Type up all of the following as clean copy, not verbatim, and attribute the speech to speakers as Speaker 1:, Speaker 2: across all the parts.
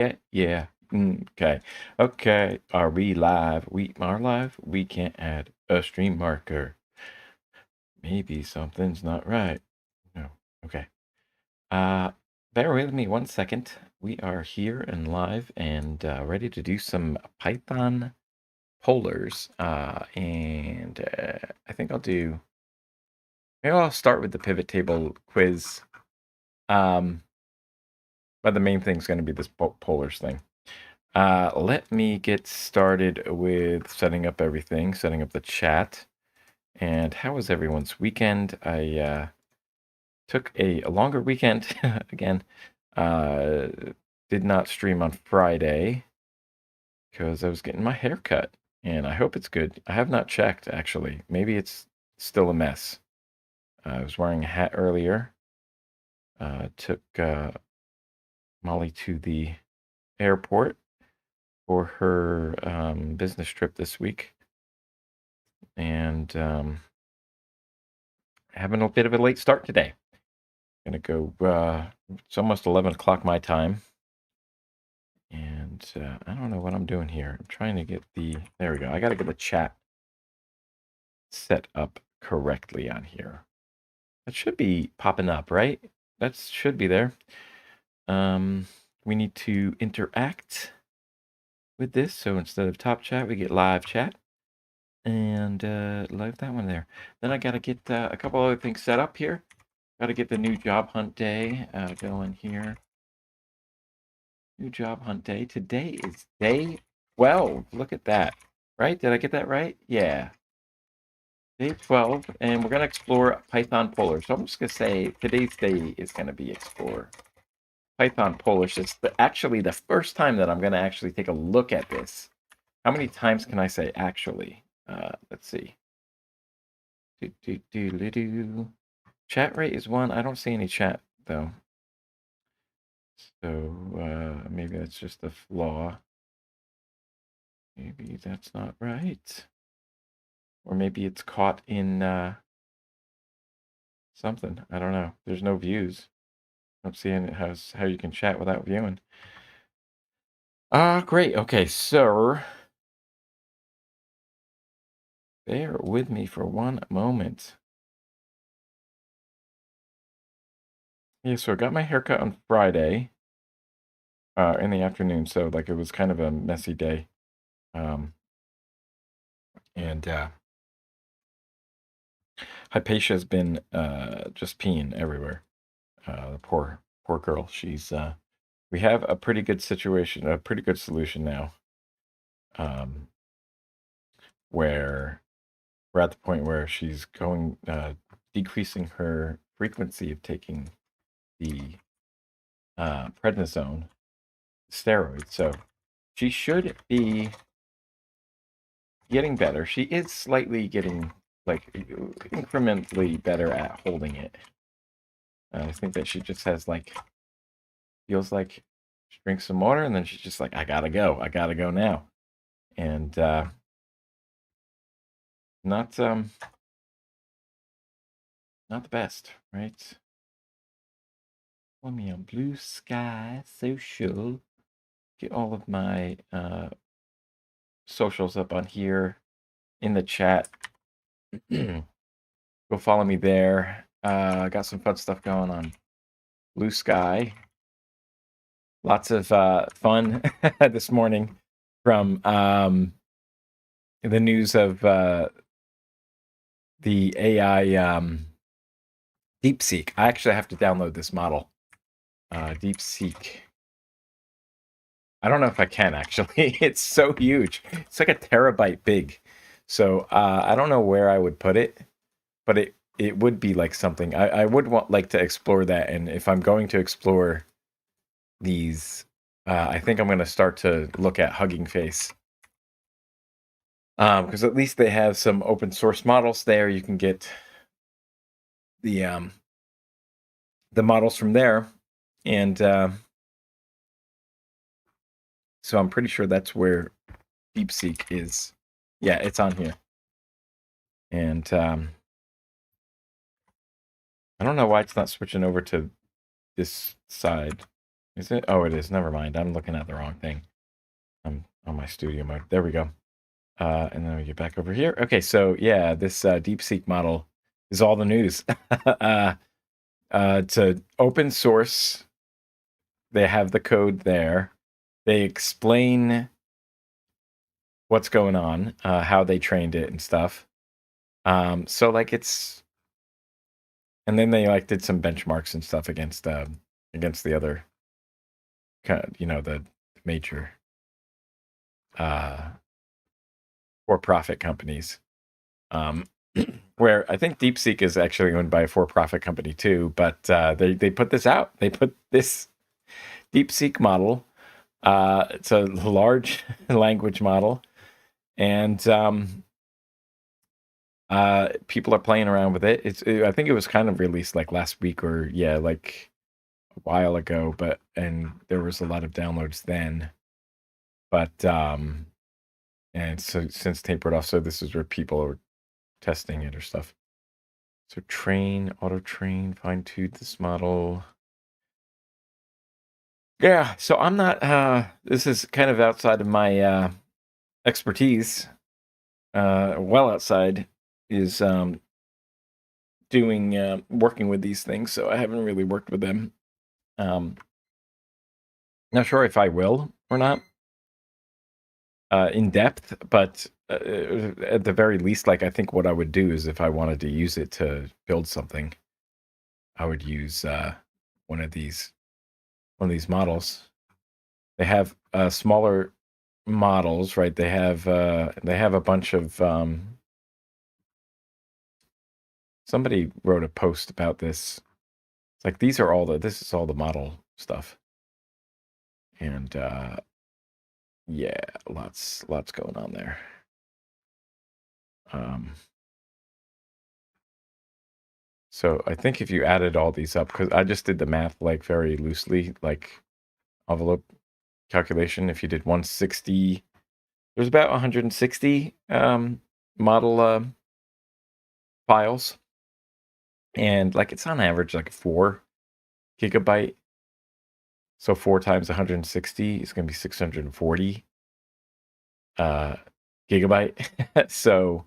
Speaker 1: Yeah, yeah. Okay. Okay. Are we live? We are live. We can't add a stream marker. Maybe something's not right. No. Okay. Uh, Bear with me 1 second. We are here and live and ready to do some Python polars. I think maybe I'll start with the pivot table quiz. But the main thing is going to be this polars thing. Let me get started with setting up everything, setting up the chat. And how was everyone's weekend? I took a longer weekend again. Uh, did not stream on Friday because I was getting my hair cut, and I hope it's good. I have not checked, actually. Maybe it's still a mess. I was wearing a hat earlier. Took Molly to the airport for her business trip this week. And having a bit of a late start today. Gonna go, it's almost 11 o'clock my time. And I don't know what I'm doing here. I'm trying to get there we go. I got to get the chat set up correctly on here. That should be popping up, right? That should be there. We need to interact with this. So instead of top chat, we get live chat. And live that one there. Then I got to get a couple other things set up here. Got to get the new job hunt day going here. New job hunt day. Today is day 12. Look at that. Right? Did I get that right? Yeah. Day 12. And we're going to explore Python Polar. So I'm just going to say today's day is going to be explore Python Polish. It's actually the first time that I'm going to actually take a look at this. How many times can I say actually? Let's see. Chat rate is 1. I don't see any chat, though. So maybe that's just a flaw. Maybe that's not right. Or maybe it's caught in something. I don't know. There's no views. I'm seeing how you can chat without viewing. Great. Okay, so bear with me for one moment. Yeah, so I got my haircut on Friday in the afternoon, so like it was kind of a messy day. And Hypatia's been just peeing everywhere. The poor girl. She's we have a pretty good situation, a pretty good solution now. Where we're at the point where she's going decreasing her frequency of taking the prednisone steroid. So she should be getting better. She is slightly getting like incrementally better at holding it. I think that she just has like feels like she drinks some water and then she's just like, I gotta go now. And not the best, right? Let me on Blue Sky Social. Get all of my socials up on here in the chat. Go follow me there. Got some fun stuff going on Blue Sky. Lots of fun this morning from the news of the AI DeepSeek. I actually have to download this model. DeepSeek. I don't know if I can actually. It's so huge. It's like a terabyte big. So I don't know where I would put it, but it would be like something I would like to explore that. And if I'm going to explore these, I think I'm going to start to look at Hugging Face. Because at least they have some open source models there. You can get the models from there, and so I'm pretty sure that's where DeepSeek is. Yeah, it's on here, and I don't know why it's not switching over to this side. Is it? Oh, it is. Never mind. I'm looking at the wrong thing. I'm on my studio mode. There we go. And then we get back over here. Okay, so yeah, this DeepSeek model is all the news. It's an open source. They have the code there. They explain what's going on, how they trained it and stuff. So like it's, and then they like did some benchmarks and stuff against the other, the major for-profit companies. Where I think DeepSeek is actually owned by a for-profit company too, but they put this out. They put this DeepSeek model. It's a large language model, and people are playing around with it. I think it was kind of released like last week or like a while ago, and there was a lot of downloads then. But and so since tapered off, so this is where people are testing it or stuff. So auto train, fine tune this model. Yeah, so I'm not, this is kind of outside of my expertise. Well outside is working with these things, so I haven't really worked with them. Not sure if I will or not in depth, but at the very least, like I think what I would do is if I wanted to use it to build something, I would use one of these models. They have smaller models, right? They have a bunch of somebody wrote a post about this. It's like this is all the model stuff. And yeah, lots going on there. So I think if you added all these up, because I just did the math like very loosely, like envelope calculation. If you did 160, there's about 160 model files, and like it's on average like 4 GB. So 4 times 160 is going to be 640 gigabyte. So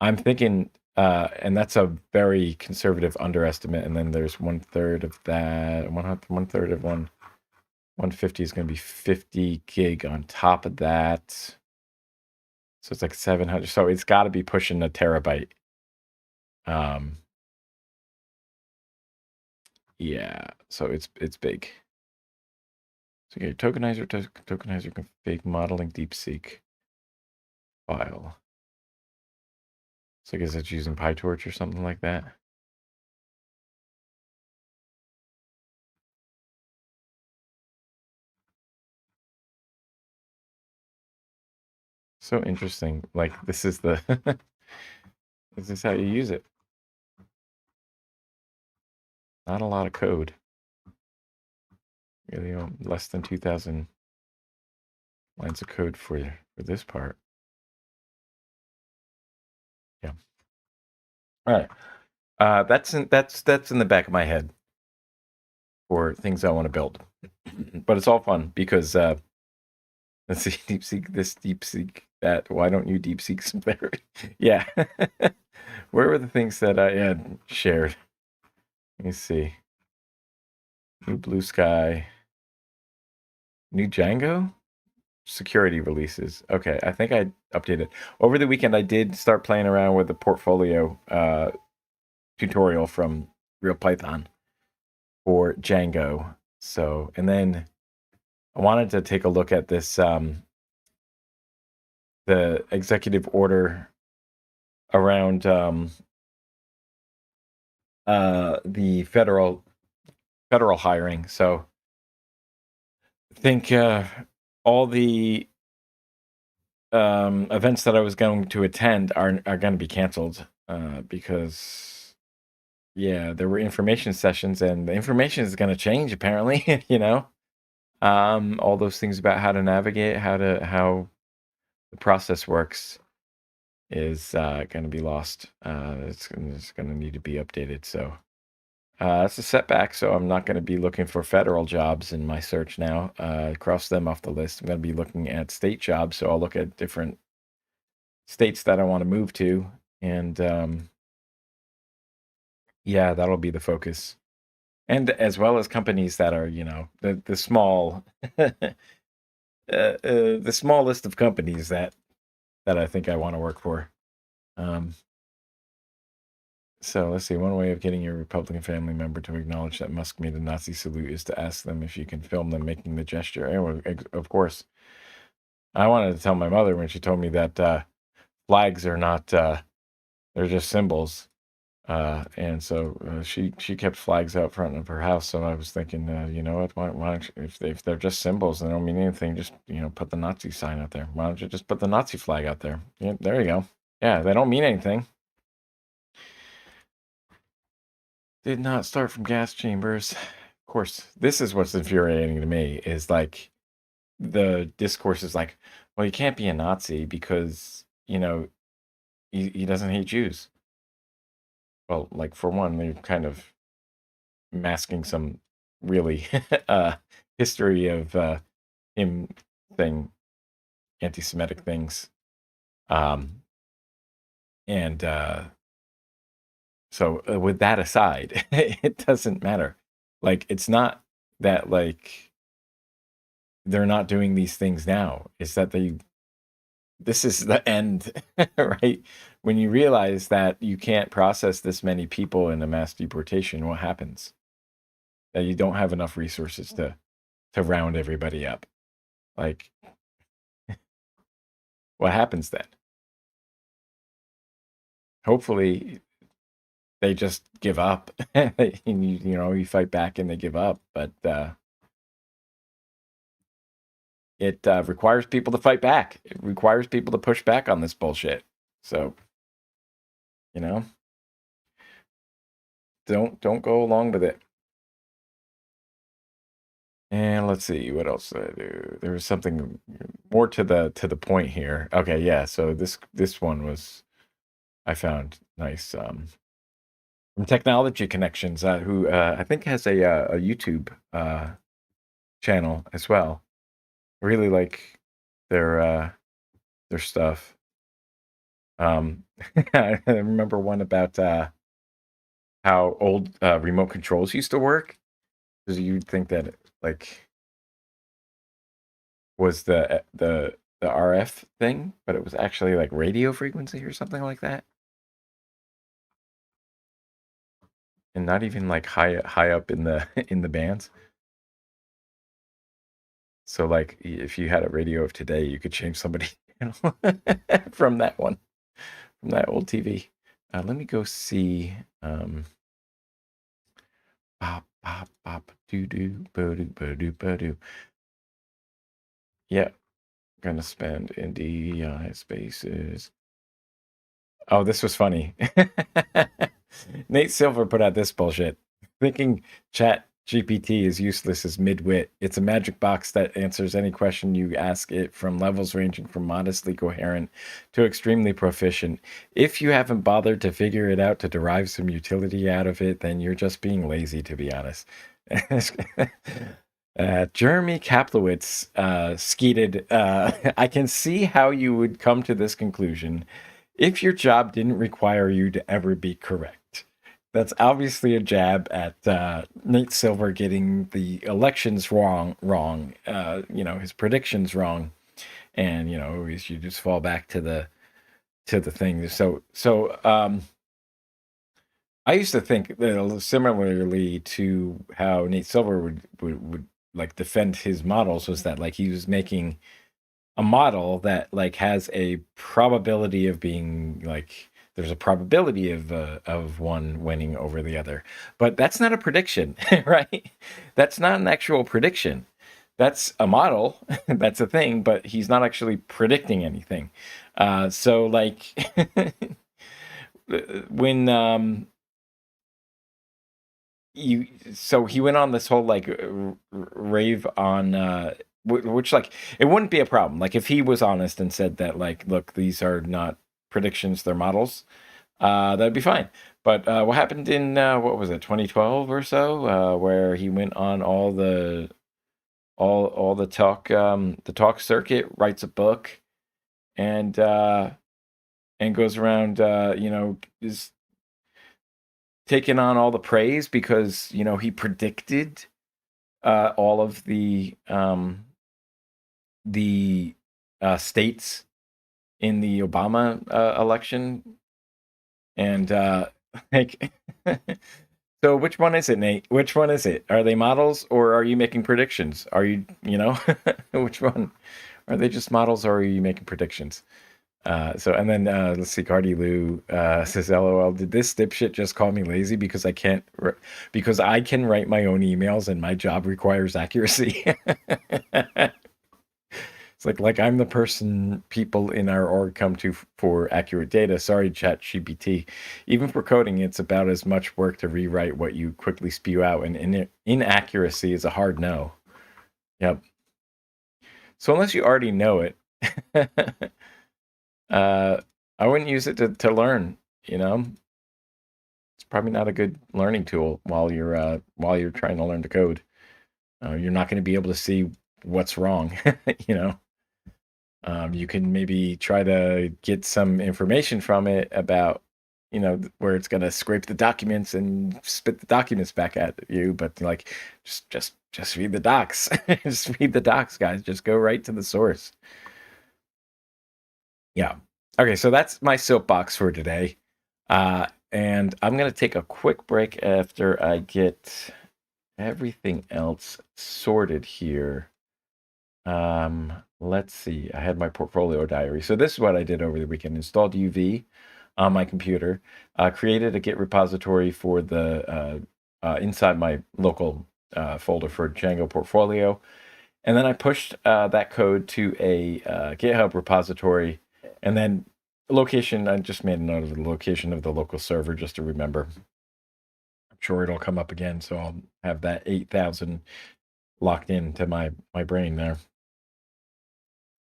Speaker 1: I'm thinking, and that's a very conservative underestimate. And then there's 1/3 of that, 1/3 of 150 is going to be 50 gig on top of that. So it's like 700. So it's got to be pushing a terabyte. Yeah. So it's big. So your tokenizer config modeling DeepSeek file. So I guess it's using PyTorch or something like that. So interesting. Like this is the this is how you use it. Not a lot of code. Really, less than 2,000 lines of code for this part. Yeah. All right. That's in the back of my head for things I want to build. But it's all fun because let's see, DeepSeek that. Why don't you DeepSeek some better? Yeah. Where were the things that I had shared? Let me see. New Blue Sky. New Django? Security releases. Okay, I think I updated. Over the weekend, I did start playing around with the portfolio tutorial from RealPython for Django. So, and then I wanted to take a look at this, the executive order around the federal hiring. So, I think all the events that I was going to attend are going to be canceled because there were information sessions, and the information is going to change apparently. All those things about how to navigate, how the process works is going to be lost. It's going to need to be updated. So That's a setback, so I'm not going to be looking for federal jobs in my search now. Cross them off the list. I'm going to be looking at state jobs, so I'll look at different states that I want to move to, and yeah, that'll be the focus. And as well as companies that are, the small, the small list of companies that I think I want to work for. So let's see. One way of getting your Republican family member to acknowledge that Musk made a Nazi salute is to ask them if you can film them making the gesture. Anyway, of course, I wanted to tell my mother when she told me that flags are not, they're just symbols. And so she kept flags out front of her house. So I was thinking, you know what? Why don't you, if they're just symbols, they don't mean anything. Just put the Nazi sign out there. Why don't you just put the Nazi flag out there? Yeah, there you go. Yeah, they don't mean anything. Did not start from gas chambers. Of course, this is what's infuriating to me is like the discourse is like, well, you can't be a Nazi because he doesn't hate Jews. Well, like for one, they're kind of masking some really history of him saying anti-Semitic things, and so with that aside, it doesn't matter. Like it's not that like they're not doing these things now. It's that this is the end, right? When you realize that you can't process this many people in a mass deportation, what happens? That you don't have enough resources to round everybody up. Like, what happens then? Hopefully, they just give up. And you fight back and they give up. But it requires people to fight back. It requires people to push back on this bullshit. So, don't go along with it. And let's see what else did I do. There was something more to the point here. Okay, yeah. So this one was I found nice from Technology Connections, who I think has a YouTube channel as well. Really like their stuff. I remember one about how old remote controls used to work, because you'd think that it, like was the RF thing, but it was actually like radio frequency or something like that, and not even like high up in the in the bands. So like if you had a radio of today, you could change somebody from that one, from that old TV. Let me go see. Bop bop bop doo doo bo doo bo doo bo doo. Yeah, gonna spend NDI spaces. Oh, this was funny. Nate Silver put out this bullshit. Thinking Chat GPT is useless as midwit. It's a magic box that answers any question you ask it, from levels ranging from modestly coherent to extremely proficient. If you haven't bothered to figure it out to derive some utility out of it, then you're just being lazy, to be honest. Jeremy Kaplowitz skeeted, I can see how you would come to this conclusion if your job didn't require you to ever be correct. That's obviously a jab at Nate Silver getting the elections wrong, his predictions wrong, and you just fall back to the thing. So I used to think that similarly to how Nate Silver would like defend his models, was that like he was making a model that like has a probability of being like, there's a probability of one winning over the other, but that's not a prediction. Right? That's not an actual prediction. That's a model. That's a thing, but he's not actually predicting anything. So like when so he went on this whole like rave on which like it wouldn't be a problem like if he was honest and said that like, look, these are not predictions, they're models, that'd be fine. But what happened in what was it, 2012 or so, where he went on all the talk circuit, writes a book, and goes around, is taking on all the praise because he predicted all of the states in the Obama election, and like, so which one is it, Nate? Which one is it? Are they models or are you making predictions? Are you which one? Are they just models or are you making predictions? And then let's see, Cardi Lou says, "LOL, did this dipshit just call me lazy because because I can write my own emails and my job requires accuracy?" It's like I'm the person people in our org come to for accurate data. Sorry, ChatGPT. Even for coding, it's about as much work to rewrite what you quickly spew out, and inaccuracy is a hard no. Yep. So unless you already know it, I wouldn't use it to learn. It's probably not a good learning tool while you're trying to learn to code. You're not going to be able to see what's wrong. you know. You can maybe try to get some information from it about, where it's going to scrape the documents and spit the documents back at you. But like, just read the docs. Just read the docs, guys. Just go right to the source. Yeah. Okay, so that's my soapbox for today. And I'm going to take a quick break after I get everything else sorted here. Let's see. I had my portfolio diary. So this is what I did over the weekend. Installed UV on my computer, created a Git repository for the inside my local folder for Django portfolio. And then I pushed that code to a GitHub repository, and then location, I just made a note of the location of the local server just to remember. I'm sure it'll come up again, so I'll have that 8,000 locked into my brain there.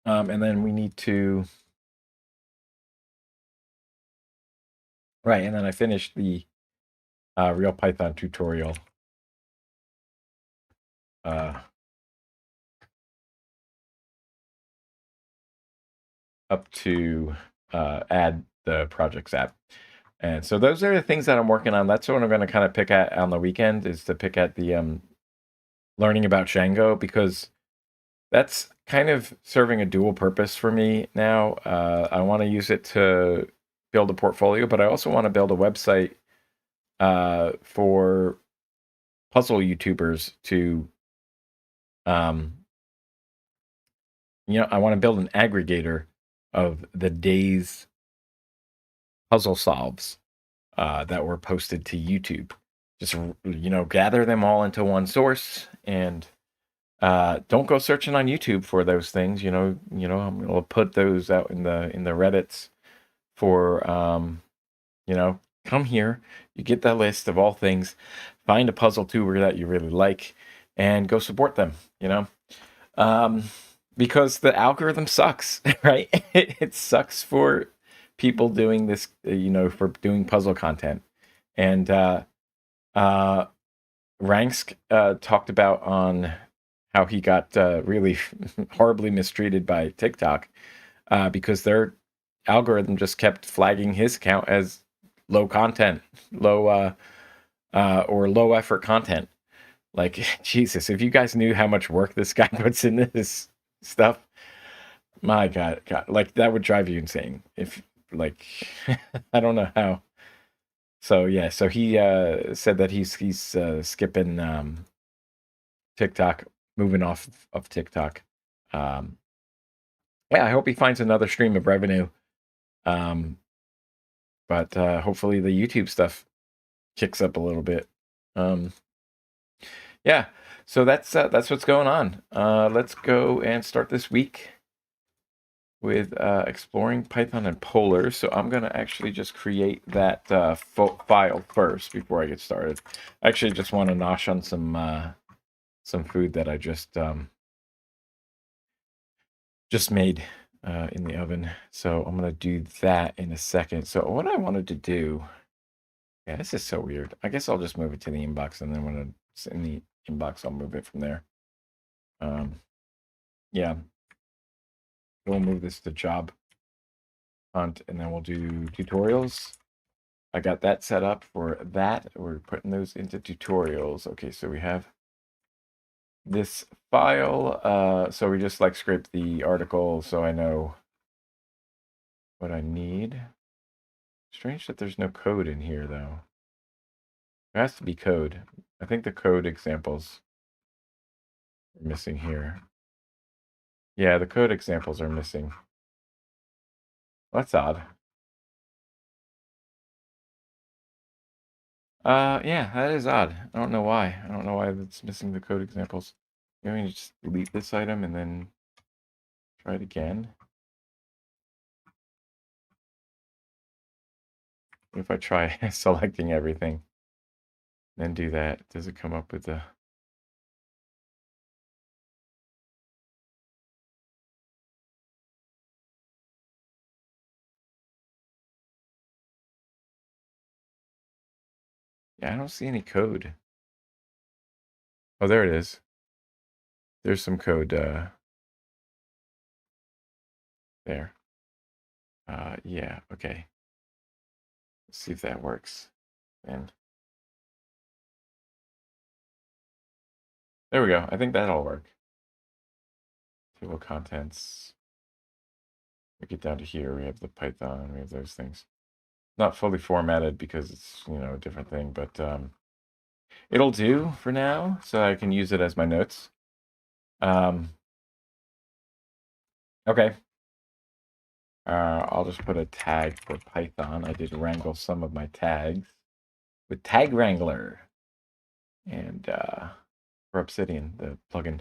Speaker 1: And then we need to, right, and then I finished the Real Python tutorial. Up to add the projects app. And so those are the things that I'm working on. That's what I'm going to kind of pick at on the weekend, is to pick at the learning about Django, because that's kind of serving a dual purpose for me now. I want to use it to build a portfolio, but I also want to build a website for puzzle YouTubers to, I want to build an aggregator of the day's puzzle solves that were posted to YouTube. Just, gather them all into one source, and don't go searching on YouTube for those things. I'm gonna put those out in the Reddits for, come here, you get that list of all things, find a puzzle tuber that you really like, and go support them. Because the algorithm sucks, right? It sucks for people doing this, for doing puzzle content. And Ranks talked about on how he got really horribly mistreated by TikTok because their algorithm just kept flagging his account as low content, low effort content. Like, Jesus, if you guys knew how much work this guy puts into this stuff, my God, like that would drive you insane. If like, I don't know how. So yeah, so he said that he's skipping TikTok, moving off of TikTok. Yeah, I hope he finds another stream of revenue. But hopefully the YouTube stuff kicks up a little bit. Yeah, so that's what's going on. Let's go and start this week with exploring Python and Polar. So I'm going to actually just create that file first before I get started. I actually just want to nosh on some food that I just made in the oven. So I'm going to do that in a second. So what I wanted to do Yeah, this is so weird. I guess I'll just move it to the inbox, and then when it's in the inbox, I'll move it from there. Yeah. We'll move this to job hunt, and then we'll do tutorials. I got that set up for that. We're putting those into tutorials. Okay, so we have this file. So we just like scrape the article so I know what I need. Strange that there's no code in here, though. There has to be code. I think the code examples are missing here. Yeah, the code examples are missing. Well, that's odd. Yeah, that is odd. I don't know why. I don't know why it's missing the code examples. Maybe we just delete this item and then try it again. If I try selecting everything, then do that, does it come up with the... Yeah, I don't see any code. Oh, there it is. There's some code there. Yeah, okay. Let's see if that works. And there we go. I think that'll work. Table of contents. We get down to here. We have the Python. We have those things. Not fully formatted because it's, a different thing, but it'll do for now, so I can use it as my notes. Okay. I'll just put a tag for Python. I did wrangle some of my tags with Tag Wrangler and for Obsidian, the plugin.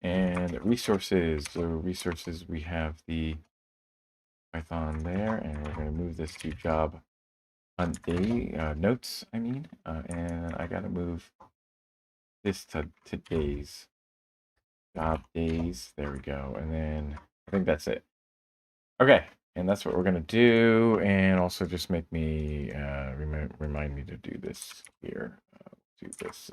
Speaker 1: And resources. So resources, we have the Python there, and we're going to move this to job on day notes. And I got to move this to today's job days. There we go. And then I think that's it. Okay, and that's what we're gonna do. And also just make me remind me to do this here. Do this.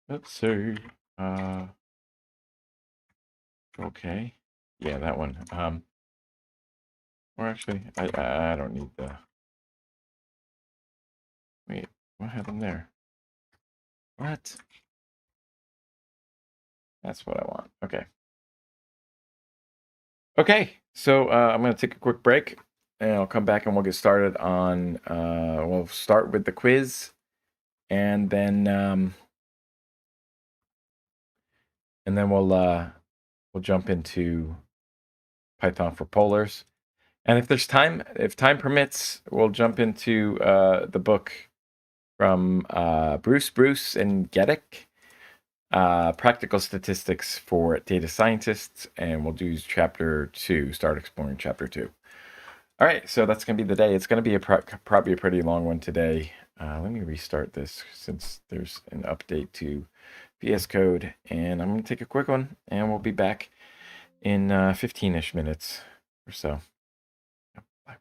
Speaker 1: Let's see. Okay. Yeah, that one. Or actually, I don't need the. Wait, what happened there? What? That's what I want. Okay. Okay, so I'm going to take a quick break, and I'll come back and we'll get started on. We'll start with the quiz, and then we'll jump into Python for polars. And if time permits, we'll jump into the book from Bruce and Gedek. Practical Statistics for Data Scientists, and we'll do chapter 2, start exploring chapter 2. All right, so that's going to be the day. It's going to be probably a pretty long one today. Let me restart this since there's an update to VS Code, and I'm going to take a quick one, and we'll be back in 15-ish minutes or so. Bye.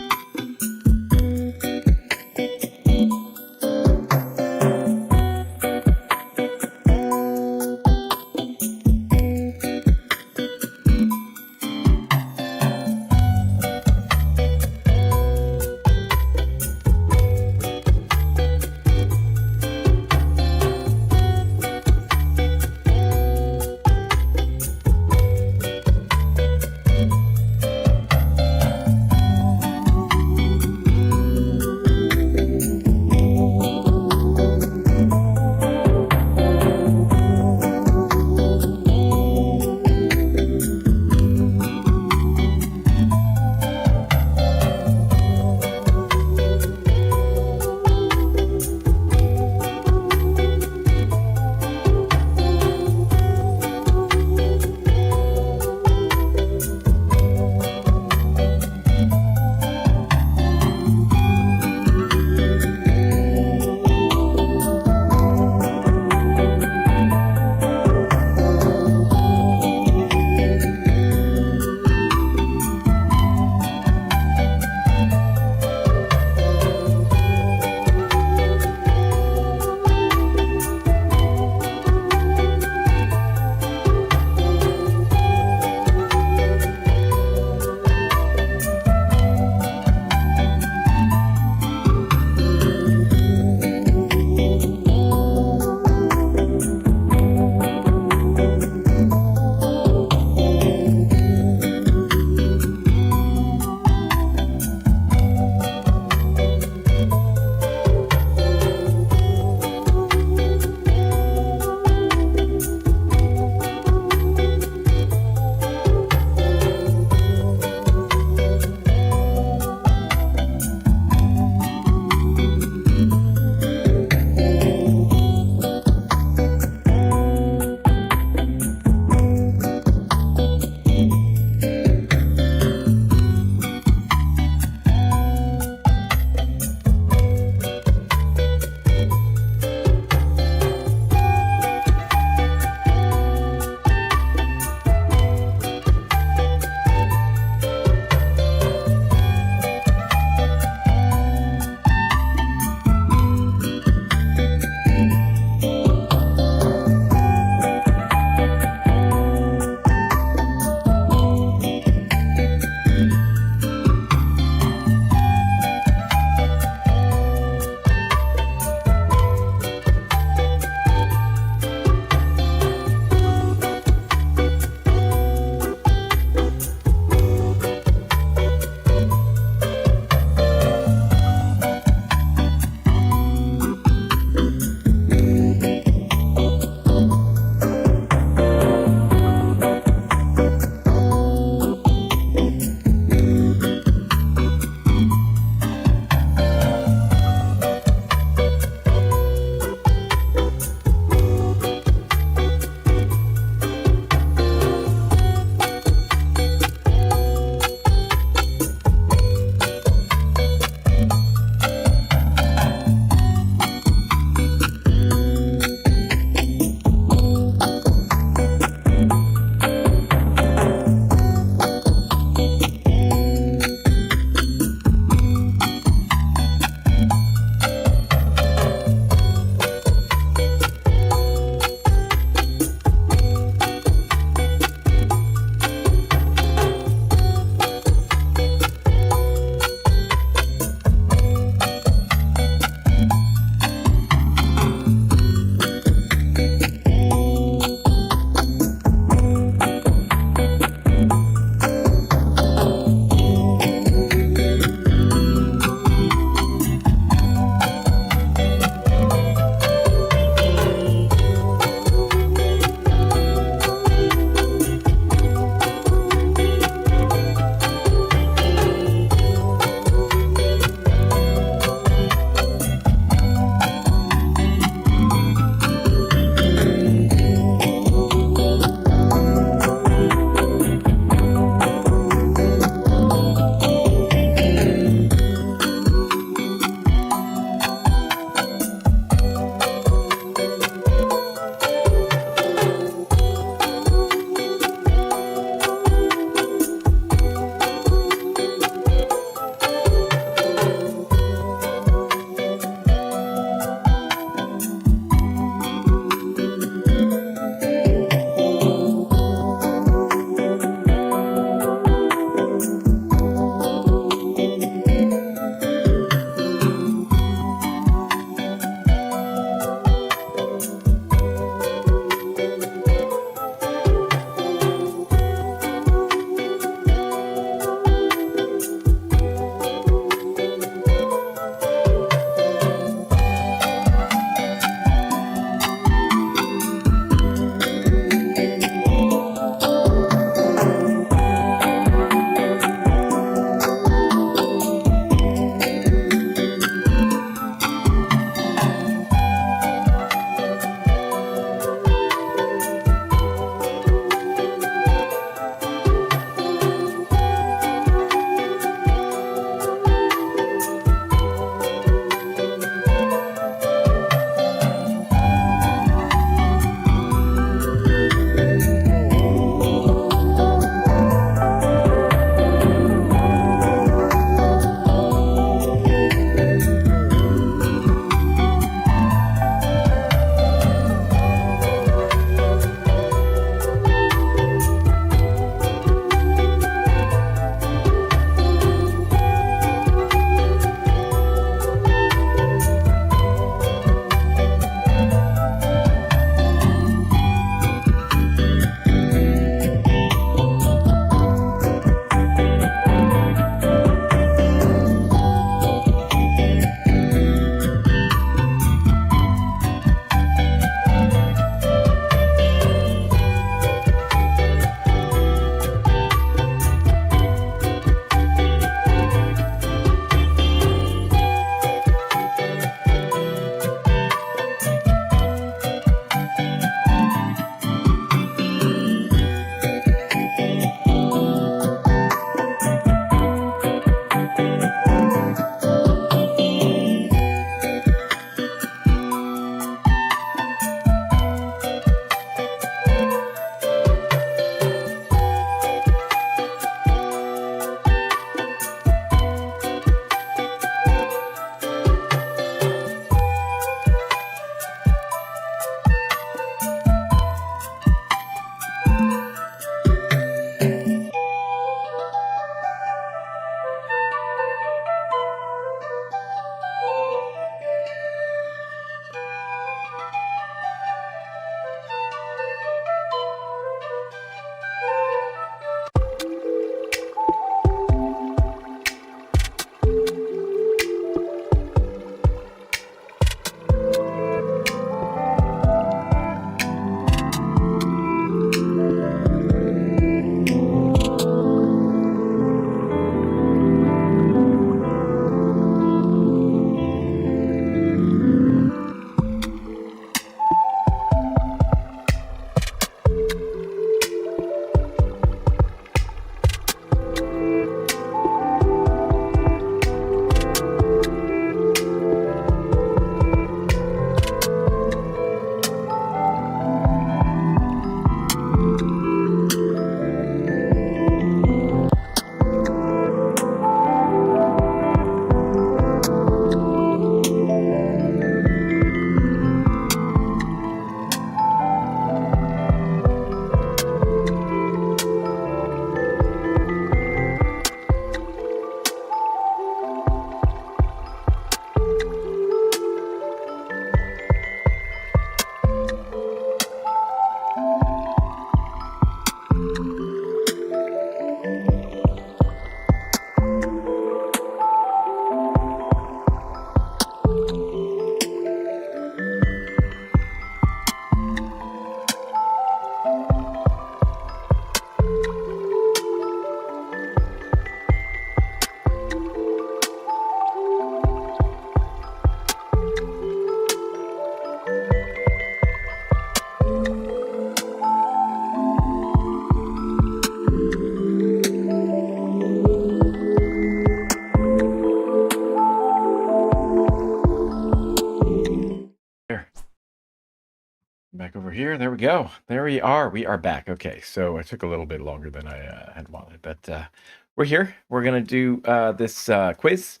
Speaker 1: back over here. There we go. There we are. We are back. Okay, so it took a little bit longer than I had wanted, but we're here. We're going to do this quiz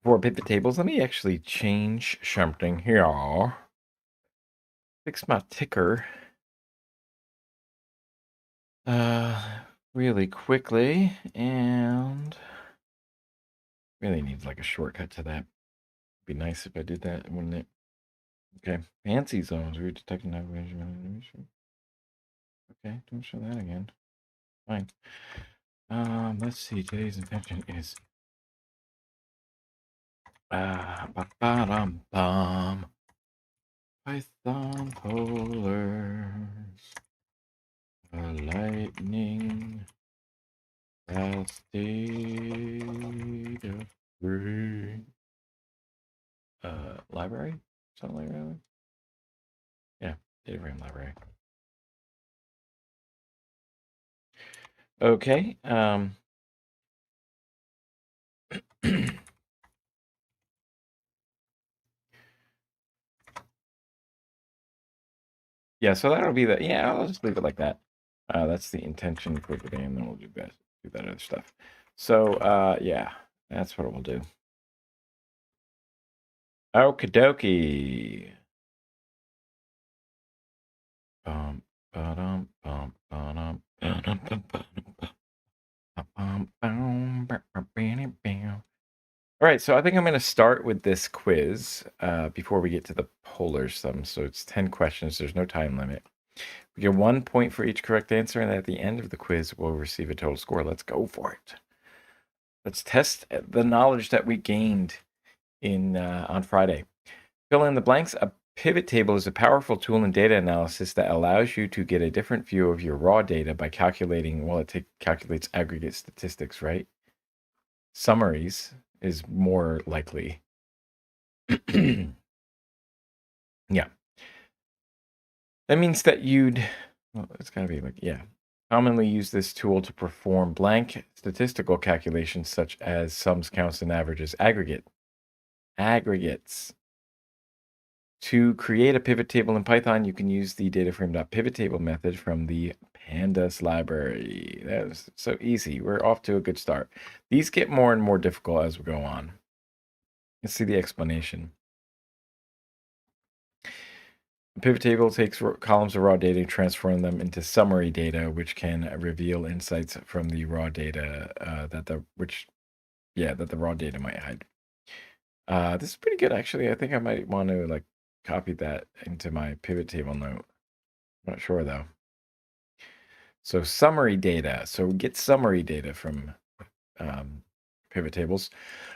Speaker 1: for pivot tables. Let me actually change something here. Fix my ticker really quickly, and really needs like a shortcut to that. Be nice if I did that, wouldn't it? Okay, fancy zones. We're detecting animation. Okay, don't show that again. Fine. Let's see. Today's intention is ba-ba-dum-bum. Python polars. Lightning fast data free. Library? Something like that? Yeah, DataFrame library. Okay. Yeah, so that'll be the, yeah, I'll just leave it like that. That's the intention for today, and then we'll do that other stuff. So, yeah, that's what we'll do. Okie dokie. All right, so I think I'm going to start with this quiz before we get to the polar sum. So it's 10 questions. There's no time limit. We get 1 point for each correct answer, and at the end of the quiz, we'll receive a total score. Let's go for it. Let's test the knowledge that we gained on Friday. Fill in the blanks. A pivot table is a powerful tool in data analysis that allows you to get a different view of your raw data by calculating, well, it calculates aggregate statistics, right? Summaries is more likely. Yeah. That means that well, it's got to be like, yeah. Commonly use this tool to perform blank statistical calculations such as sums, counts, and averages. Aggregates. To create a pivot table in Python, you can use the DataFrame.pivotTable method from the Pandas library. That was so easy. We're off to a good start. These get more and more difficult as we go on. Let's see the explanation. A pivot table takes columns of raw data and transforms them into summary data, which can reveal insights from the raw data that the raw data might hide. This is pretty good, actually. I think I might want to like copy that into my pivot table note. I'm not sure though. So summary data. So we get summary data from pivot tables.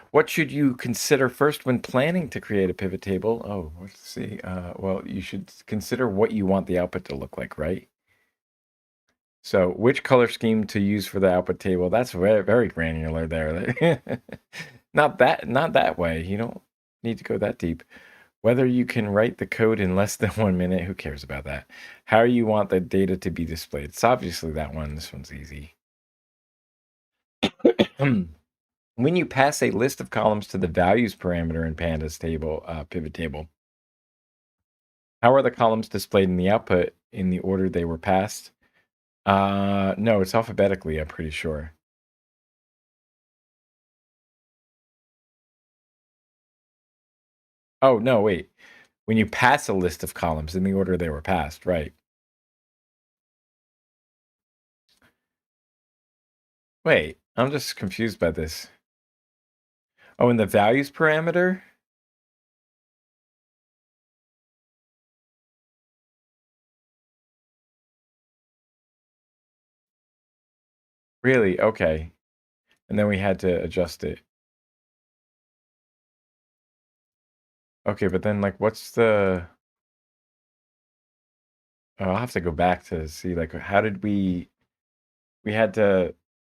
Speaker 1: What should you consider first when planning to create a pivot table? Oh, let's see. Well, you should consider what you want the output to look like, right? So which color scheme to use for the output table? That's very, very granular there. Not that way. You don't need to go that deep. Whether you can write the code in less than 1 minute, who cares about that? How you want the data to be displayed. It's obviously that one. This one's easy. When you pass a list of columns to the values parameter in Pandas table, pivot table, how are the columns displayed in the output in the order they were passed? No, it's alphabetically, I'm pretty sure. Oh, no, wait. When you pass a list of columns in the order they were passed, right? Wait, I'm just confused by this. Oh, in the values parameter? Really? Okay. And then we had to adjust it. Okay, but then like what's the I'll have to go back to see like how did we had to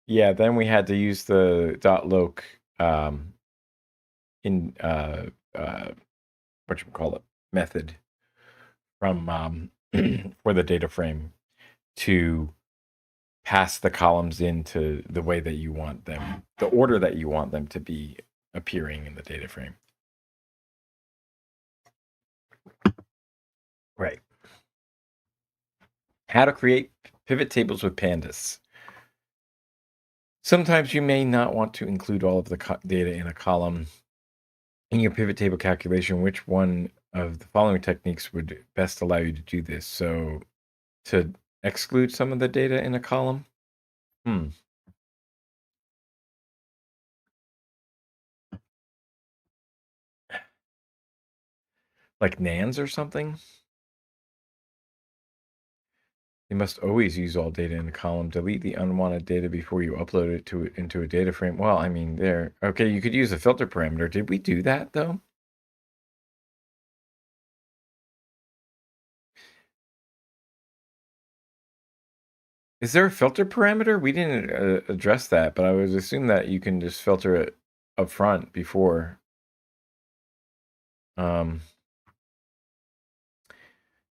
Speaker 1: then we had to use the .loc in what you call it method from for the data frame to pass the columns into the way that you want them, the order that you want them to be appearing in the data frame. Right. How to create pivot tables with pandas. Sometimes you may not want to include all of the data in a column. In your pivot table calculation, which one of the following techniques would best allow you to do this? So to exclude some of the data in a column? Hmm. Like NANs or something? You must always use all data in a column. Delete the unwanted data before you upload it into a data frame. Well, I mean, there. Okay, you could use a filter parameter. Did we do that though? Is there a filter parameter? We didn't address that, but I would assume that you can just filter it up front before.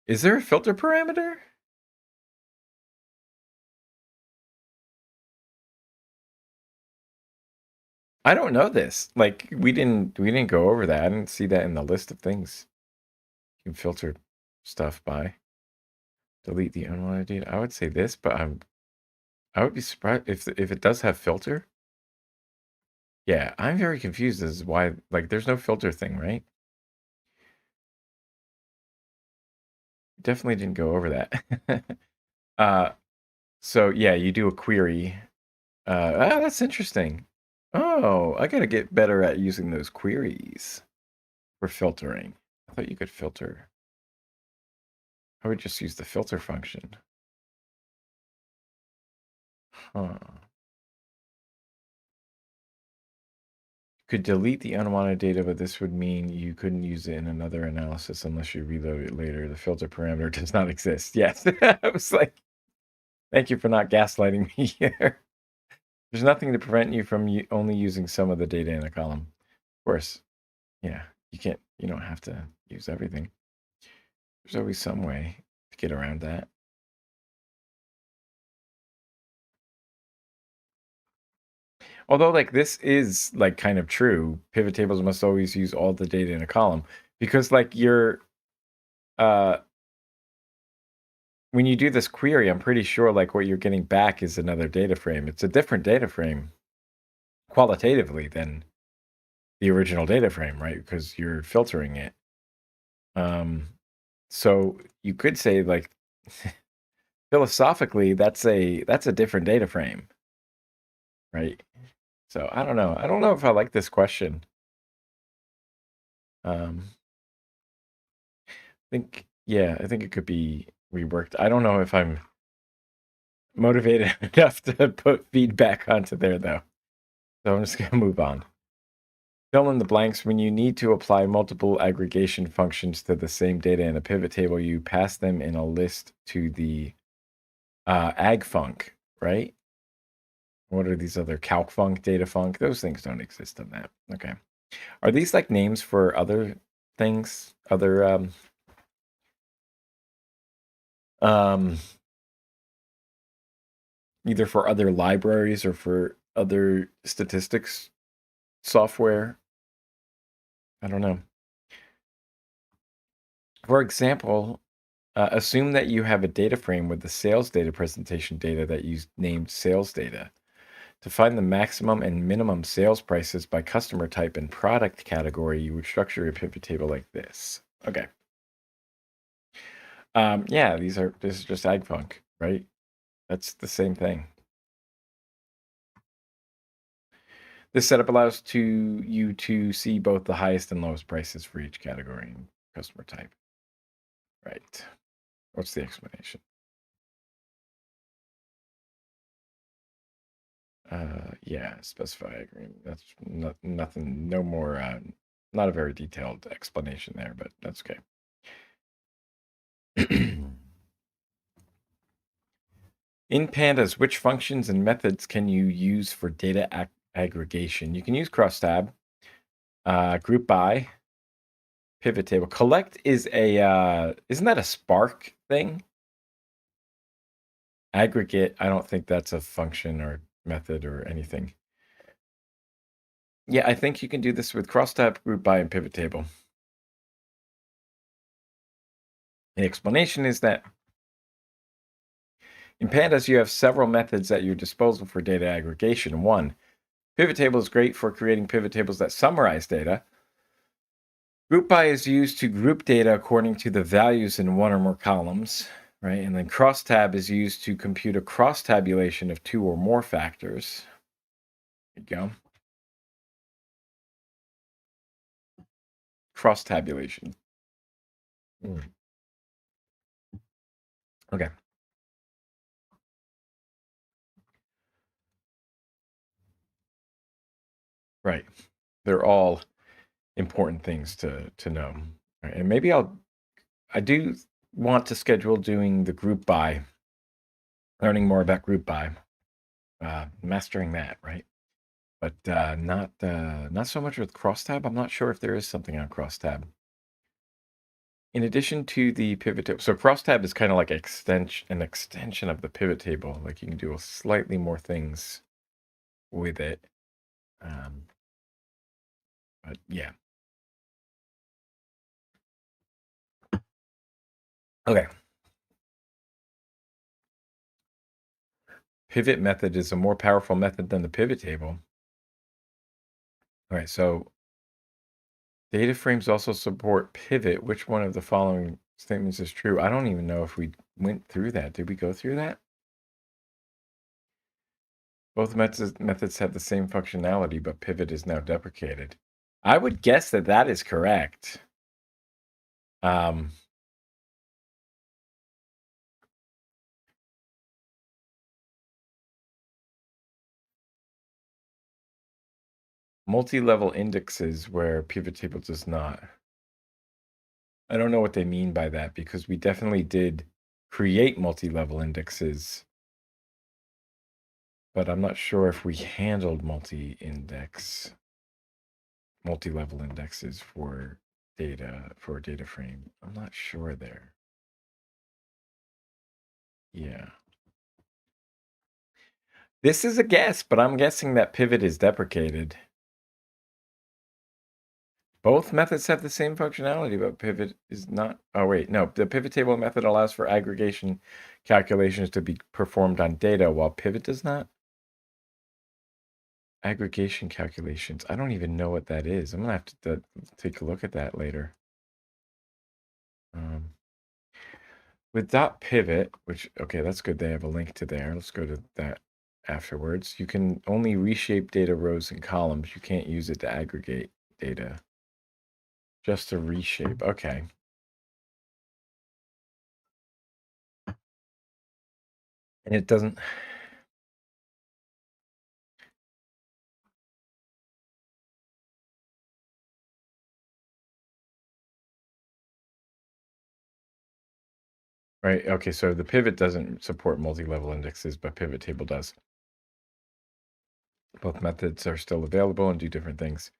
Speaker 1: Is there a filter parameter? I don't know this. Like we didn't go over that. I didn't see that in the list of things you can filter stuff by. Delete the unwanted data. I would say this, but I would be surprised if it does have filter. Yeah, I'm very confused as to why like there's no filter thing, right? Definitely didn't go over that. So yeah, you do a query. That's interesting. Oh, I gotta get better at using those queries for filtering. I thought you could filter. I would just use the filter function. Huh. Could delete the unwanted data, but this would mean you couldn't use it in another analysis unless you reload it later. The filter parameter does not exist. Yes. I was like, thank you for not gaslighting me here. There's nothing to prevent you from only using some of the data in a column. Of course, yeah, you don't have to use everything. There's always some way to get around that. Although, like, this is like kind of true. Pivot tables must always use all the data in a column because, like, uh, when you do this query, I'm pretty sure like what you're getting back is another data frame. It's a different data frame qualitatively than the original data frame, right? Because you're filtering it. So you could say like philosophically, that's a different data frame, right? So I don't know. I don't know if I like this question. I think it could be reworked. I don't know if I'm motivated enough to put feedback onto there though. So I'm just gonna move on. Fill in the blanks. When you need to apply multiple aggregation functions to the same data in a pivot table, you pass them in a list to the agfunc, right? What are these other calcfunc, datafunc? Those things don't exist on that. Okay. Are these like names for other things? Other either for other libraries or for other statistics software? I don't know. For example, assume that you have a data frame with the sales data presentation data that you named sales data. To find the maximum and minimum sales prices by customer type and product category, you would structure a pivot table like this. Okay. Yeah, this is just agfunc, right? That's the same thing. This setup allows you to see both the highest and lowest prices for each category and customer type. Right. What's the explanation? Yeah, specify agreement. That's nothing, no more, not a very detailed explanation there, but that's okay. In pandas, which functions and methods can you use for data aggregation? You can use crosstab, group by, pivot table. Collect is isn't that a Spark thing? Aggregate, I don't think that's a function or method or anything. Yeah, I think you can do this with crosstab, group by, and pivot table. The explanation is that In Pandas, you have several methods at your disposal for data aggregation. 1, pivot table is great for creating pivot tables that summarize data. Group by is used to group data according to the values in one or more columns, right? And then crosstab is used to compute a cross tabulation of 2 or more factors. There you go. Cross tabulation. Okay. Right. They're all important things to know. Right. And maybe I do want to schedule doing the group by, learning more about group by, mastering that, right? But not so much with crosstab. I'm not sure if there is something on crosstab. In addition to the pivot table, so crosstab is kind of like an extension of the pivot table. Like you can do slightly more things with it. But yeah. Okay. Pivot method is a more powerful method than the pivot table. All right, so data frames also support pivot. Which one of the following statements is true? I don't even know if we went through that. Did we go through that? Both methods have the same functionality, but pivot is now deprecated. I would guess that that is correct. Multi-level indexes where pivot table does not. I don't know what they mean by that because we definitely did create multi-level indexes, but I'm not sure if we handled multi-level indexes for DataFrame. I'm not sure there. Yeah. This is a guess, but I'm guessing that pivot is deprecated. Both methods have the same functionality, but pivot is not. Oh, wait, no. The pivot table method allows for aggregation calculations to be performed on data, while pivot does not. Aggregation calculations. I don't even know what that is. I'm going to have to take a look at that later. With .pivot, which, okay, that's good. They have a link to there. Let's go to that afterwards. You can only reshape data rows and columns. You can't use it to aggregate data. Just to reshape. Okay. And it doesn't. Right. Okay. So the pivot doesn't support multi-level indexes, but pivot table does. Both methods are still available and do different things.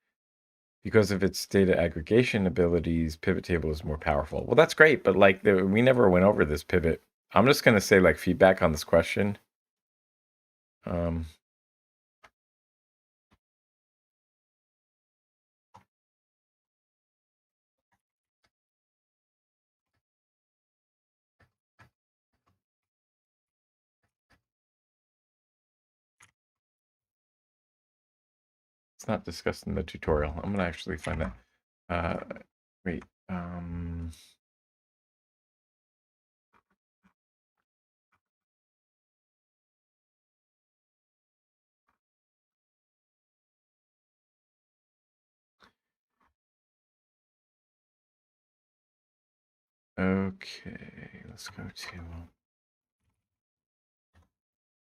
Speaker 1: Because of its data aggregation abilities, pivot table is more powerful. Well, that's great, but like we never went over this pivot. I'm just going to say like feedback on this question. It's not discussed in the tutorial. I'm going to actually find that. Wait. Okay, let's go to,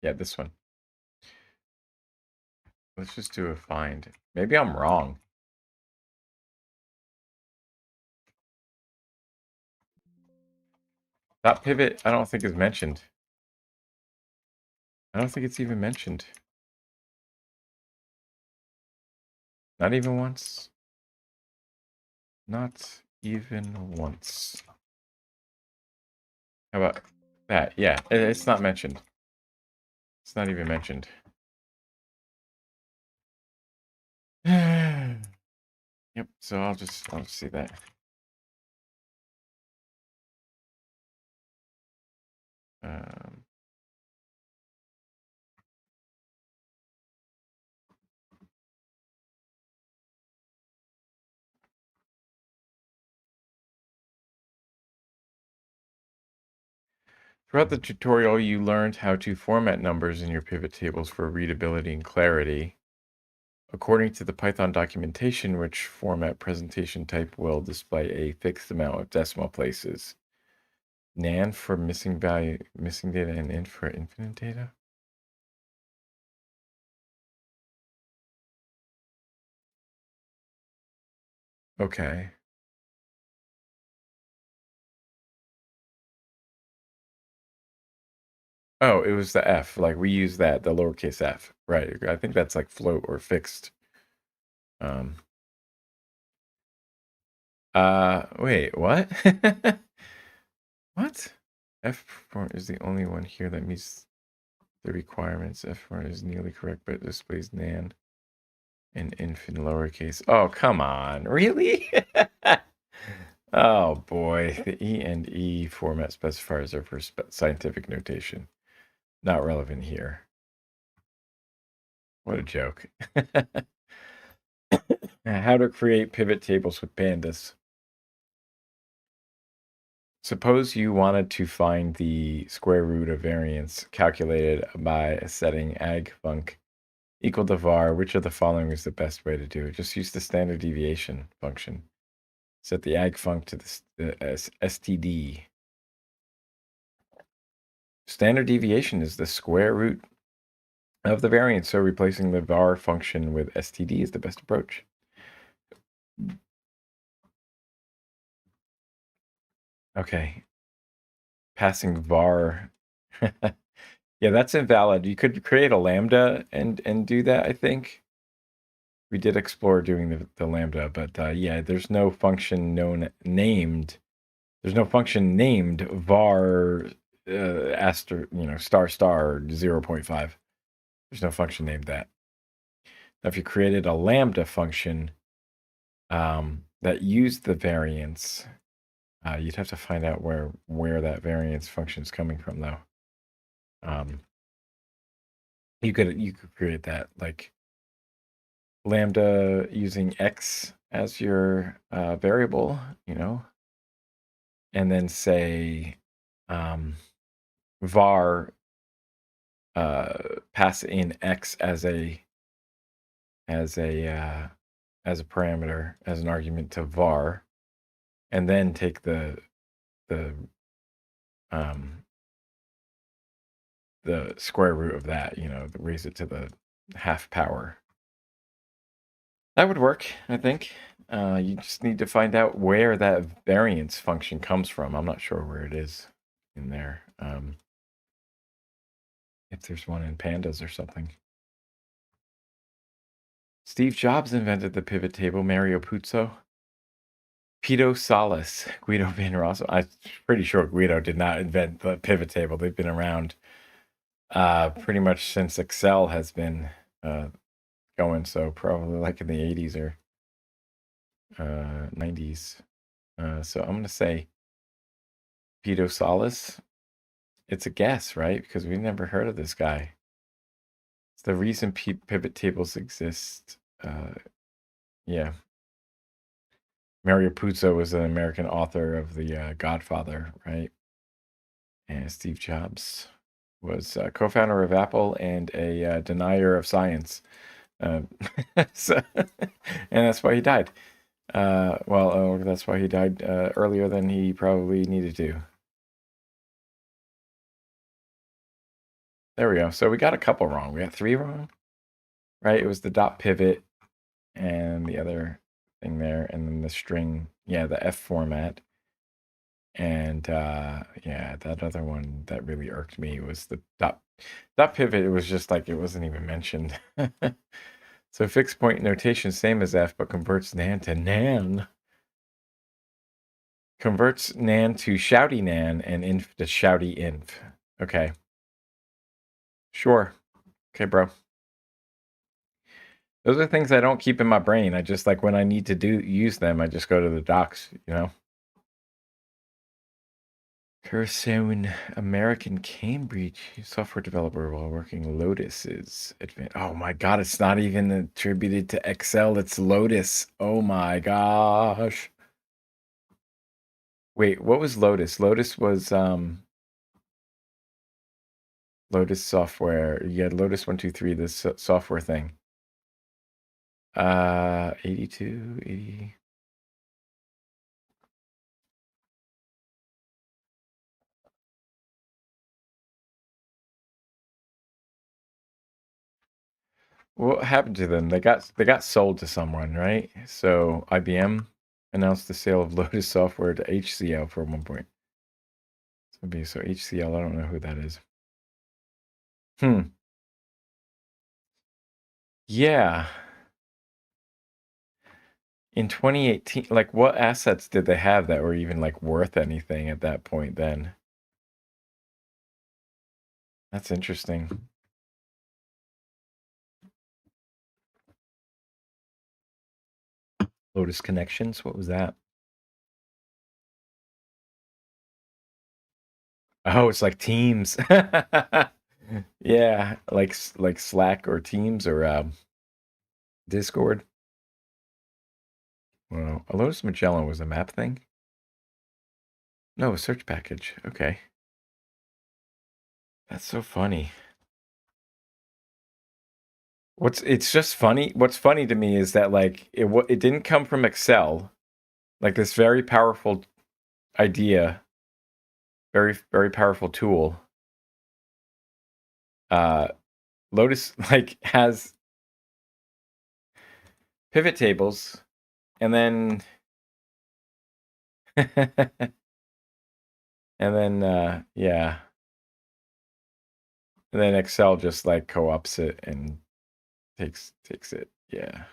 Speaker 1: yeah, this one. Let's just do a find. Maybe I'm wrong. That pivot, I don't think is mentioned. I don't think it's even mentioned. Not even once. Not even once. How about that? Yeah, it's not mentioned. It's not even mentioned. Yep, so I'll just see that. Throughout the tutorial, you learned how to format numbers in your pivot tables for readability and clarity. According to the Python documentation, which format presentation type will display a fixed amount of decimal places? NaN for missing value, missing data, and int for infinite data? Okay. Oh, it was the F. Like we use that, the lowercase f. Right. I think that's like float or fixed. Um, wait, what? What? F4 is the only one here that meets the requirements. F4 is nearly correct, but it displays NaN and inf in lowercase. Oh, come on. Really? Oh boy. The E and E format specifiers are for scientific notation. Not relevant here. What a joke. How to create pivot tables with pandas. Suppose you wanted to find the square root of variance calculated by setting agfunc equal to var. Which of the following is the best way to do it? Just use the standard deviation function. Set the agfunc to the std. Standard deviation is the square root of the variance, so replacing the var function with std is the best approach. Okay. Passing var. Yeah, that's invalid. You could create a lambda and do that, I think. We did explore doing the lambda, but yeah, there's no function named. There's no function named var star 0.5. There's no function named that. Now, if you created a lambda function that used the variance, you'd have to find out where that variance function is coming from, though. You could create that like lambda using x as your variable, and then say var pass in x as a parameter, as an argument to var, and then take the square root of that, raise it to the half power. That would work, I think. You just need to find out where that variance function comes from. I'm not sure where it is in there. If there's one in pandas or something. Steve Jobs invented the pivot table. Mario Puzo. Pito Salas. Guido Van Rossum. I'm pretty sure Guido did not invent the pivot table. They've been around pretty much since Excel has been going, so probably like in the 80s or 90s. So I'm going to say Pito Salas. It's a guess, right? Because we've never heard of this guy. It's the reason pivot tables exist. Yeah. Mario Puzo was an American author of The Godfather, right? And Steve Jobs was a co-founder of Apple and a denier of science. So, and that's why he died. That's why he died earlier than he probably needed to. There we go. So we got a couple wrong. We got 3 wrong, right? It was the dot pivot and the other thing there, and then the string, yeah, the F format. And yeah, that other one that really irked me was the dot pivot. It was just like it wasn't even mentioned. So fixed point notation, same as F, but converts NaN to NaN. Converts NaN to shouty NaN and inf to shouty inf. Okay. Sure. Okay, bro. Those are things I don't keep in my brain. I just like when I need to use them, I just go to the docs, Curacao, American Cambridge software developer while working Lotus is advanced. Oh my God, it's not even attributed to Excel. It's Lotus. Oh my gosh. Wait, what was Lotus? Lotus was Lotus software. You had Lotus 123, this software thing. 82, 80. What happened to them? They got sold to someone, right? So IBM announced the sale of Lotus software to HCL for one point. So HCL, I don't know who that is. Yeah. In 2018, like what assets did they have that were even like worth anything at that point then? That's interesting. Lotus Connections, what was that? Oh, it's like Teams. Yeah, like Slack or Teams or Discord. Well, a Lotus Magellan was a map thing? No, a search package. Okay. That's so funny. It's just funny. What's funny to me is that like it didn't come from Excel, like this very powerful idea, very very powerful tool. Lotus like has pivot tables, and then and then yeah, and then Excel just like co-ops it and takes it. Yeah.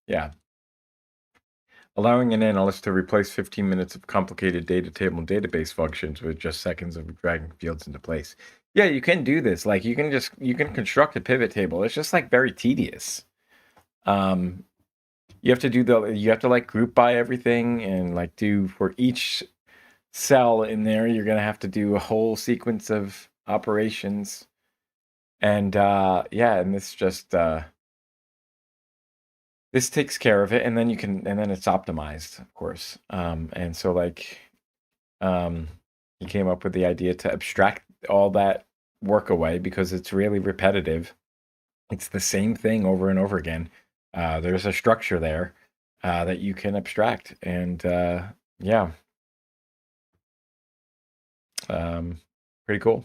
Speaker 1: Yeah. Allowing an analyst to replace 15 minutes of complicated data table and database functions with just seconds of dragging fields into place. Yeah, you can do this. Like you can construct a pivot table. It's just like very tedious. You have to like group by everything and like do for each cell in there, you're gonna have to do a whole sequence of operations. And yeah, and this takes care of it, and then it's optimized, of course. And so like he came up with the idea to abstract all that work away because it's really repetitive. It's the same thing over and over again. There's a structure there that you can abstract, and yeah, pretty cool.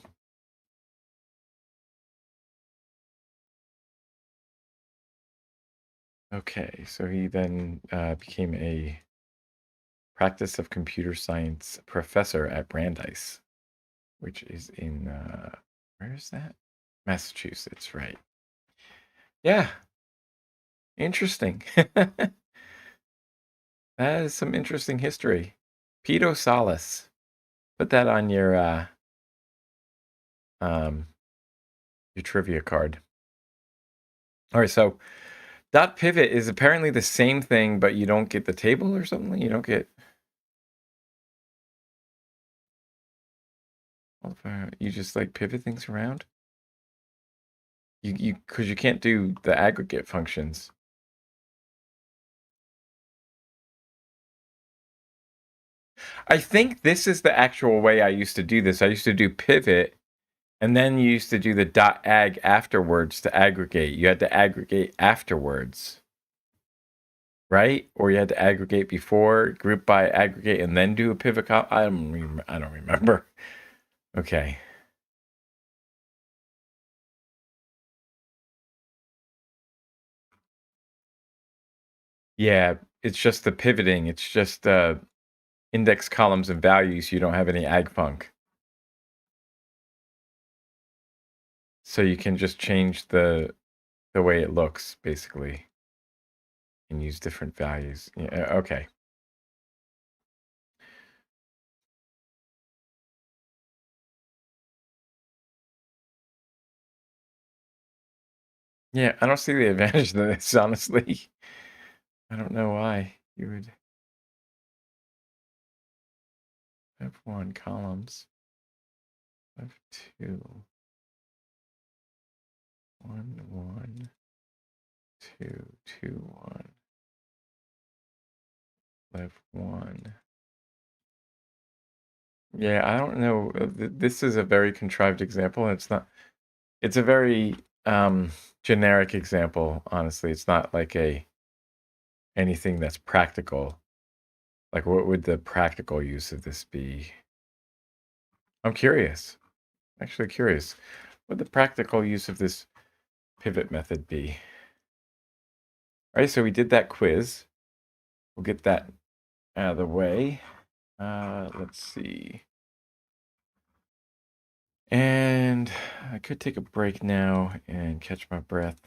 Speaker 1: Okay, so he then became a practice of computer science professor at Brandeis, which is in where is that? Massachusetts, right? Yeah, interesting. That is some interesting history. Pedo Salas. Put that on um your trivia card. All right, so dot pivot is apparently the same thing, but you don't get the table or something. You don't get you just like pivot things around. You because you can't do the aggregate functions. I think this is the actual way I used to do this. I used to do pivot, and then you used to do the dot ag afterwards to aggregate. You had to aggregate afterwards, right? Or you had to aggregate before, group by aggregate, and then do a pivot. I don't remember. Okay. Yeah, it's just the pivoting. It's just index columns and values. You don't have any ag func. So you can just change the way it looks, basically, and use different values. Yeah, okay. Yeah, I don't see the advantage to this, honestly. I don't know why you would have one columns of two. One, one, two, two, one. left 1. Yeah, I don't know. This is a very contrived example, and it's a very generic example, honestly. It's not like anything that's practical. Like, what would the practical use of this be? I'm curious. Actually curious. What would the practical use of this pivot method be? All right, so we did that quiz. We'll get that out of the way. Let's see. And I could take a break now and catch my breath,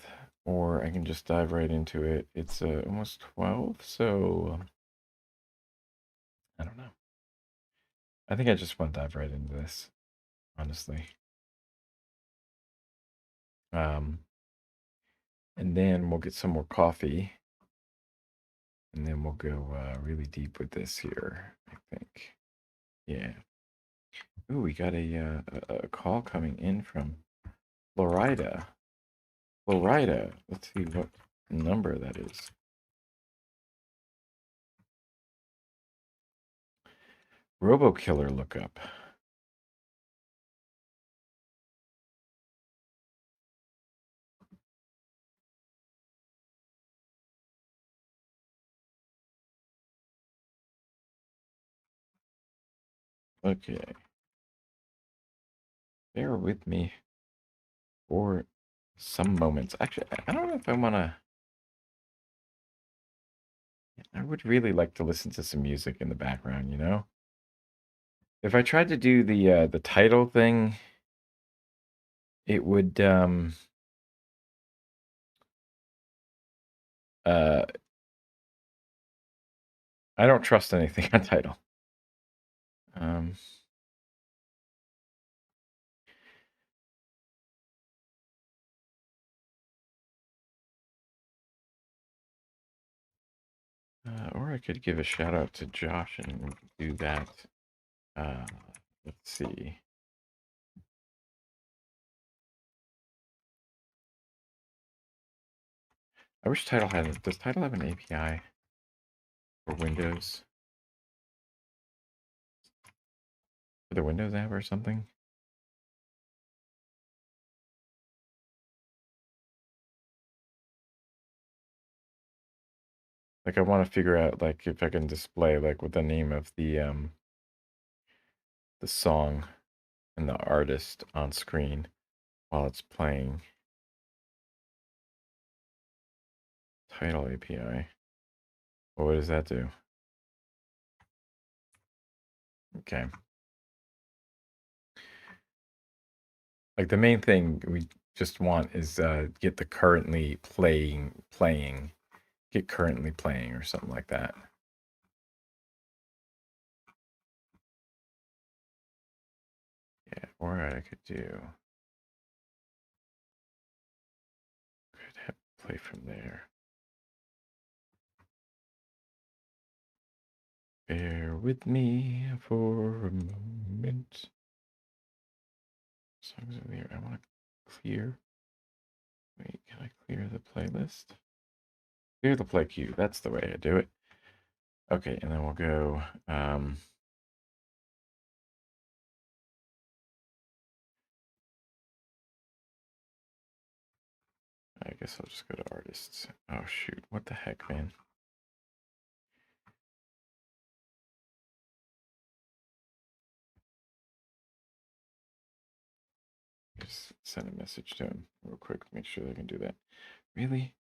Speaker 1: or I can just dive right into it. It's almost 12, so I don't know. I think I just want to dive right into this, honestly. Um, and then we'll get some more coffee, and then we'll go really deep with this here, I think. Yeah. Ooh, we got a call coming in from Florida. Florida. Let's see what number that is. RoboKiller lookup. Okay. Bear with me for some moments. Actually, I don't know if I want to. I would really like to listen to some music in the background, you know? If I tried to do the title thing, it would uh I don't trust anything on title. Um or I could give a shout out to Josh and do that. Uh let's see. I wish title had does title have an API for Windows? For the Windows app or something? Like I want to figure out like if I can display like what the name of the song and the artist on screen while it's playing. Title API. Well, what does that do? Okay. Like the main thing we just want is get the currently playing, get currently playing or something like that. Yeah, or I could do could have play from there. Bear with me for a moment. Songs over here. I want to clear. Wait, can I clear the playlist? Clear the play queue. That's the way I do it. Okay, and then we'll go. I guess I'll just go to artists. Oh shoot! What the heck, man? Just send a message to him real quick. Make sure they can do that. Really?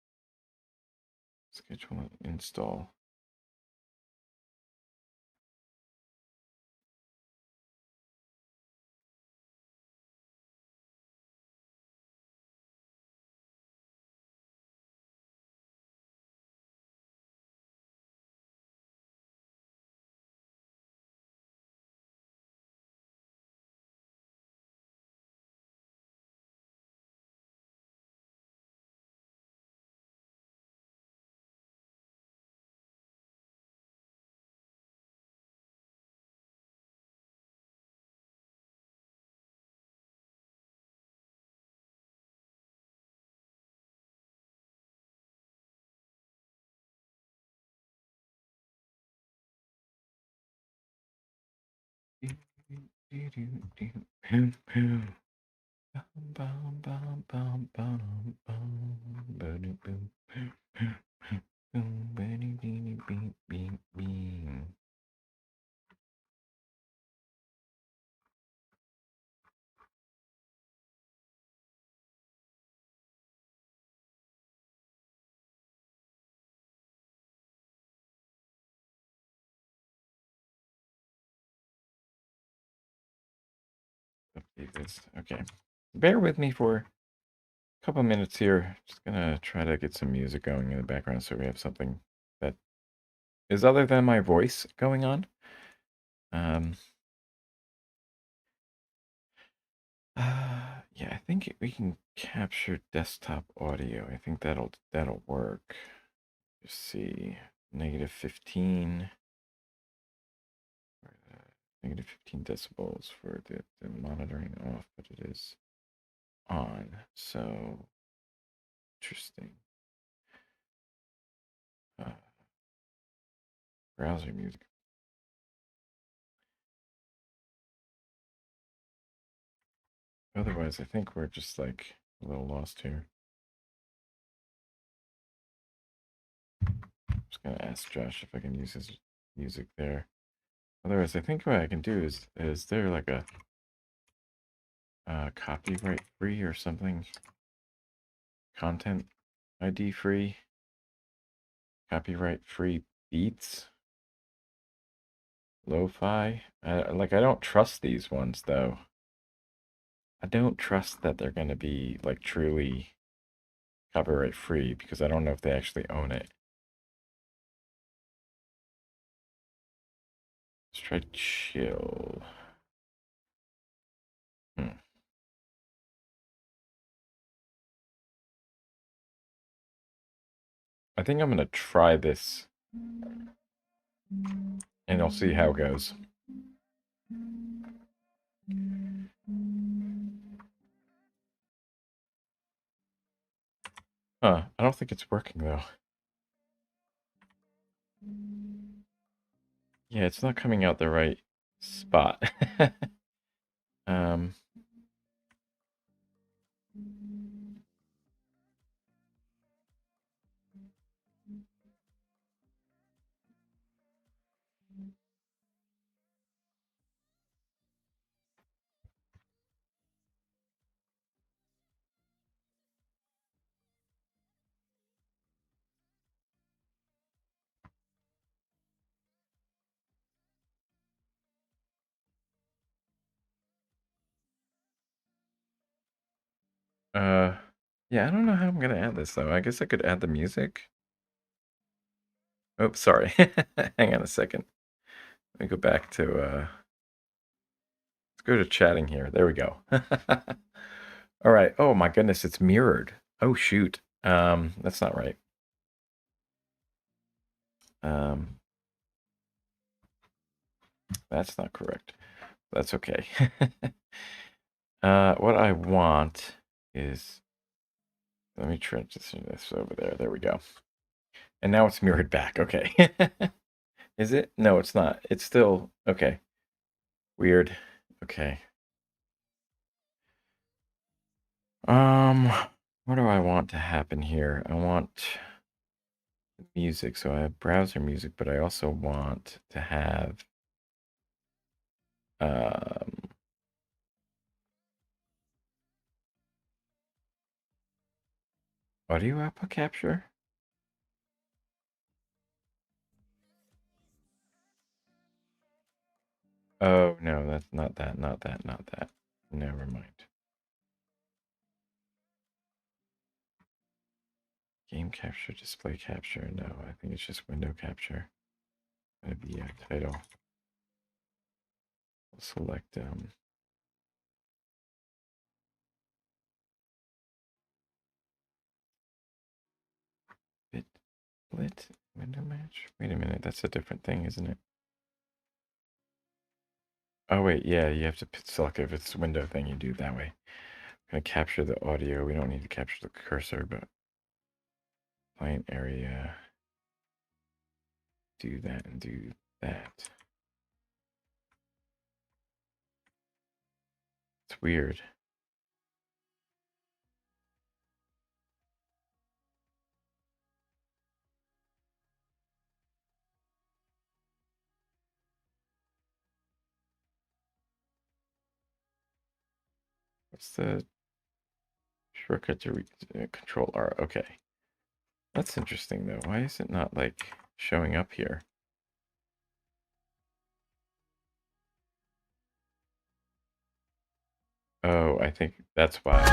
Speaker 1: Schedule an install. Update this. Okay. Bear with me for a couple minutes here. Just gonna try to get some music going in the background so we have something that is other than my voice going on. Yeah, I think we can capture desktop audio. I think that'll work. Let's see, -15, -15 decibels for the monitoring off, but it is on. So interesting. Browser music. Otherwise, I think we're just like a little lost here. Just gonna ask Josh if I can use his music there. Otherwise, I think what I can do is there like a copyright free or something? Content ID free? Copyright free beats? Lo-fi? Like I don't trust these ones though. I don't trust that they're gonna be like truly copyright free because I don't know if they actually own it. Let's try chill. I think I'm gonna try this and I'll see how it goes. Huh, I don't think it's working though. Yeah, it's not coming out the right spot. um, yeah, I don't know how I'm gonna add this though. I guess I could add the music. Oh, sorry. Hang on a second. Let me go back to let's go to chatting here. There we go. All right. Oh my goodness, it's mirrored. Oh shoot. That's not right. That's not correct. That's okay. What I want is, let me transition this over there. There we go. And now it's mirrored back. Okay. Is it? No, it's not. It's still okay. Weird. Okay. What do I want to happen here? I want music. So I have browser music, but I also want to have audio output capture. Oh no, that's not that, not that, not that. Never mind. Game capture, display capture. No, I think it's just window capture. Gonna be a title. We'll select Lit window match. Wait a minute, that's a different thing, isn't it? Oh wait, yeah, you have to select if it's window thing. You do it that way. I'm gonna capture the audio. We don't need to capture the cursor, but client area. Do that and do that. It's weird. What's the shortcut to Control R? Okay. That's interesting, though. Why is it not, like, showing up here? Oh, I think that's why.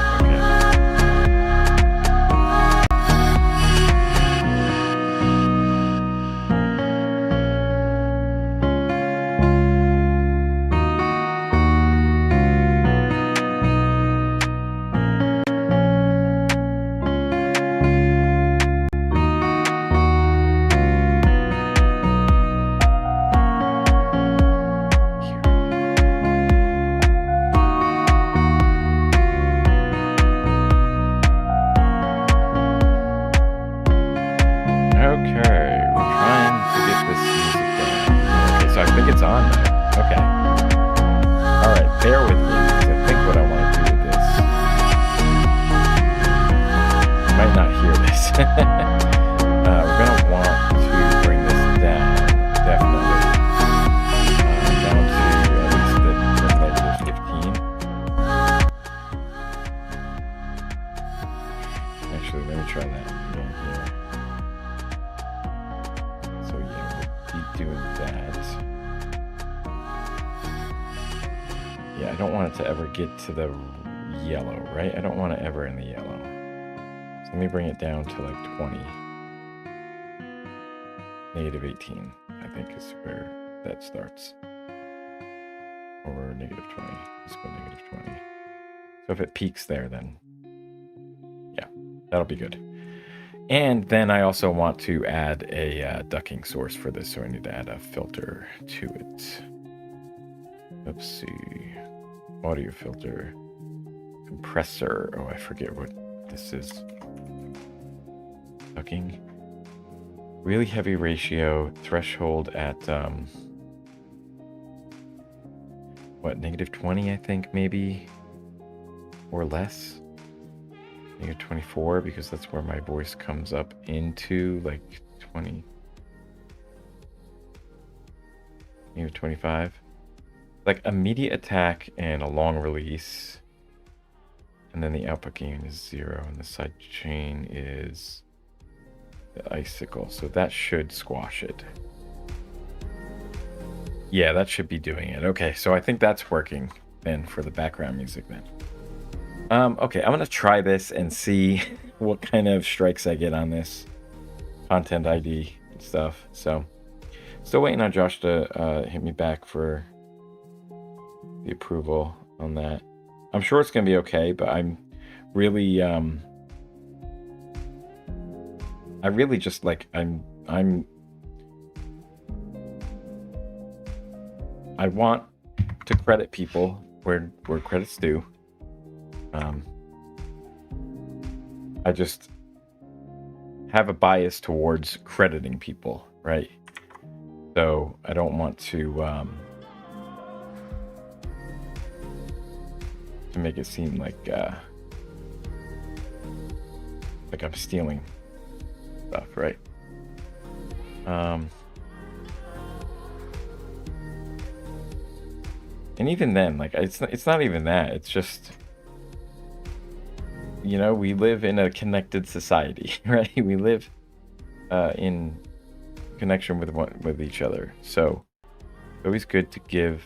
Speaker 1: Okay. Get to the yellow, right? I don't want it ever in the yellow. So let me bring it down to like 20. Negative 18, I think, is where that starts. Or negative 20. Let's go negative 20. So if it peaks there, then yeah, that'll be good. And then I also want to add a ducking source for this, so I need to add a filter to it. Let's see. Audio filter, compressor. Oh, I forget what this is. Ducking. Really heavy ratio, threshold at what, negative 20, I think, maybe, or less. Negative 24, because that's where my voice comes up into, like 20. Negative 25. Like immediate attack and a long release, and then the output gain is 0, and the side chain is the icicle, so that should squash it. Yeah, that should be doing it. Okay, so I think that's working then for the background music then. Okay, I'm gonna try this and see what kind of strikes I get on this content ID and stuff. So still waiting on Josh to hit me back for the approval on that. I'm sure it's gonna be okay, but I'm really I really just like I want to credit people where credit's due. I just have a bias towards crediting people, right? So I don't want to make it seem like I'm stealing stuff, right? And even then, like it's not even that. It's just, you know, we live in a connected society, right? We live in connection with each other. So it's always good to give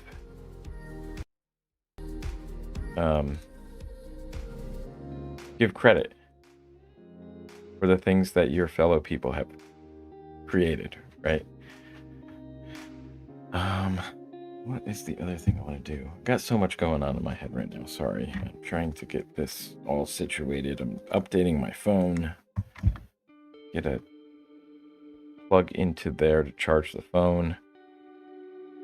Speaker 1: credit for the things that your fellow people have created, right? What is the other thing I want to do? I've got so much going on in my head right now. Sorry. I'm trying to get this all situated. I'm updating my phone. Get a plug into there to charge the phone.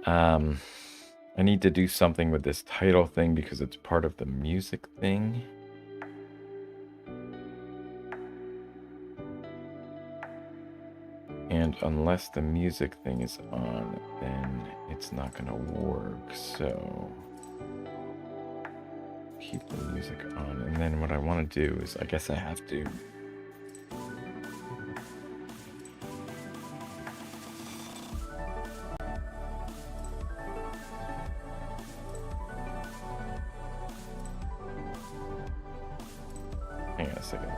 Speaker 1: I need to do something with this title thing because it's part of the music thing. And unless the music thing is on, then it's not gonna work. So keep the music on, and then what I want to do is, I guess I have to hang on a second.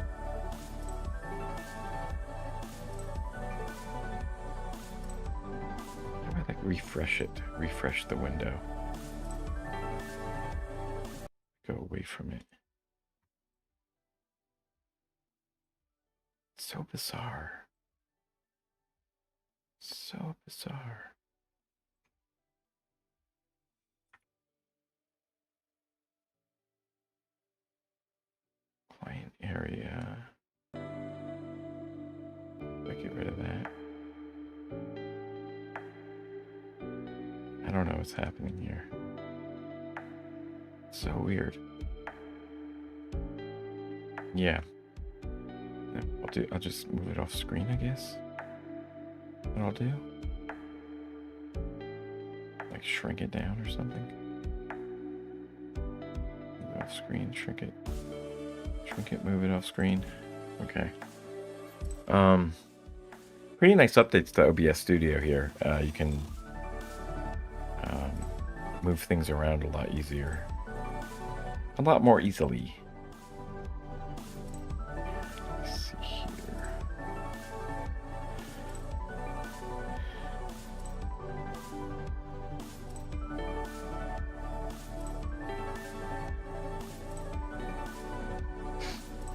Speaker 1: How do I like refresh it? Refresh the window. Go away from it. It's so bizarre. So bizarre. Client area. I get rid of that. I don't know what's happening here. So weird. Yeah. I'll just move it off screen, I guess. What I'll do? Like shrink it down or something. Move it off screen, shrink it. Shrink it, move it off screen. Okay. Pretty nice updates to OBS Studio here. You can move things around a lot easier. A lot more easily. Let's see here.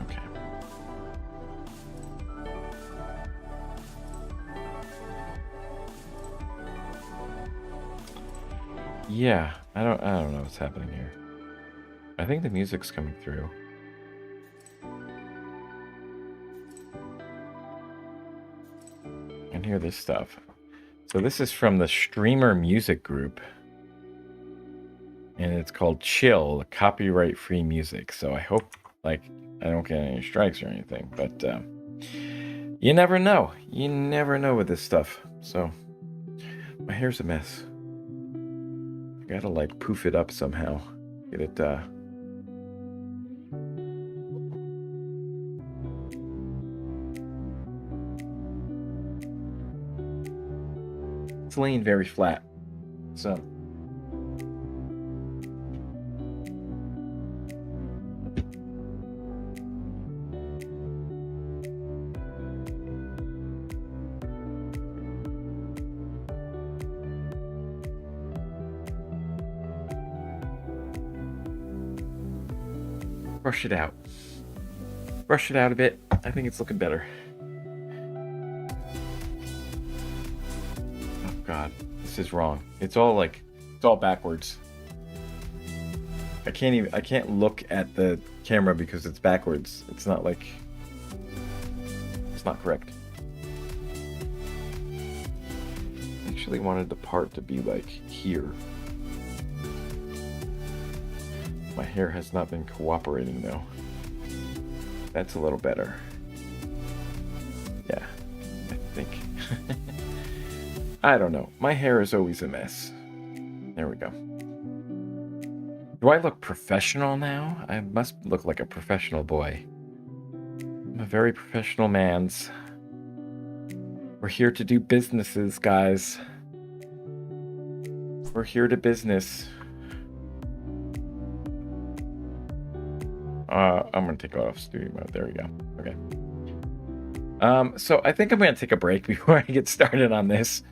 Speaker 1: Okay. Yeah, I don't know what's happening here. I think the music's coming through. And hear this stuff. So this is from the Streamer Music Group. And it's called Chill, copyright-free music. So I hope, like, I don't get any strikes or anything. But you never know. You never know with this stuff. So my hair's a mess. I gotta, like, poof it up somehow. Get it, it's laying very flat. So brush it out. Brush it out a bit. I think it's looking better. Oh God, this is wrong. It's all backwards. I can't look at the camera because it's backwards. It's not correct. I actually wanted the part to be like here. My hair has not been cooperating though. That's a little better. Yeah, I think. I don't know. My hair is always a mess. There we go. Do I look professional now? I must look like a professional boy. I'm a very professional man's. We're here to do businesses, guys. We're here to business. I'm gonna take it off studio mode. There we go. Okay. So I think I'm gonna take a break before I get started on this.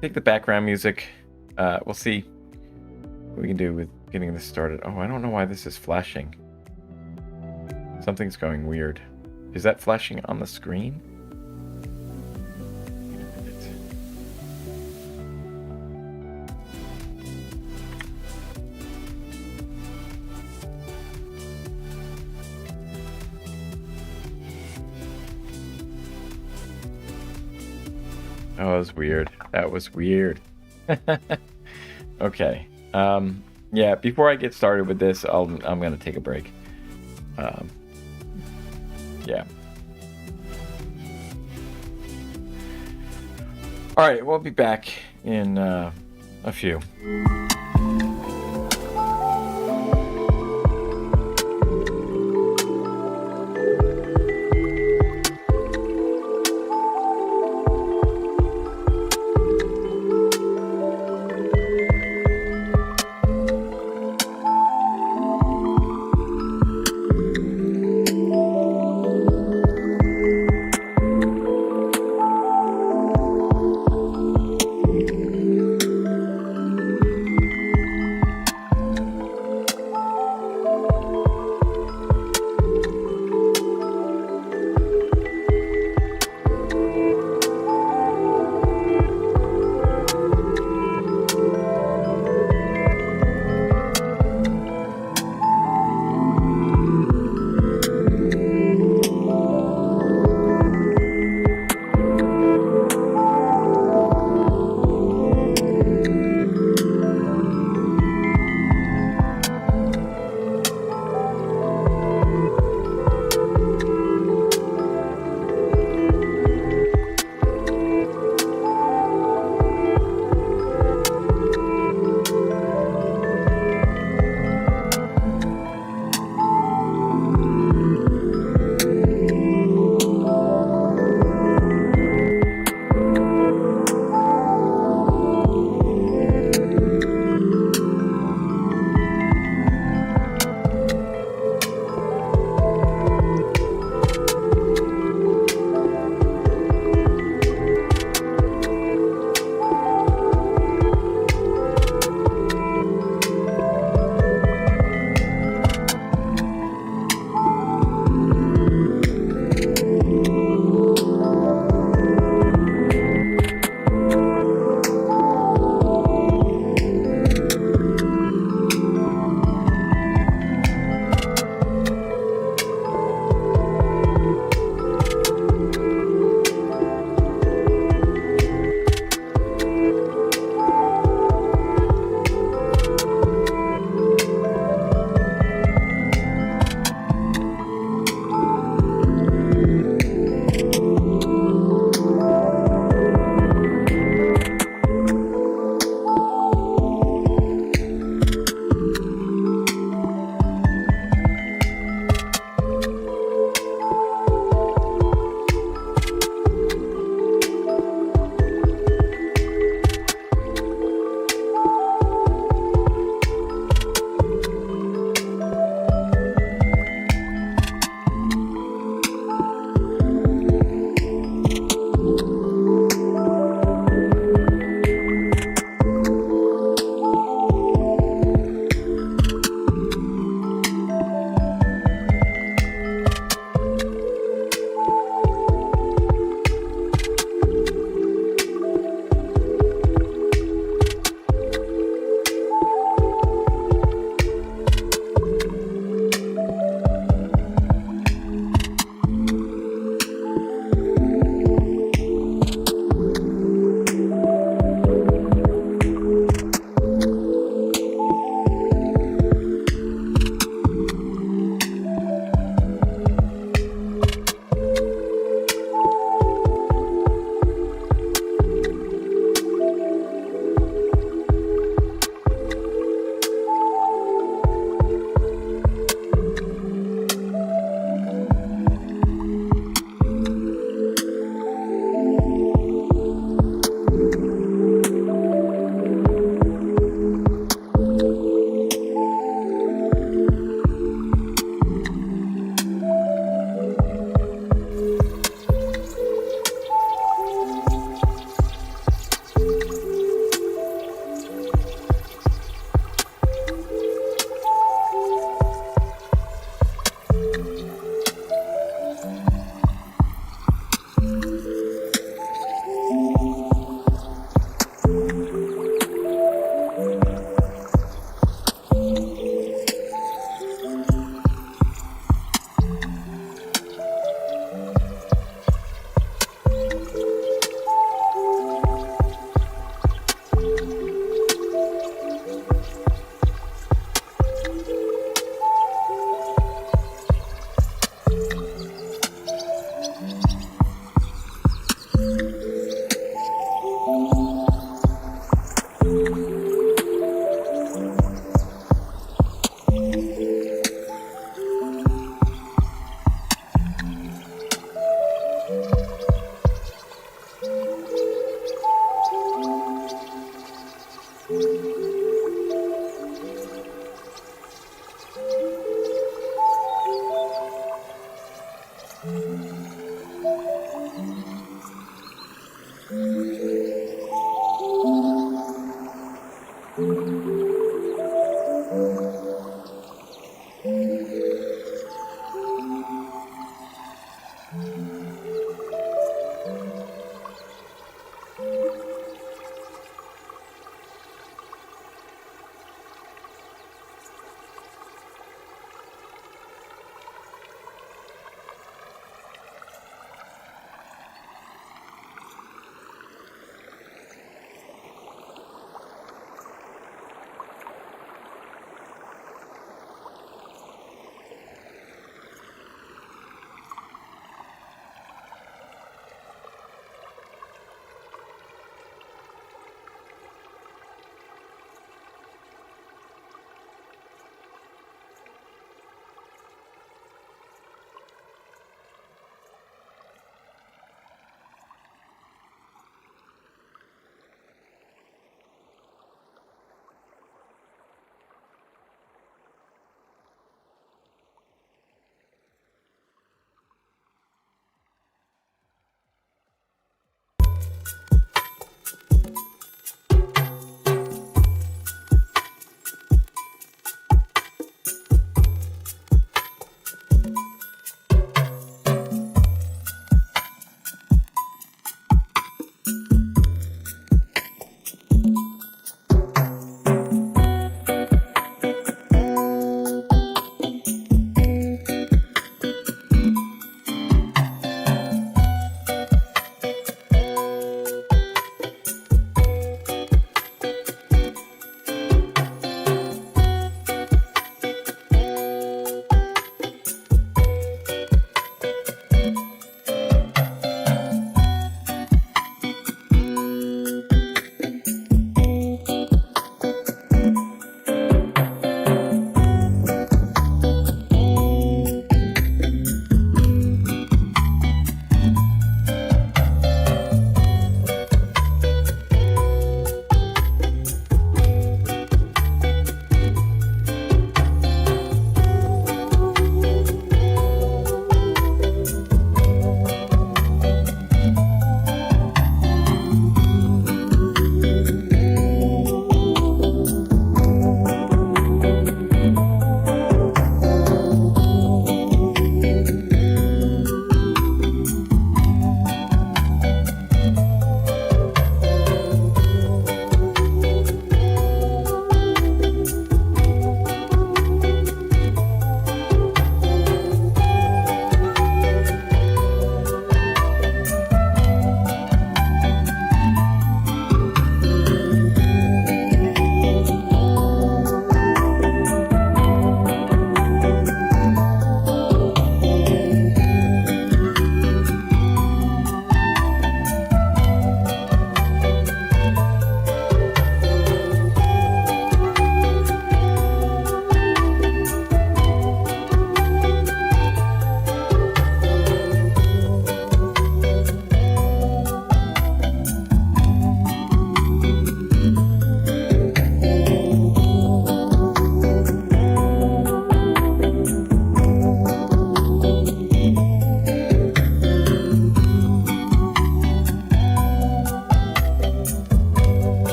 Speaker 1: Take the background music. We'll see what we can do with getting this started. Oh, I don't know why this is flashing. Something's going weird. Is that flashing on the screen? Oh, that was weird. That was weird. Okay. Yeah, before I get started with this, I'm gonna take a break. Yeah. All right, we'll be back in a few.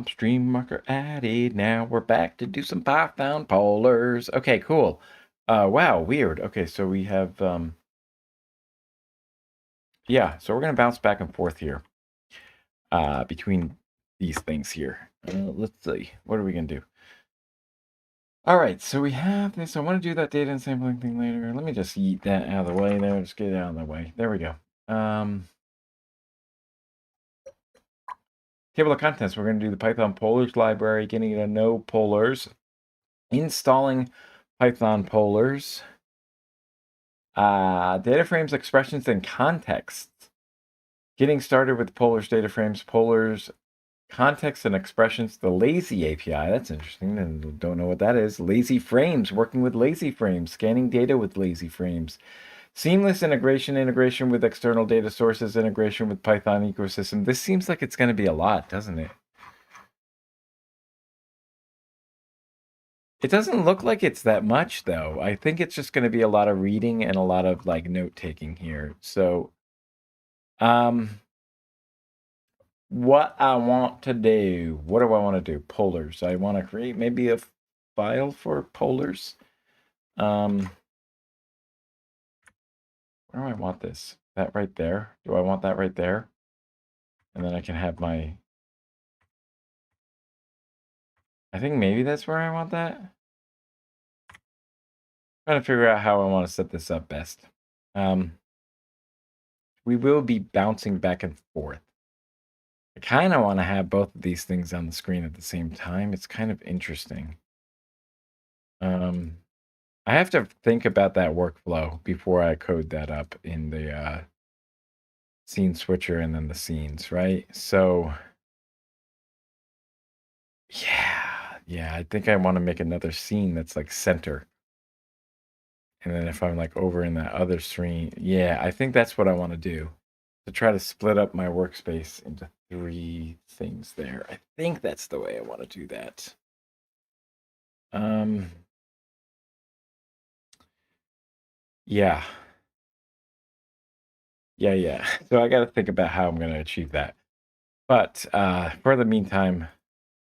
Speaker 1: comp stream marker added. Now we're back to do some Python polars. Okay, cool. Wow, weird. Okay, so we have, yeah, so we're going to bounce back and forth here between these things here. Let's see. What are we going to do? All right, so we have this. I want to do that data and sampling thing later. Let me just eat that out of the way there. Just get it out of the way. There we go. Table of contents. We're going to do the Python polars library, getting to know polars, installing Python polars, data frames, expressions, and contexts. Getting started with polars, data frames, polars, context and expressions, the lazy API. That's interesting. I don't know what that is. Lazy frames, working with lazy frames, scanning data with lazy frames. Seamless integration with external data sources, integration with Python ecosystem. This seems like it's going to be a lot, doesn't it? It doesn't look like it's that much, though. I think it's just going to be a lot of reading and a lot of like note taking here. So, what I want to do, what do I want to do? Polars. I want to create maybe a file for polars. Where do I want this? That right there? Do I want that right there? And then I can have my, I think maybe that's where I want that. Trying to figure out how I want to set this up best. We will be bouncing back and forth. I kind of want to have both of these things on the screen at the same time. It's kind of interesting. I have to think about that workflow before I code that up in the scene switcher and then the scenes, right? So, yeah, I think I want to make another scene that's like center. And then if I'm like over in that other screen, yeah, I think that's what I want to do. To try to split up my workspace into 3 things there. I think that's the way I want to do that. Yeah. Yeah. So I got to think about how I'm going to achieve that. But for the meantime,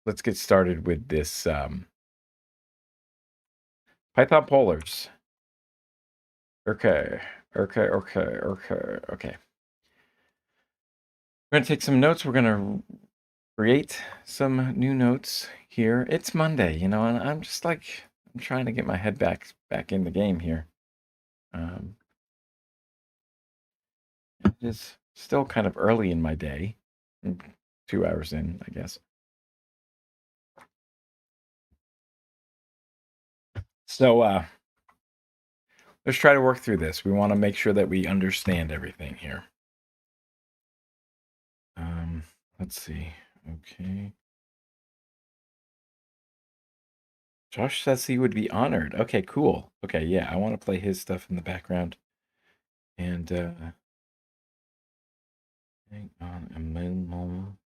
Speaker 1: let's get started with this Python polars. Okay. We're going to take some notes. We're going to create some new notes here. It's Monday, and I'm just like, I'm trying to get my head back in the game here. It is still kind of early in my day. 2 hours in, I guess. So let's try to work through this. We want to make sure that we understand everything here. Let's see. Okay. Josh says he would be honored. Okay, cool. Okay, yeah, I want to play his stuff in the background. And hang on a moment.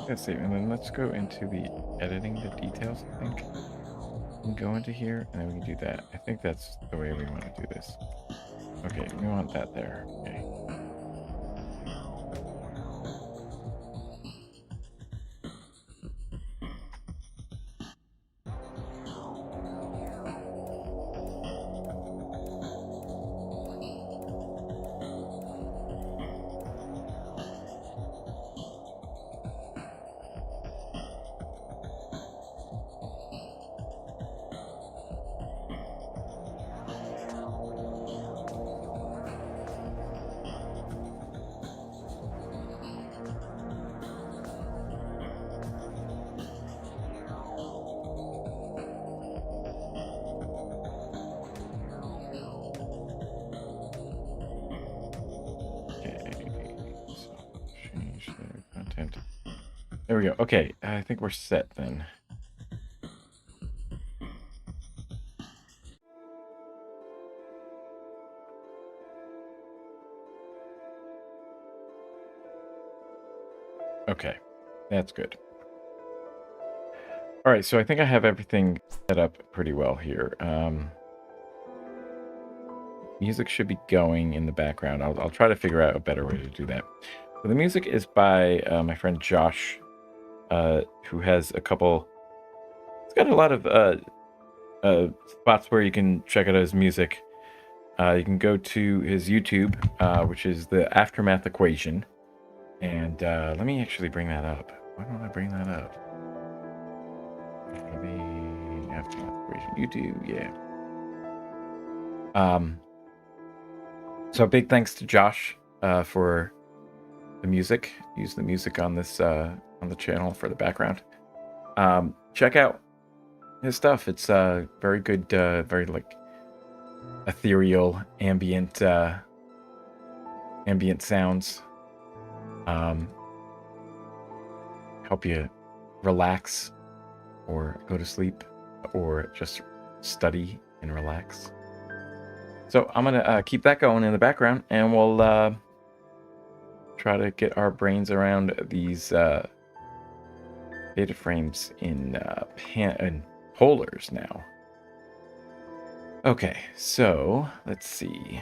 Speaker 1: Let's see, and then let's go into the editing the details, I think. We can go into here, and then we can do that. I think that's the way we want to do this. Okay, we want that there. Okay. There we go. Okay, I think we're set then. Okay, that's good. All right, so I think I have everything set up pretty well here. Music should be going in the background. I'll try to figure out a better way to do that. So the music is by my friend Josh, who has a couple. It's got a lot of spots where you can check out his music. You can go to his YouTube, which is the Aftermath Equation, and let me actually bring that up. Why don't I bring that up? The Aftermath Equation, YouTube, yeah. So big thanks to Josh for the music. Use the music on this on the channel for the background. Check out his stuff. It's very good, very like ethereal ambient sounds. Help you relax or go to sleep or just study and relax. So I'm gonna keep that going in the background, and we'll try to get our brains around these data frames in polars now. Okay, so let's see.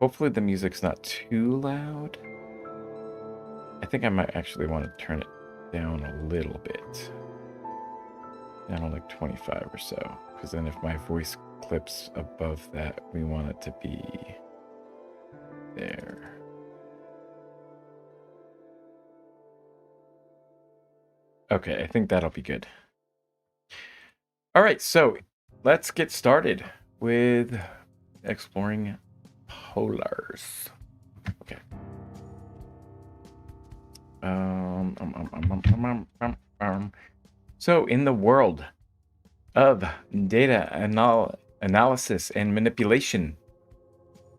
Speaker 1: Hopefully the music's not too loud. I think I might actually want to turn it down a little bit. Down to like 25 or so. Because then if my voice clips above that, we want it to be there. Okay, I think that'll be good. All right, so let's get started with exploring polars. Okay. So in the world of data analysis and manipulation,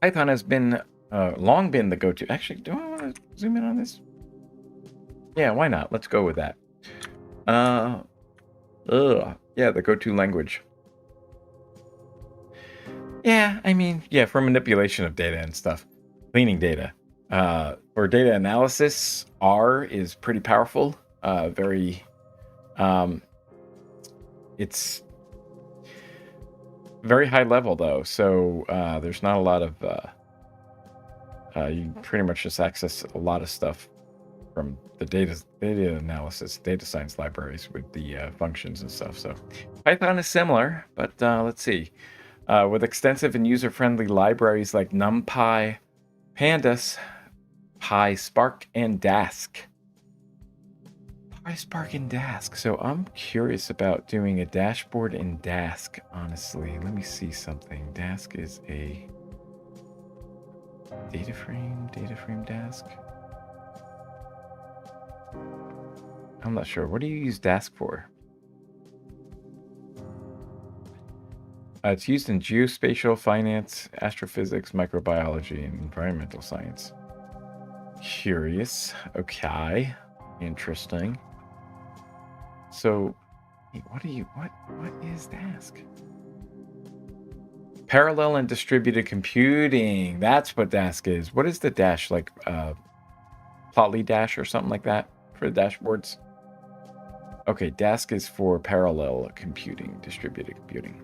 Speaker 1: Python has been long been the go-to. Actually, do I want to zoom in on this? Yeah, why not? Let's go with that. Yeah, the go-to language. Yeah, I mean, yeah, for manipulation of data and stuff, cleaning data. For data analysis, R is pretty powerful. It's very high level though, so there's not a lot of. You pretty much just access a lot of stuff from the data analysis, data science libraries with the functions and stuff. So Python is similar, but let's see. With extensive and user-friendly libraries like NumPy, Pandas, PySpark, and Dask. PySpark and Dask. So I'm curious about doing a dashboard in Dask, honestly. Let me see something. Dask is a DataFrame Dask. I'm not sure. What do you use Dask for? It's used in geospatial, finance, astrophysics, microbiology, and environmental science. Curious. Okay. Interesting. So, what is Dask? Parallel and distributed computing. That's what Dask is. What is the dash? Like Plotly Dash or something like that for the dashboards? Okay, Dask is for parallel computing, distributed computing.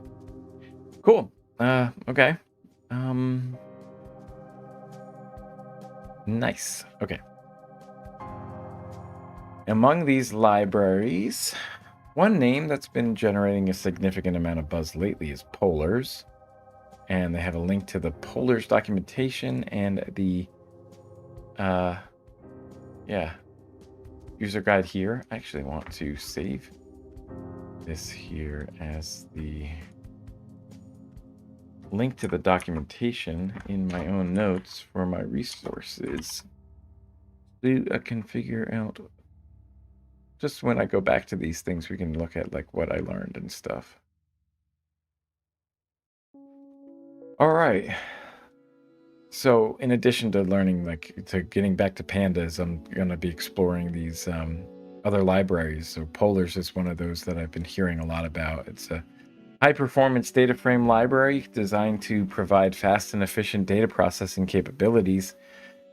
Speaker 1: Cool. Okay. Nice. Okay. Among these libraries, one name that's been generating a significant amount of buzz lately is Polars. And they have a link to the Polars documentation and the user guide here. I actually want to save this here as the link to the documentation in my own notes for my resources. So I can figure out, just when I go back to these things, we can look at like what I learned and stuff. All right. So in addition to learning, to getting back to pandas, I'm going to be exploring these other libraries. So Polars is one of those that I've been hearing a lot about. It's a high-performance data frame library designed to provide fast and efficient data processing capabilities.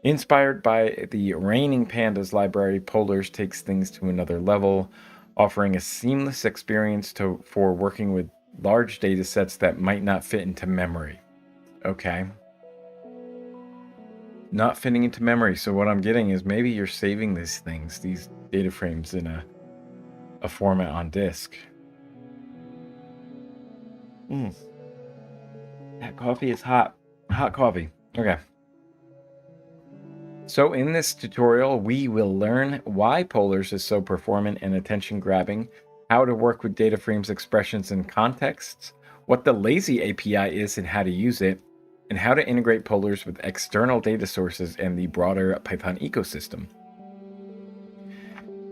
Speaker 1: Inspired by the Raining Pandas library, Polars takes things to another level, offering a seamless experience for working with large data sets that might not fit into memory. Okay. Not fitting into memory. So what I'm getting is maybe you're saving these things, these data frames, in a format on disk. That coffee is hot. Hot coffee. Okay. So in this tutorial, we will learn why Polars is so performant and attention-grabbing, how to work with DataFrame's expressions and contexts, what the lazy API is and how to use it, and how to integrate Polars with external data sources and the broader Python ecosystem.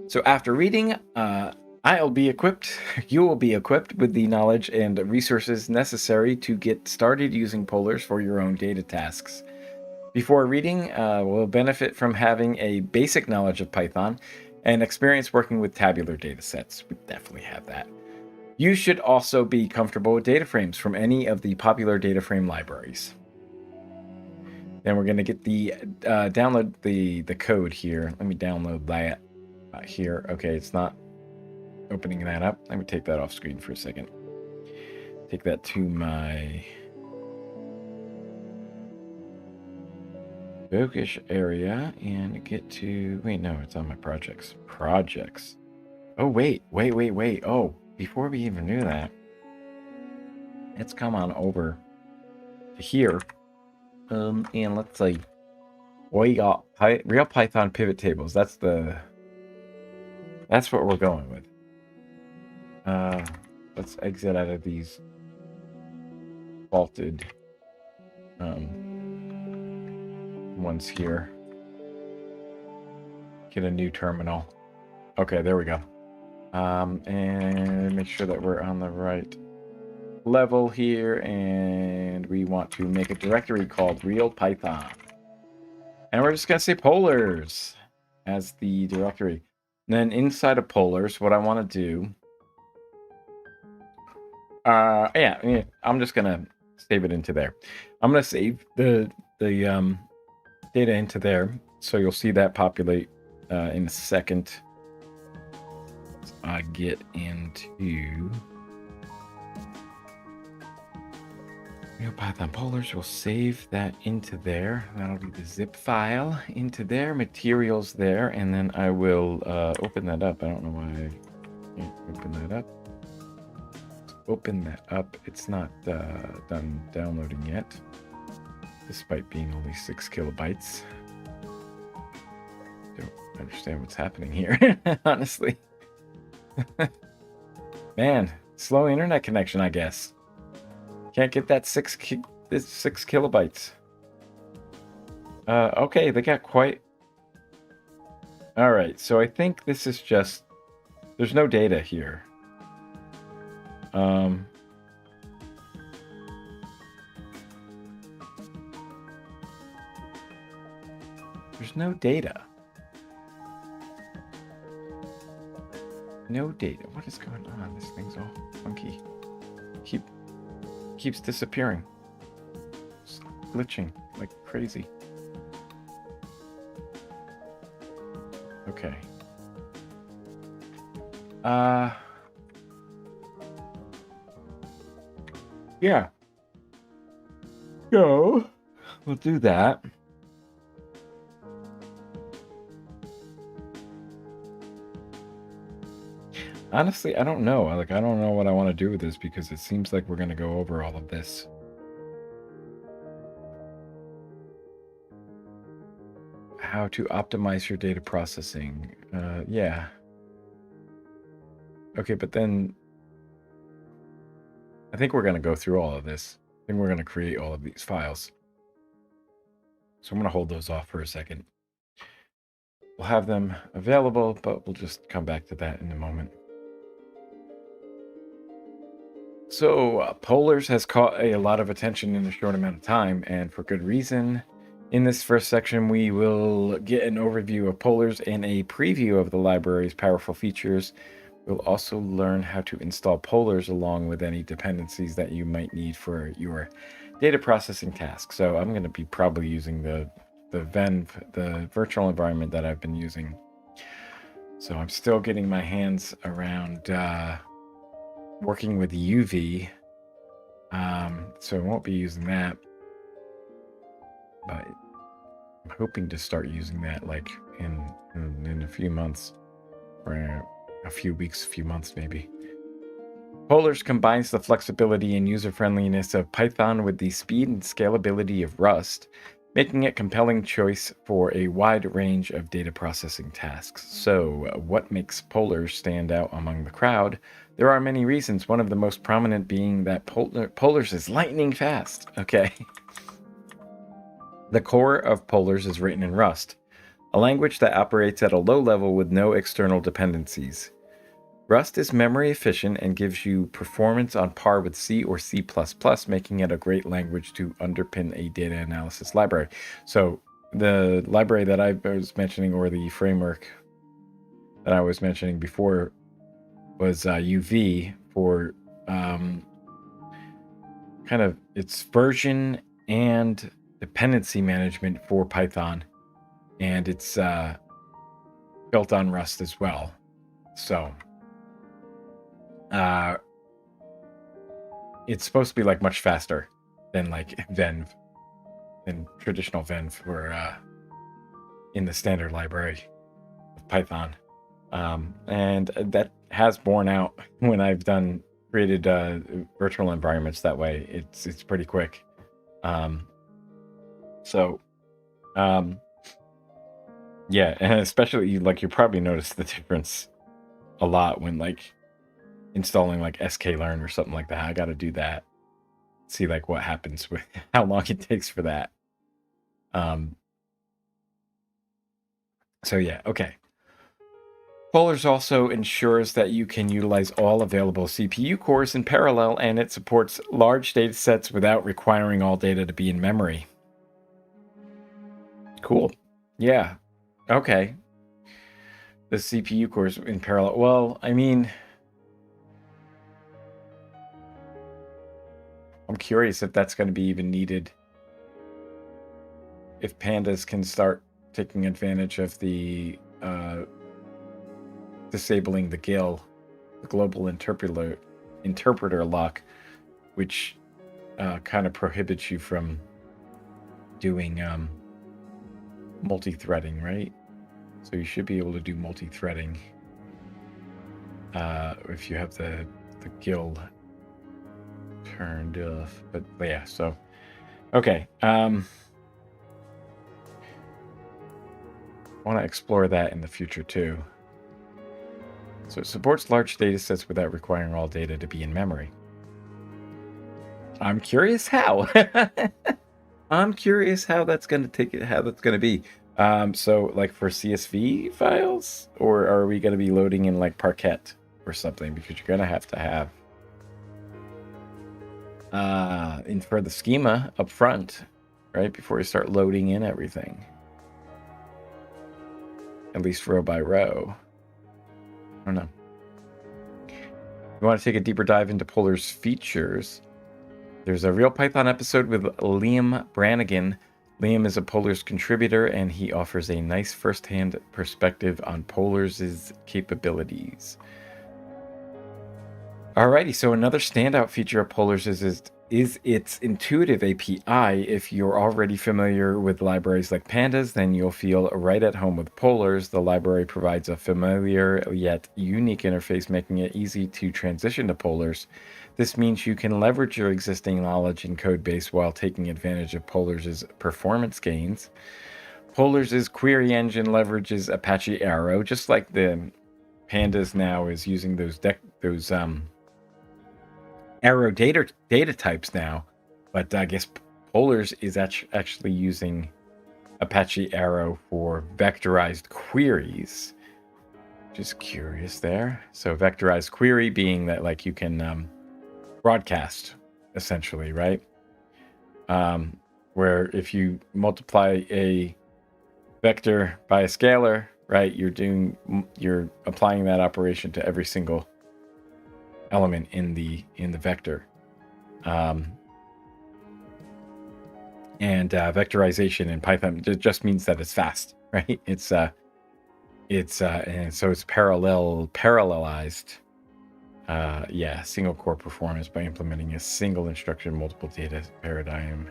Speaker 1: So after reading, I'll be equipped, you will be equipped with the knowledge and resources necessary to get started using Polars for your own data tasks. Before reading, we'll benefit from having a basic knowledge of Python and experience working with tabular data sets. We definitely have that. You should also be comfortable with data frames from any of the popular data frame libraries. Then we're going to get the download the code here. Let me download that here. Okay, it's not opening that up. Let me take that off screen for a second. Take that to my focus area and get to, wait, no, it's on my projects. Projects. Oh, wait. Oh, before we even knew that, let's come on over to here. And let's see. We got real Python pivot tables. That's what we're going with. Let's exit out of these vaulted ones here. Get a new terminal. Okay, there we go. And make sure that we're on the right level here, and we want to make a directory called real Python. And we're just gonna say Polars as the directory. And then inside of Polars, what I want to do, I'm just gonna save it into there. I'm gonna save the data into there, so you'll see that populate in a second. I get into real Python Polars. We'll save that into there. That'll be the zip file into there, materials there, and then I will open that up. I don't know why I can't open that up. Let's open that up. It's not done downloading yet, despite being only 6 kilobytes. Don't understand what's happening here, honestly. Man, slow internet connection, I guess. Can't get that 6 kilobytes. Okay, they got quite... Alright, so I think this is just... There's no data here. There's no data. No data. What is going on? This thing's all funky. Keeps disappearing. It's glitching like crazy. Okay. Yeah. So we'll do that. Honestly, I don't know. I don't know what I want to do with this because it seems like we're going to go over all of this. How to optimize your data processing. Yeah. Okay, but then I think we're going to go through all of this. I think we're going to create all of these files. So I'm going to hold those off for a second. We'll have them available, but we'll just come back to that in a moment. So, polars has caught a lot of attention in a short amount of time, and for good reason. In this first section, we will get an overview of polars and a preview of the library's powerful features. We'll also learn how to install polars along with any dependencies that you might need for your data processing task. So I'm going to be probably using the Venv, the virtual environment that I've been using. So I'm still getting my hands around working with UV. So I won't be using that. But I'm hoping to start using that like in a few months, or a few weeks, a few months maybe. Polars combines the flexibility and user-friendliness of Python with the speed and scalability of Rust, making it a compelling choice for a wide range of data processing tasks. So, what makes polars stand out among the crowd? There are many reasons, one of the most prominent being that polars is lightning fast. Okay. The core of polars is written in Rust, a language that operates at a low level with no external dependencies. Rust is memory efficient and gives you performance on par with C or C++, making it a great language to underpin a data analysis library. So the library that I was mentioning, or the framework that I was mentioning before, was UV for kind of its version and dependency management for Python. And it's built on Rust as well. So it's supposed to be like much faster than like Venv, than traditional Venv, or in the standard library of Python. And that has borne out when I've created virtual environments that way. It's pretty quick. Yeah, and especially like you probably noticed the difference a lot when like installing like sklearn or something like that. I got to do that. See like what happens with how long it takes for that. So yeah, okay. Polars also ensures that you can utilize all available CPU cores in parallel, and it supports large data sets without requiring all data to be in memory. Cool. Yeah. Okay. The CPU cores in parallel. Well, I mean, I'm curious if that's going to be even needed. If pandas can start taking advantage of the disabling the GIL, the global interpreter lock, which kind of prohibits you from doing multi-threading, right? So you should be able to do multi-threading if you have the GIL turned off. But yeah, so okay. I want to explore that in the future too. So it supports large data sets without requiring all data to be in memory. I'm curious how. I'm curious how that's going to take it, how that's going to be. So like for CSV files, or are we going to be loading in like Parquet or something? Because you're going to have in for the schema up front, right? Before you start loading in everything. At least row by row. I don't know. You want to take a deeper dive into Polar's features? There's a Real Python episode with Liam Brannigan. Liam is a Polar's contributor, and he offers a nice first-hand perspective on Polar's capabilities. Alrighty, so another standout feature of Polars is its intuitive API. If you're already familiar with libraries like Pandas, then you'll feel right at home with Polars. The library provides a familiar yet unique interface, making it easy to transition to Polars. This means you can leverage your existing knowledge and code base while taking advantage of Polars' performance gains. Polars' query engine leverages Apache Arrow, just like the Pandas now is using those Arrow data types now, but I guess Polars is actually using Apache Arrow for vectorized queries. Just curious there. So vectorized query being that like you can broadcast essentially, right? Where if you multiply a vector by a scalar, right, you're applying that operation to every single element in the vector, and vectorization in Python just means that it's fast, right? And so it's parallelized. Single core performance by implementing a single instruction, multiple data paradigm,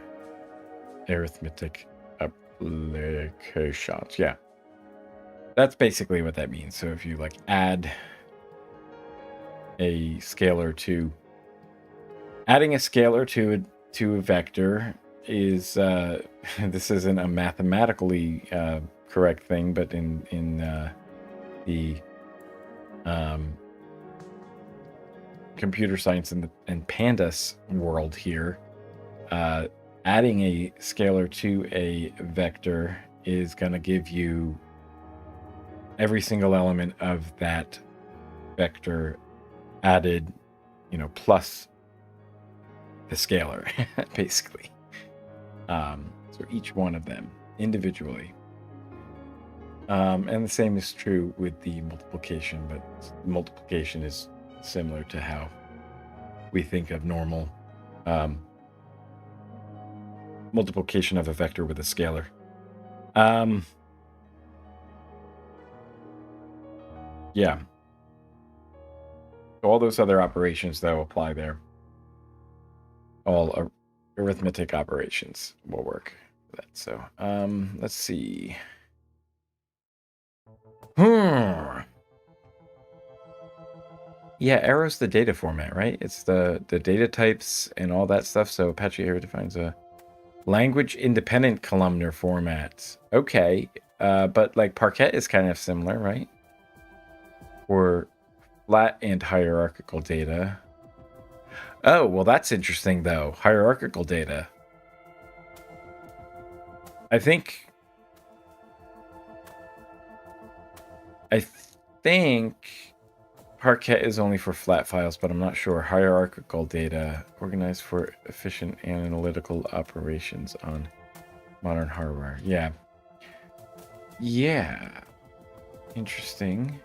Speaker 1: arithmetic applications. Yeah, that's basically what that means. So if you like adding a scalar to a vector is this isn't a mathematically correct thing, but in the computer science and Pandas world here, adding a scalar to a vector is going to give you every single element of that vector added, plus the scalar, basically. So each one of them individually. And the same is true with the multiplication, but multiplication is similar to how we think of normal multiplication of a vector with a scalar. Yeah. All those other operations, though, apply there. All arithmetic operations will work for that. So, let's see. Yeah, Arrow's the data format, right? It's the data types and all that stuff. So Apache Arrow defines a language-independent columnar format. Okay, but like Parquet is kind of similar, right? For flat and hierarchical data. Oh, well, that's interesting, though. Hierarchical data. I think Parquet is only for flat files, but I'm not sure. Hierarchical data organized for efficient analytical operations on modern hardware. Yeah. Interesting.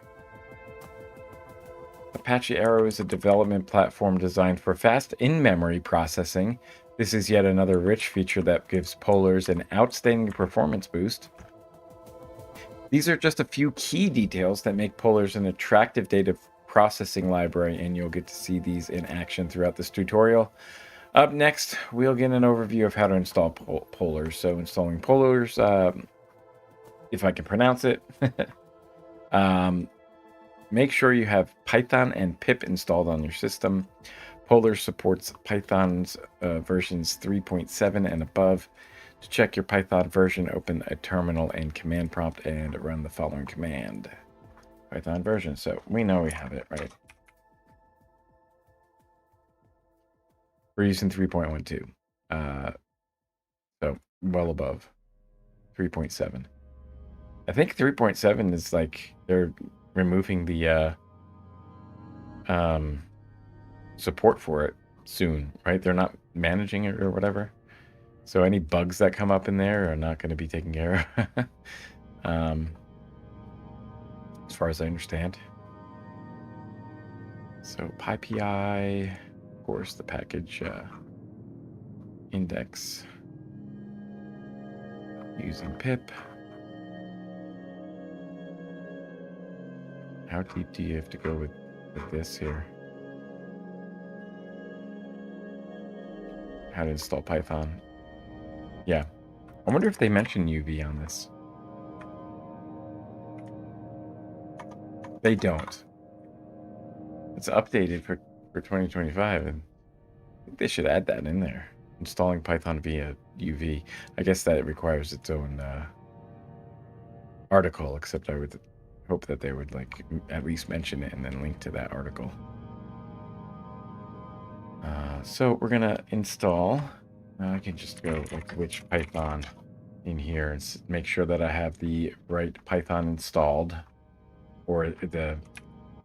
Speaker 1: Apache Arrow is a development platform designed for fast in-memory processing. This is yet another rich feature that gives Polars an outstanding performance boost. These are just a few key details that make Polars an attractive data processing library, and you'll get to see these in action throughout this tutorial. Up next, we'll get an overview of how to install Polars. So installing Polars, if I can pronounce it. Make sure you have Python and pip installed on your system. Polars supports Python's versions 3.7 and above. To check your Python version, open a terminal and command prompt and run the following command. Python version. So we know we have it, right? We're using 3.12. So well above 3.7. I think 3.7 is like they're removing the support for it soon, right? They're not managing it or whatever. So any bugs that come up in there are not going to be taken care of. As far as I understand. So PyPI, of course, the package index using pip. How deep do you have to go with this here? how to install Python. Yeah. I wonder if they mention UV on this. They don't. It's updated for 2025, and I think they should add that in there. Installing Python via UV. I guess that requires its own article, except I would hope that they would like at least mention it and then link to that article. So we're gonna install. I can just go like which Python in here and make sure that I have the right Python installed, or the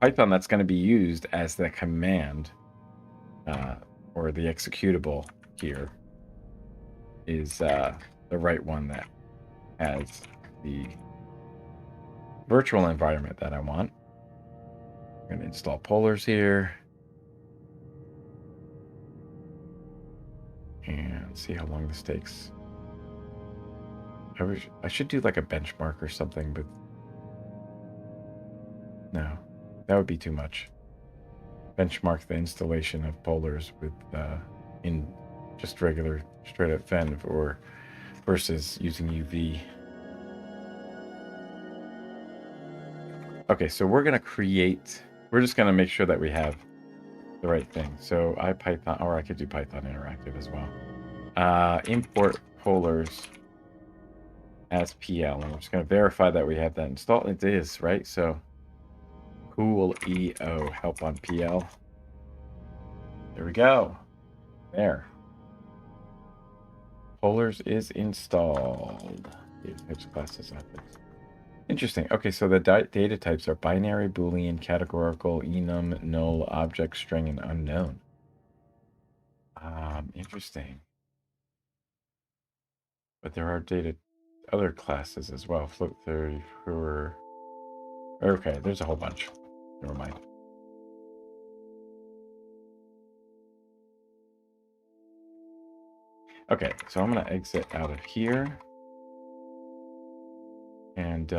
Speaker 1: Python that's going to be used as the command or the executable here is the right one that has the virtual environment that I want. I'm going to install polars here and see how long this takes. I should do like a benchmark or something, but no, that would be too much. Benchmark the installation of polars with in just regular straight up Fen versus using UV. Okay, so we're just gonna make sure that we have the right thing. So IPython, or I could do Python Interactive as well. Import polars as PL, and we're just gonna verify that we have that installed. It is, right? So cool EO help on PL. There we go. There. Polars is installed. Data types, classes, objects. Interesting. Okay, so the data types are binary, Boolean, categorical, enum, null, object, string, and unknown. Interesting. But there are other classes as well. Float theory for. Okay, there's a whole bunch. Never mind. Okay, so I'm going to exit out of here and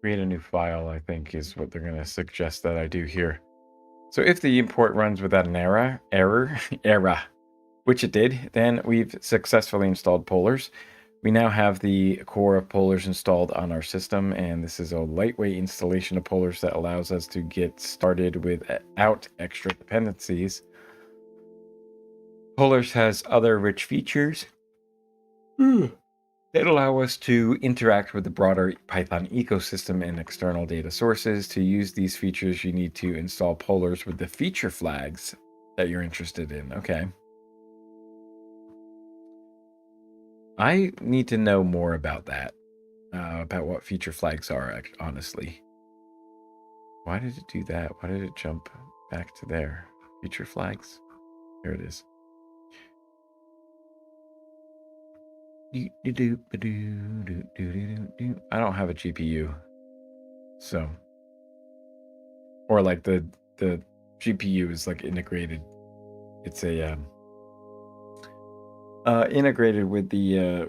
Speaker 1: create a new file, I think is what they're going to suggest that I do here. So if the import runs without an error, which it did, then we've successfully installed polars. We now have the core of polars installed on our system, and this is a lightweight installation of polars that allows us to get started without extra dependencies. Polars has other rich features that allow us to interact with the broader Python ecosystem and external data sources. To use these features, you need to install polars with the feature flags that you're interested in. Okay. I need to know more about that, about what feature flags are, honestly. Why did it do that? Why did it jump back to there? Feature flags? Here it is. I don't have a GPU, so, or like the GPU is like integrated. It's a integrated with the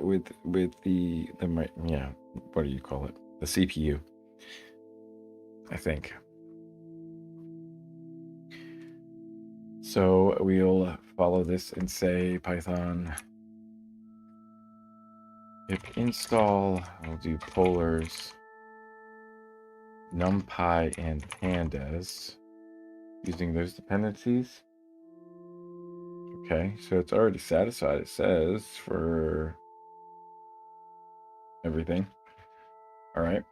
Speaker 1: what do you call it? The CPU, I think. So we'll follow this and say Python if install, I'll do polars, numpy, and pandas using those dependencies. Okay, so it's already satisfied, it says, for everything. All right.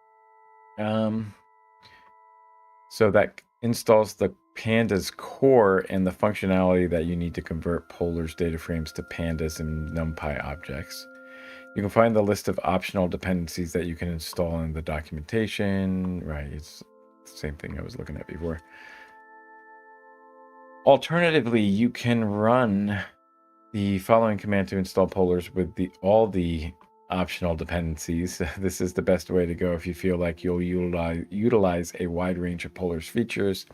Speaker 1: So that installs the pandas core and the functionality that you need to convert polars data frames to pandas and numpy objects. You can find the list of optional dependencies that you can install in the documentation. Right, it's the same thing I was looking at before. Alternatively, you can run the following command to install polars with all the optional dependencies. This is the best way to go if you feel like you'll utilize a wide range of polars features.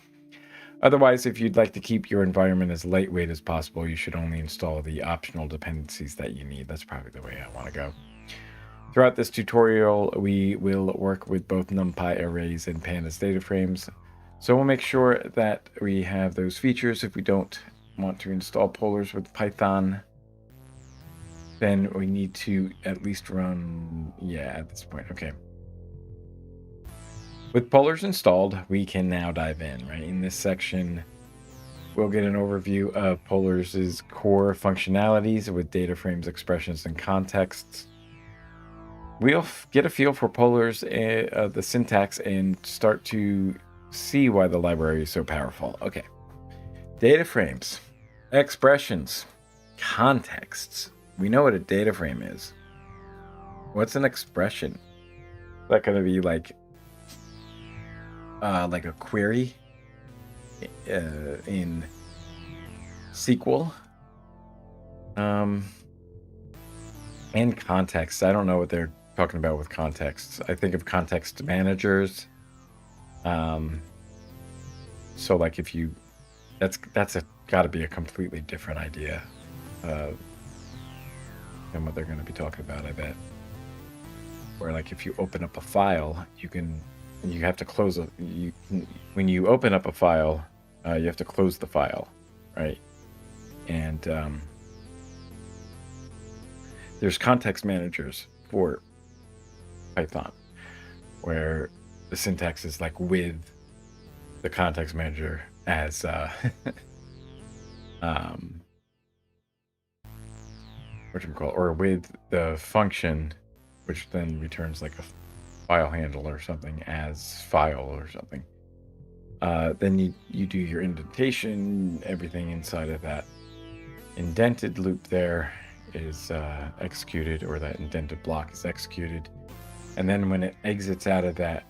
Speaker 1: Otherwise, if you'd like to keep your environment as lightweight as possible, you should only install the optional dependencies that you need. That's probably the way I want to go. Throughout this tutorial, we will work with both NumPy arrays and pandas data frames. So we'll make sure that we have those features. If we don't want to install polars with Python, then we need to at least run, yeah, at this point, okay. With polars installed, we can now dive in, right? In this section, we'll get an overview of polars' core functionalities with data frames, expressions, and contexts. We'll get a feel for polars, the syntax, and start to see why the library is so powerful. Okay. Data frames, expressions, contexts. We know what a data frame is. What's an expression? Is that going to be like a query in SQL? And context. I don't know what they're talking about with contexts. I think of context managers. So like if you, that's got to be a completely different idea than what they're going to be talking about, I bet. Where like if you open up a file, you have to close when you open up a file, you have to close the file, right? And there's context managers for Python, where the syntax is like with the context manager as or with the function, which then returns like a file handle or something as file or something. Then you do your indentation, everything inside of that indented loop there is executed, or that indented block is executed. And then when it exits out of that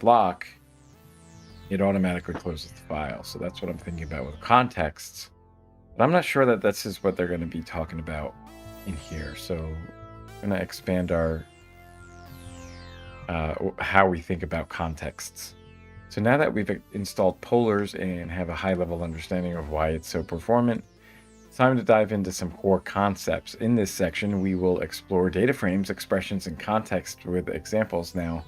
Speaker 1: block, it automatically closes the file. So that's what I'm thinking about with contexts. But I'm not sure that this is what they're going to be talking about in here. So I'm going to expand our how we think about contexts. So now that we've installed polars and have a high-level understanding of why it's so performant, it's time to dive into some core concepts. In this section, we will explore data frames, expressions, and context with examples. Now,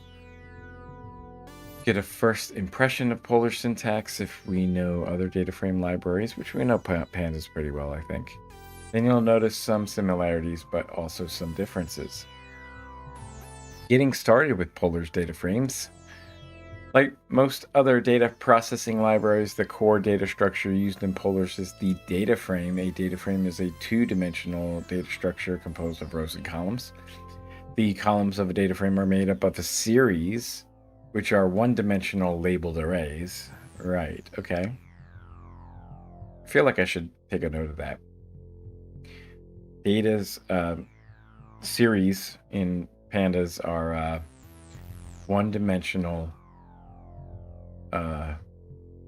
Speaker 1: get a first impression of polar syntax if we know other data frame libraries, which we know pandas pretty well, I think. Then you'll notice some similarities, but also some differences. Getting started with polars data frames. Like most other data processing libraries, the core data structure used in polars is the data frame. A data frame is a two-dimensional data structure composed of rows and columns. The columns of a data frame are made up of a series, which are one-dimensional labeled arrays. Right, okay. I feel like I should take a note of that. Data's series in pandas are one-dimensional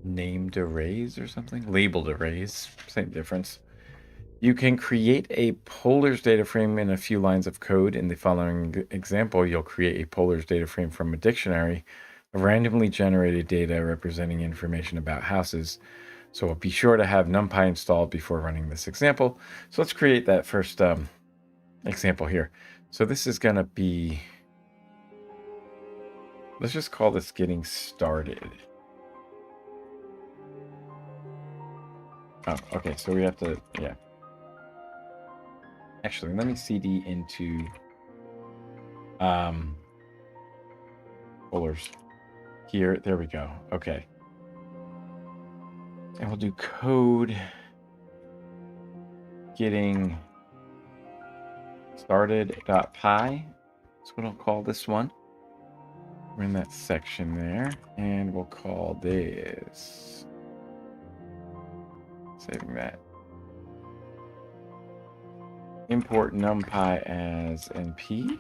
Speaker 1: named arrays or something, labeled arrays, same difference. You can create a polars data frame in a few lines of code. In the following example, you'll create a polars data frame from a dictionary of randomly generated data representing information about houses. So be sure to have NumPy installed before running this example. So let's create that first example here. So this is going to be, let's just call this getting started. Oh, okay, so we have to, yeah. Actually, let me cd into polars here. There we go. Okay. And we'll do code getting started.py. That's what I'll call this one. We're in that section there, and we'll call this, saving that, import numpy as np.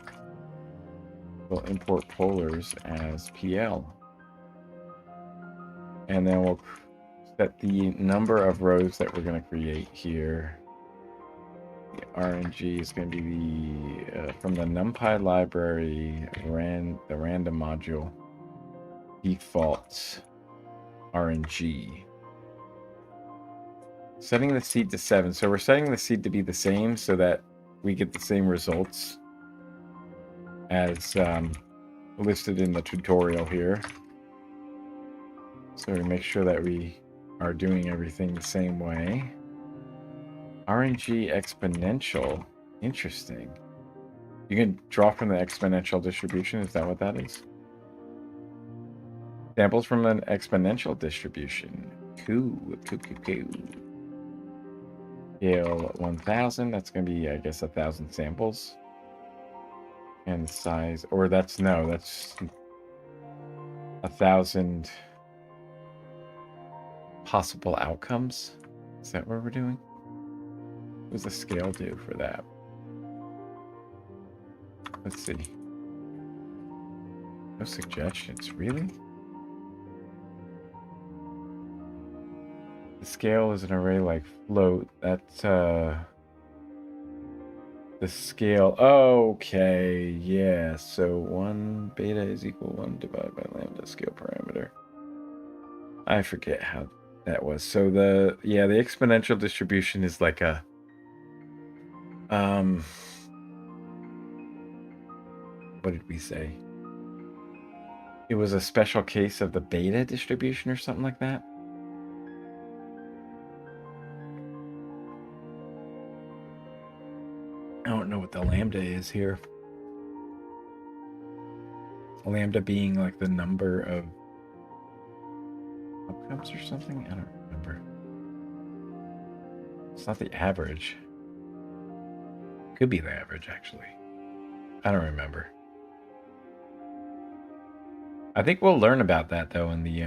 Speaker 1: We'll import polars as pl. And then we'll set the number of rows that we're going to create here. The RNG is going to be the from the NumPy library, the random module default RNG. Setting the seed to 7. So we're setting the seed to be the same so that we get the same results as listed in the tutorial here. So we make sure that we are doing everything the same way. RNG exponential. Interesting. You can draw from the exponential distribution. Is that what that is? Samples from an exponential distribution. Cool. Scale 1000. That's going to be, I guess, 1,000 samples. And size, or that's 1,000 possible outcomes. Is that what we're doing? What does the scale do for that? Let's see. No suggestions, really? The scale is an array like float. That's the scale. Okay, yeah. So 1 beta is equal 1 divided by lambda scale parameter. I forget how that was. So the exponential distribution is like a what did we say? It was a special case of the beta distribution or something like that. I don't know what the lambda is here. Lambda being like the number of outcomes or something? I don't remember. It's not the average. Could be the average, actually. I don't remember. I think we'll learn about that, though, in the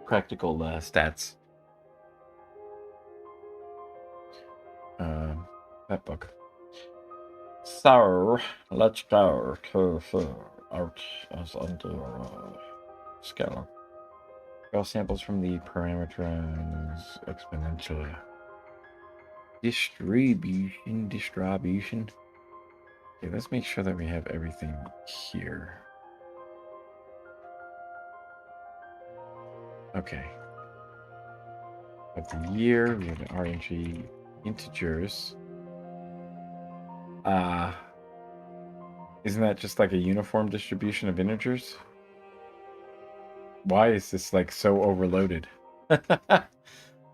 Speaker 1: practical stats. That book. So, let's go to out as under scale. Scale samples from the parameters exponential distribution. Okay, let's make sure that we have everything here. Okay. Of the year, we have an RNG integers. Isn't that just like a uniform distribution of integers? Why is this like so overloaded?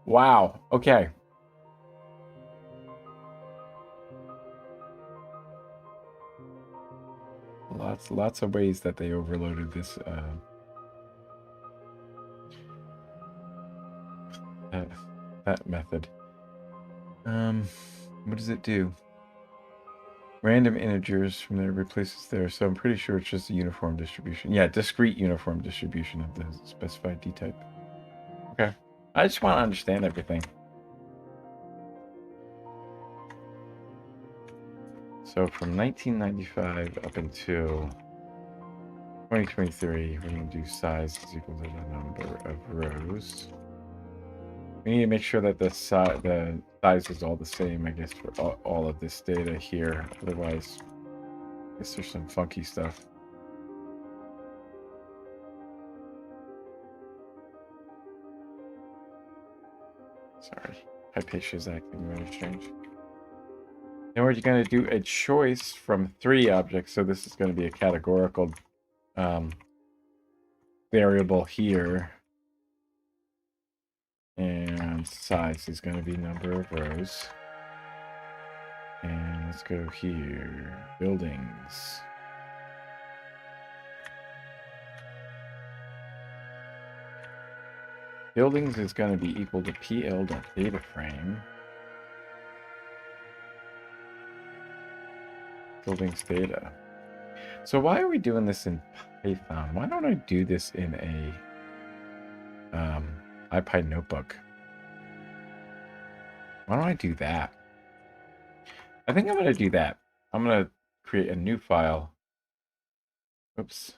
Speaker 1: Wow. Okay. Lots of ways that they overloaded this that method. What does it do? Random integers from there replaces there, so I'm pretty sure it's just a uniform distribution. Yeah, discrete uniform distribution of the specified d-type. Okay. I just want to understand everything. So from 1995 up until 2023, we're going to do size is equal to the number of rows. We need to make sure that the size is all the same, I guess, for all of this data here. Otherwise, I guess there's some funky stuff. Sorry, Hypatia is acting very strange. Then we're going to do a choice from 3 objects. So this is going to be a categorical variable here. And size is going to be number of rows. And let's go here. Buildings. Buildings is going to be equal to pl.DataFrame. Buildings data. So why are we doing this in Python? Why don't I do this in a IPy notebook? Why don't I do that? I think I'm going to do that. I'm going to create a new file. Oops.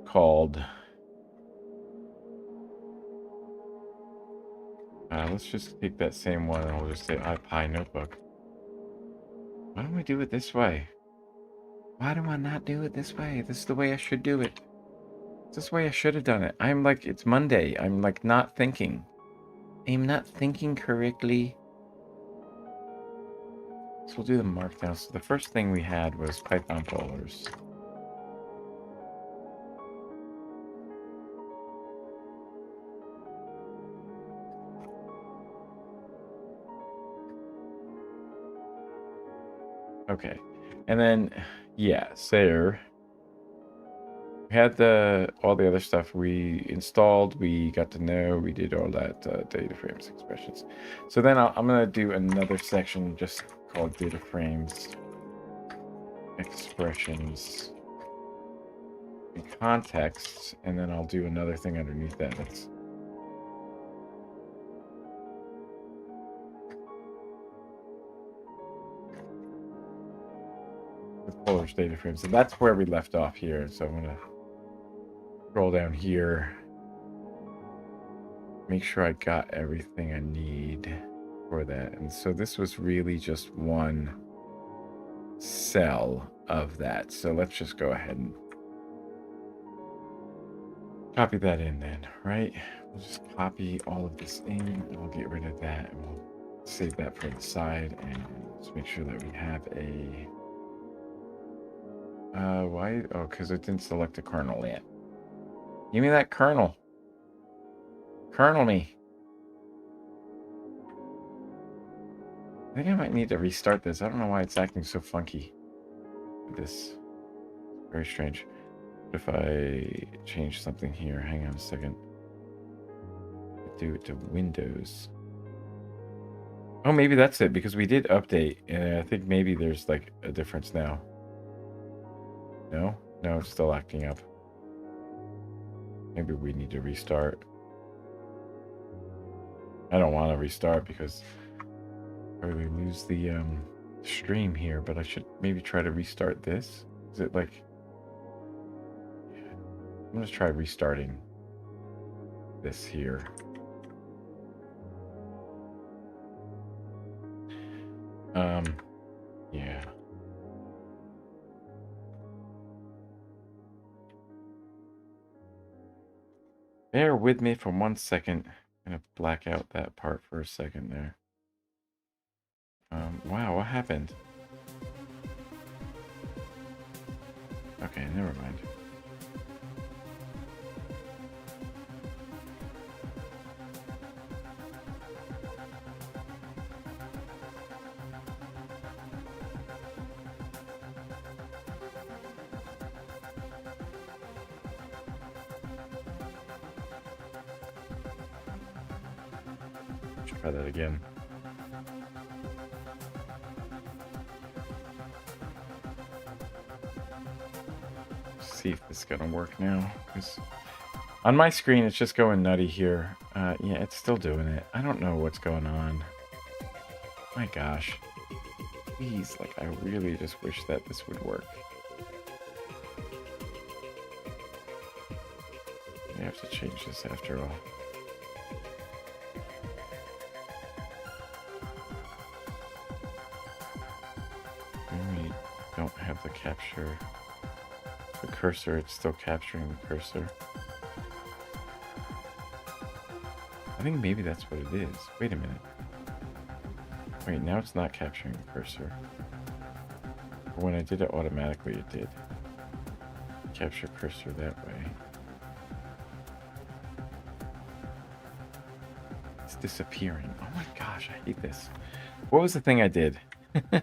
Speaker 1: Called... let's just take that same one and I'll just say IPy notebook. Why don't we do it this way? Why do I not do it this way? This is the way I should do it. This way I should have done it. I'm like, it's Monday. I'm like not thinking. I'm not thinking correctly. So we'll do the markdown. So the first thing we had was Python polars. Okay. And then, yeah, so we had all the other stuff we installed. We got to know. We did all that data frames expressions. So then I'm going to do another section just called data frames expressions in context. And then I'll do another thing underneath that. That's the Polish data frame. So that's where we left off here. So I'm going to scroll down here. Make sure I got everything I need for that. And so this was really just one cell of that. So let's just go ahead and copy that in then, right? We'll just copy all of this in and we'll get rid of that and we'll save that for the side and let's make sure that we have a why? Oh, because it didn't select a kernel yet. Give me that kernel. Kernel me. I think I might need to restart this. I don't know why it's acting so funky. This very strange. What if I change something here? Hang on a second. Do it to Windows. Oh, maybe that's it because we did update, and I think maybe there's like a difference now. No, it's still acting up. Maybe we need to restart. I don't want to restart because I really lose the stream here, but I should maybe try to restart this. Is it like... I'm going to try restarting this here. Yeah. Bear with me for 1 second. I'm going to black out that part for a second there. Wow, what happened? Okay, never mind. Try that again. See if this is gonna work now. Because on my screen, it's just going nutty here. Yeah, it's still doing it. I don't know what's going on. My gosh. Please, like, I really just wish that this would work. I have to change this after all. We don't have the capture. The cursor, it's still capturing the cursor. I think maybe that's what it is. Wait a minute. Wait, now it's not capturing the cursor. But when I did it automatically, it did. Capture cursor that way. It's disappearing. Oh my gosh, I hate this. What was the thing I did? It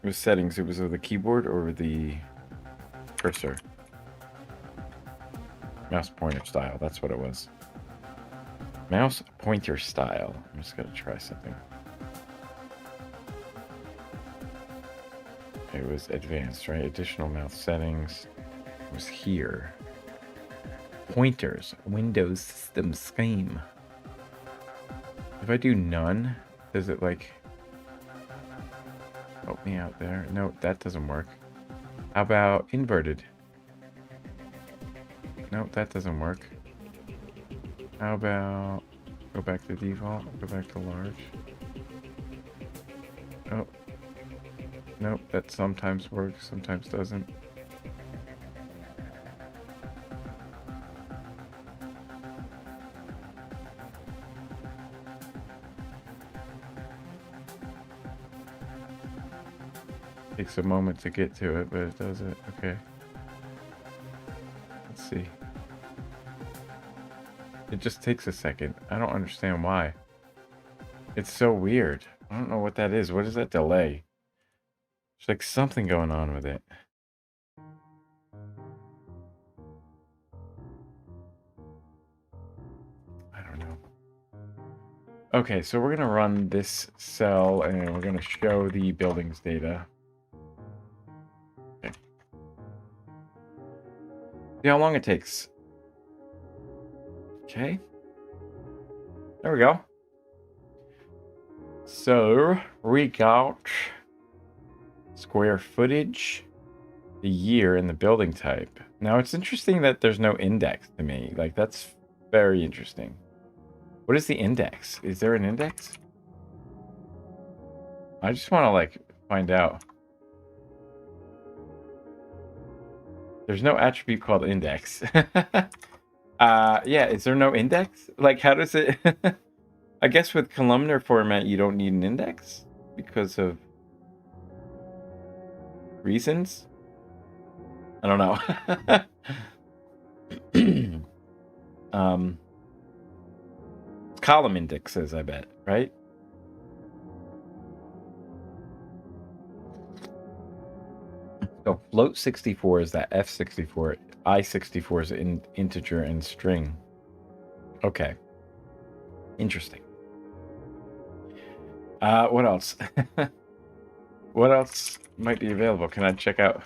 Speaker 1: was settings. It was the keyboard or the cursor. Mouse pointer style. That's what it was. Mouse pointer style. I'm just gonna try something. It was advanced, right? Additional mouse settings. It was here. Pointers. Windows system scheme. If I do none, does it like help me out there? No, that doesn't work. How about inverted? Nope, that doesn't work. How about go back to default, go back to large? Oh, nope, that sometimes works, sometimes doesn't. Takes a moment to get to it, but it does it. Okay. Let's see. It just takes a second. I don't understand why. It's so weird. I don't know what that is. What is that delay? There's like something going on with it. I don't know. Okay, so we're going to run this cell and we're going to show the buildings data. Okay. See how long it takes. Okay. There we go. So we got square footage, the year, and the building type. Now it's interesting that there's no index to me. Like, that's very interesting. What is the index? Is there an index? I just want to like find out. There's no attribute called index. Yeah, is there no index? Like, how does it... I guess with columnar format, you don't need an index because of reasons. I don't know. Column indexes, I bet, right? So float 64 is that F64. I64 is in integer and string. Okay. Interesting. What else? What else might be available? Can I check out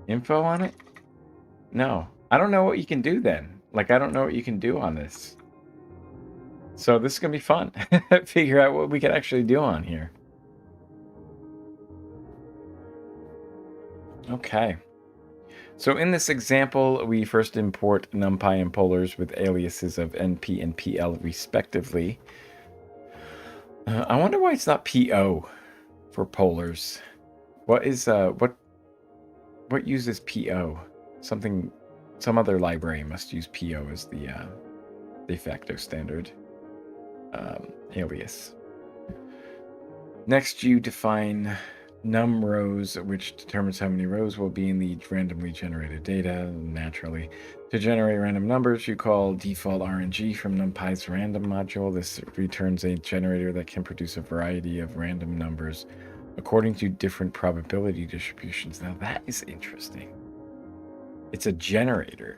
Speaker 1: info on it? No. I don't know what you can do then. Like, I don't know what you can do on this. So this is going to be fun. Figure out what we can actually do on here. Okay. So in this example, we first import NumPy and polars with aliases of NP and PL respectively. I wonder why it's not PO for polars. What is what uses PO? Some other library must use PO as the de facto standard alias. Next, you define num rows, which determines how many rows will be in the randomly generated data. Naturally, to generate random numbers, you call default RNG from NumPy's random module. This returns a generator that can produce a variety of random numbers according to different probability distributions. Now that is interesting. It's a generator.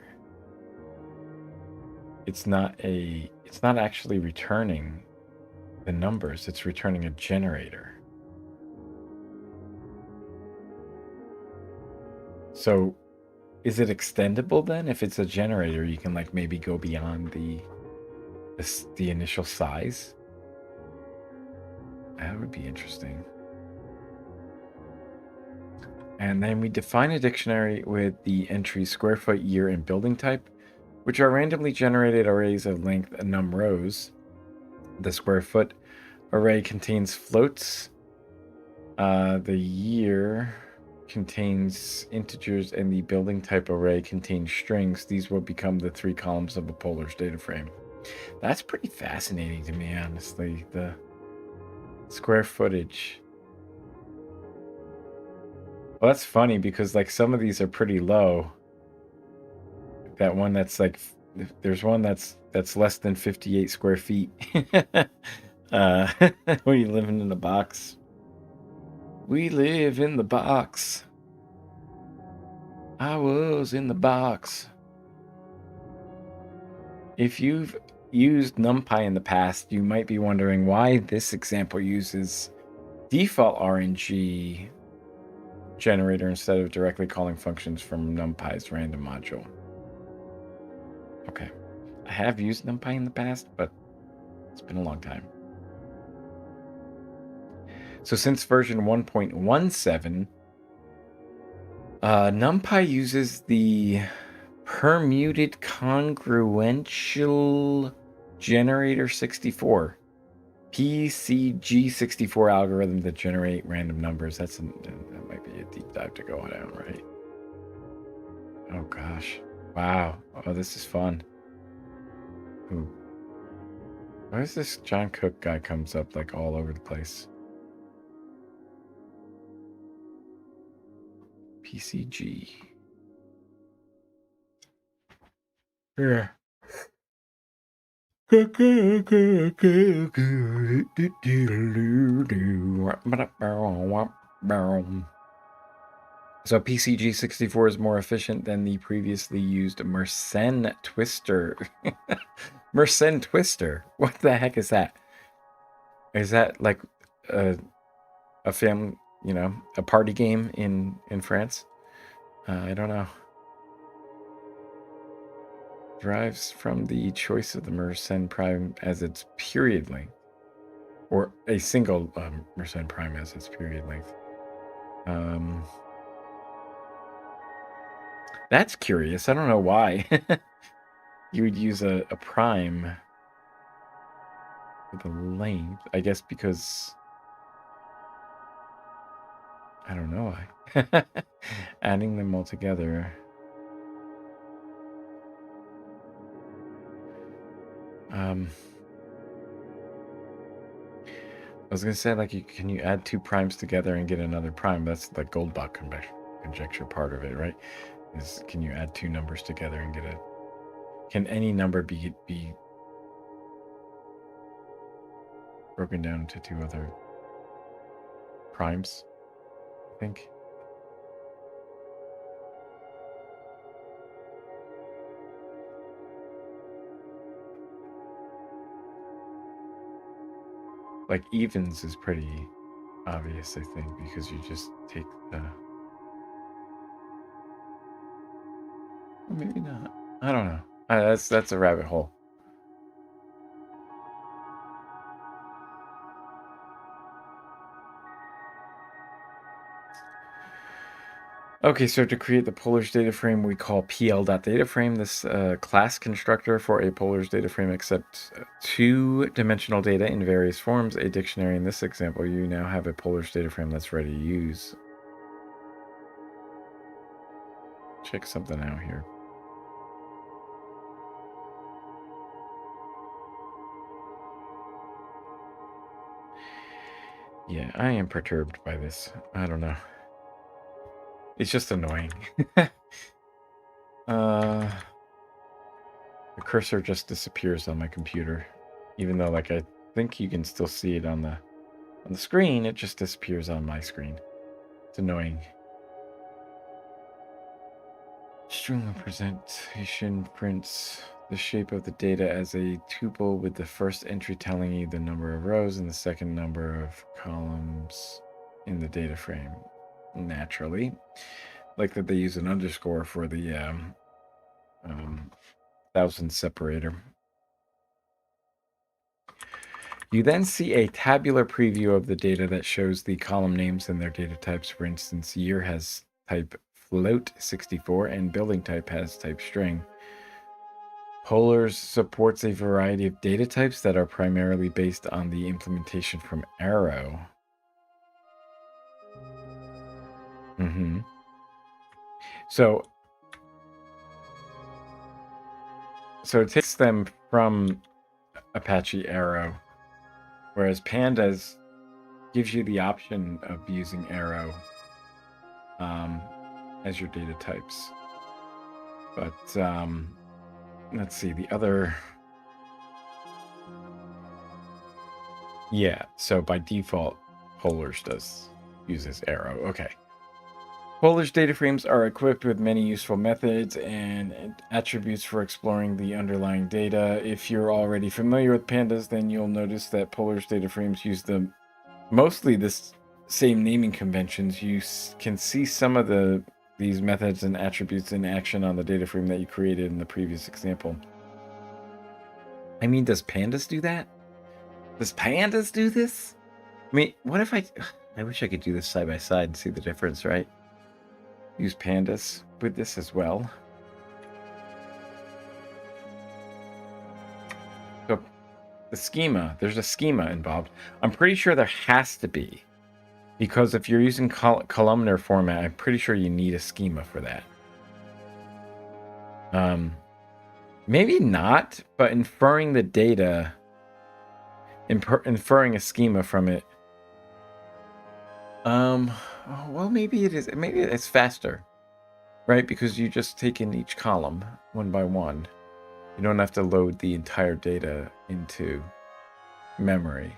Speaker 1: It's not actually returning the numbers. It's returning a generator. So is it extendable then? If it's a generator, you can like maybe go beyond the initial size. That would be interesting. And then we define a dictionary with the entries square foot, year, and building type, which are randomly generated arrays of length and num rows. The square foot array contains floats. The year contains integers, and the building type array contains strings. These will become the 3 columns of a polar's data frame. That's pretty fascinating to me, honestly. The square footage. Well, that's funny because like some of these are pretty low. That one that's like, there's one that's less than 58 square feet. When you're living in a box. We live in the box. I was in the box. If you've used NumPy in the past, you might be wondering why this example uses default RNG generator instead of directly calling functions from NumPy's random module. Okay. I have used NumPy in the past, but it's been a long time. So since version 1.17, NumPy uses the permuted congruential generator 64, PCG64 algorithm that generate random numbers. That might be a deep dive to go down, right? Oh gosh. Wow. Oh, this is fun. Ooh. Why is this John Cook guy comes up like all over the place? PCG. Yeah. So PCG64 is more efficient than the previously used Mersenne Twister. Mersenne Twister. What the heck is that? Is that like a family, a party game in France? I don't know. Derives from the choice of the Mersenne prime as its period length, or a single Mersenne prime as its period length. That's curious. I don't know why you would use a prime with a length. I guess because I don't know why. Adding them all together. I was gonna say, like, can you add two primes together and get another prime? That's the Goldbach conjecture part of it, right? Is can you add two numbers together and get a? Can any number be broken down into two other primes? I think. Like evens is pretty obvious, I think, because you just take the... Or maybe not. I don't know. That's a rabbit hole. Okay, so to create the Polars data frame, we call pl.dataframe this class constructor for a Polars data frame accepts two-dimensional data in various forms, a dictionary. In this example, you now have a Polars data frame that's ready to use. Check something out here. Yeah, I am perturbed by this. I don't know. It's just annoying. The cursor just disappears on my computer, even though, like, I think you can still see it on the screen. It just disappears on my screen. It's annoying. String representation prints the shape of the data as a tuple, with the first entry telling you the number of rows and the second number of columns in the data frame. Naturally, like that they use an underscore for the thousand separator. You then see a tabular preview of the data that shows the column names and their data types. For instance, year has type float 64 and building type has type string. Polars supports a variety of data types that are primarily based on the implementation from Arrow. So it takes them from Apache Arrow, whereas Pandas gives you the option of using Arrow as your data types. But let's see, the other... Yeah, so by default, Polars uses Arrow. Okay. Polars data frames are equipped with many useful methods and attributes for exploring the underlying data. If you're already familiar with Pandas, then you'll notice that Polars data frames use mostly this same naming conventions. You can see some of these methods and attributes in action on the data frame that you created in the previous example. I mean, does Pandas do that? Does Pandas do this? I mean, what if I wish I could do this side by side and see the difference, right? Use Pandas with this as well. So the schema, there's a schema involved. I'm pretty sure there has to be, because if you're using columnar format, I'm pretty sure you need a schema for that. Maybe not, but inferring the data, inferring a schema from it. Well, maybe it is. Maybe it's faster, right? Because you just take in each column one by one. You don't have to load the entire data into memory.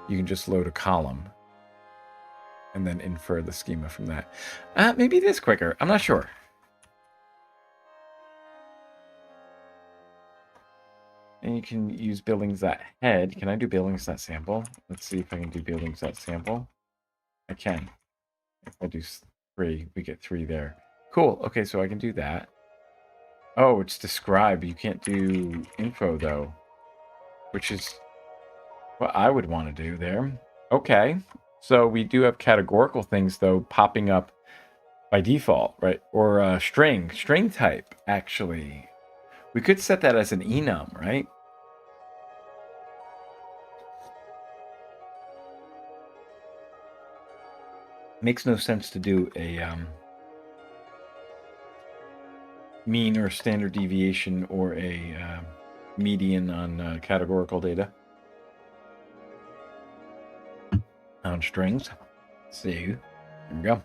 Speaker 1: You can just load a column. and then infer the schema from that. Maybe it is quicker. I'm not sure. And you can use buildings.head. Can I do buildings.sample? Let's see if I can do buildings.sample. I can. If I do 3, we get 3 there. Cool. Okay, so I can do that. Oh, it's describe. You can't do info, though, which is what I would want to do there. Okay. So we do have categorical things, though, popping up by default, right? Or string type, actually. We could set that as an enum, right? Makes no sense to do a mean or standard deviation or a median on categorical data on strings. So here we go.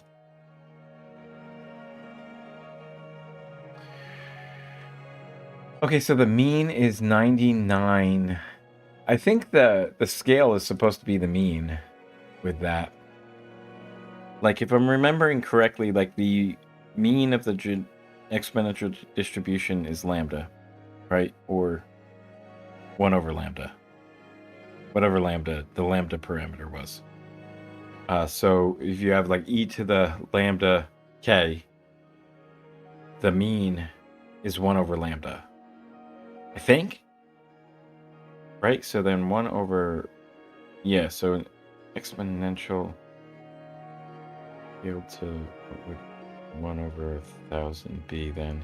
Speaker 1: Okay, so the mean is 99. I think the scale is supposed to be the mean with that. Like, if I'm remembering correctly, like the mean of the exponential distribution is lambda, right? Or 1 over lambda. Whatever the lambda parameter was. So if you have like e to the lambda k, the mean is 1 over lambda. I think. Right? So then 1 over... Yeah, so an exponential yield to... What would 1 over 1,000 be then?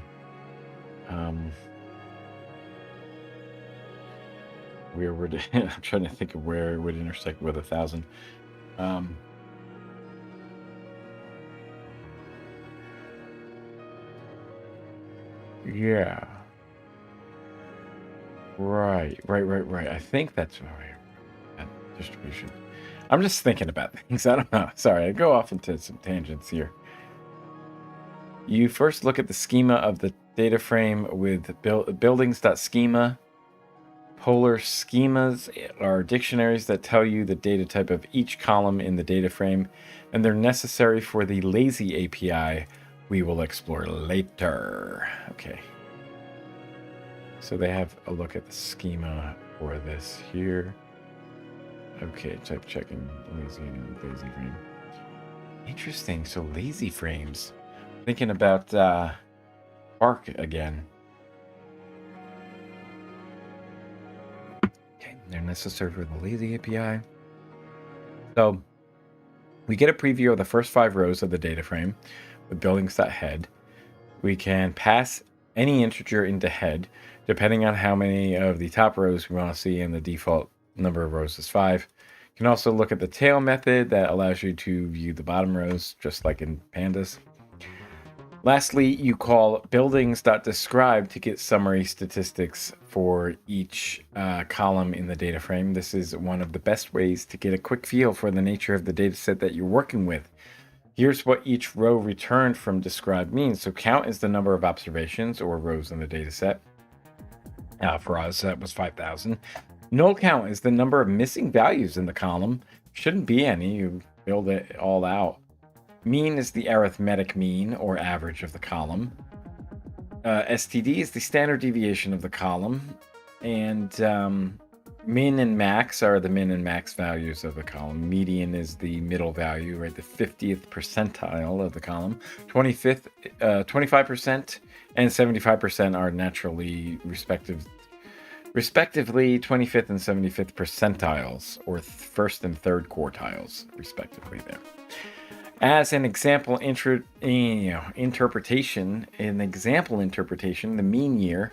Speaker 1: Where would it... I'm trying to think of where it would intersect with 1,000. Yeah. Right. I think that's that distribution. I'm just thinking about things. I don't know. Sorry, I go off into some tangents here. You first look at the schema of the data frame with buildings.schema. Polar schemas are dictionaries that tell you the data type of each column in the data frame, and they're necessary for the lazy API we will explore later. Okay. So they have a look at the schema for this here. Okay, type checking lazy frame. Interesting. So lazy frames. Thinking about Spark again. Okay, they're necessary for the lazy API. So we get a preview of the first 5 rows of the data frame with buildings.head. We can pass any integer into head, depending on how many of the top rows we want to see, and the default number of rows is 5. You can also look at the tail method that allows you to view the bottom rows, just like in pandas. Lastly, you call buildings.describe to get summary statistics for each column in the data frame. This is one of the best ways to get a quick feel for the nature of the data set that you're working with. Here's what each row returned from describe means. So count is the number of observations or rows in the data set. For us, that was 5,000. Null count is the number of missing values in the column. Shouldn't be any. You build it all out. Mean is the arithmetic mean or average of the column. STD is the standard deviation of the column. And min and max are the min and max values of the column. Median is the middle value, right? The 50th percentile of the column. 25% and 75% are naturally respectively 25th and 75th percentiles, or first and third quartiles, respectively there. As an example interpretation, the mean year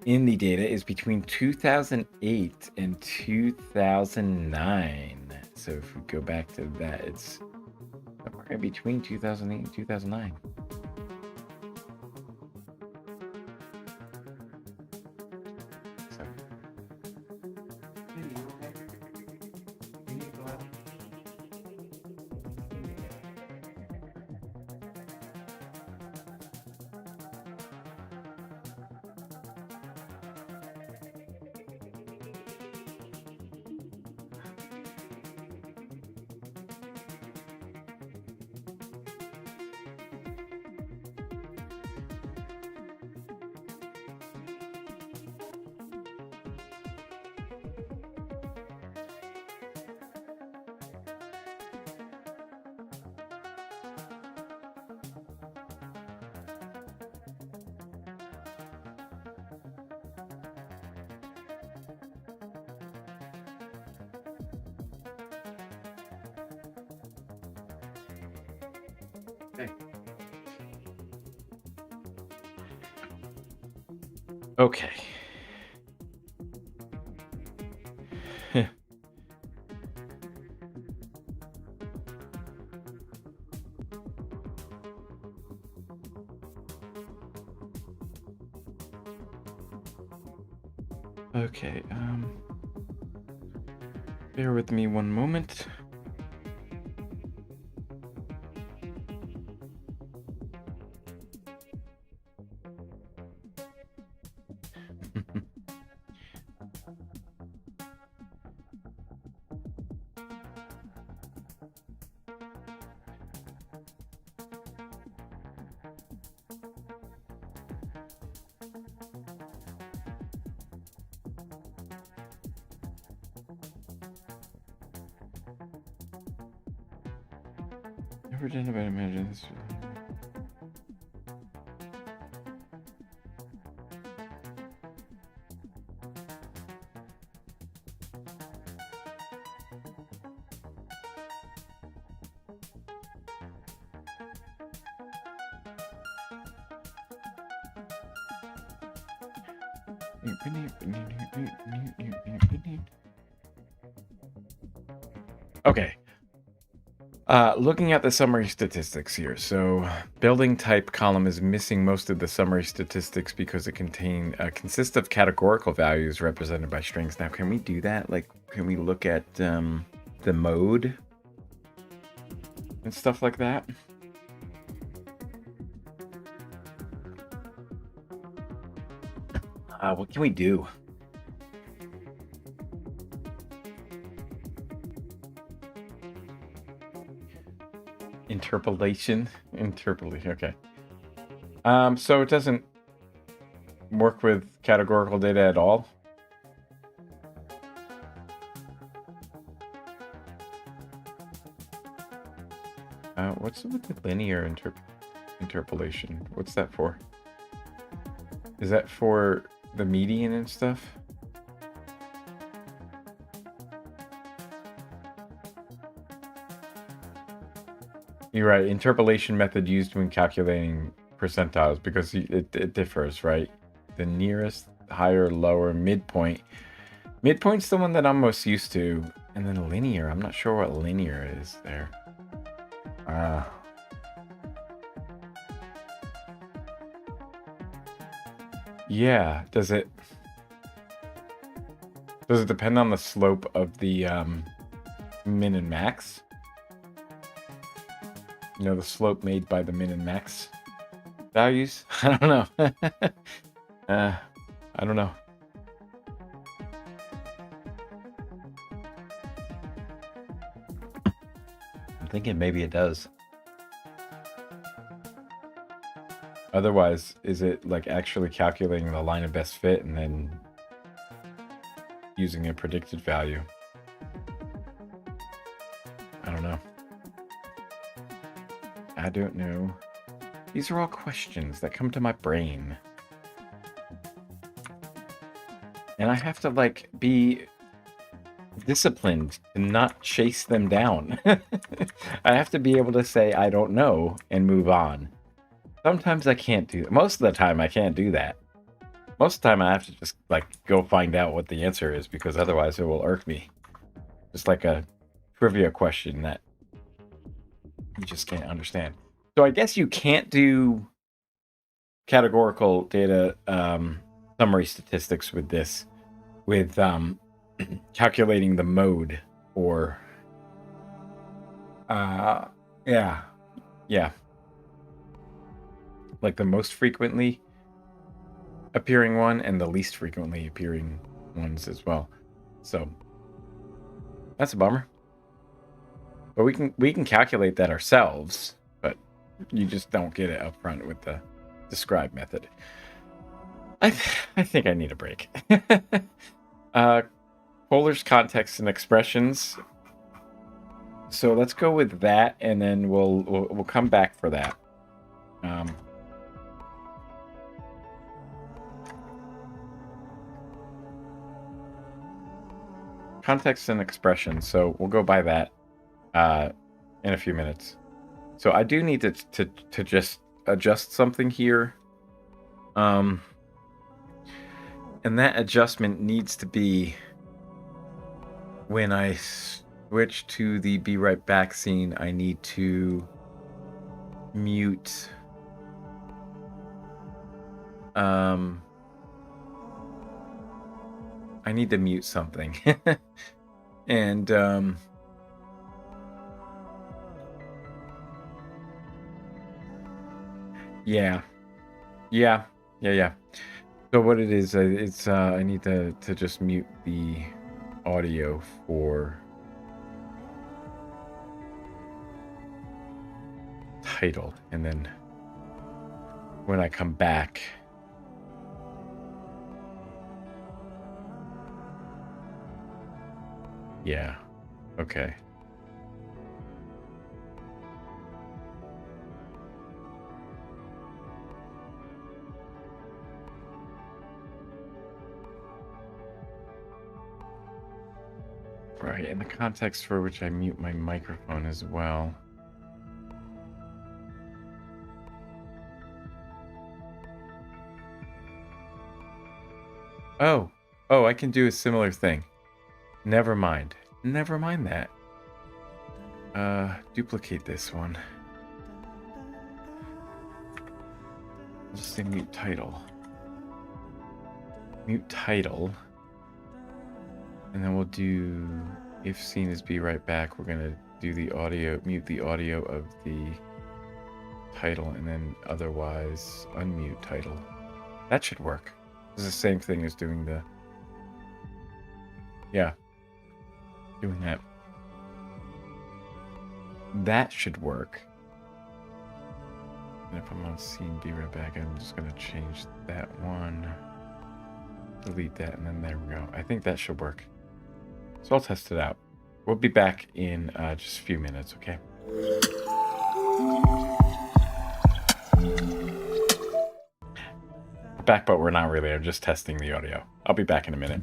Speaker 1: in the data is between 2008 and 2009. So if we go back to that, it's somewhere between 2008 and 2009. Okay. Okay. Okay, bear with me one moment. Never done about imagine this. Okay. Looking at the summary statistics here. So, building type column is missing most of the summary statistics because it consists of categorical values represented by strings. Now, can we do that? Like, can we look at the mode and stuff like that? What can we do? Interpolation. Okay. So it doesn't work with categorical data at all. What's with the linear interpolation? What's that for? Is that for the median and stuff? You're right. Interpolation method used when calculating percentiles because it differs, right? The nearest, higher, lower, midpoint. Midpoint's the one that I'm most used to. And then linear. I'm not sure what linear is there. Yeah. Does it depend on the slope of the min and max? You know, the slope made by the min and max values? I don't know. I don't know. I'm thinking maybe it does. Otherwise, is it like actually calculating the line of best fit and then using a predicted value? I don't know. I don't know. These are all questions that come to my brain. And I have to, like, be disciplined and not chase them down. I have to be able to say, I don't know, and move on. Sometimes I can't do that. Most of the time, I can't do that. Most of the time, I have to just, like, go find out what the answer is, because otherwise it will irk me. Just like a trivia question that you just can't understand. So I guess you can't do categorical data summary statistics with this, with calculating the mode or yeah, like the most frequently appearing one and the least frequently appearing ones as well. So that's a bummer. But we can calculate that ourselves, but you just don't get it up front with the describe method. I think I need a break. Polars, context, and expressions. So let's go with that, and then we'll come back for that. Context and expression. So we'll go by that in a few minutes. So I do need to just adjust something here. And that adjustment needs to be when I switch to the be right back scene. I need to mute I need to mute something. And yeah. So what it is, it's I need to just mute the audio for title, and then when I come back, yeah, okay. Right, and the context for which I mute my microphone as well. Oh, I can do a similar thing. Never mind that. Duplicate this one. I'll just say mute title. And then we'll do, if seen as be right back, we're gonna do the audio, mute the audio of the title, and then otherwise unmute title. That should work. This is the same thing as doing the, yeah, doing that. That should work. And if I'm on scene, be right back, I'm just gonna change that one, delete that, and then there we go. I think that should work. So I'll test it out. We'll be back in just a few minutes, okay? We're back, but we're not really. I'm just testing the audio. I'll be back in a minute.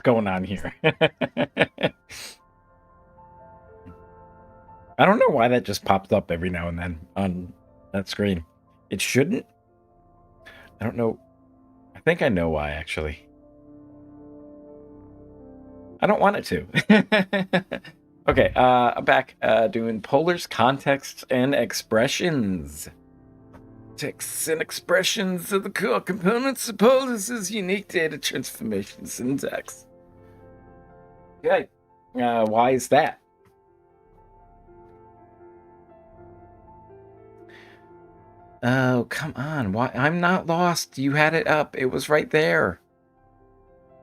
Speaker 1: Going on here. I don't know why that just pops up every now and then on that screen. It shouldn't. I don't know. I think I know why, actually. I don't want it to. Okay, I'm back doing polars, contexts, and expressions. Texts and expressions are the core components of polars' unique data transformation syntax. Okay, why is that? Oh, come on. Why? I'm not lost. You had it up. It was right there.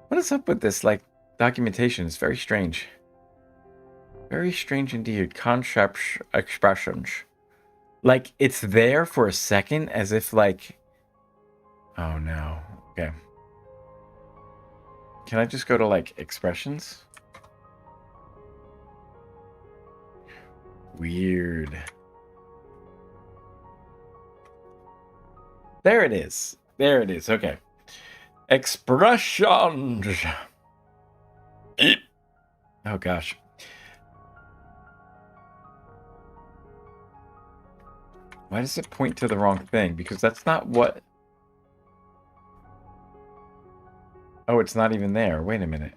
Speaker 1: What is up with this, like, documentation? It's very strange. Very strange indeed. Concept expressions. Like, it's there for a second as if, like... Oh, no. Okay. Can I just go to, like, expressions? Weird. There it is. There it is. Okay. Expressions. Oh, gosh. Why does it point to the wrong thing? Because that's not what... Oh, it's not even there. Wait a minute.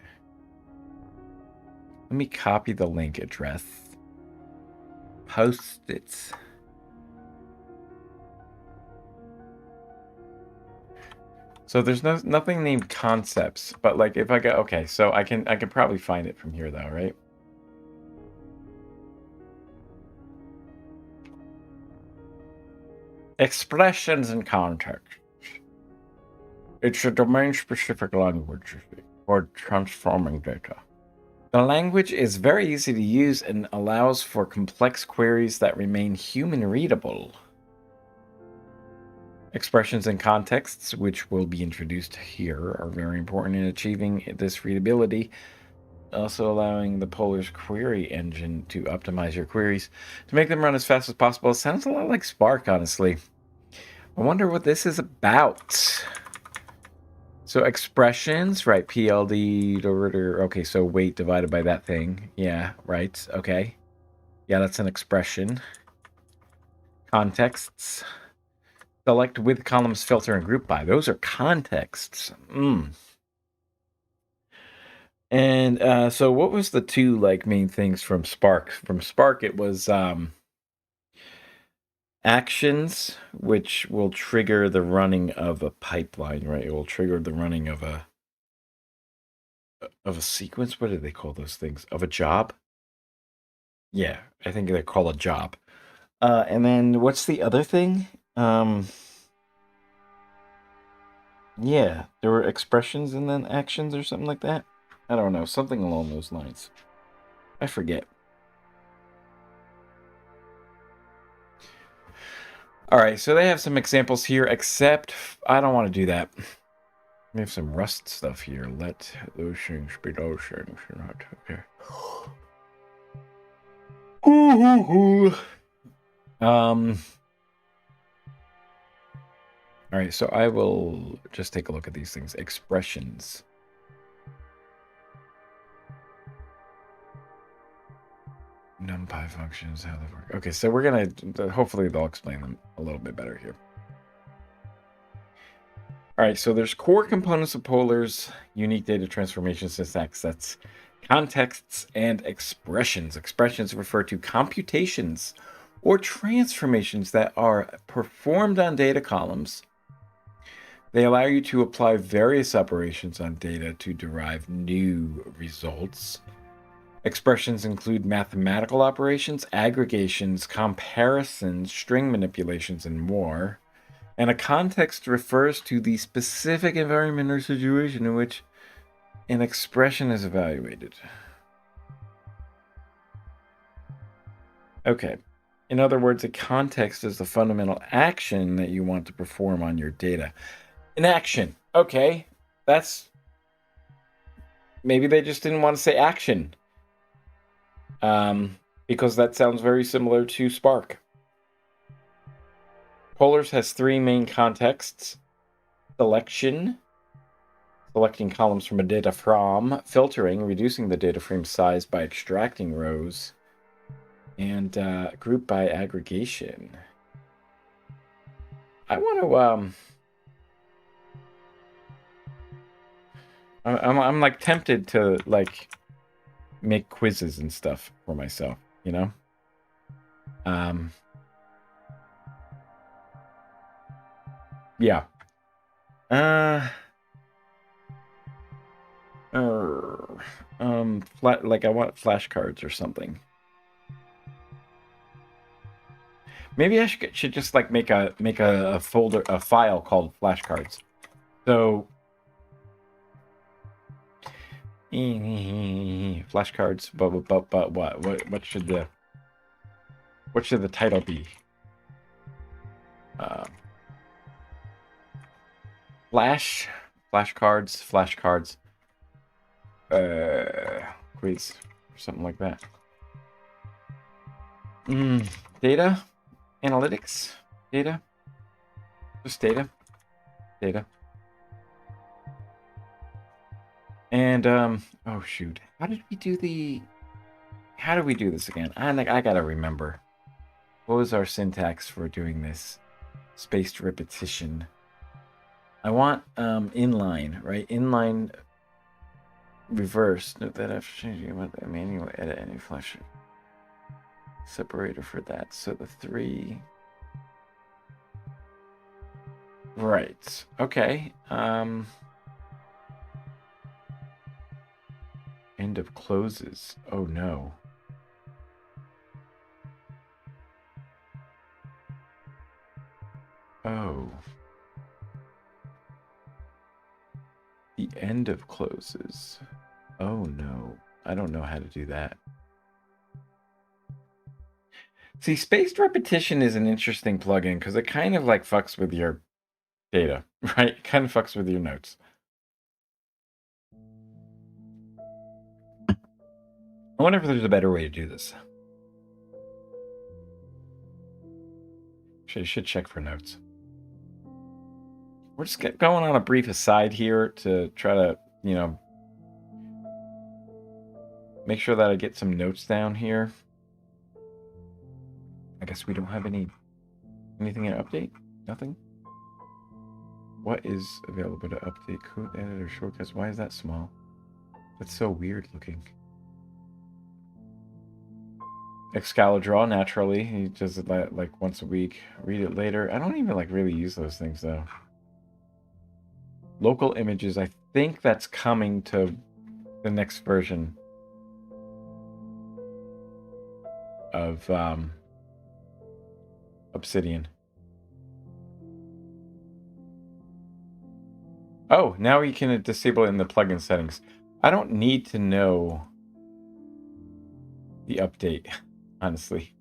Speaker 1: Let me copy the link address. Post it. So there's nothing named concepts, but like if I go, okay, so I can probably find it from here though, right? Expressions and context. It's a domain-specific language for transforming data. The language is very easy to use and allows for complex queries that remain human readable. Expressions and contexts, which will be introduced here, are very important in achieving this readability, also allowing the Polar's query engine to optimize your queries to make them run as fast as possible. It sounds a lot like Spark, honestly. I wonder what this is about. So expressions, right? PLD, okay, so weight divided by that thing. Yeah, right, okay. Yeah, that's an expression. Contexts. Select with columns, filter, and group by. Those are contexts. And so what was the two main things from Spark? From Spark, it was actions, which will trigger the running of a pipeline, right? It will trigger the running of a sequence. What do they call those things? Of a job? Yeah, I think they're called a job. And then what's the other thing? Yeah, there were expressions and then actions or something like that. I don't know, something along those lines. I forget. All right, so they have some examples here, except I don't want to do that. We have some Rust stuff here. Let those things be those things. Okay. All right, so I will just take a look at these things. Expressions. NumPy functions, how they work. Okay, so we're gonna, hopefully they'll explain them a little bit better here. All right, so there's core components of Polar's unique data transformation syntax. That's contexts and expressions. Expressions refer to computations or transformations that are performed on data columns. They allow you to apply various operations on data to derive new results. Expressions include mathematical operations, aggregations, comparisons, string manipulations, and more. And a context refers to the specific environment or situation in which an expression is evaluated. Okay. In other words, a context is the fundamental action that you want to perform on your data. An action. Okay. That's... Maybe they just didn't want to say action. Because that sounds very similar to Spark. Polars has three main contexts. Selection, selecting columns from a data from, filtering, reducing the data frame size by extracting rows, and group by aggregation. I want to, I'm like tempted to make quizzes and stuff for myself, you know? Yeah. I want flashcards or something. Maybe I should just make a folder, a file called flashcards. So flashcards, but what should the title be? Flashcards, quiz, or something like that. Data, analytics, data, just data. And oh shoot, how did we do this again? I gotta remember. What was our syntax for doing this? Spaced repetition. I want inline, right? Inline reverse. Note that after changing the manual edit any flash separator for that. So the 3. Right. Okay. End of closes. Oh no. Oh. The end of closes. Oh no. I don't know how to do that. See, spaced repetition is an interesting plugin because it kind of like fucks with your data, right? It kind of fucks with your notes. I wonder if there's a better way to do this. Actually, I should check for notes. We're just going on a brief aside here to try to, you know, make sure that I get some notes down here. I guess we don't have anything in update? Nothing? What is available to update? Code editor shortcuts. Why is that small? That's so weird looking. Excalidraw, naturally. He does it like once a week. Read it later. I don't even like really use those things though. Local images. I think that's coming to the next version of Obsidian. Oh, now we can disable it in the plugin settings. I don't need to know the update, honestly.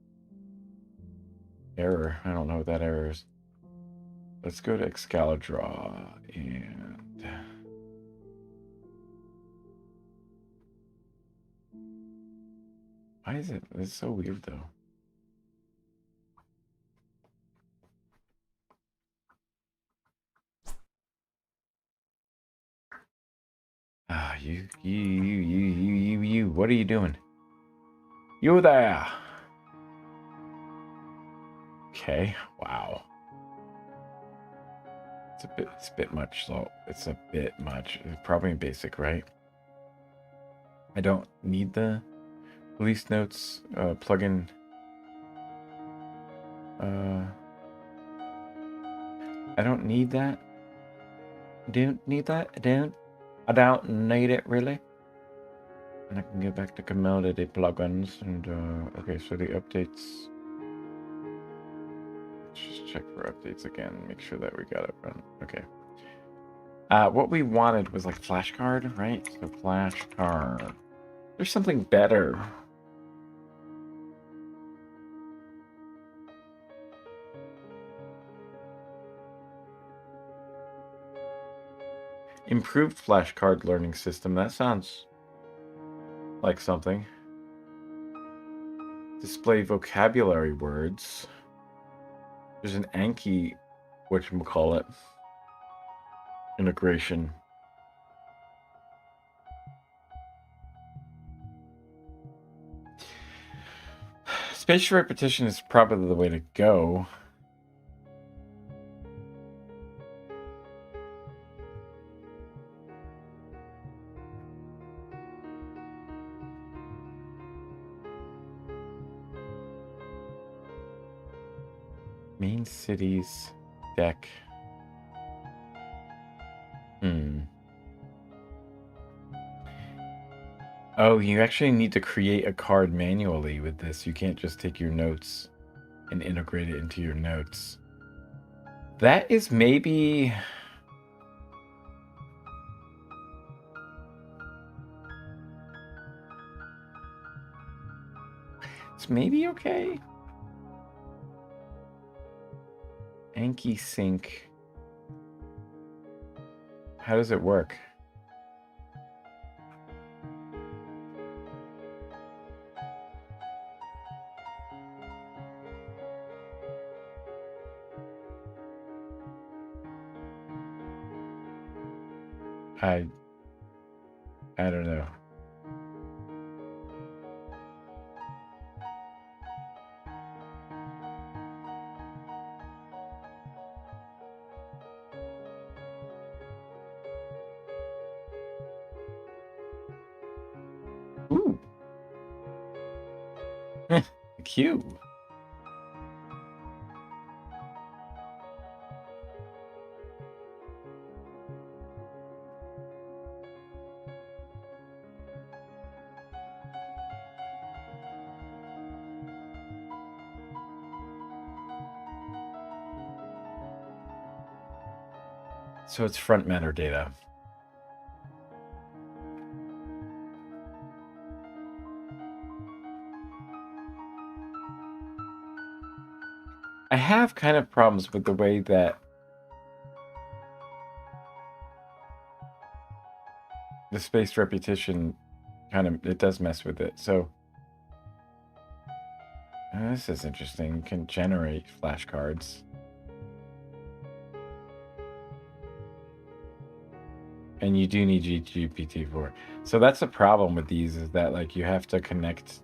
Speaker 1: Error. I don't know what that error is. Let's go to Excalidraw and... Why is it? It's so weird though. Ah, you. What are you doing? You there. Okay. Wow. It's a bit much. So it's a bit much. It's probably in basic, right? I don't need the release notes plugin. I don't need that. Don't need that. I don't need it really. And I can get back to commodity plugins and okay, so the updates. Let's just check for updates again. Make sure that we got it run. Okay. What we wanted was like flashcard, right? So flashcard. There's something better. Improved flashcard learning system. That sounds like something. Display vocabulary words. There's an Anki, whatchamacallit, integration. Spatial repetition is probably the way to go. Main cities deck. Oh, you actually need to create a card manually with this. You can't just take your notes and integrate it into your notes. That is maybe... It's maybe okay. Anki sync. How does it work? I don't know. Ooh. Cute. So it's front matter data. I have kind of problems with the way that the spaced repetition it does mess with it. So this is interesting. You can generate flashcards. And you do need GPT-4. So that's the problem with these, is that like you have to connect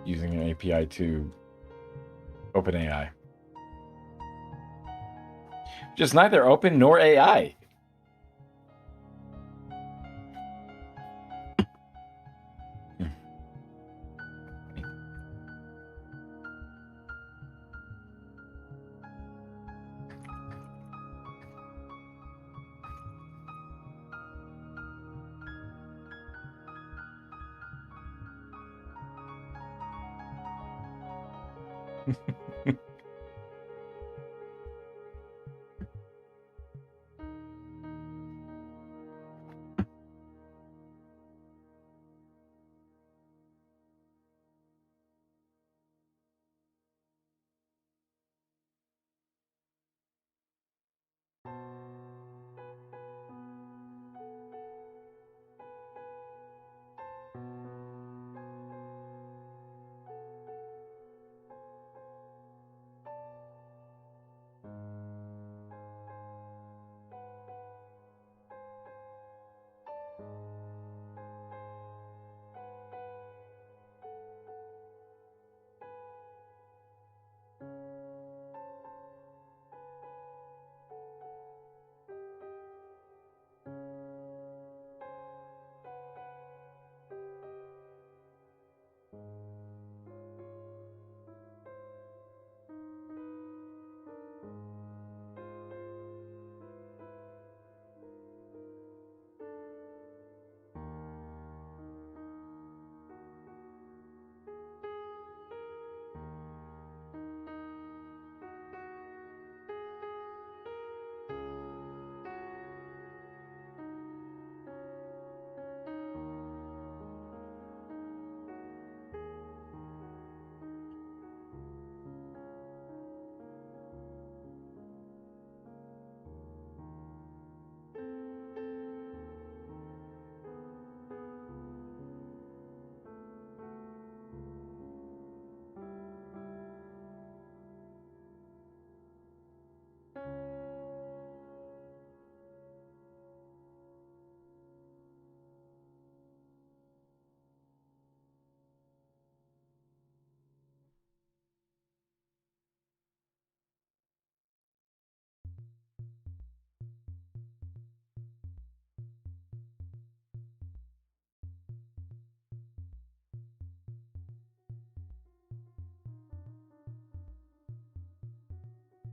Speaker 1: using an API to OpenAI. Which is neither open nor AI.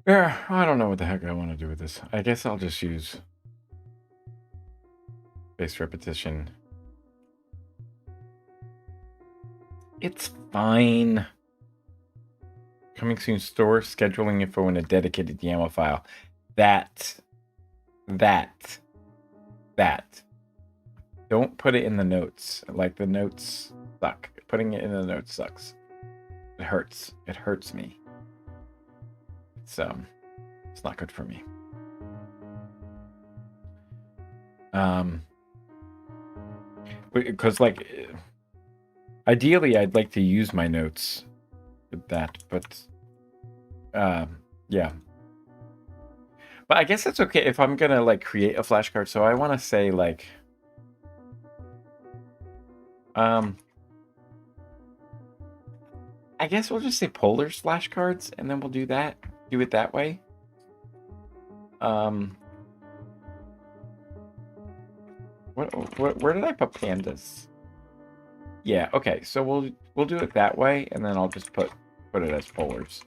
Speaker 1: Yeah, I don't know what the heck I want to do with this. I guess I'll just use spaced repetition. It's fine. Coming soon store, scheduling info in a dedicated YAML file. That. Don't put it in the notes. Like, the notes suck. Putting it in the notes sucks. It hurts. It hurts me. It's not good for me. Because like, ideally I'd like to use my notes with that, but yeah. But I guess it's okay if I'm gonna like create a flashcard. So I want to say like, I guess we'll just say Polar's flashcards, and then we'll do that. Do it that way. Where did I put pandas? Yeah, okay. So we'll do it that way, and then I'll just put it as Polars.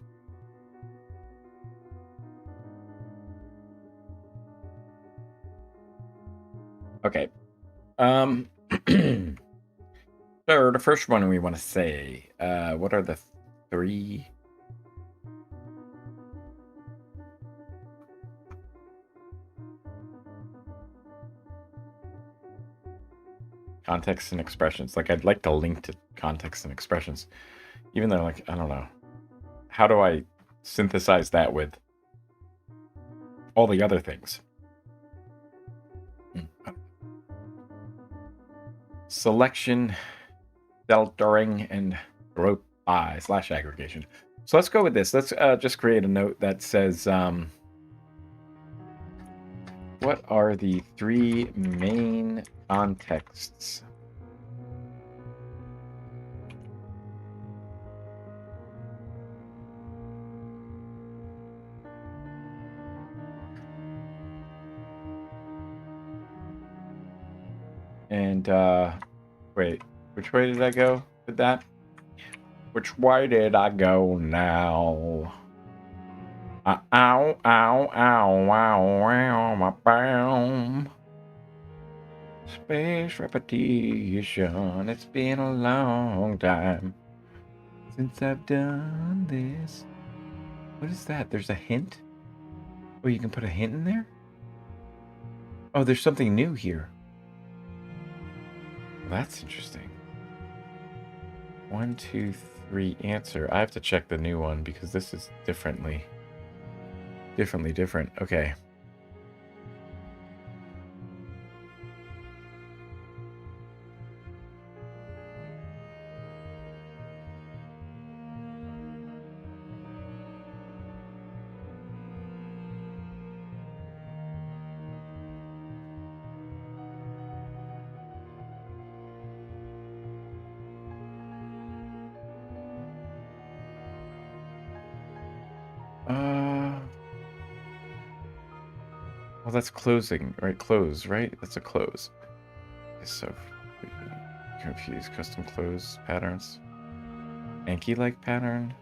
Speaker 1: Okay. So the first one we want to say, what are the 3? Context and expressions. Like, I'd like to link to context and expressions, even though, like, I don't know. How do I synthesize that with all the other things. Selection, filtering, and group by / aggregation. So let's go with this. Let's just create a note that says, what are the 3 main contexts? And, wait, which way did I go with that? Which way did I go now? Ow, ow, ow, ow, ow, my bam. Space repetition. It's been a long time since I've done this. What is that? There's a hint? Oh, you can put a hint in there? Oh, there's something new here. Well, that's interesting. 1, 2, 3, answer. I have to check the new one because this is different. Okay. Well, that's closing, right? Close, right? That's a close. So confused. Custom close patterns. Anki-like pattern.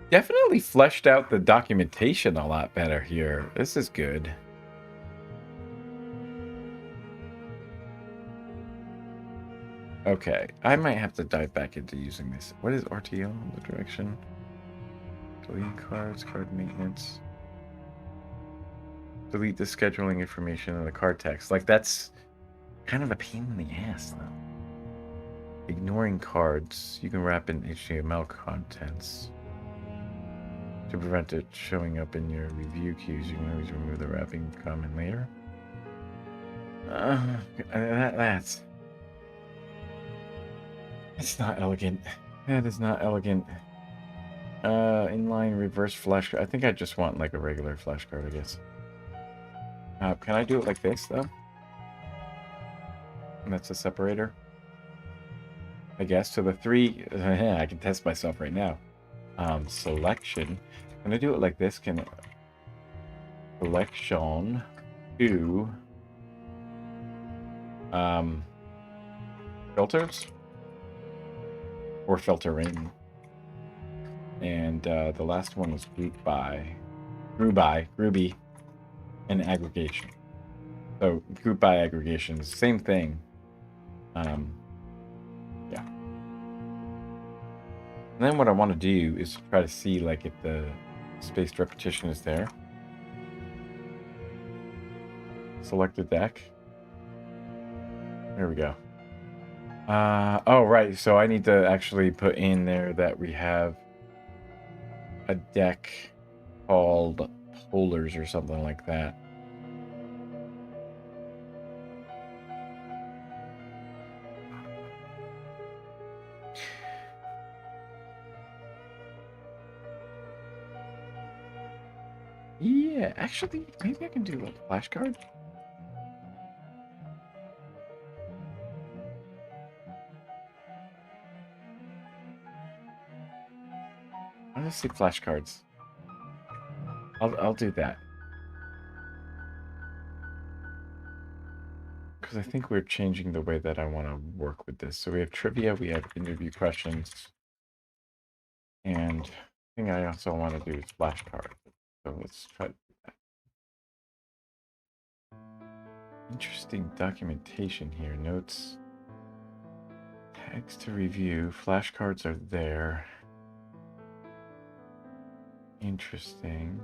Speaker 1: Definitely fleshed out the documentation a lot better here. This is good. Okay, I might have to dive back into using this. What is RTL? The direction? Delete cards, card maintenance. Delete the scheduling information in the card text. Like, that's kind of a pain in the ass, though. Ignoring cards. You can wrap in HTML contents. To prevent it showing up in your review queues, you can always remove the wrapping comment later. That's not elegant. That is not elegant. Inline reverse flashcard. I think I just want like a regular flashcard, I guess. Can I do it like this, though? And that's a separator. I guess. So the 3... I can test myself right now. Selection. Can I do it like this? Can it... Selection to... filters? Or filtering. And the last one was group by, groupy, and aggregation. So group by aggregation is the same thing. Yeah. And then what I want to do is try to see like if the spaced repetition is there. Select the deck. There we go. Oh, right. So I need to actually put in there that we have a deck called Polars or something like that. Yeah, actually, maybe I can do like a flashcard. Honestly, flashcards. I'll do that. Because I think we're changing the way that I want to work with this. So we have trivia, we have interview questions. And the thing I also want to do is flashcards. So let's try to do that. Interesting documentation here. Notes. Text to review. Flashcards are there. Interesting.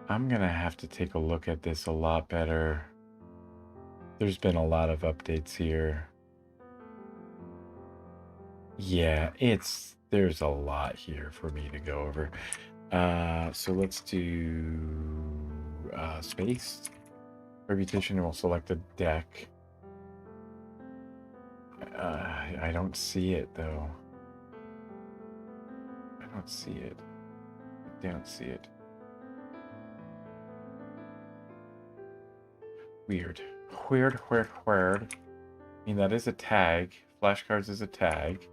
Speaker 1: I'm gonna have to take a look at this a lot better. There's been a lot of updates here. Yeah, there's a lot here for me to go over. So let's do space. Reputation, and we'll select a deck. I don't see it though. I don't see it. I don't see it. Weird. Weird. I mean, that is a tag. Flashcards is a tag.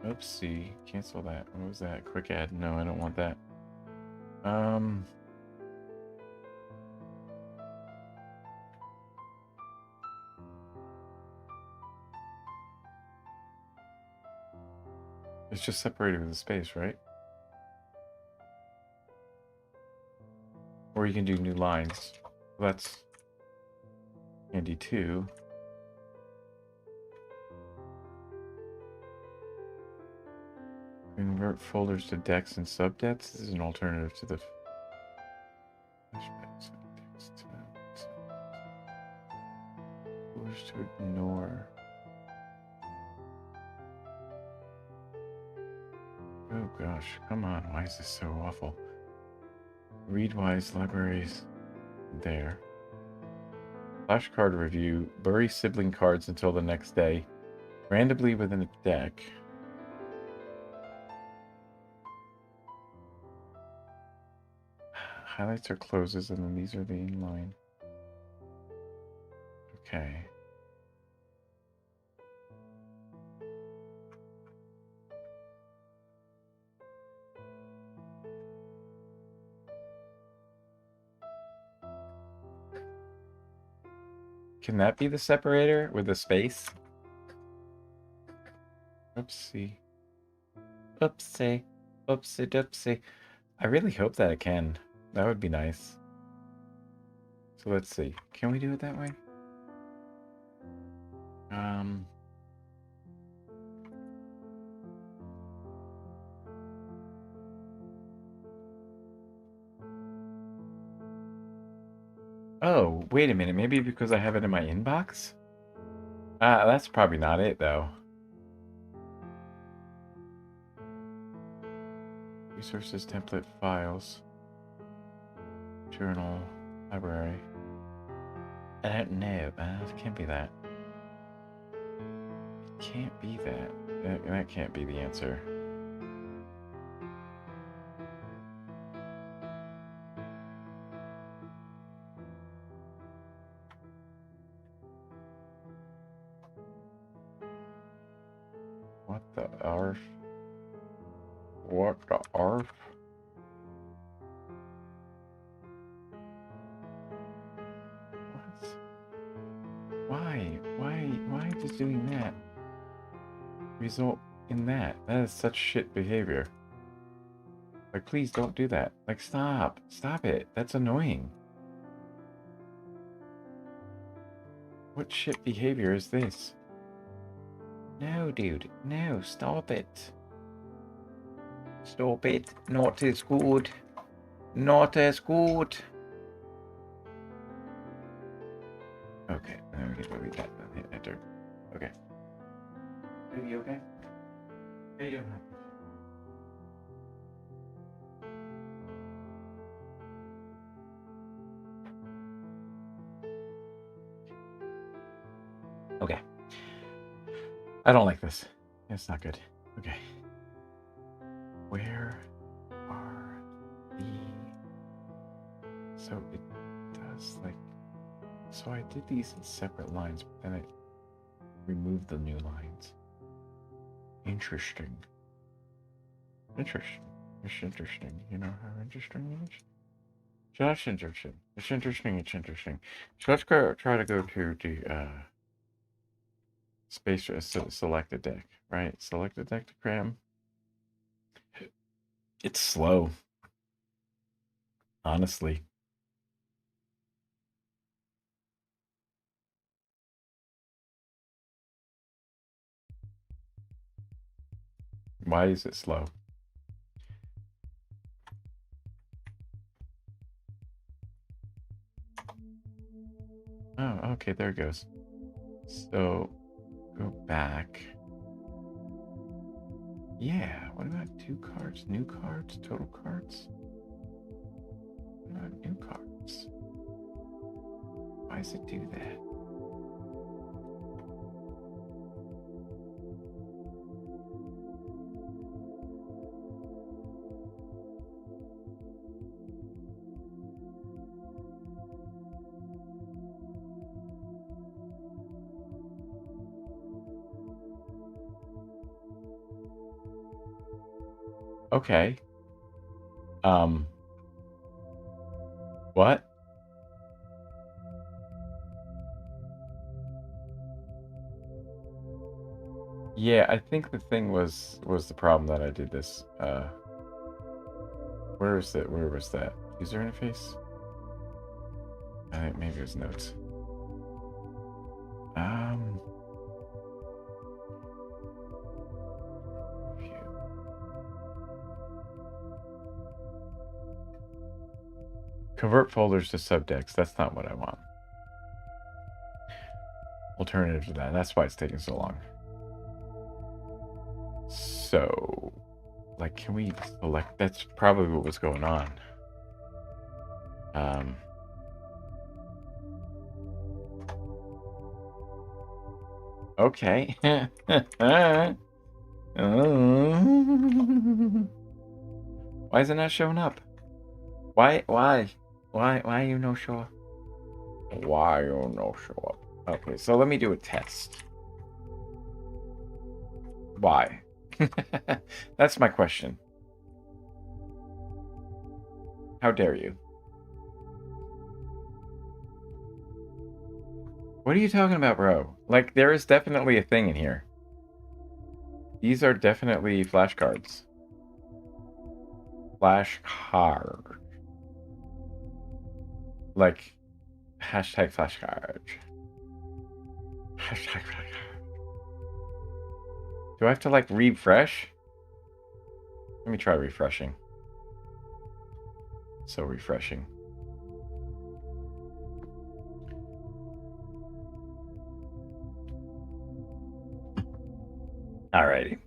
Speaker 1: Oopsie. Cancel that. What was that? Quick add. No, I don't want that. It's just separated with the space, right? Or you can do new lines. That's handy too. Convert folders to decks and subdecks. This is an alternative to the flashbacks and text folders to ignore. Oh gosh, come on, why is this so awful? Readwise libraries there. Flashcard review. Bury sibling cards until the next day. Randomly within a deck. Highlights are closes, and then these are the inline. Okay. Can that be the separator with the space? Oopsie. Oopsie. Oopsie doopsie. I really hope that it can. That would be nice. So let's see. Can we do it that way? Oh, wait a minute. Maybe because I have it in my inbox? That's probably not it, though. Resources, template, files. Journal, library. I don't know. It can't be that. It can't be that. That can't be the answer. What the arf? What the arf? What? Why does doing that result in that? That is such shit behavior. Like, please don't do that. Like, stop. Stop it. That's annoying. What shit behavior is this? No, dude. No, stop it. Stop it. Not as good. Not as good. Okay, now we can delete that. Hit enter. Okay. Are you okay? How you doing? Okay. I don't like this. It's not good. Okay. Where are the... So it does like... So I did these in separate lines, but then it removed the new lines. Interesting. Interesting. It's interesting. You know how interesting it is? That's interesting. It's interesting. It's interesting. So let's go try to go to the space select a deck, right? Select a deck to cram. It's slow, honestly. Why is it slow? Oh, okay, there it goes. So, go back. Yeah, what about 2 cards? New cards? Total cards? What about new cards? Why does it do that? Okay. What? Yeah, I think the thing was the problem that I did this. Where was that? User interface? I think maybe it was notes. Convert folders to subdecks. That's not what I want. Alternative to that. That's why it's taking so long. So, like, can we select? That's probably what was going on. Okay. Why is it not showing up? Why you no show up? Why you no show up? Okay, so let me do a test. Why? That's my question. How dare you? What are you talking about, bro? Like, there is definitely a thing in here. These are definitely flashcards. Flashcard. Like, hashtag flashcard. Hashtag flashcard. Do I have to, like, refresh? Let me try refreshing. So refreshing. Alrighty.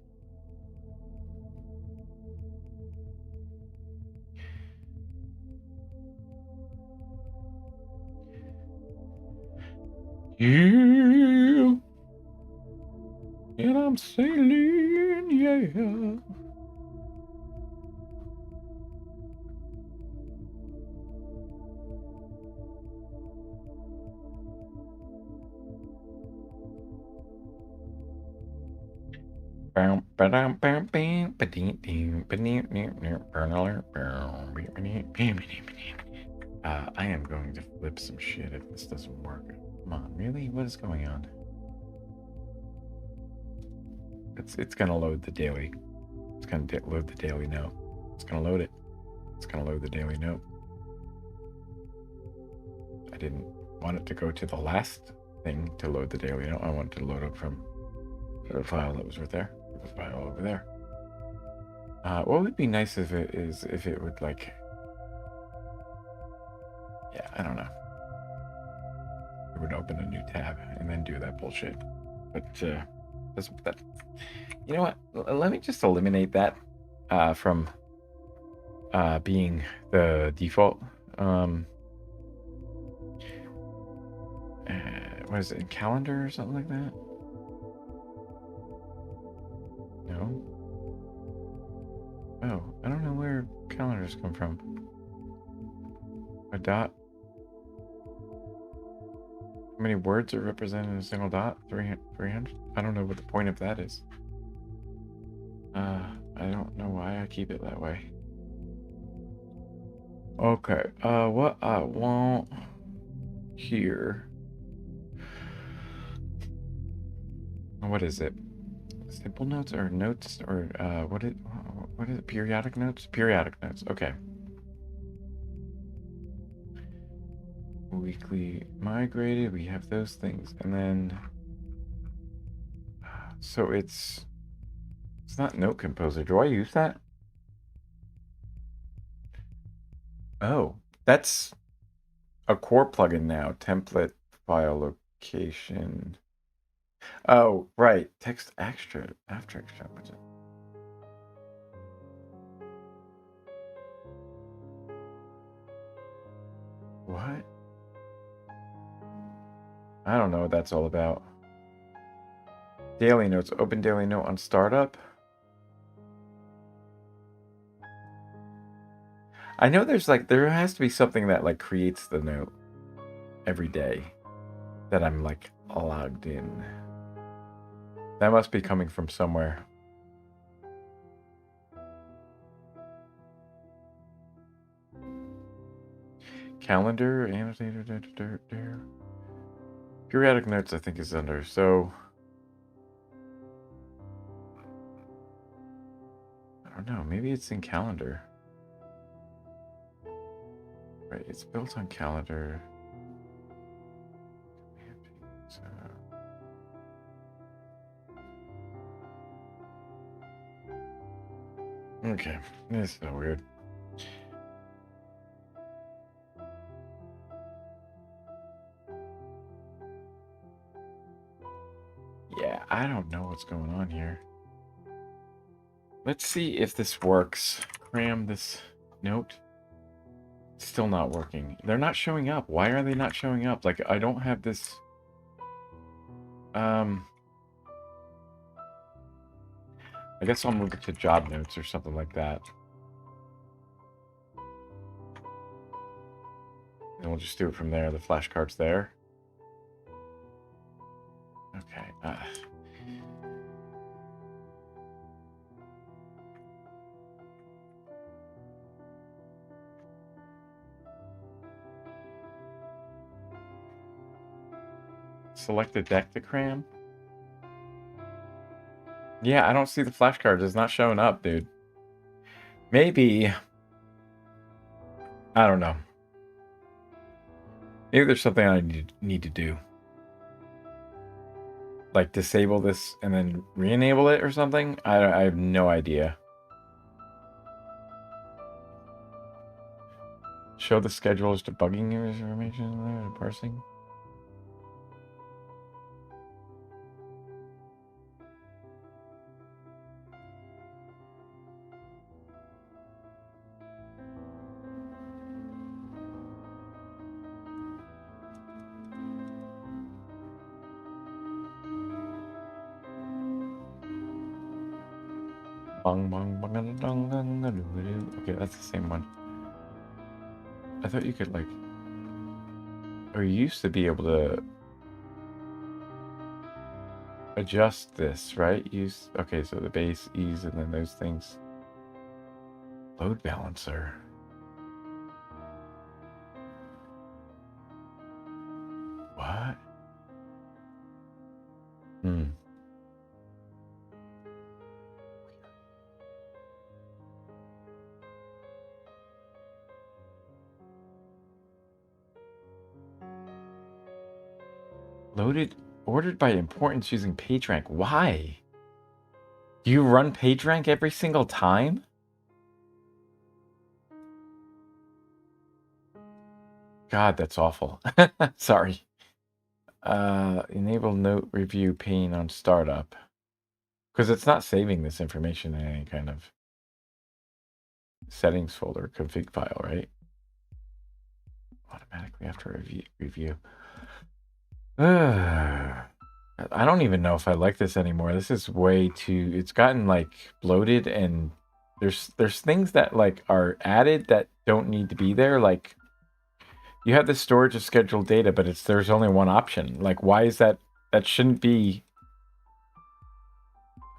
Speaker 1: Yeah. And I'm sailing, yeah. I am going to flip some shit if this doesn't work. Come on, really? What is going on? It's gonna load the daily. It's gonna load the daily note. It's gonna load it. It's gonna load the daily note. I didn't want it to go to the last thing to load the daily note. I want it to load up from the file that was right there. The file over there. What would be nice if it would, like, yeah, I don't know. It would open a new tab and then do that bullshit. But that, you know what? Let me just eliminate that from being the default. What is it, in calendar or something like that? No. Oh, I don't know where calendars come from. A dot. How many words are represented in a single dot? 300? I don't know what the point of that is. I don't know why I keep it that way. Okay, what I want here. What is it? Simple notes or notes or what is it? Periodic notes? Periodic notes. Okay. Weekly migrated. We have those things, and then so it's It's not Note Composer. Do I use that? Oh, that's a core plugin now. Template file location. Oh, right. Text extra after extract. What? I don't know what that's all about. Daily notes. Open daily note on startup. I know there's like, there has to be something that like creates the note every day that I'm like logged in. That must be coming from somewhere. Calendar, annotator, periodic notes I think is under, so I don't know, maybe it's in calendar. Right, it's built on calendar. Okay, this is so weird. Yeah, I don't know what's going on here. Let's see if this works. Cram this note. It's still not working. They're not showing up. Why are they not showing up? Like, I don't have this... I guess I'll move it to job notes or something like that. And we'll just do it from there. The flashcard's there. Okay. Select a deck to cram. Yeah, I don't see the flashcards. It's not showing up, dude. Maybe... I don't know. Maybe there's something I need to do. Like disable this and then re-enable it or something? I have no idea. Show the schedule is debugging information, parsing. Okay, that's the same one. I thought you could like, or you used to be able to adjust this, right? Okay, so the base, ease, and then those things. Load balancer. What? Ordered by importance using PageRank. Why? Do you run PageRank every single time? God, that's awful. Sorry. Enable note review pane on startup. Because it's not saving this information in any kind of settings folder, config file, right? Automatically after review. I don't even know if I like this anymore. This is way too... It's gotten like bloated, and there's things that like are added that don't need to be there. Like you have this storage of scheduled data, but there's only one option. Like why is that? That shouldn't be...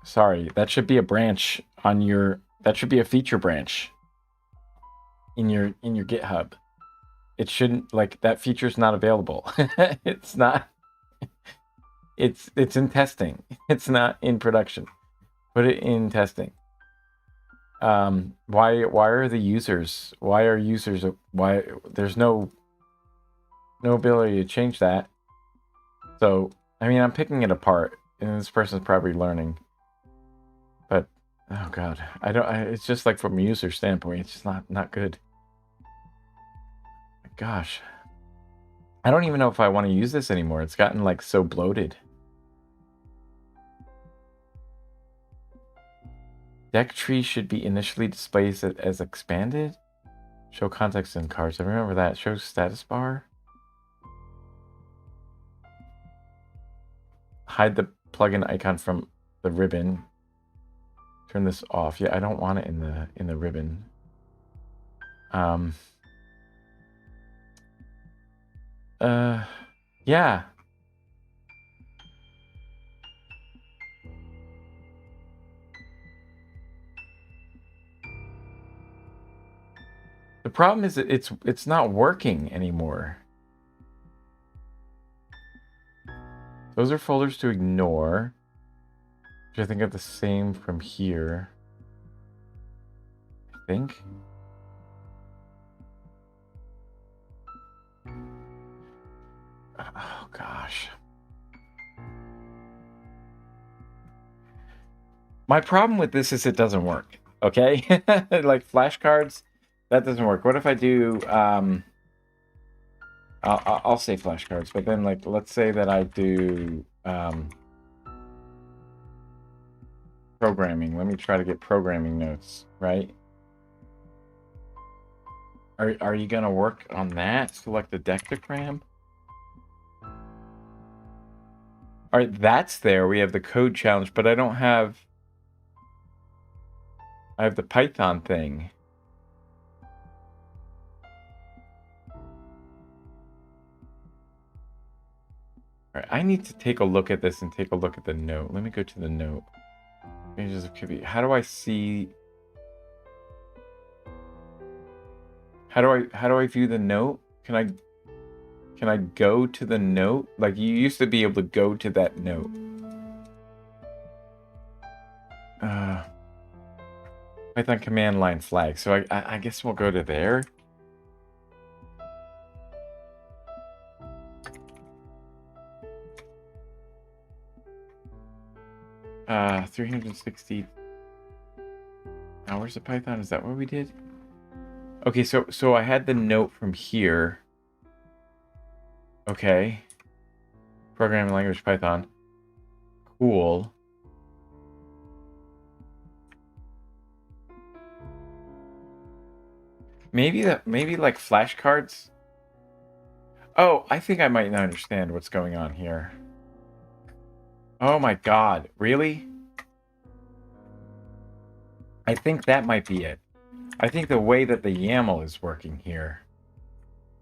Speaker 1: Sorry, that should be a branch on your... That should be a feature branch in your GitHub. It shouldn't, like, that feature's not available. It's not. It's in testing. It's not in production. Put it in testing. Why are the users? Why are users? Why there's no ability to change that? So I mean, I'm picking it apart, and this person's probably learning. But Oh god, it's just like from a user standpoint, it's just not good. Gosh, I don't even know if I want to use this anymore. It's gotten like so bloated. Deck tree should be initially displayed as expanded. Show context in cards. I remember that. Show status bar. Hide the plugin icon from the ribbon. Turn this off. Yeah, I don't want it in the ribbon. Yeah. The problem is that it's not working anymore. Those are folders to ignore, which I think are the same from here. I think. Oh gosh. My problem with this is it doesn't work. Okay, like flashcards, that doesn't work. What if I do? I'll say flashcards, but then like let's say that I do programming. Let me try to get programming notes, right? Are you gonna work on that? Select the DataFrame. All right, that's there. We have the code challenge, but I don't have. I have the Python thing. All right, I need to take a look at this and take a look at the note. Let me go to the note. How do I see? How do I view the note? Can I go to the note? Like you used to be able to go to that note. Python command line flag. So I guess we'll go to there. Uh, 360 hours of Python. Is that what we did? Okay, so I had the note from here. Okay. Programming language Python. Cool. Maybe like flashcards. Oh, I think I might not understand what's going on here. Oh my god, really? I think that might be it. I think the way that the YAML is working here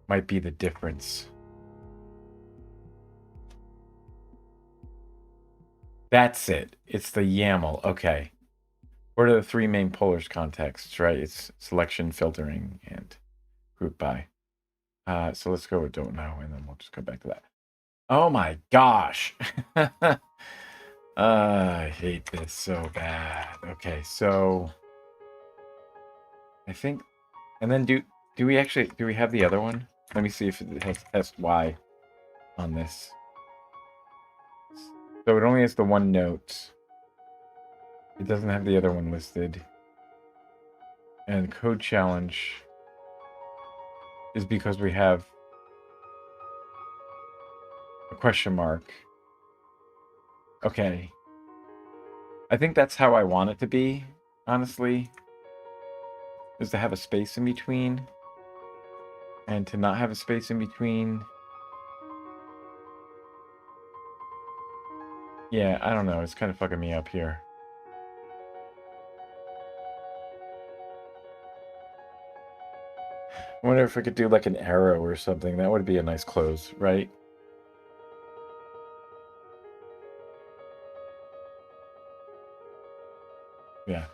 Speaker 1: might be the difference. That's it. It's the YAML. Okay. What are the three main pollers contexts, right? It's selection, filtering, and group by. So let's go with don't know, and then we'll just go back to that. Oh my gosh. I hate this so bad. Okay, so I think, and then do we have the other one? Let me see if it has test Y on this. So it only has the one note. It doesn't have the other one listed. And code challenge is because we have a question mark. Okay. I think that's how I want it to be, honestly. Is to have a space in between. And to not have a space in between. Yeah, I don't know. It's kind of fucking me up here. I wonder if we could do like an arrow or something. That would be a nice close, right? Yeah.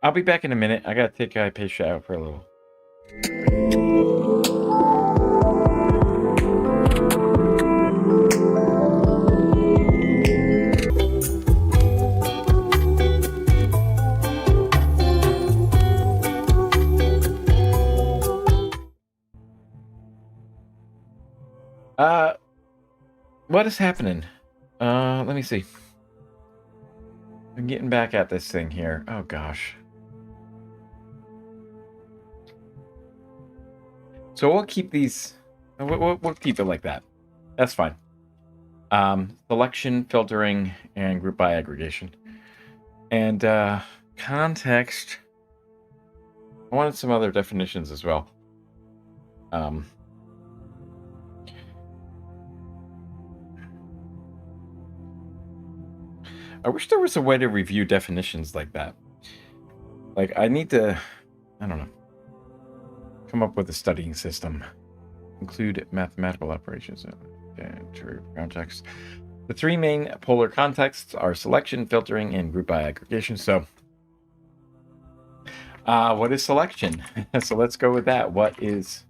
Speaker 1: I'll be back in a minute. I gotta take Hypatia out for a little. What is happening? Let me see. I'm getting back at this thing here. Oh gosh. So we'll keep these. We'll keep it like that. That's fine. Selection, filtering, and group by aggregation. And context. I wanted some other definitions as well. I wish there was a way to review definitions like that. Like, I need to, I don't know, come up with a studying system. Include mathematical operations. True context. The three main polar contexts are selection, filtering, and group by aggregation. So, what is selection? So let's go with that. What is...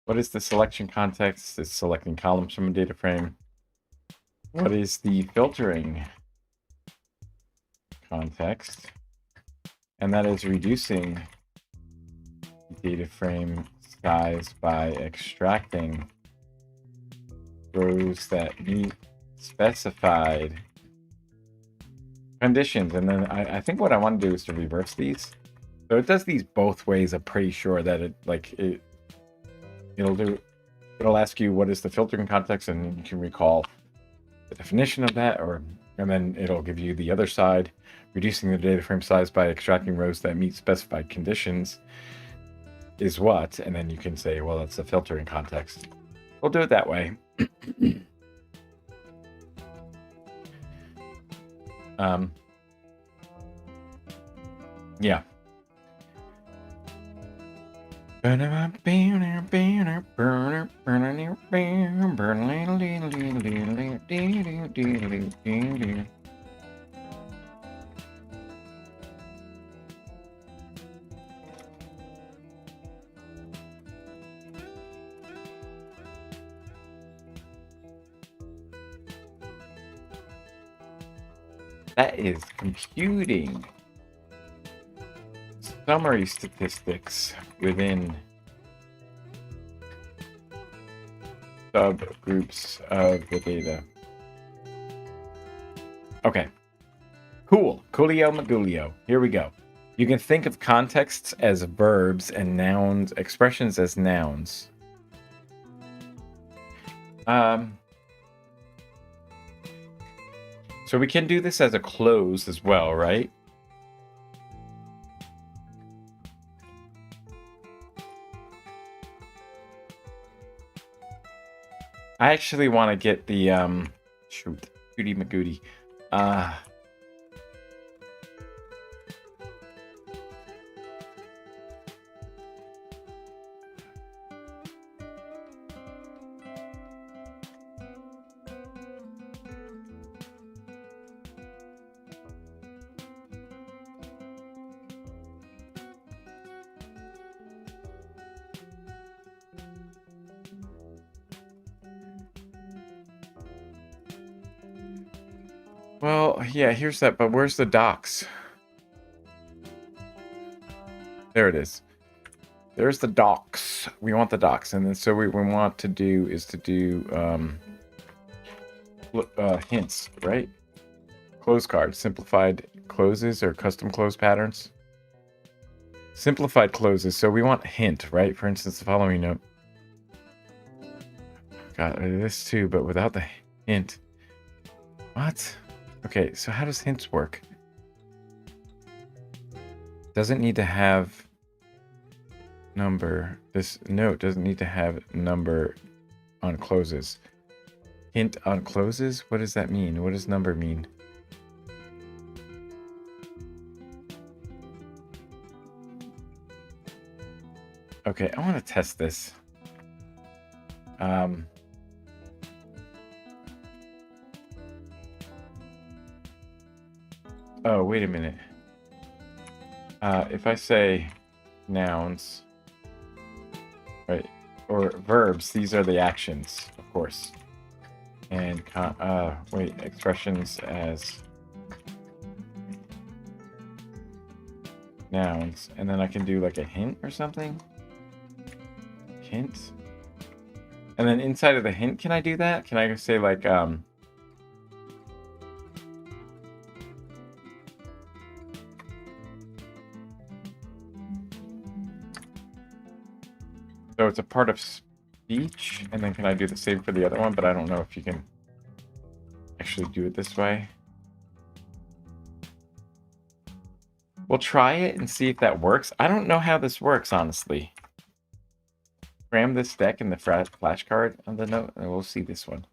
Speaker 1: What is the selection context? It's selecting columns from a data frame. What is the filtering context? And that is reducing the data frame size by extracting rows that meet specified conditions. And then I think what I want to do is to reverse these. So it does these both ways. I'm pretty sure that it'll ask you what is the filtering context, and you can recall the definition of that, and then it'll give you the other side, reducing the data frame size by extracting rows that meet specified conditions is what, and then you can say, well, that's the filtering context. We'll do it that way. Yeah. That is computing summary statistics within subgroups of the data. Okay. Cool. Coolio Magulio. Here we go. You can think of contexts as verbs and nouns, expressions as nouns. So we can do this as a close as well, right? I actually want to get the Goody Magoody. Well, yeah, here's that, but where's the docs? There it is. There's the docs. We want the docs, and then so what we want to do is to do hints, right? Close cards, simplified closes or custom close patterns. Simplified closes, so we want hint, right? For instance, the following note. Got this too, but without the hint. What? Okay, so how does hints work? Doesn't need to have number. This note doesn't need to have number on closes. Hint on closes? What does that mean? What does number mean? Okay, I want to test this. Oh, wait a minute. If I say nouns, right, or verbs, these are the actions. of course. And, wait, expressions as nouns. And then I can do like a hint or something. Hint. And then inside of the hint, can I do that? Can I say like, so it's a part of speech, and then can I do the same for the other one? But I don't know if you can actually do it this way. We'll try it and see if that works. I don't know how this works, honestly. Cram this deck in the flashcard on the note, and we'll see this one.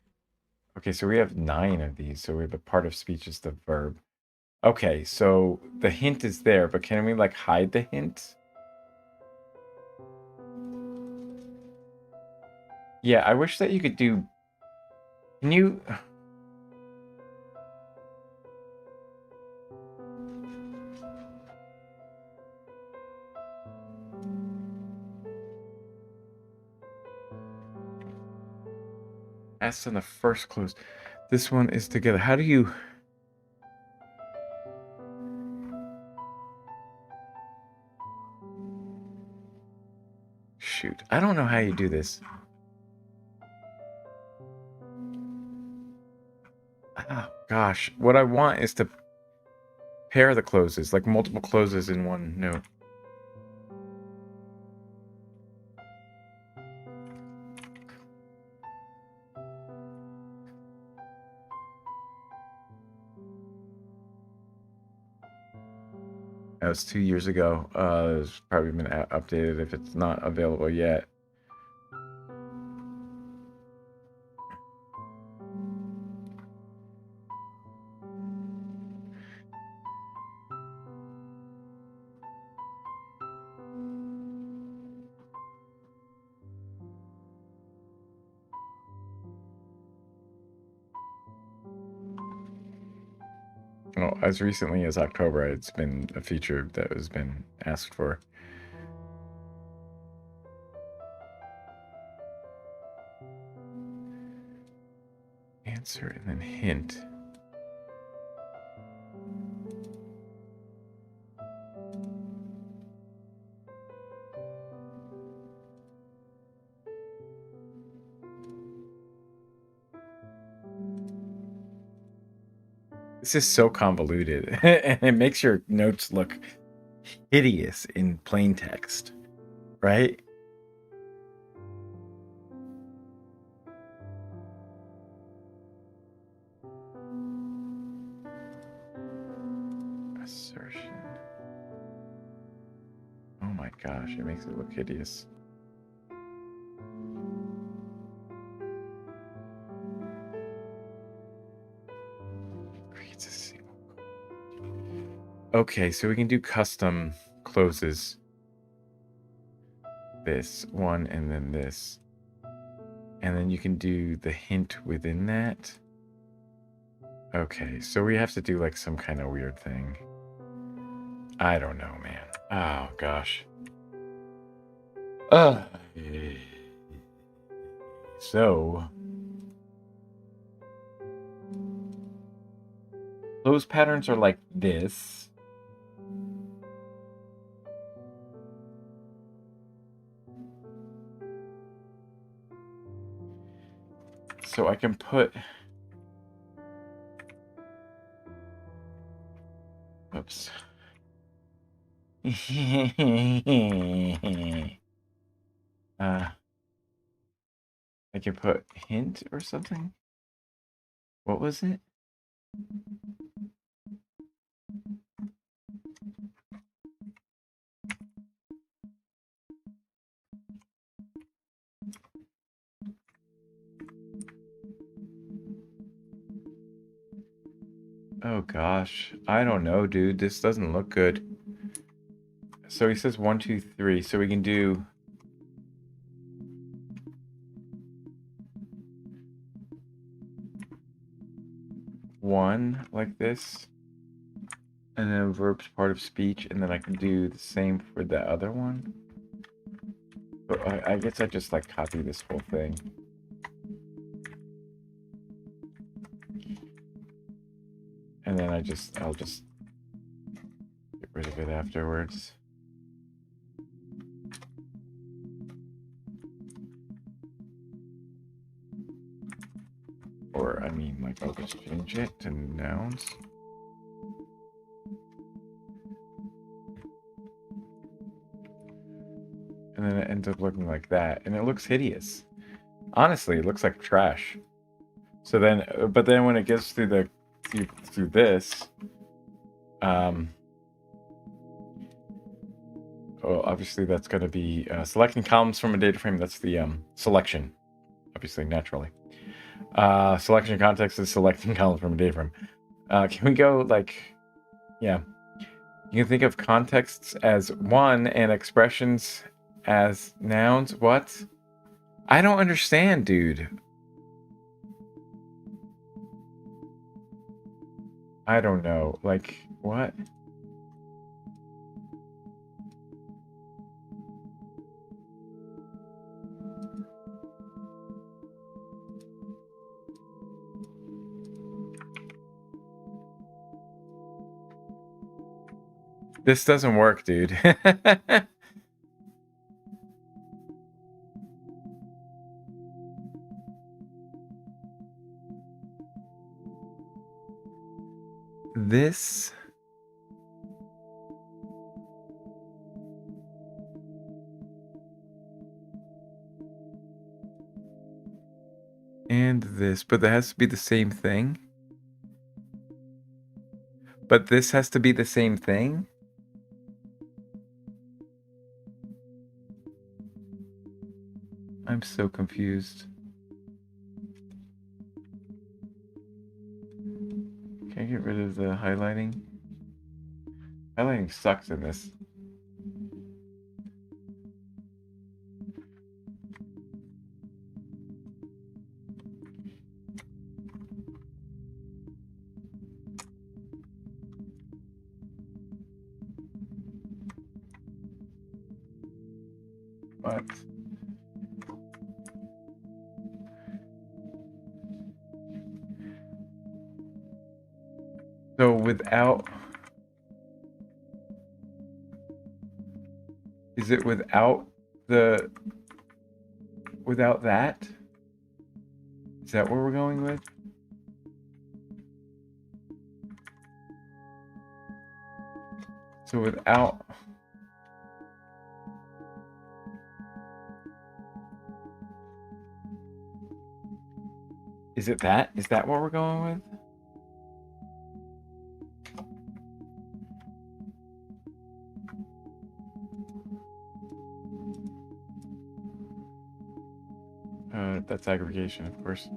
Speaker 1: Okay, so we have 9 of these. So we have a part of speech is the verb. Okay, so the hint is there, but can we like hide the hint? Yeah, I wish that you could do... Can you... S on the first close. This one is together. How do you... Shoot, I don't know how you do this. Oh, gosh. What I want is to pair the closes, like multiple closes in one note. That was 2 years ago. It's probably been updated if it's not available yet. Well, as recently as October, it's been a feature that has been asked for. Answer and then hint. This is so convoluted, and it makes your notes look hideous in plain text, right? Assertion. Oh my gosh, it makes it look hideous. Creates a single. Okay, so we can do custom closes. This one and then this. And then you can do the hint within that. Okay, so we have to do like some kind of weird thing. I don't know, man. Oh, gosh. So... Those patterns are like this. So I can put... Oops. I can put hint or something. What was it? Oh gosh, I don't know, dude. This doesn't look good. So he says 1, 2, 3. So we can do... one like this, and then verb's part of speech, and then I can do the same for the other one. But I guess I just like copy this whole thing. and then I'll just get rid of it afterwards. Or, I mean, like, I'll just change it to nouns. And then it ends up looking like that. And it looks hideous. Honestly, it looks like trash. So then, but then when it gets through the, through this, well, obviously that's going to be selecting columns from a data frame. That's the selection, obviously, naturally. Selection context is selecting columns from a data frame. Can we go like, yeah. You can think of contexts as one and expressions as nouns. What? I don't understand, dude. I don't know. Like, what? This doesn't work, dude. This... and this, but that has to be the same thing? But this has to be the same thing? I'm so confused. Can I get rid of the highlighting? Highlighting sucks in this. What? So without... Is it without the... without that? Is that what we're going with? So without... Is it that? Is that what we're going with? That's aggregation, of course.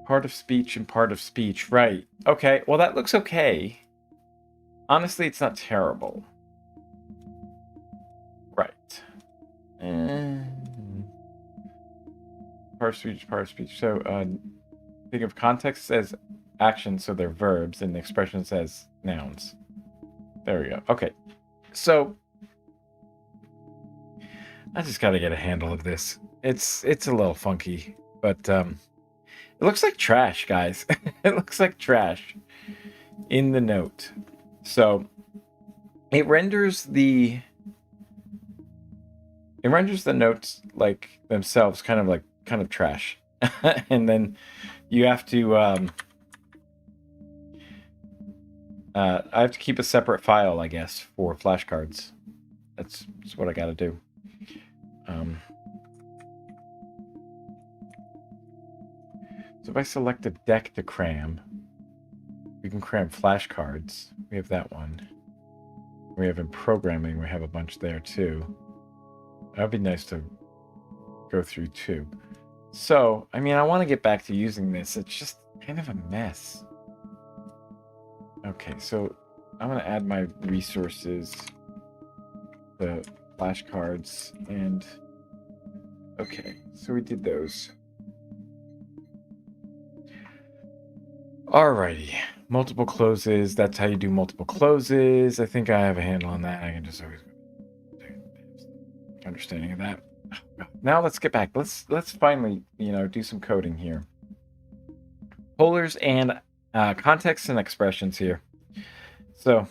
Speaker 1: Part of speech and part of speech. Right. Okay. Well, that looks okay. Honestly, it's not terrible. Right. Part of speech, part of speech. So, think of context as actions, so they're verbs, and expressions as nouns. There we go. Okay. So, I just got to get a handle of this. It's a little funky, but it looks like trash, guys. It looks like trash in the note. So it renders the notes like themselves kind of trash. And then you have to I have to keep a separate file, I guess, for flashcards. That's what I got to do. So if I select a deck to cram, we can cram flashcards. We have that one. We have in programming, we have a bunch there too. That'd be nice to go through too. So, I mean, I want to get back to using this. It's just kind of a mess. Okay, so I'm going to add my resources, the flashcards, and okay, so we did those. Alrighty, multiple closes. That's how you do multiple closes. I think I have a handle on that. I can just always understanding of that. Now let's get back. Let's finally, do some coding here. Polars and context and expressions here. So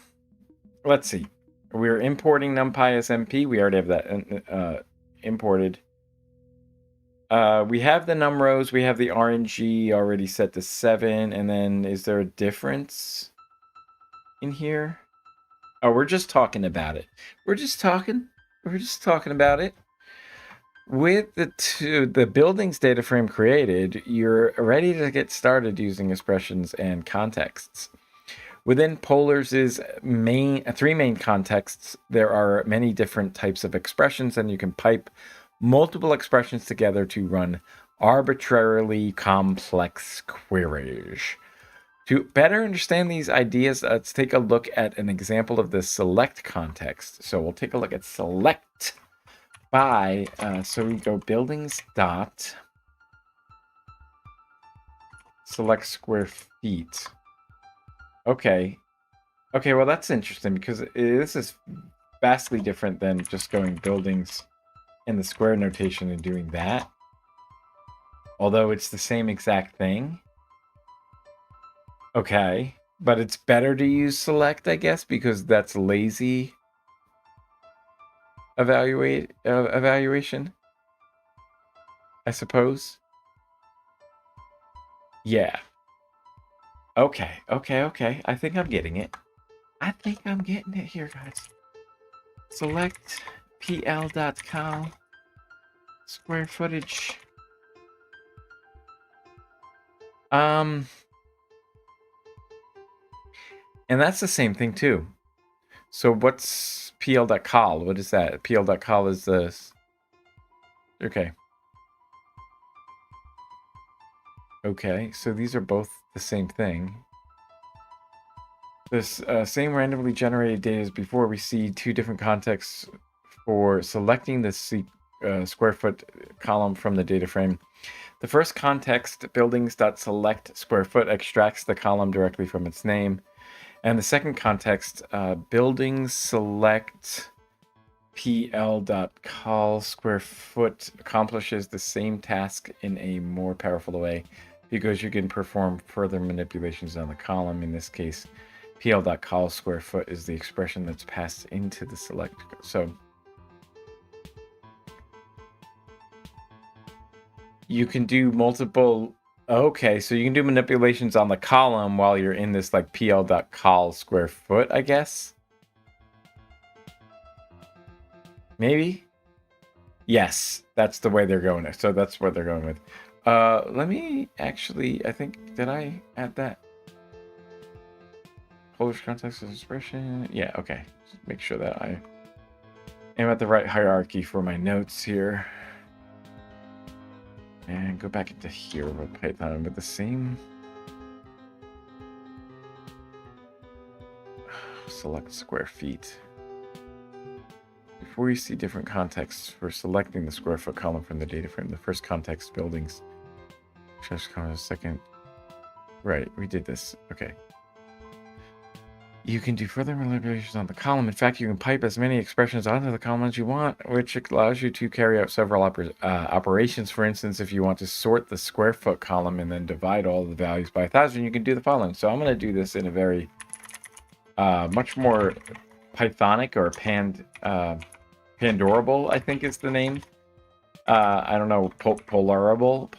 Speaker 1: let's see. We're importing NumPy as MP. We already have that imported. We have the num rows. We have the RNG already set to 7. And then is there a difference in here? Oh, we're just talking about it. We're just talking about it. With the buildings data frame created, you're ready to get started using expressions and contexts. Within Polars' three main contexts, there are many different types of expressions, and you can pipe multiple expressions together to run arbitrarily complex queries. To better understand these ideas, let's take a look at an example of the select context. So we'll take a look at select by, so we go buildings dot select square feet. Okay, well that's interesting because this is vastly different than just going buildings in the square notation and doing that. Although it's the same exact thing. Okay, but it's better to use select, I guess, because that's lazy evaluation, I suppose. Yeah. Okay. I think I'm getting it. Here, guys. Select pl.cal square footage. And that's the same thing too. So what's pl.col? What is that? pl.col is this. Okay. Okay, so these are both the same thing. This same randomly generated data as before. We see two different contexts for selecting the square foot column from the data frame. The first context, buildings.select square foot, extracts the column directly from its name. And the second context, buildings select pl.col square foot, accomplishes the same task in a more powerful way because you can perform further manipulations on the column. In this case, pl.col square foot is the expression that's passed into the select. So you can do multiple. Okay, so you can do manipulations on the column while you're in this like pl.col square foot, I guess. Maybe? Yes, that's the way they're going. So that's what they're going with. Let me actually, I think, did I add that? Polish context of expression. Yeah, okay. Just make sure that I am at the right hierarchy for my notes here. And go back into here with Python with the same. Select square feet. Before you see different contexts for selecting the square foot column from the data frame, the first context, buildings. Just come a second. Right, we did this. Okay. You can do further manipulations on the column. In fact, you can pipe as many expressions onto the column as you want, which allows you to carry out several operations. For instance, if you want to sort the square foot column and then divide all the values by 1,000, you can do the following. So I'm going to do this in a very much more Pythonic or Pandorable, I think is the name. I don't know, Polarable.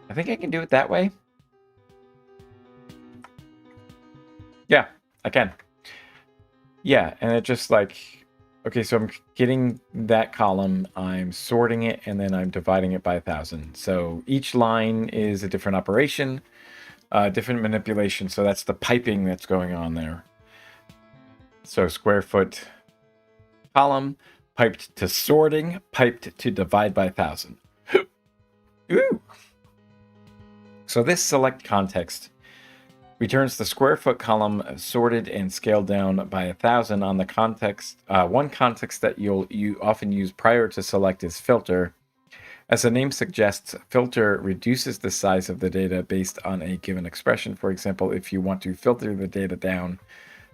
Speaker 1: I think I can do it that way. Yeah, I can. Yeah, and it just like, okay, so I'm getting that column, I'm sorting it, and then I'm dividing it by 1,000. So each line is a different operation, different manipulation. So that's the piping that's going on there. So square foot column, piped to sorting, piped to divide by 1,000. Ooh. So this select context returns the square foot column sorted and scaled down by 1,000 on the context. One context that you often use prior to select is filter. As the name suggests, filter reduces the size of the data based on a given expression. For example, if you want to filter the data down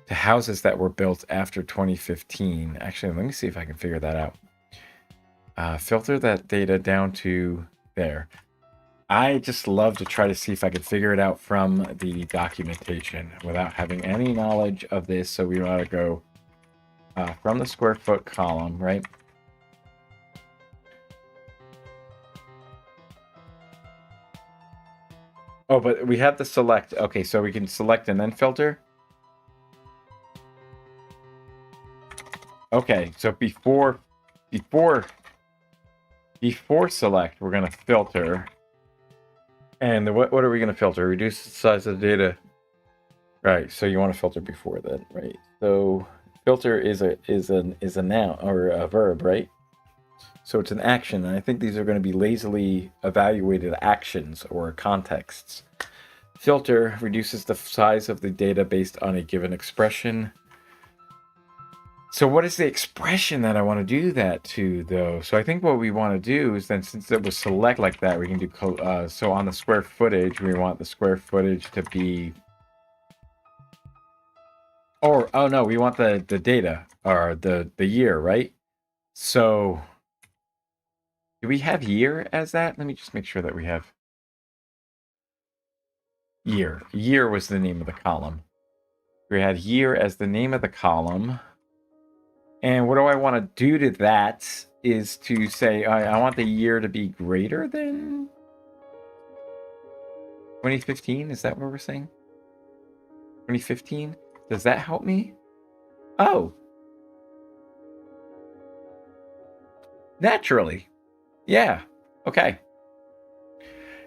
Speaker 1: to houses that were built after 2015. Actually, let me see if I can figure that out. Filter that data down to there. I just love to try to see if I could figure it out from the documentation without having any knowledge of this. So we want to go from the square foot column, right? Oh, but we have to select. Okay, so we can select and then filter. Okay, so before select, we're gonna filter. And what are we gonna filter? Reduce the size of the data. Right. So you want to filter before that, right? So filter is a noun or a verb, right? So it's an action, and I think these are going to be lazily evaluated actions or contexts. Filter reduces the size of the data based on a given expression. So what is the expression that I want to do that to, though? So I think what we want to do is then, since it was select like that, we can do, so on the square footage, we want the square footage to be, or, oh no, we want the data, or the year, right? So do we have year as that? Let me just make sure that we have year. Year was the name of the column. We had year as the name of the column. And what do I want to do to that is to say, I want the year to be greater than 2015. Is that what we're saying? 2015? Does that help me? Oh. Naturally. Yeah. Okay.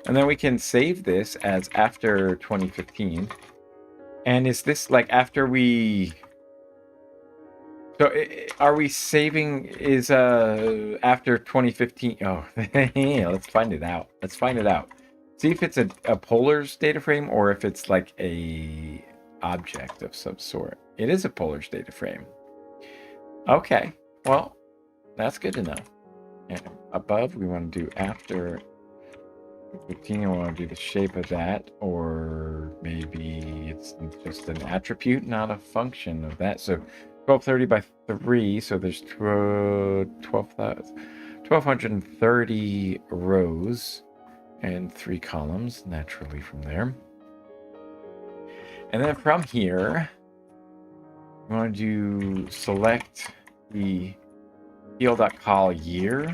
Speaker 1: And then we can save this as after 2015. And is this like after we... So are we saving is after 2015? Oh, yeah, let's find it out. Let's find it out. See if it's a Polars data frame or if it's like a object of some sort. It is a Polars data frame. Okay, well, that's good to know. And above, we want to do after 15. I want to do the shape of that, or maybe it's just an attribute, not a function of that. So 1230 by 3, so there's 1,230 rows and 3 columns, naturally from there. And then from here, we want to select the pl.col year.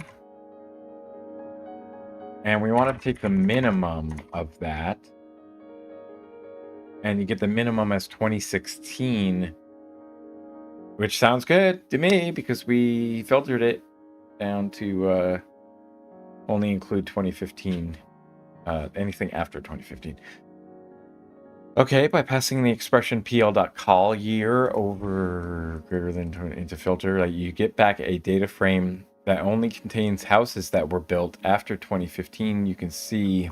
Speaker 1: And we want to take the minimum of that. And you get the minimum as 2016. Which sounds good to me because we filtered it down to only include 2015, anything after 2015. Okay, by passing the expression pl.col year over greater than into filter, you get back a data frame that only contains houses that were built after 2015. You can see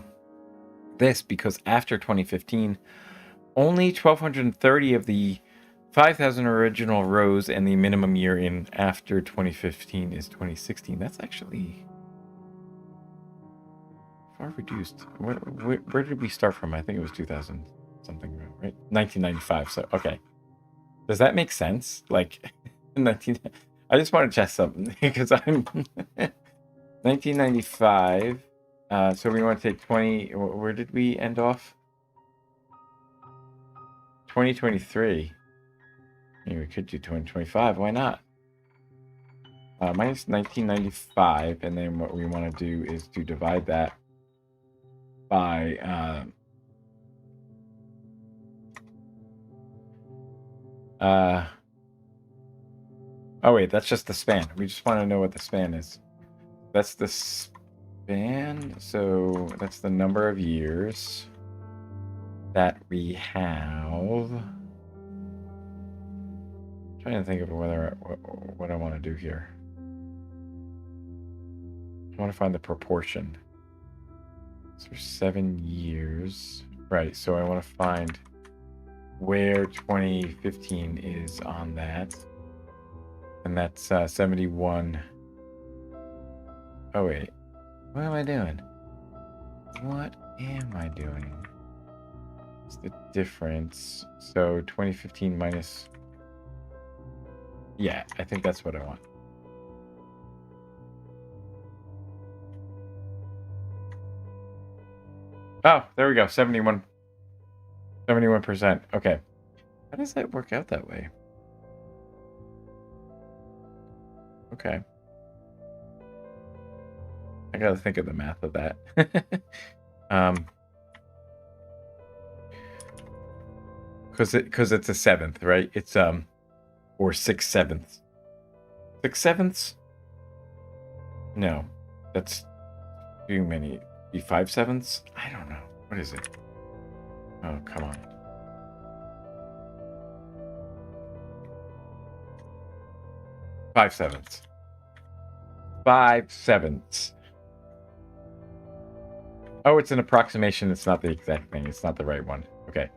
Speaker 1: this because after 2015, only 1,230 of the 5,000 original rows and the minimum year in after 2015 is 2016. That's actually far reduced. Where did we start from? I think it was 2000 something, right? 1995. So, okay. Does that make sense? Like, I just want to check something because I'm 1995. So we want to take 20. Where did we end off? 2023. We could do 2025. Why not? Minus 1995, and then what we want to do is to divide that by oh wait, that's just the span. We just want to know what the span is. That's the span, so that's the number of years that we have. I'm trying to think of what I want to do here. I want to find the proportion. So 7 years. Right, so I want to find where 2015 is on that. And that's 71. Oh, wait. What am I doing? What am I doing? What's the difference? So 2015 minus Yeah, I think that's what I want. Oh, there we go. 71%. Okay. How does that work out that way? Okay. I gotta think of the math of that. Because it's a seventh, right? It's or 6/7. 6/7? No, that's too many. Be 5/7? I don't know. What is it? Oh, come on. 5/7. 5/7. Oh, it's an approximation. It's not the exact thing. It's not the right one. Okay.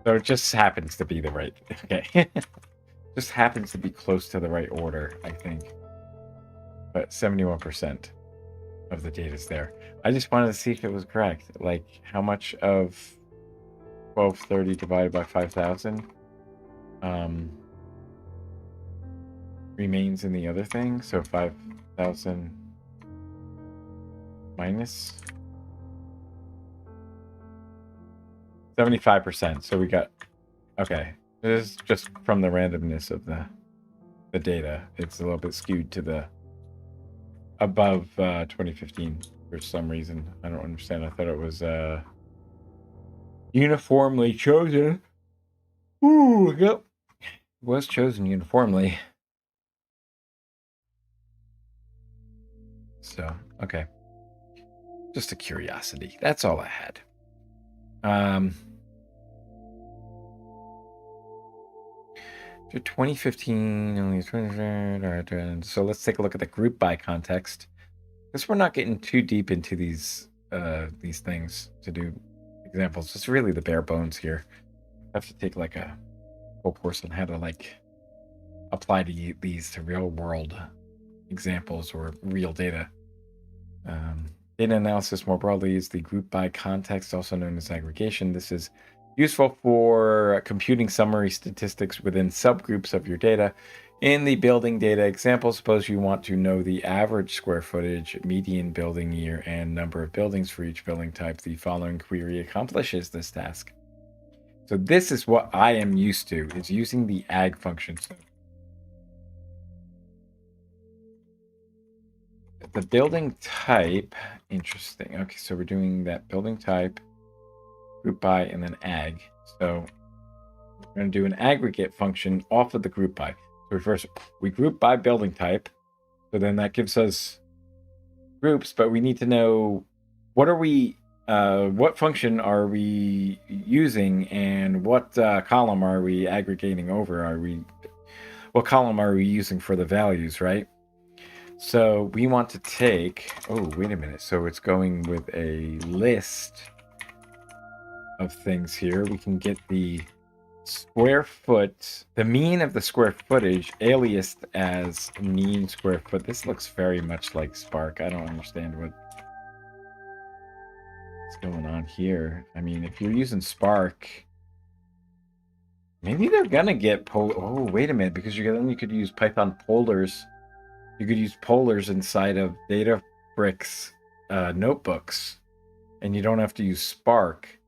Speaker 1: So it just happens to be the right. Okay. Just happens to be close to the right order, I think. But 71% of the data is there. I just wanted to see if it was correct. Like, how much of 1230 divided by 5,000 remains in the other thing? So 5,000 minus 75%. So we got, okay. This is just from the randomness of the data. It's a little bit skewed to the above 2015 for some reason. I don't understand. I thought it was uniformly chosen. Ooh, yep. It was chosen uniformly. So, okay. Just a curiosity. That's all I had. For 2015, only 23rd. All right, so let's take a look at the group by context. Because we're not getting too deep into these things to do examples. It's really the bare bones here. I have to take like a whole course on how to like apply these to real world examples or real data. Data analysis more broadly is the group by context, also known as aggregation. This is useful for computing summary statistics within subgroups of your data. In the building data example, suppose you want to know the average square footage, median building year, and number of buildings for each building type. The following query accomplishes this task. So this is what I am used to, is using the ag function. So the building type, interesting. Okay, so we're doing that building type, group by, and then ag. So we're going to do an aggregate function off of the group by. So first, we group by building type. So then that gives us groups, but we need to know what function are we using, and what column are we aggregating over? What column are we using for the values, right? So we want to take, oh, wait a minute. So it's going with a list of things here. We can get the square foot, the mean of the square footage aliased as mean square foot. This looks very much like Spark. I don't understand what's going on here. I mean, if you're using Spark, maybe they're gonna get oh, wait a minute, because then you could use Python polars. You could use polars inside of DataFrame notebooks, and you don't have to use Spark.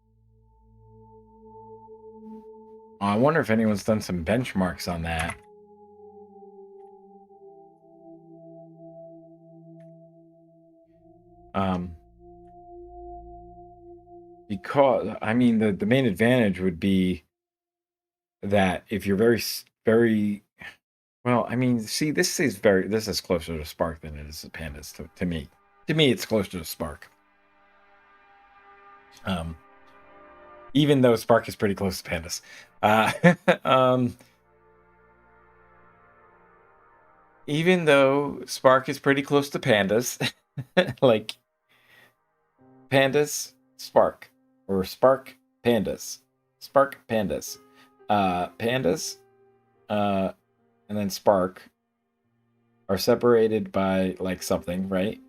Speaker 1: I wonder if anyone's done some benchmarks on that. Because, I mean, the main advantage would be that if you're very, well, I mean, see, this is closer to Spark than it is to Pandas to me. To me, it's closer to Spark. Even though Spark is pretty close to Pandas. Even though Spark is pretty close to Pandas, like Pandas, Spark, or Spark, Pandas, Spark, Pandas, Pandas, and then Spark are separated by like something, right?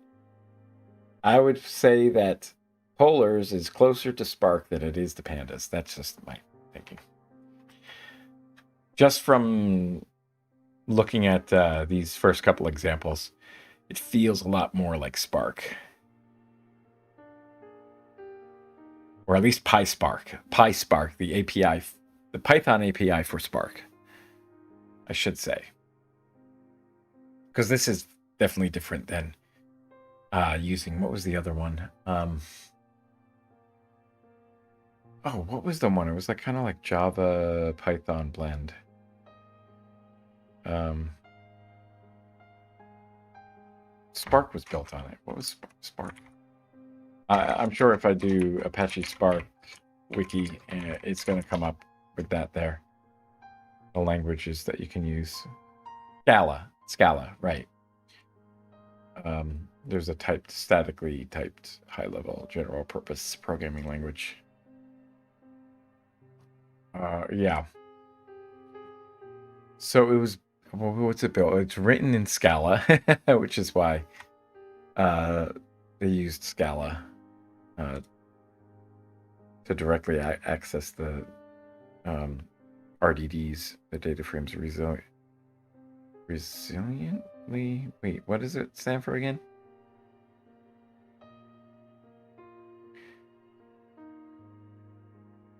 Speaker 1: I would say that Polars is closer to Spark than it is to Pandas. That's just my thinking. Just from looking at these first couple examples, it feels a lot more like Spark. Or at least PySpark, the API, the Python API for Spark, I should say. Because this is definitely different than using, what was the other one? Oh, what was the one? It was like kind of like Java Python blend. Spark was built on it. What was Spark? I'm sure if I do Apache Spark wiki, it's going to come up with that there. The languages that you can use. Scala, right. There's a statically typed high-level general purpose programming language. Yeah. So it was, well, what's it built? It's written in Scala, which is why they used Scala to directly access the RDDs, the data frames resiliently. Wait, what does it stand for again?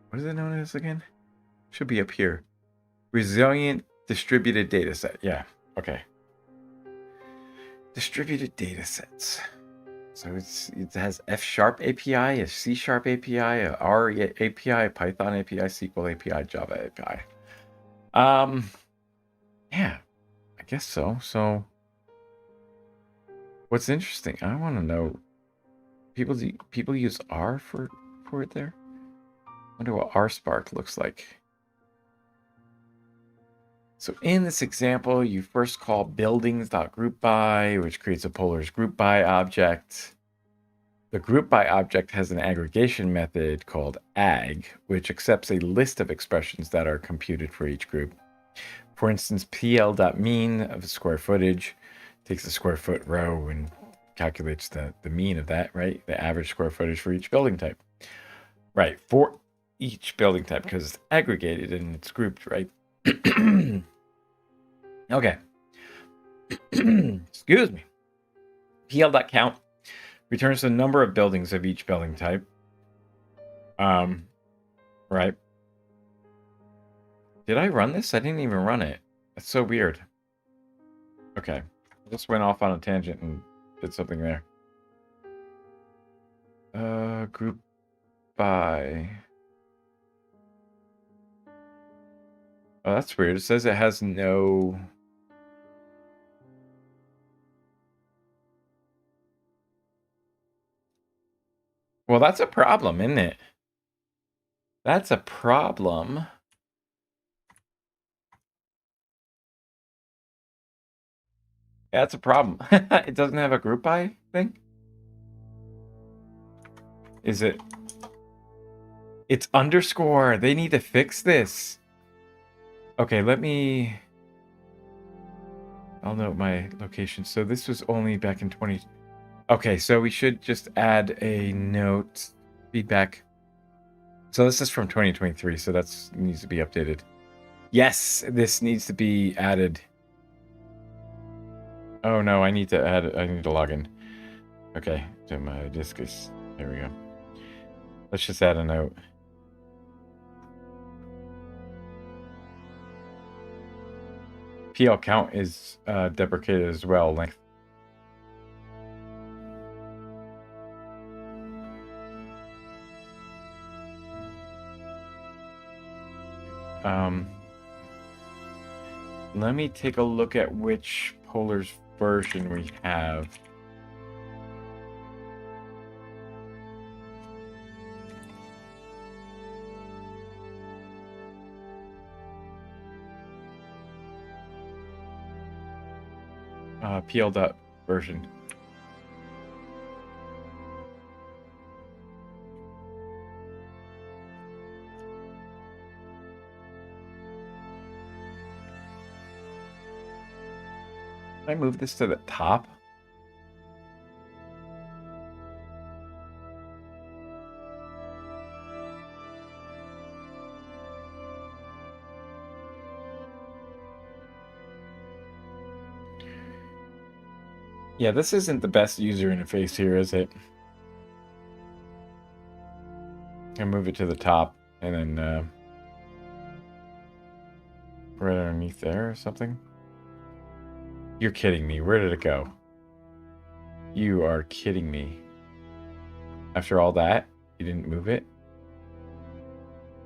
Speaker 1: What is it known as again? Should be up here. Resilient distributed data set. Yeah, okay. Distributed data sets. So it has F# API, a C# API, a R API, a Python API, SQL API, Java API. Yeah, I guess so. So what's interesting, I want to know, people use R for it there? I wonder what RSpark looks like. So in this example, you first call buildings.groupBy, which creates a Polars groupBy object. The groupBy object has an aggregation method called ag, which accepts a list of expressions that are computed for each group. For instance, pl.mean of the square footage takes the square foot row and calculates the mean of that, right? The average square footage for each building type. Right, for each building type, because it's aggregated and it's grouped, right? Okay. Excuse me. pl.count returns the number of buildings of each building type. Right. Did I run this? I didn't even run it. That's so weird. Okay. I just went off on a tangent and did something there. Group by. Oh, that's weird. It says it has no. Well, that's a problem, isn't it? That's a problem. Yeah, that's a problem. It doesn't have a group by thing? Is it? It's underscore. They need to fix this. Okay, let me. I'll note my location. So this was only back in 20. Okay, so we should just add a note. Feedback. So this is from 2023, so that needs to be updated. Yes, this needs to be added. Oh no, I need to log in. Okay, to my discus. There we go. Let's just add a note. PL count is deprecated as well. Length. Let me take a look at which Polars version we have. PL version. Can I move this to the top? Yeah, this isn't the best user interface here, is it? I move it to the top and then right underneath there or something. You're kidding me. Where did it go? You are kidding me. After all that, you didn't move it?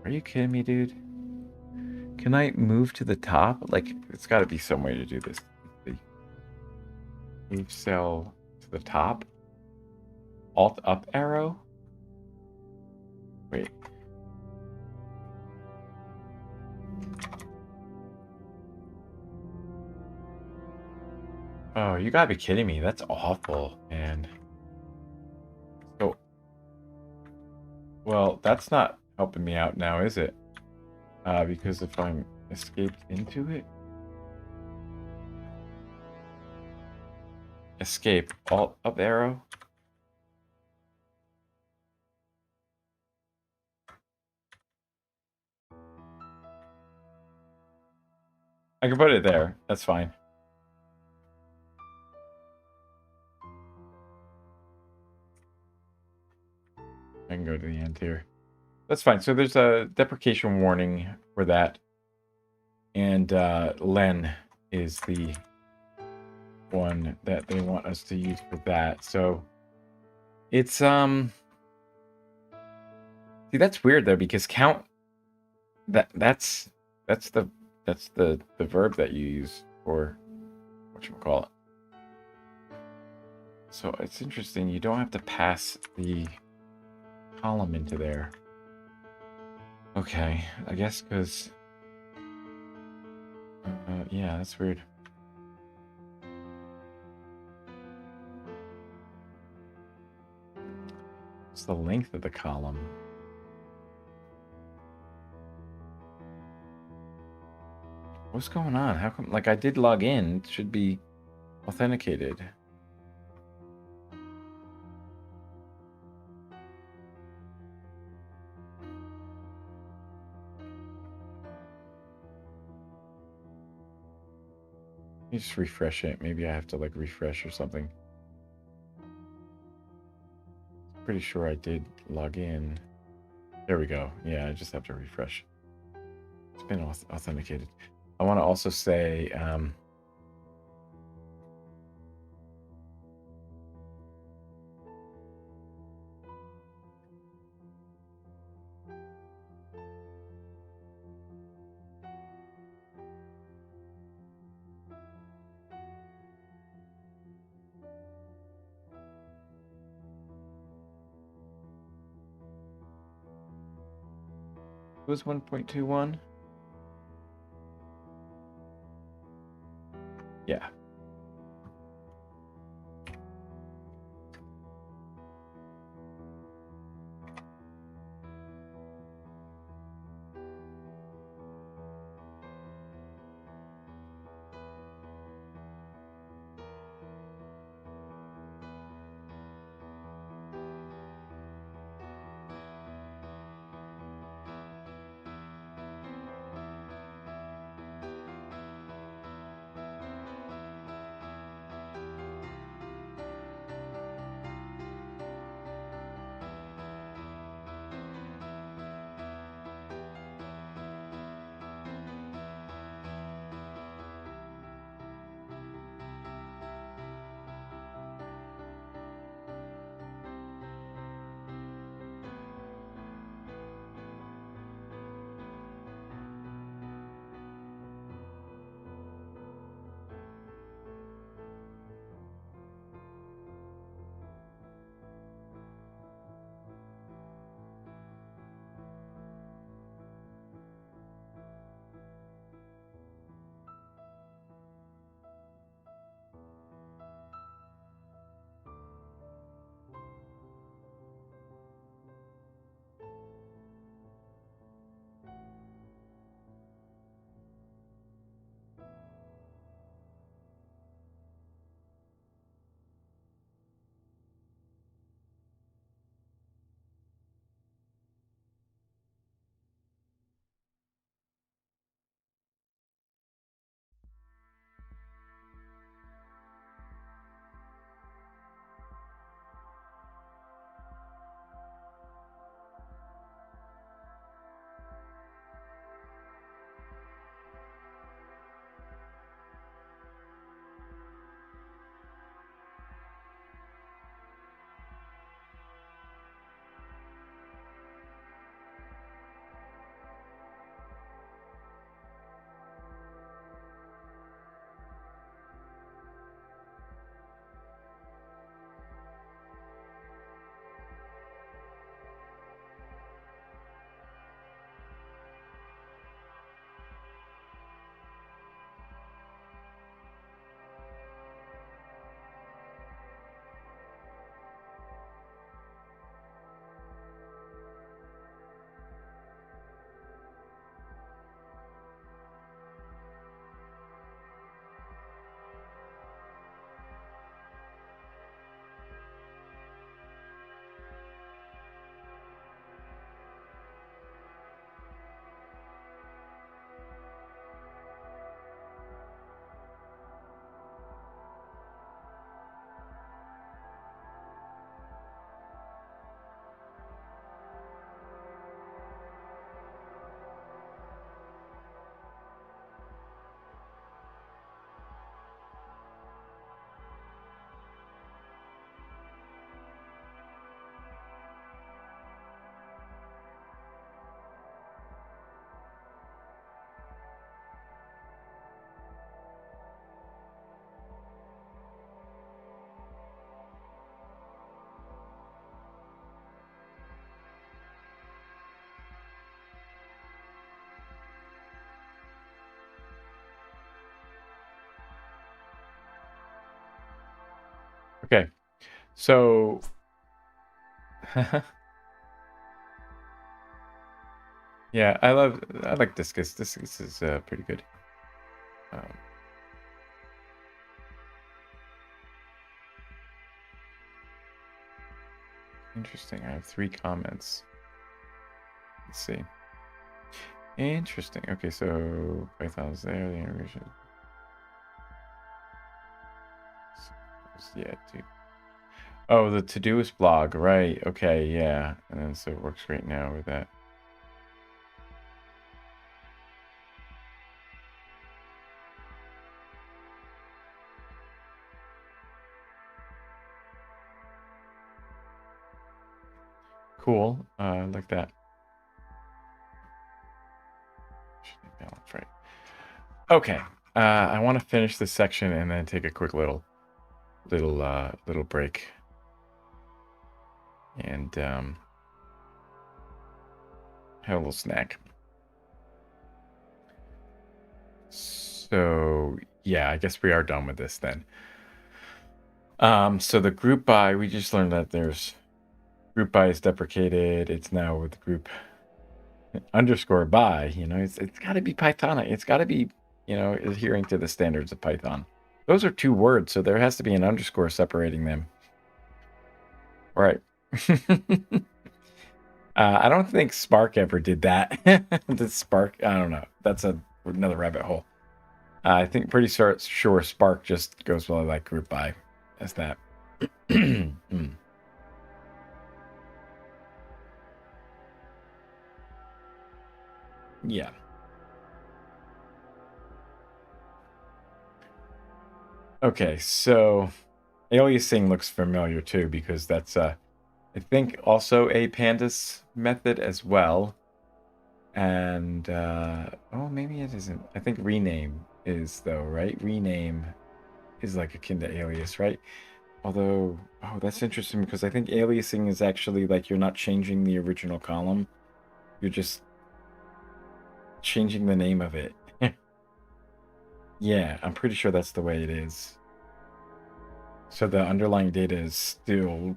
Speaker 1: Are you kidding me, dude? Can I move to the top? Like, it's got to be some way to do this. Move cell to the top? Alt up arrow? Wait. Oh, you gotta be kidding me. That's awful, man. So, well, that's not helping me out now, is it? Because if I'm escaped into it... Escape. Alt up arrow? I can put it there. That's fine. I can go to the end here. That's fine. So there's a deprecation warning for that. And Len is the one that they want us to use for that. So it's see, that's weird though, because count that's the verb that you use for whatchamacallit. So it's interesting, you don't have to pass the column into there. Okay, I guess because yeah, that's weird. What's the length of the column? What's going on? How come, like, I did log in, it should be authenticated. Let me just refresh it. Maybe I have to like refresh or something. Pretty sure I did log in. There we go. Yeah, I just have to refresh. It's been authenticated. I want to also say it was 1.21. Yeah. Okay, so yeah, I like Discus. Discus is pretty good. Um, interesting. I have 3 comments. Let's see. Interesting. Okay, so Python's there. The integration. Yeah, dude. Oh, the Todoist blog, right? Okay, yeah, and then so it works great now with that. Cool. Like that. Balance, right? Okay. I want to finish this section and then take a quick little break. And have a little snack. So yeah, I guess we are done with this then. So the group by, we just learned that there's group by is deprecated. It's now with group underscore by. It's got to be Pythonic. It's got to be adhering to the standards of Python. Those are 2 words, so there has to be an underscore separating them. Right. I don't think Spark ever did that. The Spark, I don't know. That's another rabbit hole. I think pretty sure Spark just goes well like group by as that. Yeah. Okay, so aliasing looks familiar too because that's I think also a pandas method as well. And oh, maybe it isn't. I think rename is though, right? Rename is like akin to alias, right? Although, oh, that's interesting because I think aliasing is actually like you're not changing the original column. You're just changing the name of it. Yeah, I'm pretty sure that's the way it is. So the underlying data is still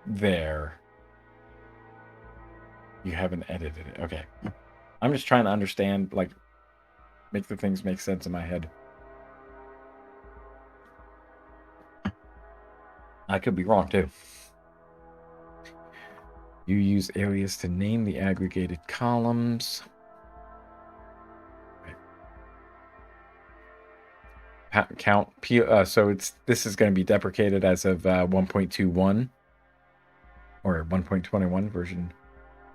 Speaker 1: there. You haven't edited it. Okay. I'm just trying to understand, like, make the things make sense in my head. I could be wrong too. You use alias to name the aggregated columns. Count so this is going to be deprecated as of 1.21 or 1.21 version,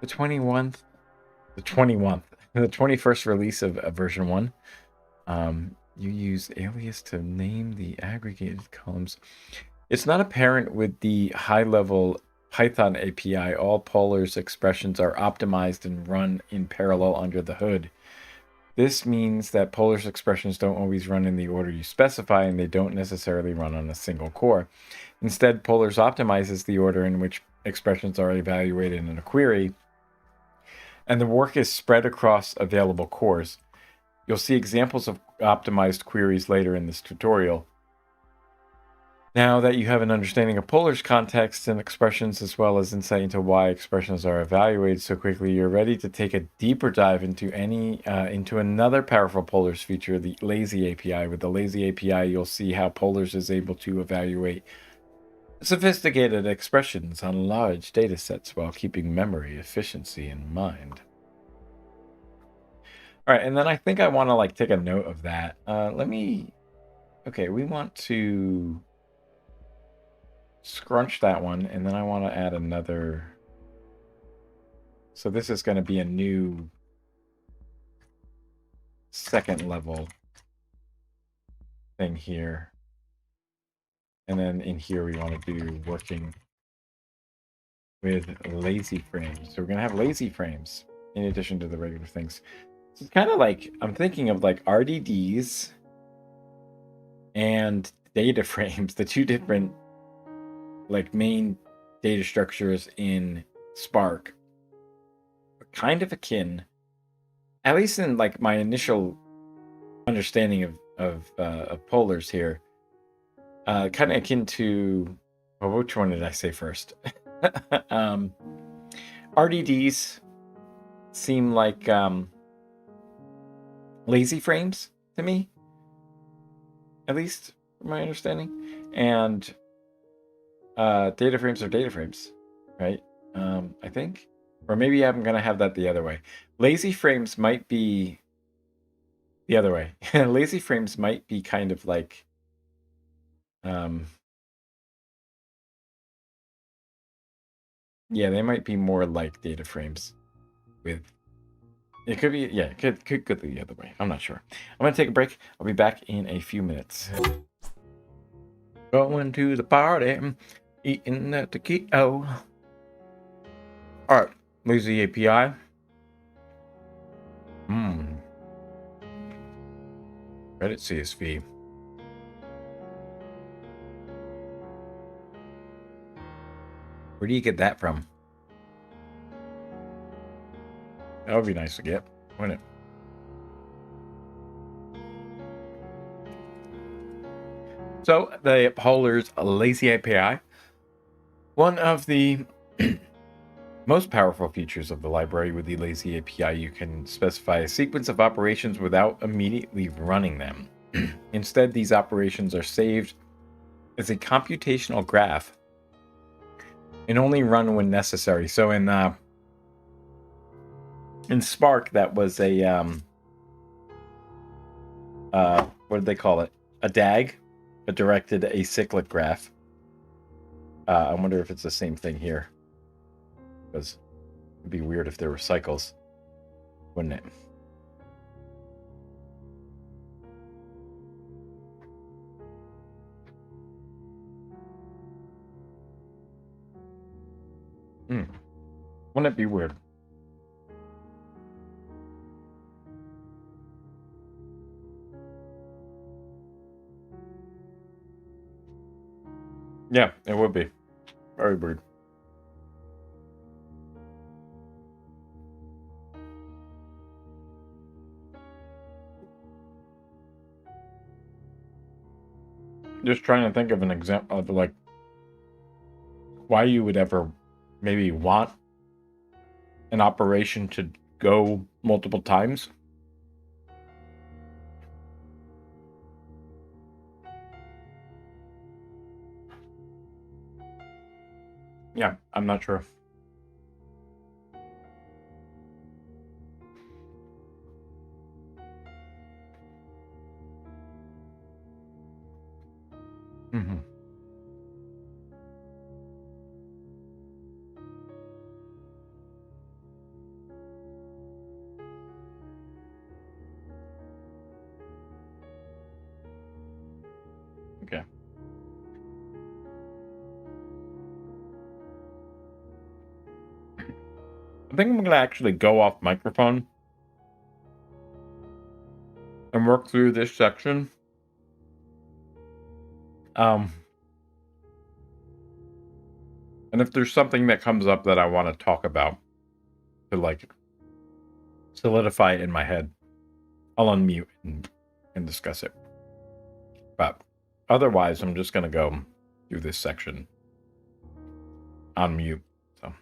Speaker 1: the 21st the 21st release of version 1. You use alias to name the aggregated columns. It's not apparent with the high-level Python API. All polars expressions are optimized and run in parallel under the hood. This means that polars expressions don't always run in the order you specify, and they don't necessarily run on a single core. Instead, polars optimizes the order in which expressions are evaluated in a query, and the work is spread across available cores. You'll see examples of optimized queries later in this tutorial. Now that you have an understanding of polars context and expressions, as well as insight into why expressions are evaluated so quickly, you're ready to take a deeper dive into another powerful polars feature, the lazy API. With the lazy API, you'll see how polars is able to evaluate sophisticated expressions on large data sets while keeping memory efficiency in mind. All right, and then I think I want to take a note of that. Okay, we want to scrunch that one, and then I want to add another. So this is going to be a new second level thing here. And then in here, we want to do working with lazy frames. So we're going to have lazy frames in addition to the regular things. So it's kind of like, I'm thinking of like RDDs and data frames, the 2 different like main data structures in Spark, kind of akin, at least in like my initial understanding of polars here. kind of akin to, well, which one did I say first? RDDs seem like lazy frames to me, at least from my understanding. And data frames are data frames, right? I think. Or maybe I'm going to have that the other way. Lazy frames might be the other way. Lazy frames might be kind of like yeah, they might be more like data frames with it could be, yeah, it could go the other way. I'm not sure. I'm gonna take a break. I'll be back in a few minutes. Going to the party, eating the taquito. All right, lazy API. Reddit CSV. Where do you get that from? That would be nice to get, wouldn't it? So the Polars lazy API, one of the most powerful features of the library. With the lazy API, you can specify a sequence of operations without immediately running them. Instead, these operations are saved as a computational graph and only run when necessary. So in Spark, that was a what did they call it? A DAG, a directed acyclic graph. I wonder if it's the same thing here, because it'd be weird if there were cycles, wouldn't it? Wouldn't it be weird? Yeah, it would be. Very weird. Just trying to think of an example of like why you would ever maybe want an operation to go multiple times. Yeah, I'm not sure. Okay. I think I'm going to actually go off microphone and work through this section. And if there's something that comes up that I want to talk about to like solidify it in my head, I'll unmute and discuss it. But otherwise, I'm just going to go through this section on mute. So.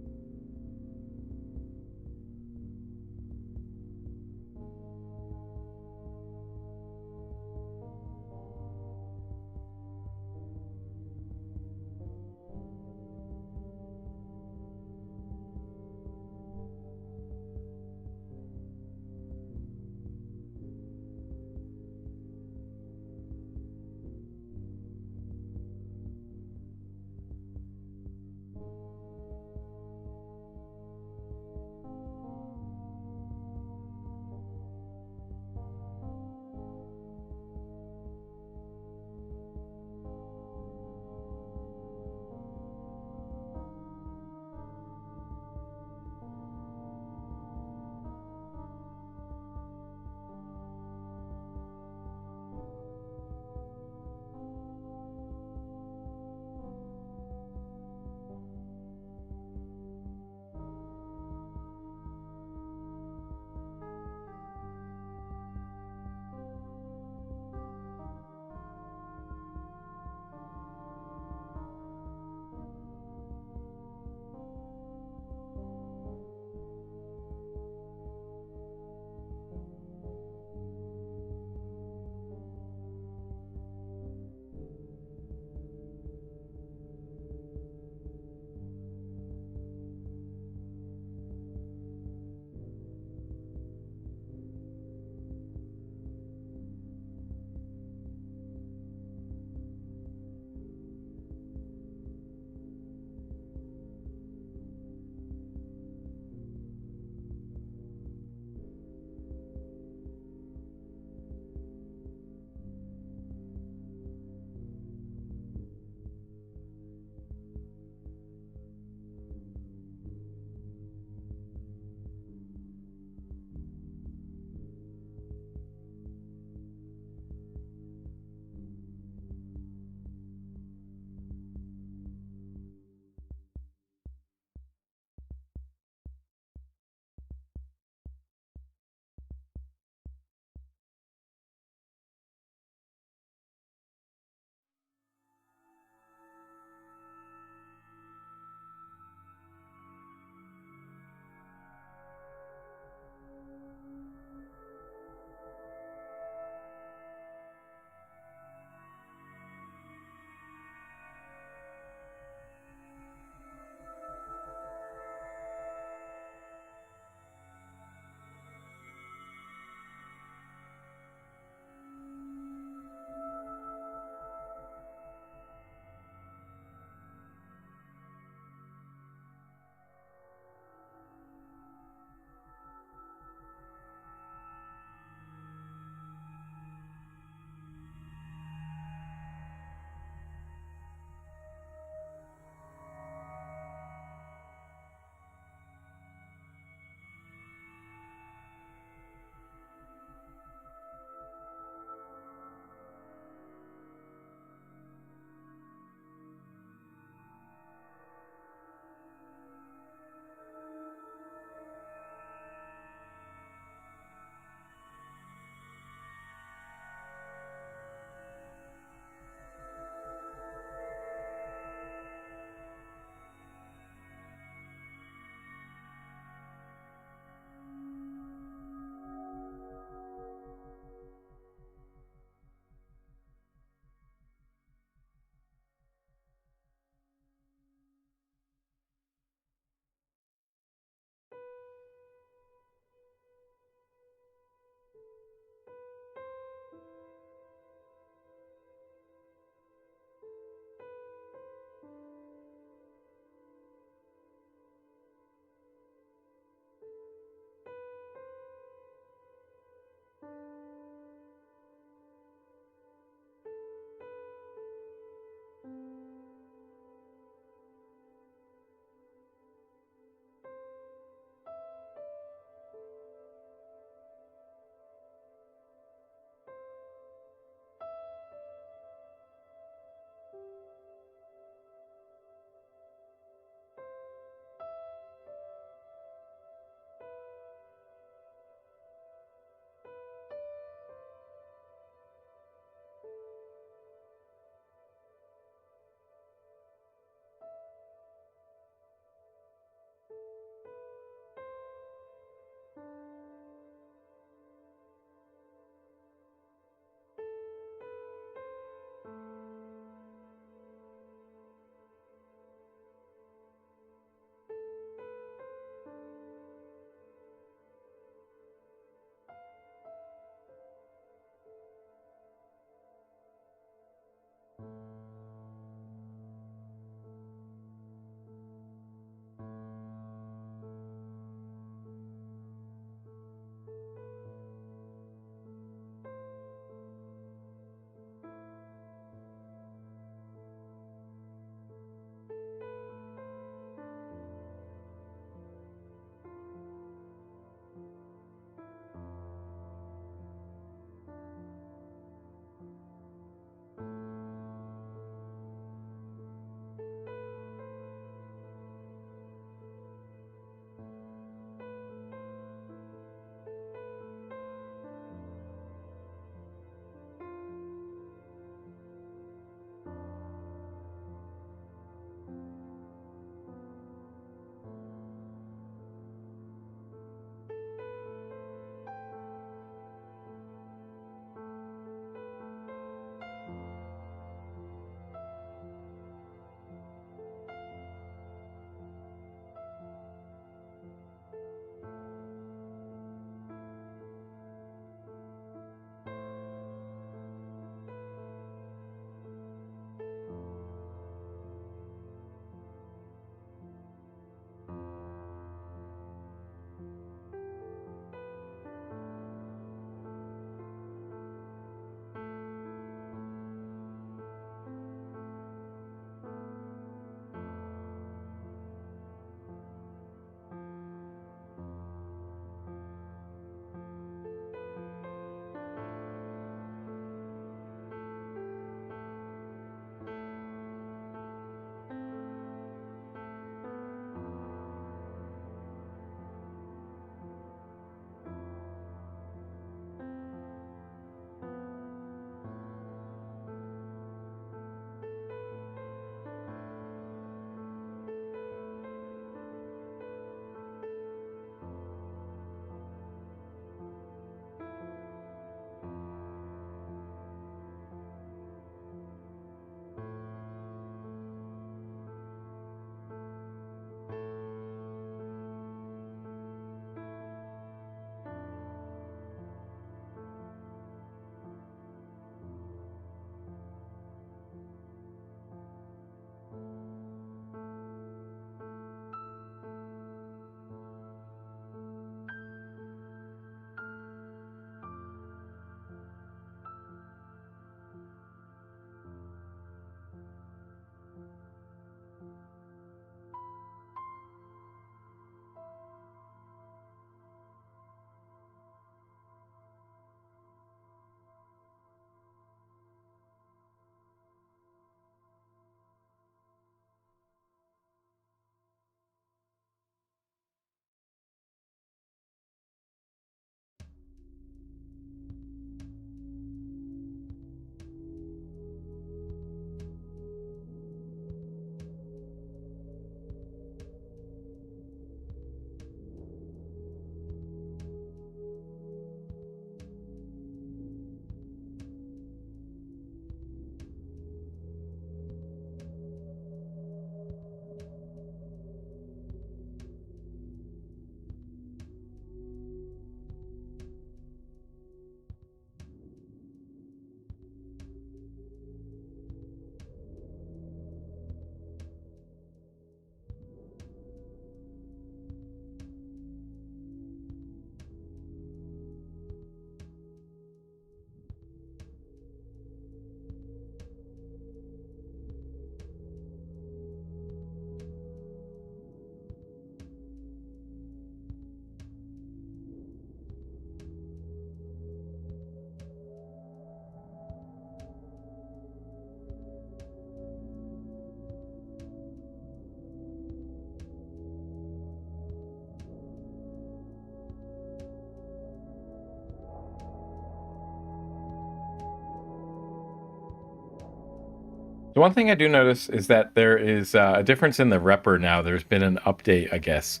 Speaker 1: The one thing I do notice is that there is a difference in the repr now. There's been an update, I guess.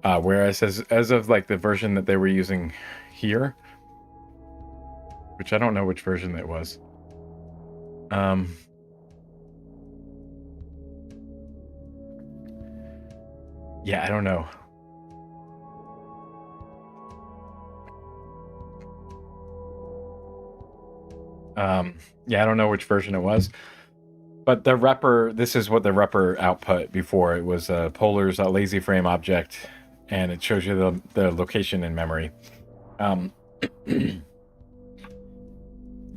Speaker 1: Whereas as of like the version that they were using here, which I don't know which version it was. Yeah, I don't know. Yeah, I don't know which version it was. But the repr, this is what the repr output before. It was Polar's lazy frame object, and it shows you the location in memory.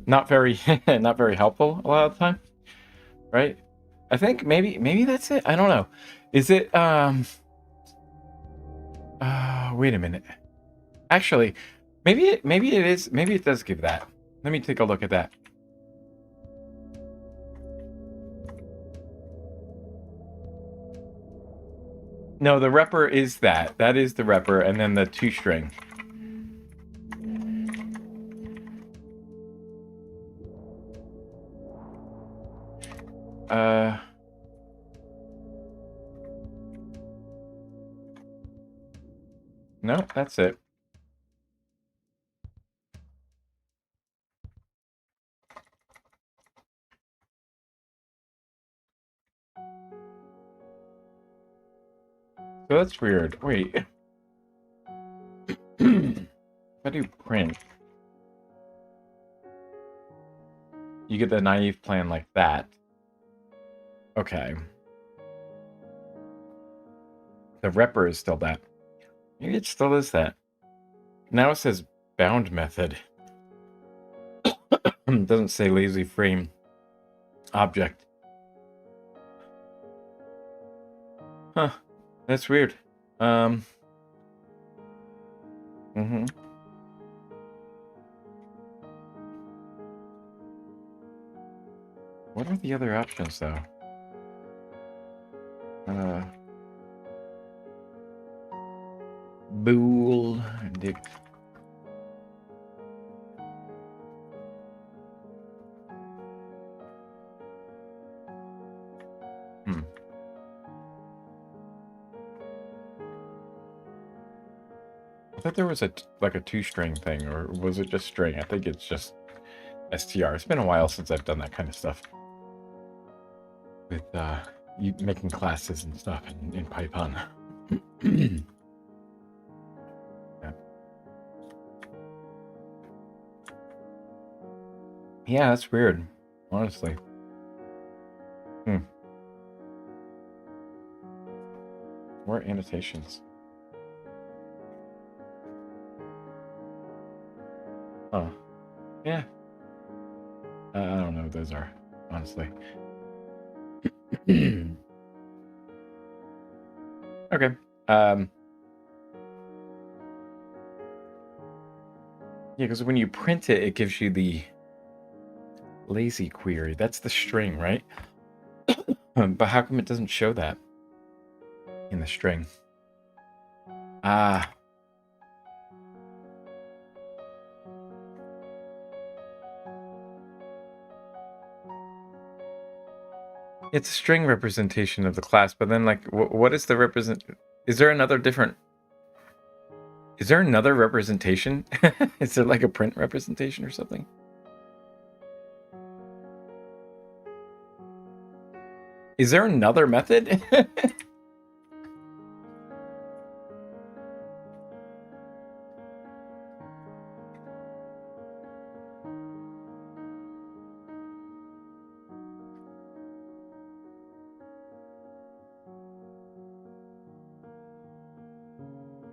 Speaker 1: Not very not very helpful a lot of the time, right? I think maybe that's it. I don't know. Is it wait a minute. Actually, maybe it is, maybe it does give that. Let me take a look at that. No, the repr is that. That is the repr, and then the toString. No, that's it. So that's weird. Wait. If I do print, you get the naive plan like that. Okay. The repr is still that. Maybe it still is that. Now it says bound method. It doesn't say lazy frame object. Huh. That's weird. What are the other options, though? Bool. Dick. I thought there was a toString thing, or was it just string? I think it's just str. It's been a while since I've done that kind of stuff with you making classes and stuff in Python. Yeah. Yeah, that's weird, honestly. More annotations. Oh, yeah. I don't know what those are, honestly. Okay. Yeah, because when you print it, it gives you the lazy query. That's the string, right? But how come it doesn't show that in the string? Ah. It's a string representation of the class, but then, like, what is the represent? Is there another different? Is there another representation? Is there like a print representation or something? Is there another method?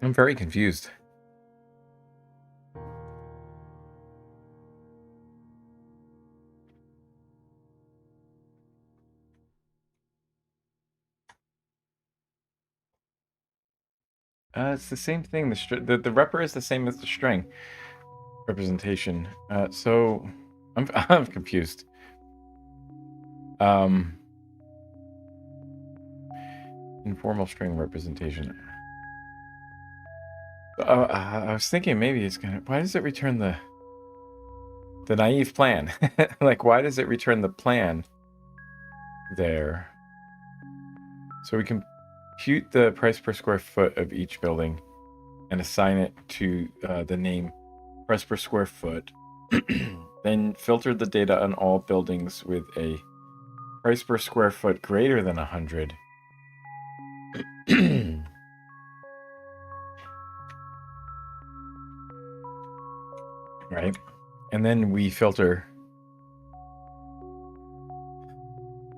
Speaker 1: I'm very confused. It's the same thing. The repr is the same as the string representation. So I'm confused. Informal string representation. I was thinking maybe it's gonna. Why does it return the naive plan? Like, why does it return the plan? there. So we compute the price per square foot of each building and assign it to the name price per square foot. Then filter the data on all buildings with a price per square foot greater than 100. Right? And then we filter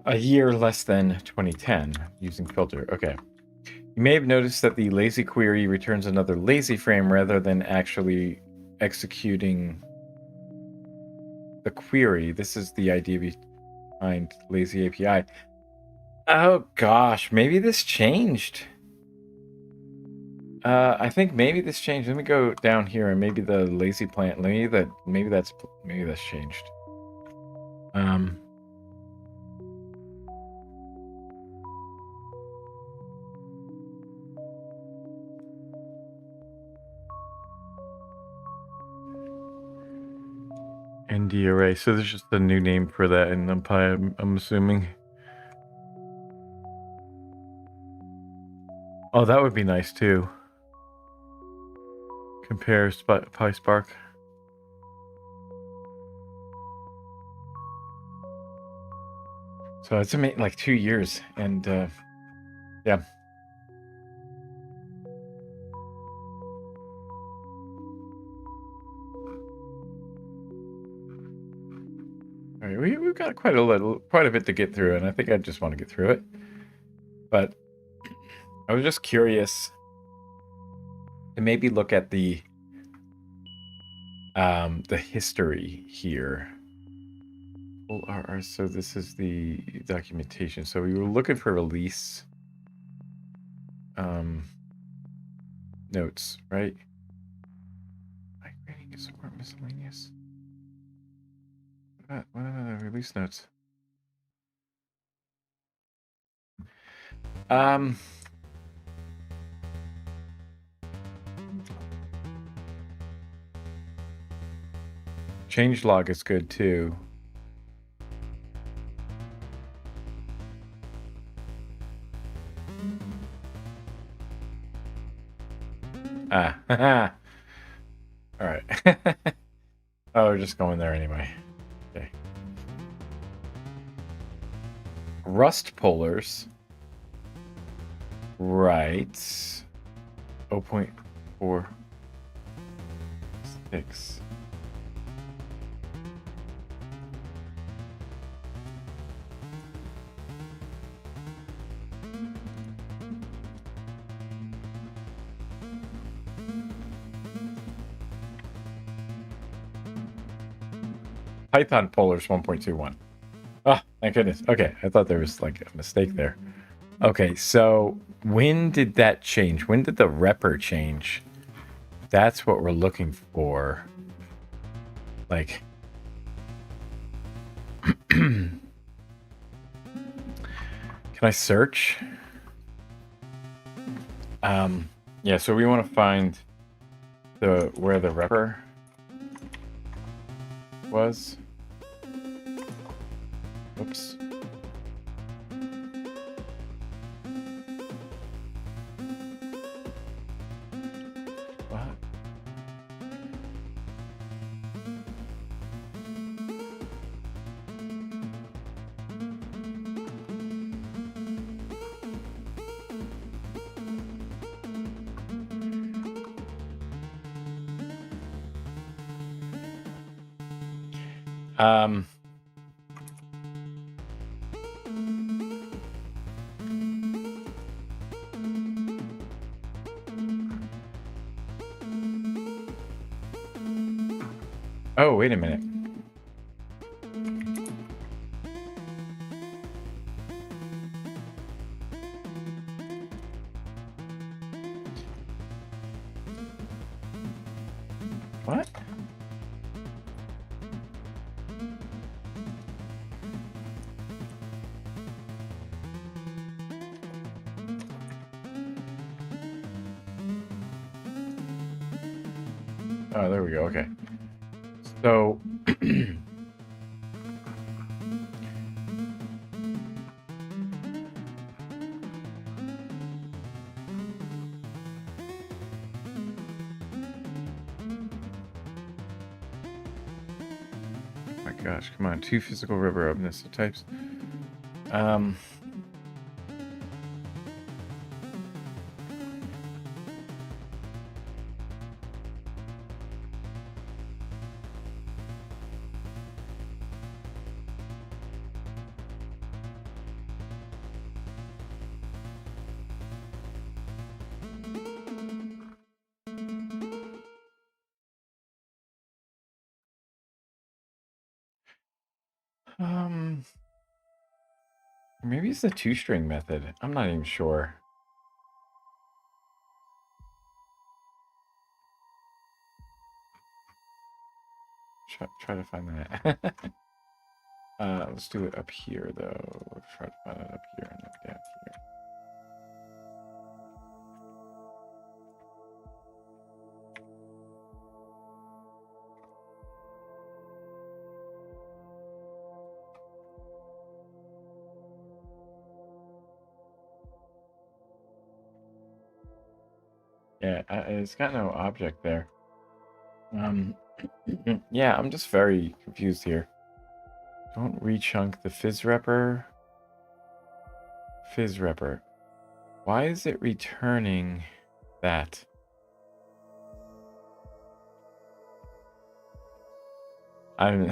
Speaker 1: a year less than 2010 using filter. Okay. You may have noticed that the lazy query returns another lazy frame rather than actually executing the query. This is the idea behind lazy API. Oh gosh, maybe this changed. I think maybe this changed. Let me go down here and maybe the lazy plant. Maybe that's changed. ND array. So there's just a new name for that in NumPy, I'm assuming. Oh, that would be nice too. Compare PySpark. So it's like 2 years, and yeah. All right, we've got quite a bit to get through, and I think I just want to get through it. But I was just curious to maybe look at the history here. So this is the documentation. So we were looking for release notes, right? Migrating to support miscellaneous. What are the release notes? Changelog is good too. All right. Oh, we're just going there anyway. Okay. Rust polars. Right. 0.46. Python polars 1.21. Oh, thank goodness. Okay, I thought there was like a mistake there. Okay, so when did that change? When did the repr change? That's what we're looking for. Like, can I search? Yeah, so we want to find where the repr was. Oops. What? Oh, wait a minute. What? Oh, there we go. Okay. So gosh, come on. 2 physical river openness types. Maybe it's the 2-string method. I'm not even sure. Try to find that. Let's do it up here, though. Let's try to find it up here and then down here. Yeah, it's got no object there. Yeah, I'm just very confused here. Don't rechunk the fizz repper. Fizz repper. Why is it returning that? I'm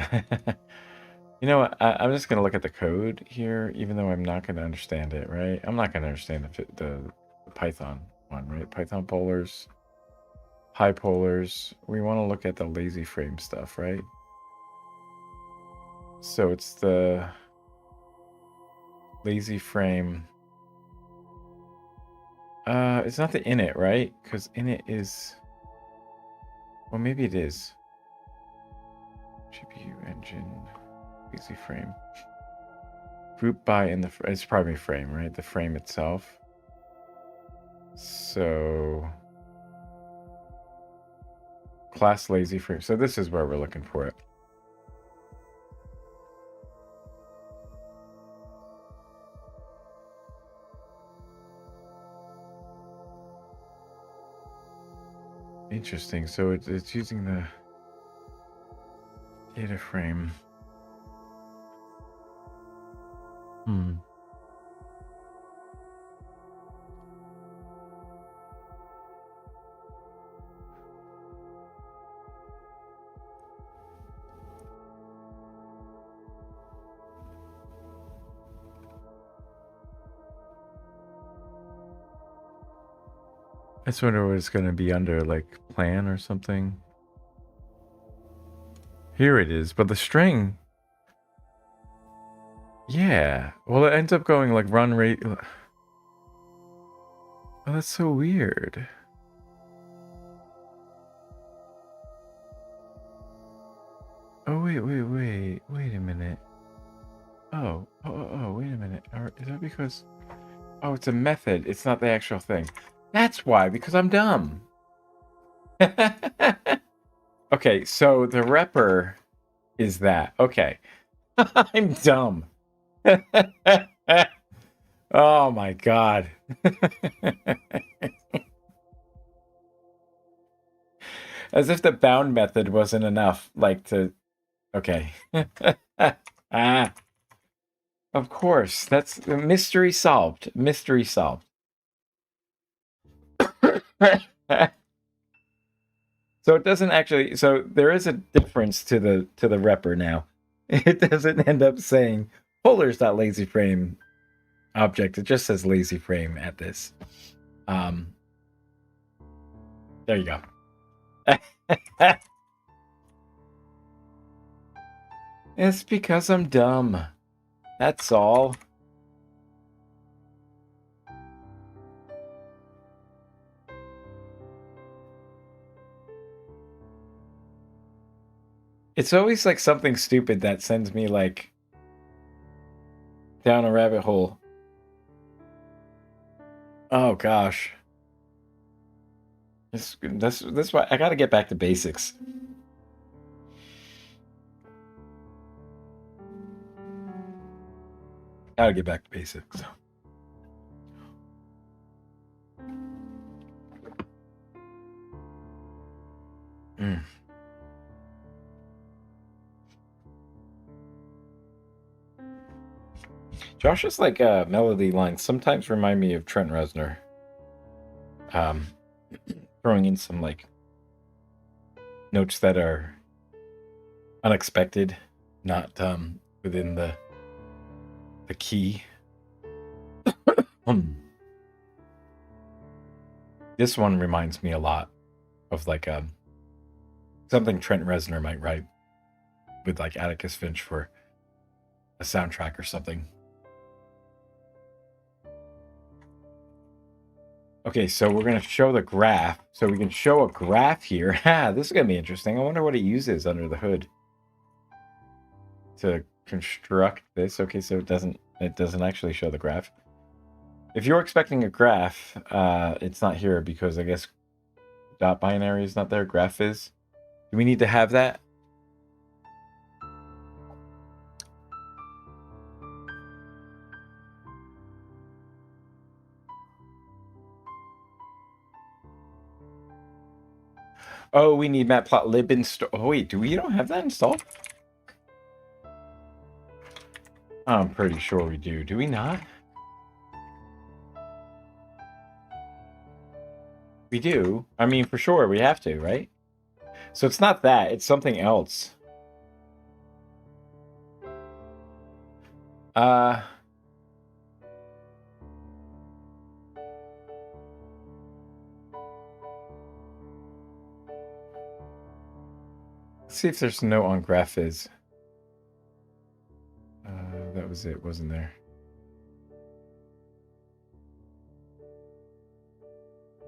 Speaker 1: you know what? I'm just gonna look at the code here, even though I'm not gonna understand it, right? I'm not gonna understand the Python one, right? Python polars, high polars. We want to look at the lazy frame stuff, right? So it's the lazy frame. It's not the init, right? Because init is, well, maybe it is. GPU engine, lazy frame. Group by in the, it's probably frame, right? The frame itself. So class lazy frame. So this is where we're looking for it. Interesting. So it's using the DataFrame. I just wonder what it's going to be under, like plan or something. Here it is, but the string. Yeah. Well, it ends up going like run rate. Oh, that's so weird. Oh, wait a minute. Oh, wait a minute. Is that because, oh, it's a method. It's not the actual thing. That's why, because I'm dumb. Okay, so the repper is that. Okay. I'm dumb. Oh my God. As if the bound method wasn't enough, like to, okay. Ah, of course. That's mystery solved. Mystery solved. So it doesn't actually, so there is a difference to the repper now. It doesn't end up saying polars.lazyFrame object. It just says lazyFrame at this. There you go. It's because I'm dumb. That's all. It's always like something stupid that sends me like down a rabbit hole. Oh gosh. That's why I gotta get back to basics. Gotta get back to basics. Josh's like melody lines sometimes remind me of Trent Reznor. Throwing in some like notes that are unexpected, not within the key. This one reminds me a lot of like something Trent Reznor might write with like Atticus Finch for a soundtrack or something. Okay, so we're going to show the graph. So we can show a graph here. This is going to be interesting. I wonder what it uses under the hood to construct this. Okay, so it doesn't actually show the graph. If you're expecting a graph, it's not here because I guess dot binary is not there. Graph is. Do we need to have that? Oh, we need matplotlib installed. Oh, wait, you don't have that installed? I'm pretty sure we do. Do we not? We do. I mean, for sure, we have to, right? So it's not that. It's something else. Let's see if there's no on graph is. That was it, wasn't there?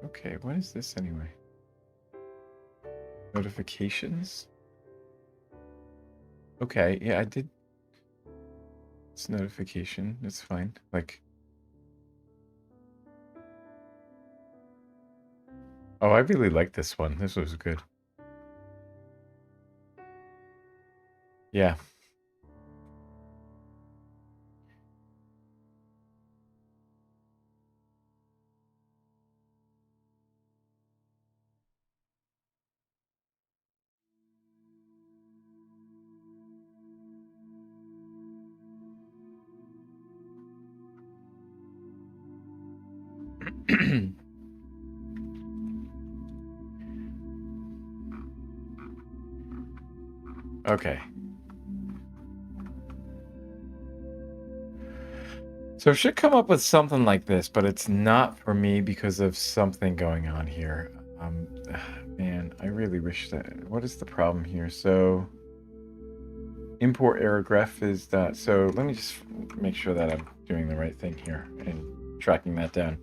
Speaker 1: Okay, what is this anyway? Notifications? Okay, yeah, I did. It's notification. It's fine. Like, oh, I really like this one. This was good. Yeah. Okay. So it should come up with something like this, but it's not for me because of something going on here. Man, I really wish that... What is the problem here? So import error graph is that... So let me just make sure that I'm doing the right thing here and tracking that down.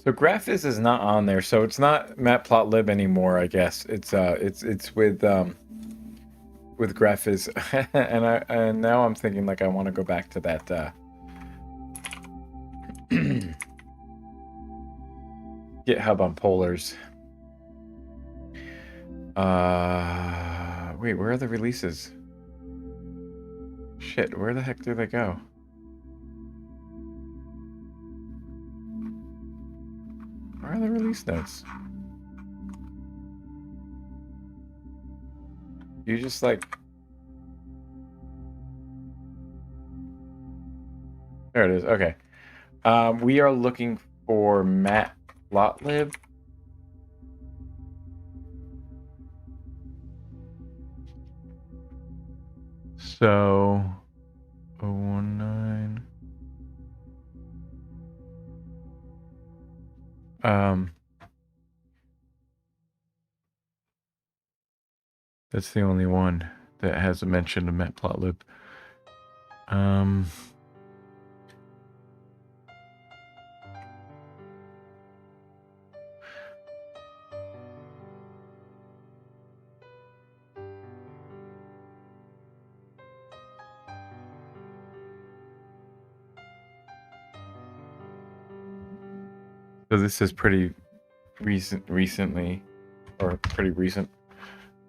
Speaker 1: So graph is not on there, so it's not matplotlib anymore, I guess. It's with graph is and now I'm thinking like I want to go back to that GitHub on polars. Wait, where are the releases? Shit, where the heck do they go? Where are the release notes? You just like... There it is. Okay. We are looking for matplotlib. So 019. That's the only one that has a mention of matplotlib. So this is pretty recently, or pretty recent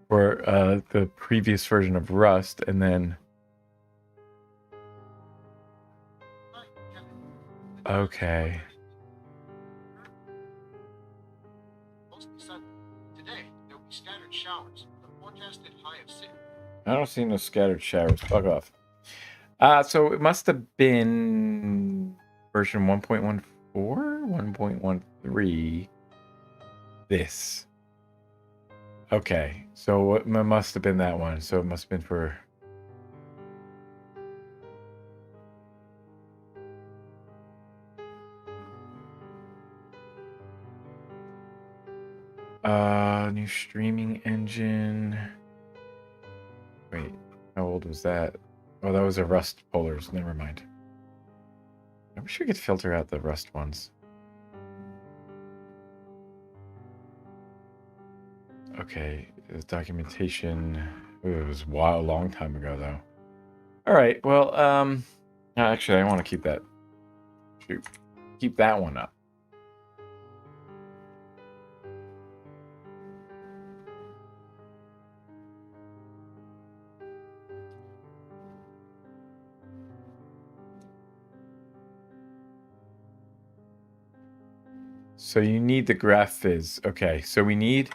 Speaker 1: for the previous version of Rust, and then okay.
Speaker 2: Today there will be scattered showers. The forecasted high of 6.
Speaker 1: I don't see no scattered showers. Fuck off. So it must have been version 1.14, 1.13. This. Okay, so it must have been that one. So it must have been for. New streaming engine. Wait, how old was that? Oh, that was a Rust Polars. Never mind. I wish we could filter out the Rust ones. Okay, the documentation. Ooh, it was a long time ago, though. All right, well, actually, I want to keep that. Shoot, keep that one up. So you need the graph fizz. Okay, so we need.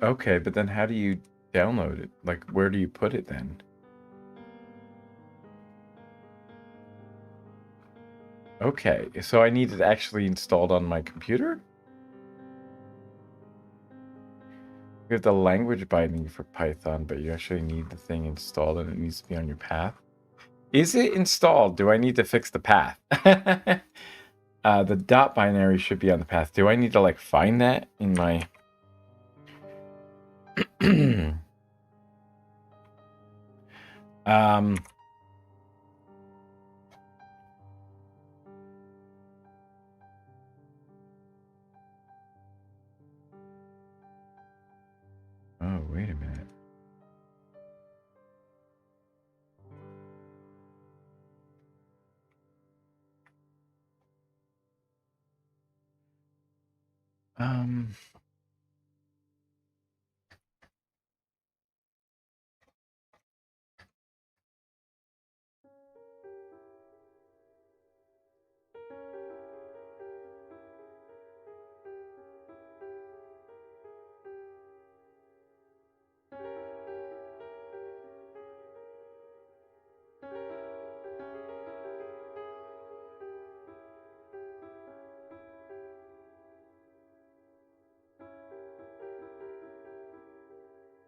Speaker 1: Okay, but then how do you download it? Like, where do you put it then? Okay, so I need it actually installed on my computer? You have the language binding for Python, but you actually need the thing installed and it needs to be on your path. Is it installed? Do I need to fix the path? The dot binary should be on the path. Do I need to like find that in my... Oh, wait a minute.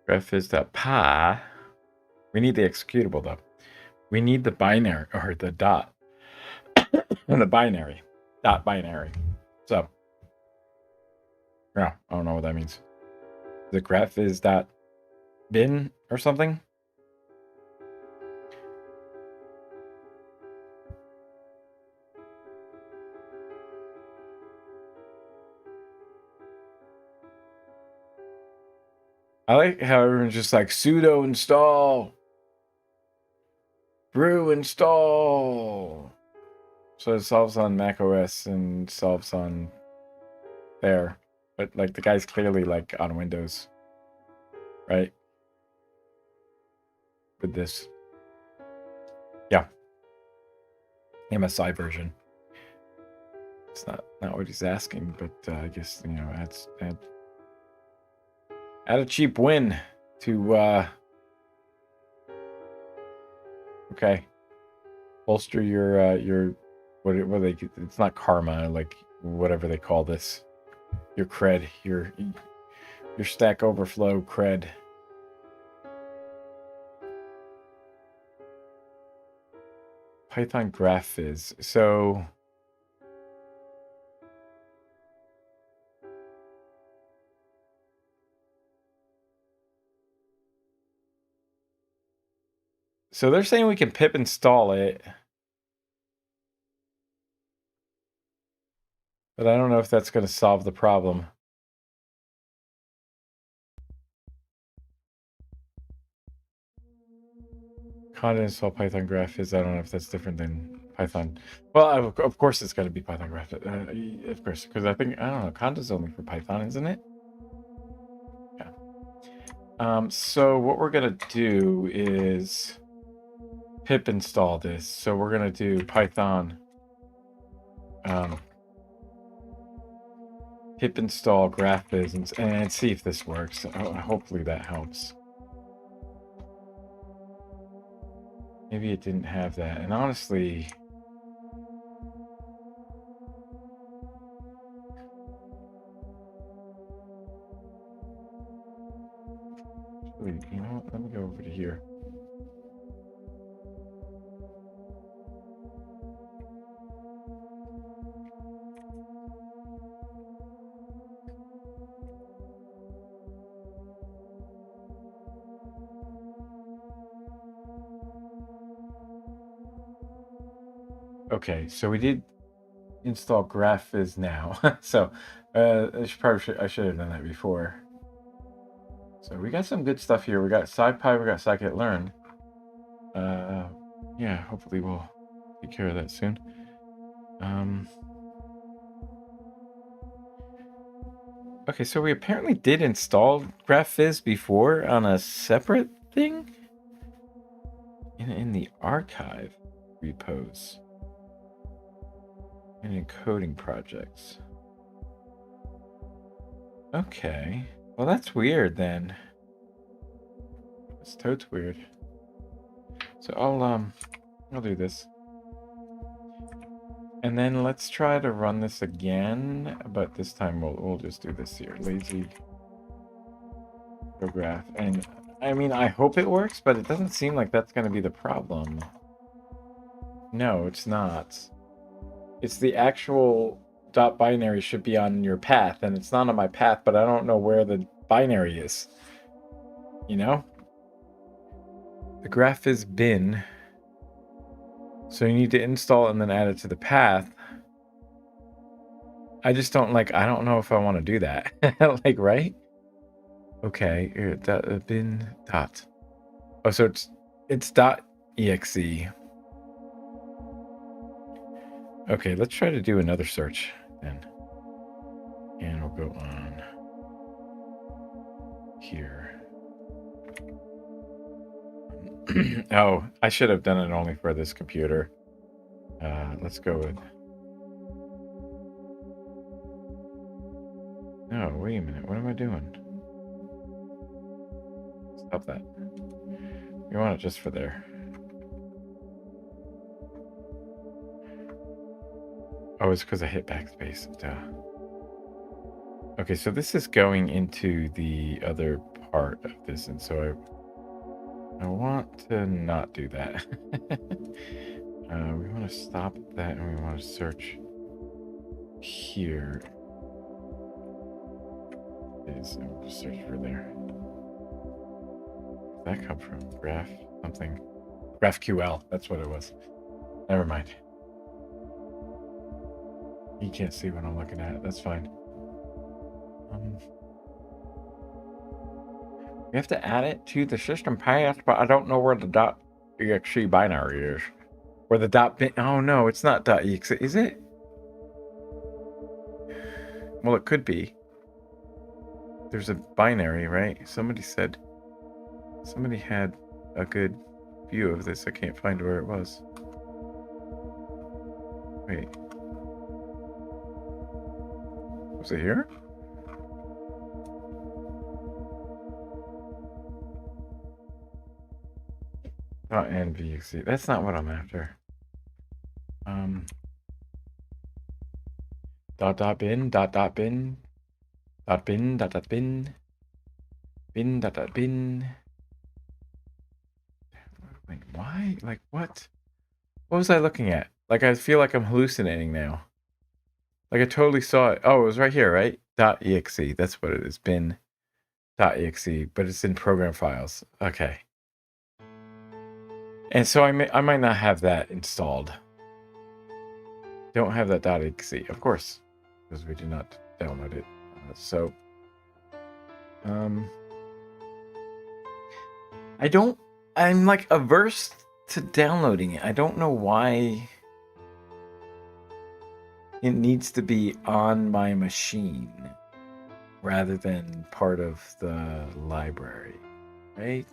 Speaker 1: Graph is the pa. We need the executable though. We need the binary or the dot. And the binary. Dot binary. So yeah, I don't know what that means. The graph is dot bin or something. I like how everyone's just like sudo install, brew install. So it solves on Mac OS and solves on there. But like the guy's clearly like on Windows, right? With this. Yeah. MSI version. It's not what he's asking, but I guess, you know, add a cheap win to okay. Bolster your what they, it's not karma, like whatever they call this. Your cred, your Stack Overflow cred. Python graph is so. So they're saying we can pip install it. But I don't know if that's going to solve the problem. Conda install Python graph is, I don't know if that's different than Python. Well, of course it's got to be Python graph. Of course, because I think, I don't know, Conda's only for Python, isn't it? Yeah. So what we're going to do is pip install this. So we're going to do Python pip install graphviz and see if this works. Hopefully that helps. Maybe it didn't have that. And honestly, you know what? Let me go over to here. Okay, so we did install graphviz now. So I should have done that before. So we got some good stuff here. We got SciPy, we got scikit-learn. Yeah, hopefully we'll take care of that soon. Okay, so we apparently did install graphviz before on a separate thing in the archive repos and encoding projects. Okay, well that's weird then. It's totes weird. So I'll do this. And then let's try to run this again, but this time we'll just do this here. Lazy graph. And I mean, I hope it works, but it doesn't seem like that's going to be the problem. No, it's not. It's the actual .binary should be on your path, and it's not on my path, but I don't know where the binary is. You know? The graph is bin. So you need to install and then add it to the path. I just don't I don't know if I want to do that. Like, right? Okay, here, bin dot. Oh, so it's .exe. Okay, let's try to do another search then. And we'll go on here. Oh, I should have done it only for this computer. Let's go with... No, wait a minute. What am I doing? Stop that. We want it just for there. Oh, it's because I hit backspace. Duh. Okay, so this is going into the other part of this, and so I want to not do that. We want to stop that, and we want to search here. And we'll just search for there. Where'd that come from? Graph something. GraphQL. That's what it was. Never mind. You can't see what I'm looking at. That's fine. We have to add it to the system path, but I don't know where the .exe binary is. Where the .bin... Oh, no, it's not .exe, is it? Well, it could be. There's a binary, right? Somebody had a good view of this. I can't find where it was. Wait. Was it here? .nvxe. That's not what I'm after. .bin, .bin, .bin, bin. Wait, why? Like, what? What was I looking at? Like, I feel like I'm hallucinating now. Like, I totally saw it. Oh, it was right here, right? .exe. That's what it is. Bin.exe, but it's in program files. Okay. And so I might not have that installed. Don't have that .exe, of course, because we did not download it. I'm like averse to downloading it. I don't know why it needs to be on my machine rather than part of the library, right?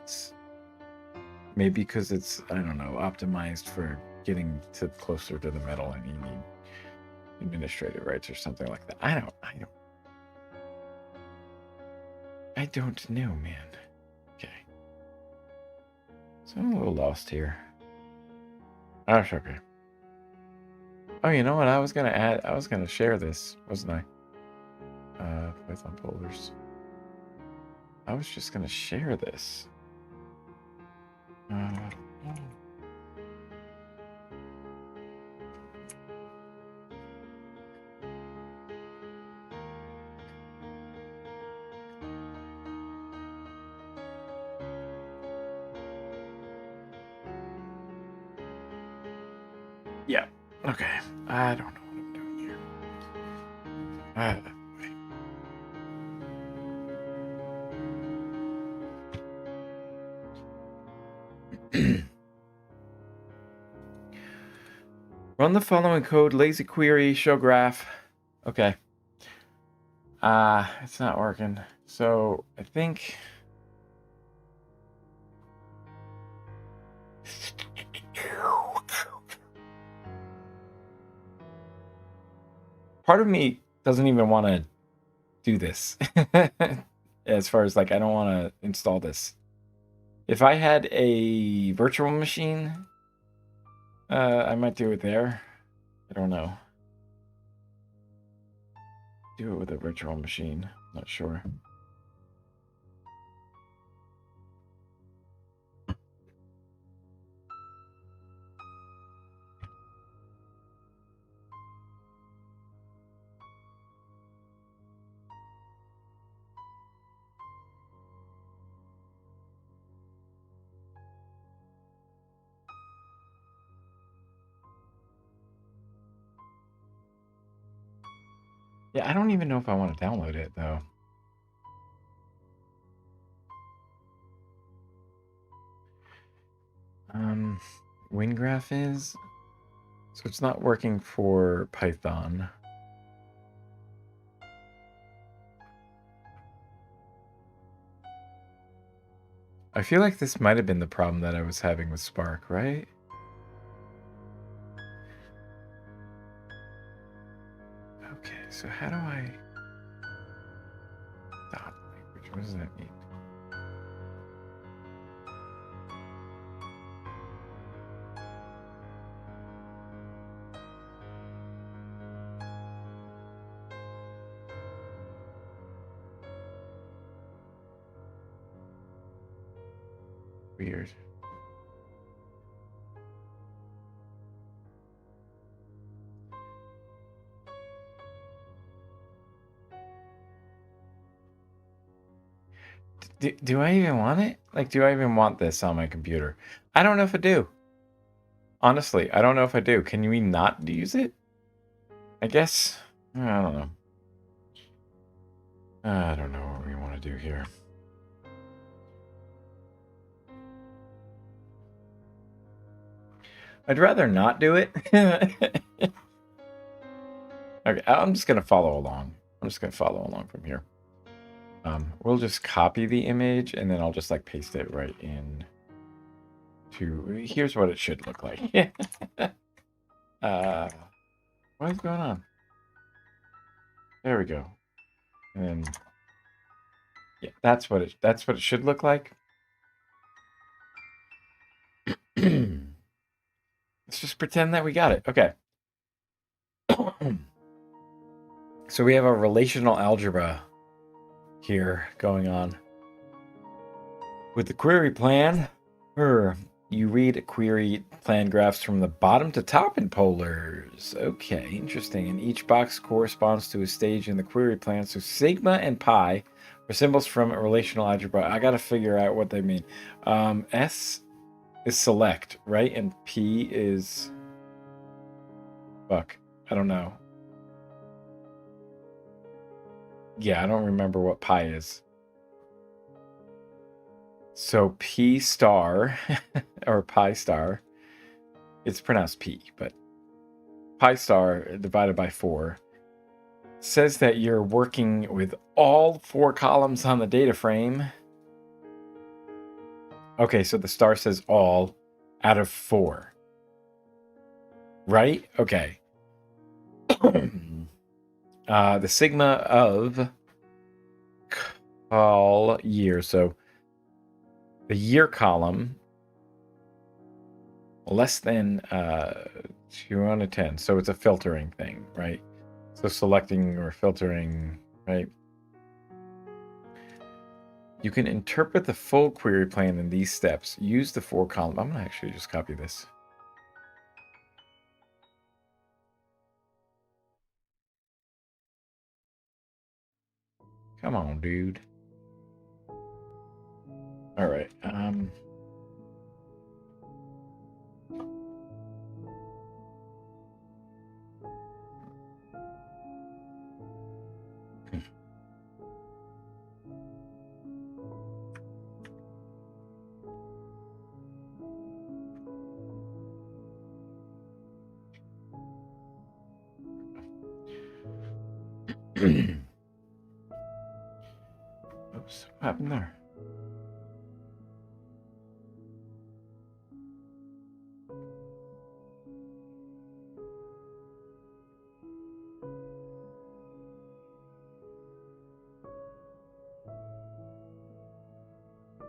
Speaker 1: Maybe because it's, I don't know, optimized for getting to closer to the middle and you need administrative rights or something like that. I don't know, man. Okay. So I'm a little lost here. That's okay. Oh, you know what? I was gonna share this, wasn't I? Python folders. I was just gonna share this. Yeah. Okay. I don't know what I'm doing here. Run the following code: lazy query, show graph. Okay. It's not working. So I think part of me doesn't even want to do this. As far as like, I don't want to install this. If I had a virtual machine, I might do it there. I don't know. Do it with a virtual machine. Not sure. Yeah, I don't even know if I want to download it, though. WinGraph is... So it's not working for Python. I feel like this might have been the problem that I was having with Spark, right? Okay, so how do I... Dot language, what does that mean? Weird. Do I even want it? Like, do I even want this on my computer? I don't know if I do. Honestly, I don't know if I do. Can we not use it? I guess. I don't know. I don't know what we want to do here. I'd rather not do it. Okay, I'm just going to follow along. I'm just going to follow along from here. We'll just copy the image and then I'll just like paste it right in to, here's what it should look like. What is going on? There we go. And then, yeah, that's what it should look like. Let's just pretend that we got it. Okay. So we have a relational algebra here going on. With the query plan, you read query plan graphs from the bottom to top in polars. Okay, interesting. And each box corresponds to a stage in the query plan. So sigma and pi are symbols from a relational algebra. I got to figure out what they mean. S is select, right? And P is... Fuck. I don't know. Yeah, I don't remember what pi is. So P star, or pi star, It's pronounced P, but pi star divided by 4 says that you're working with all 4 columns on the data frame. Okay, so the star says all out of 4. Right? Okay. The sigma of call year. So the year column less than 2 out of 10. So it's a filtering thing, right? So selecting or filtering, right? You can interpret the full query plan in these steps. Use the 4 column. I'm going to actually just copy this. Come on, dude. All right. Oops, what happened there?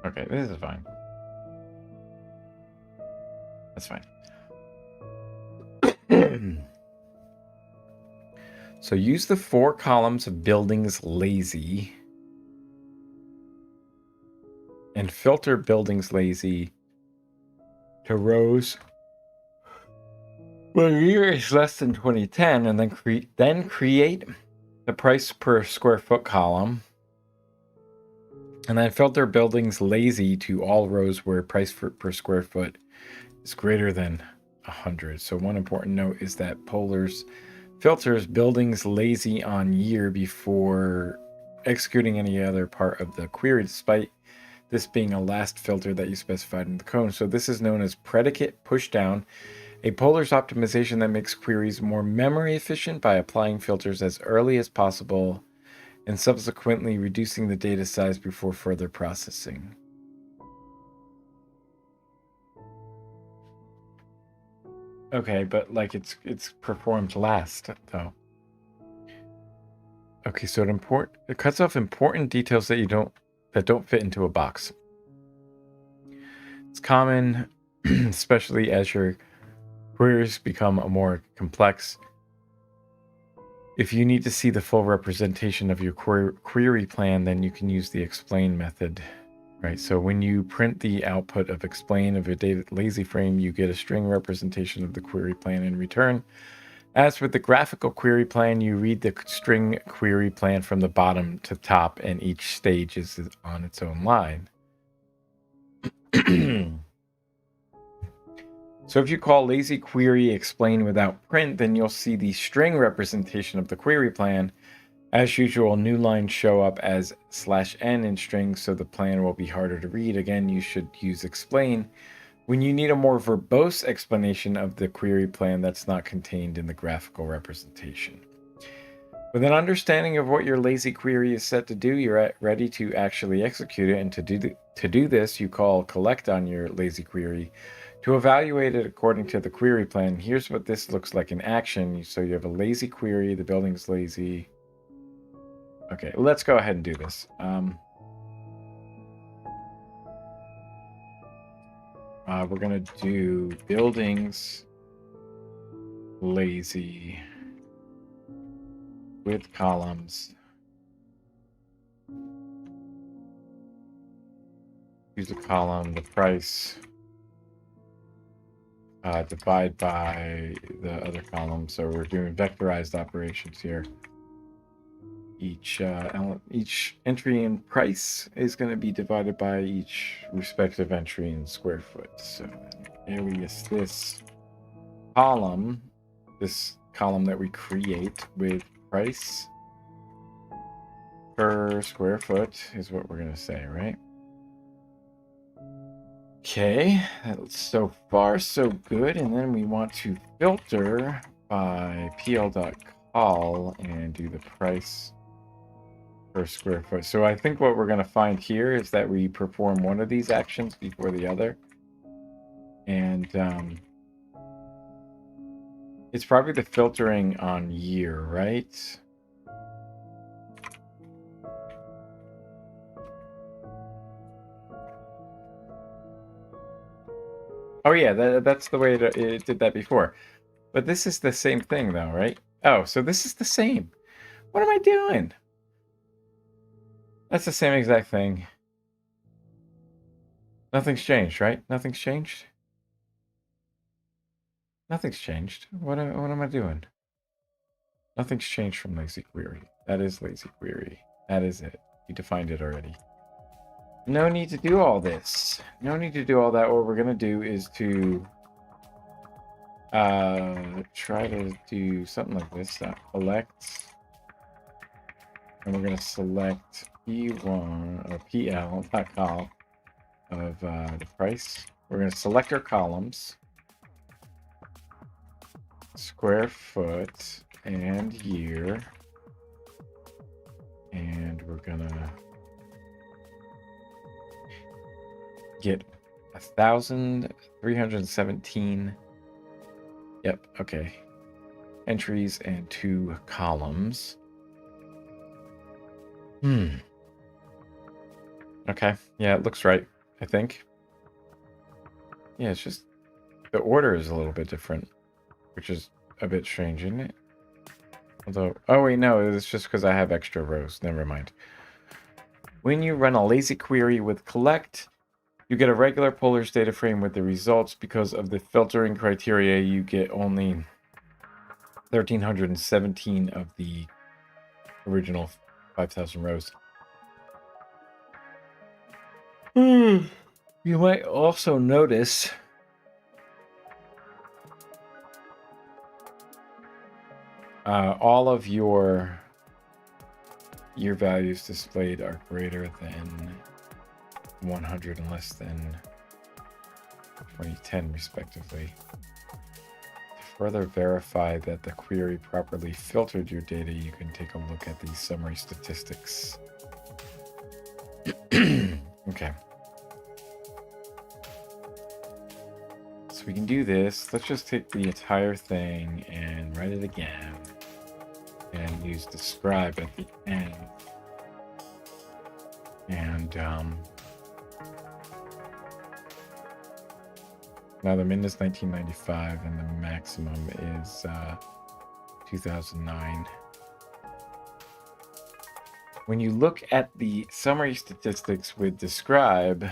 Speaker 1: Okay, this is fine. That's fine. So use the 4 columns of buildings lazy and filter buildings lazy to rows where year is less than 2010, and then create the price per square foot column, and then filter buildings lazy to all rows where price per square foot is greater than 100. So one important note is that Polars filters buildings lazy on year before executing any other part of the query, despite this being a last filter that you specified in the code. So this is known as predicate pushdown, a Polars optimization that makes queries more memory efficient by applying filters as early as possible and subsequently reducing the data size before further processing. Okay, but like it's performed last though. Okay, so it cuts off important details that don't fit into a box. It's common, especially as your queries become more complex. If you need to see the full representation of your query plan, then you can use the explain method, right? So when you print the output of explain of your data lazy frame, you get a string representation of the query plan in return. As with the graphical query plan, you read the string query plan from the bottom to top, and each stage is on its own line. So if you call lazy query explain without print, then you'll see the string representation of the query plan. As usual, new lines show up as /n in strings, so the plan will be harder to read. Again, you should use explain when you need a more verbose explanation of the query plan that's not contained in the graphical representation. With an understanding of what your lazy query is set to do, you're ready to actually execute it. And to do this, you call collect on your lazy query to evaluate it according to the query plan. Here's what this looks like in action. So you have a lazy query, the building's lazy. Okay, let's go ahead and do this. We're going to do buildings lazy with columns. Use a column, the price, divide by the other column. So we're doing vectorized operations here. Each entry in price is going to be divided by each respective entry in square foot. So alias this column that we create with price per square foot is what we're going to say, right? Okay, so far so good. And then we want to filter by pl.col and do the price per square foot. So I think what we're going to find here is that we perform one of these actions before the other. And it's probably the filtering on year, right? Oh yeah, that's the way it did that before. But this is the same thing though, right? Oh, so this is the same. What am I doing? That's the same exact thing. Nothing's changed, right? Nothing's changed? Nothing's changed. What am I doing? Nothing's changed from lazy query. That is lazy query. That is it. You defined it already. No need to do all this. No need to do all that. What we're going to do is to try to do something like this. Select. And we're going to select P1 or PL.col of the price. We're going to select our columns. Square foot and year. And we're going to get 1,317. Yep, okay. Entries and 2 columns. Okay, yeah, it looks right, I think. Yeah, it's just the order is a little bit different, which is a bit strange, isn't it? Although, oh wait, no, it's just because I have extra rows. Never mind. When you run a lazy query with collect, you get a regular Polars data frame with the results. Because of the filtering criteria, you get only 1,317 of the original 5,000 rows. You might also notice all of your year values displayed are greater than 100 and less than 2010 respectively. To further verify that the query properly filtered your data, you can take a look at these summary statistics. Okay. So we can do this. Let's just take the entire thing and write it again. And use describe at the end. And now the min is 1995 and the maximum is 2009. When you look at the summary statistics with describe,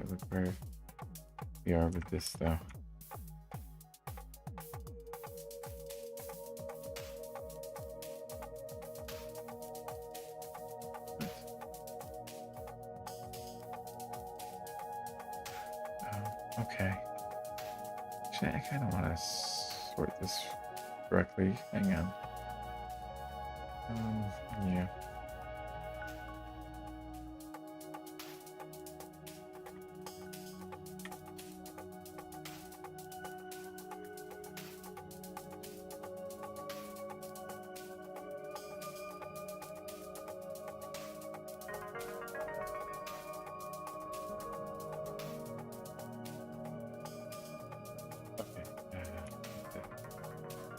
Speaker 1: look where we are with this though. Okay. Actually, I kind of want to sort this correctly. Hang on. Yeah.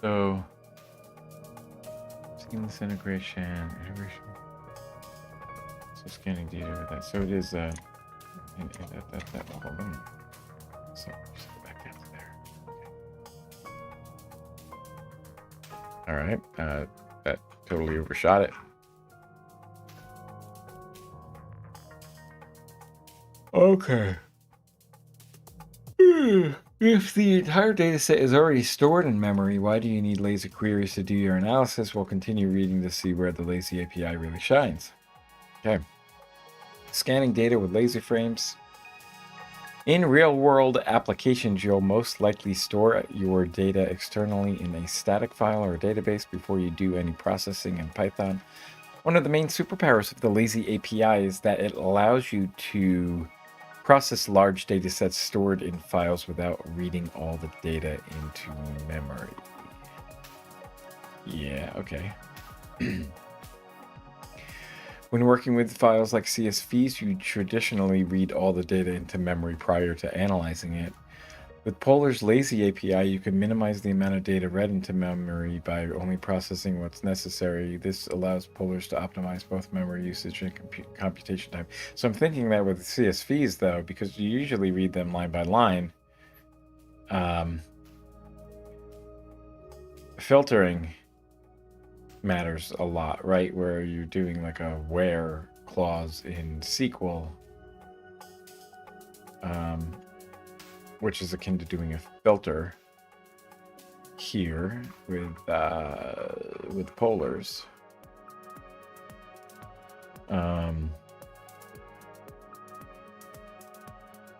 Speaker 1: So, seamless integration. So scanning data with that. So it is that. Hold on. So just go back down to there. Okay. All right. That totally overshot it. Okay. If the entire data set is already stored in memory, why do you need lazy queries to do your analysis? We'll continue reading to see where the lazy API really shines. Okay. Scanning data with lazy frames. In real-world applications, you'll most likely store your data externally in a static file or a database before you do any processing in Python. One of the main superpowers of the Lazy API is that it allows you to process large data sets stored in files without reading all the data into memory. Yeah, okay. When working with files like CSVs, you traditionally read all the data into memory prior to analyzing it. With Polar's Lazy API, you can minimize the amount of data read into memory by only processing what's necessary. This allows Polars to optimize both memory usage and computation time. So I'm thinking that with CSVs, though, because you usually read them line by line, filtering matters a lot, right? Where you're doing like a where clause in SQL, which is akin to doing a filter here with polars.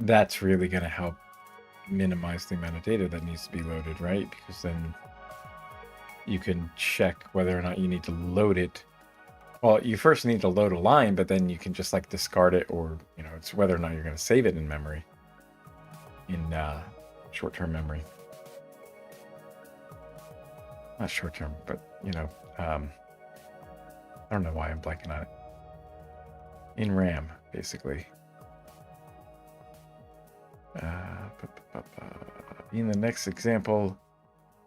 Speaker 1: That's really going to help minimize the amount of data that needs to be loaded, right? Because then you can check whether or not you need to load it. Well, you first need to load a line, but then you can just like discard it, or it's whether or not you're going to save it in memory, in short-term memory. Not short-term, but I don't know why I'm blanking on it. In RAM, basically. In the next example,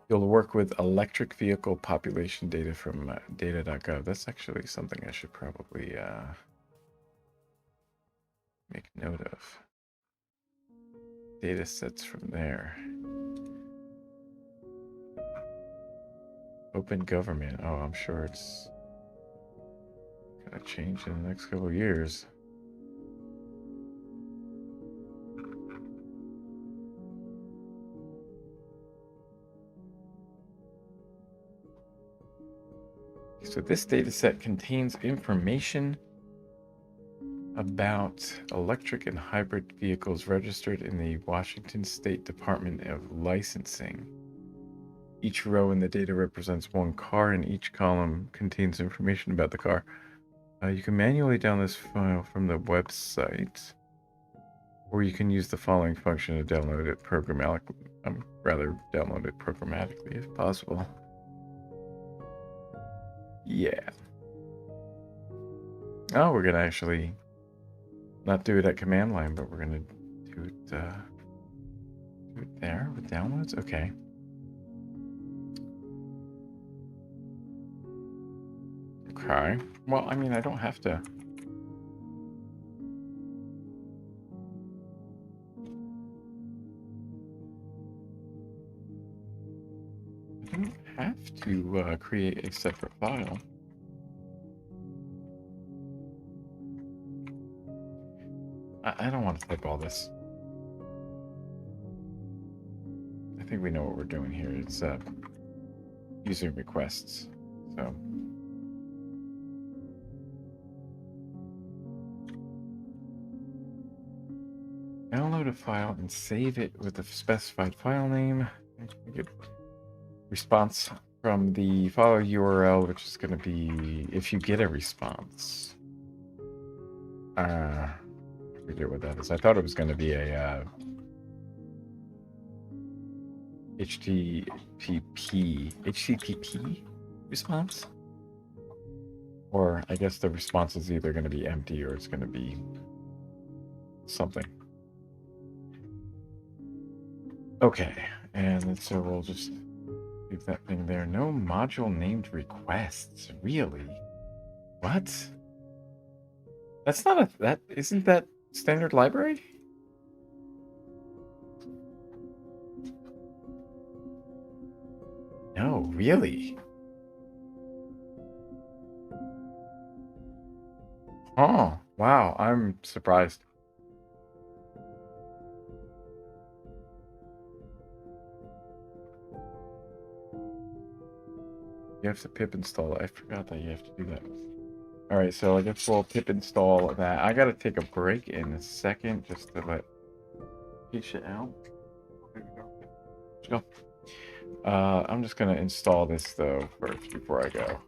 Speaker 1: you'll work with electric vehicle population data from data.gov. That's actually something I should probably make note of. Data sets from there. Open government. Oh, I'm sure it's gonna change in the next couple of years. So this data set contains information about electric and hybrid vehicles registered in the Washington State Department of Licensing. Each row in the data represents one car, and each column contains information about the car. You can manually download this file from the website, or you can use the following function to download it programmatically. Download it programmatically if possible. Yeah. Oh, we're gonna actually not do it at command line, but we're gonna do it there with downloads. Okay. Okay. Well, I mean, I don't have to. I don't have to create a separate file. I don't want to type all this. I think we know what we're doing here. It's using requests. So download a file and save it with a specified file name. Get response from the file URL, which is going to be if you get a response. I forget what that is. I thought it was going to be a HTTP response, or I guess the response is either going to be empty or it's going to be something. Okay, and so we'll just leave that thing there. No module named requests. Really? What? That's not isn't that standard library? No, really? Oh, wow, I'm surprised. You have to pip install it. I forgot that you have to do that. All right, so I guess we'll pip install that. I gotta take a break in a second just to let Patient out. Let's go. I'm just gonna install this though first before I go.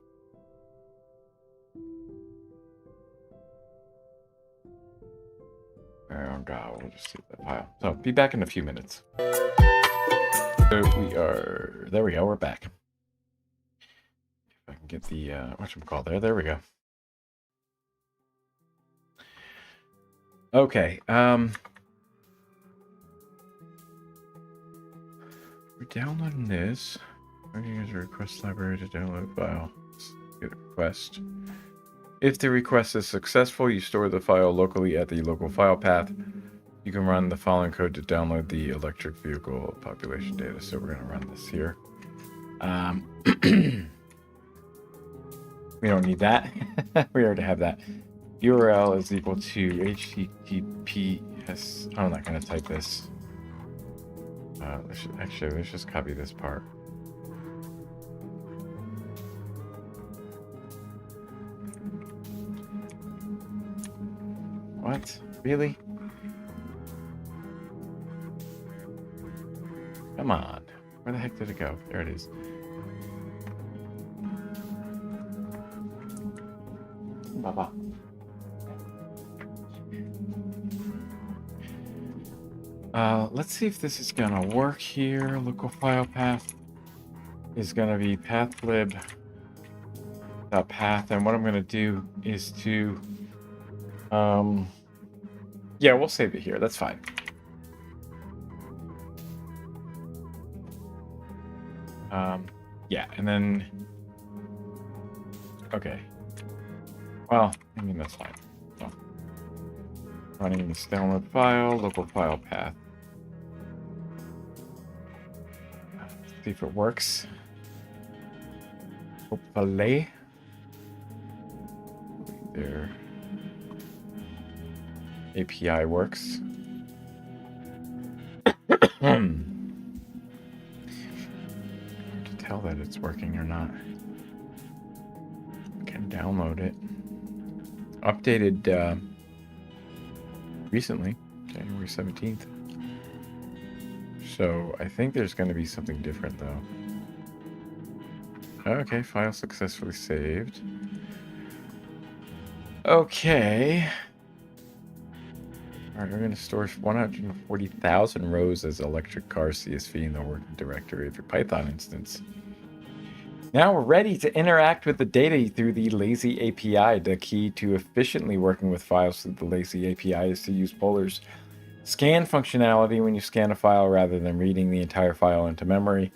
Speaker 1: Oh god, we'll just save that file. So be back in a few minutes. So there we go, we're back. If I can get the whatchamacallit there we go. Okay, we're downloading this. Use a request library to download a file. Let's get a request. If the request is successful, you store the file locally at the local file path. You can run the following code to download the electric vehicle population data. So we're going to run this here. We don't need that. We already have that. URL is equal to HTTPS. I'm not going to type this. Let's just copy this part. What? Really? Come on. Where the heck did it go? There it is. Baba. Let's see if this is gonna work here. Local file path is gonna be pathlib.path, and what I'm gonna do is to yeah, we'll save it here. That's fine. Yeah, and then okay. Well, I mean that's fine. So, running this download file, local file path. Let's see if it works. Hopefully. There. API works. To tell that it's working or not. I can download it. Updated recently, January 17th. So I think there's going to be something different though. Okay, file successfully saved. Okay. All right, we're going to store 140,000 rows as electric car CSV in the working directory of your Python instance. Now we're ready to interact with the data through the Lazy API. The key to efficiently working with files through the Lazy API is to use Polar's scan functionality when you scan a file rather than reading the entire file into memory.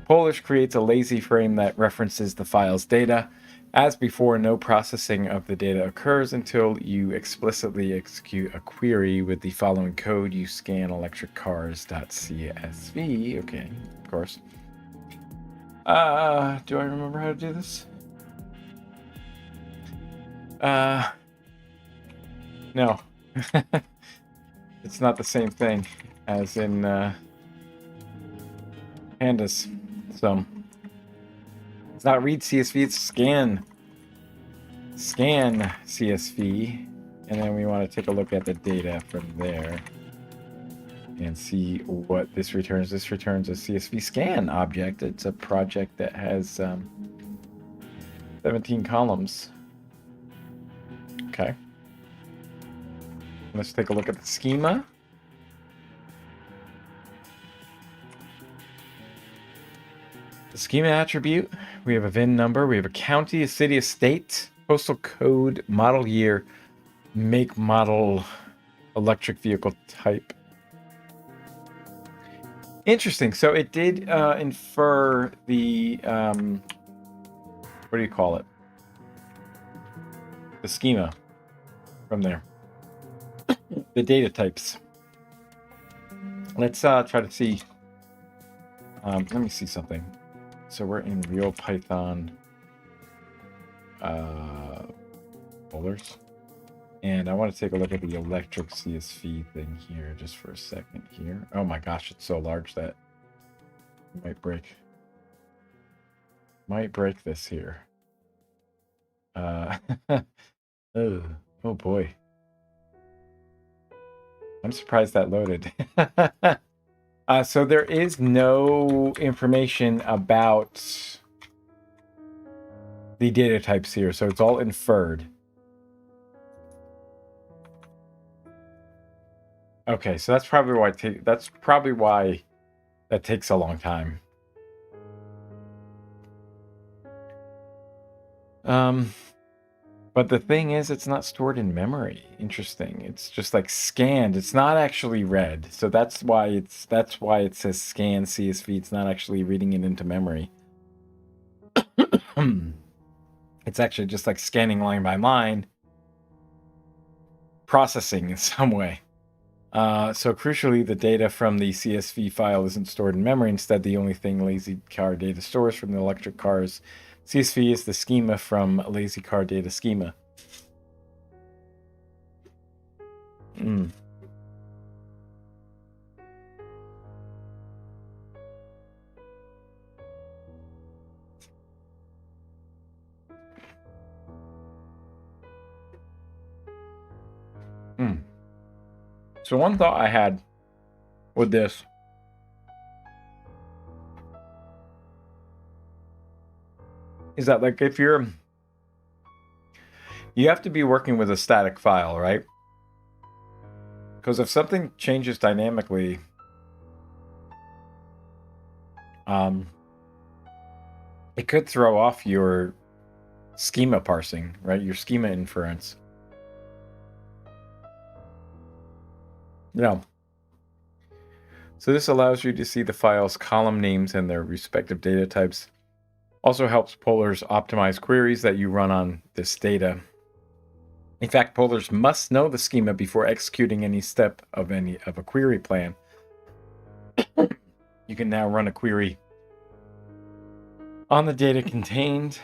Speaker 1: Polish creates a lazy frame that references the file's data. As before, no processing of the data occurs until you explicitly execute a query with the following code. You scan electriccars.csv. Okay, of course. Do I remember how to do this? No. It's not the same thing as in pandas. So it's not read CSV, it's scan CSV, and then we want to take a look at the data from there and see what this returns. This returns a CSV scan object. It's a project that has 17 columns. Okay. Let's take a look at the schema. The schema attribute, we have a VIN number, we have a county, a city, a state, postal code, model year, make, model, electric vehicle type. Interesting. So it did infer the, what do you call it? The schema from there. The data types. Let's try to see. Let me see something. So we're in real Python folders. And I want to take a look at the electric CSV thing here just for a second here. Oh my gosh, it's so large that it might break this here. Oh boy. I'm surprised that loaded. So there is no information about the data types here, so it's all inferred. Okay, so that's probably why that takes a long time. But the thing is, it's not stored in memory. Interesting. It's just like scanned. It's not actually read. So that's why it says scan CSV. It's not actually reading it into memory. It's actually just like scanning line by line, processing in some way. So crucially, the data from the CSV file isn't stored in memory. Instead, the only thing Lazy Car data stores from the electric cars CSV is the schema from Lazy Car data schema. So one thought I had with this is that, like, if you have to be working with a static file, right? Because if something changes dynamically, it could throw off your schema parsing, right? Your schema inference. Yeah. So this allows you to see the file's column names and their respective data types. Also helps pollers optimize queries that you run on this data. In fact, pollers must know the schema before executing any step of a query plan. You can now run a query on the data contained.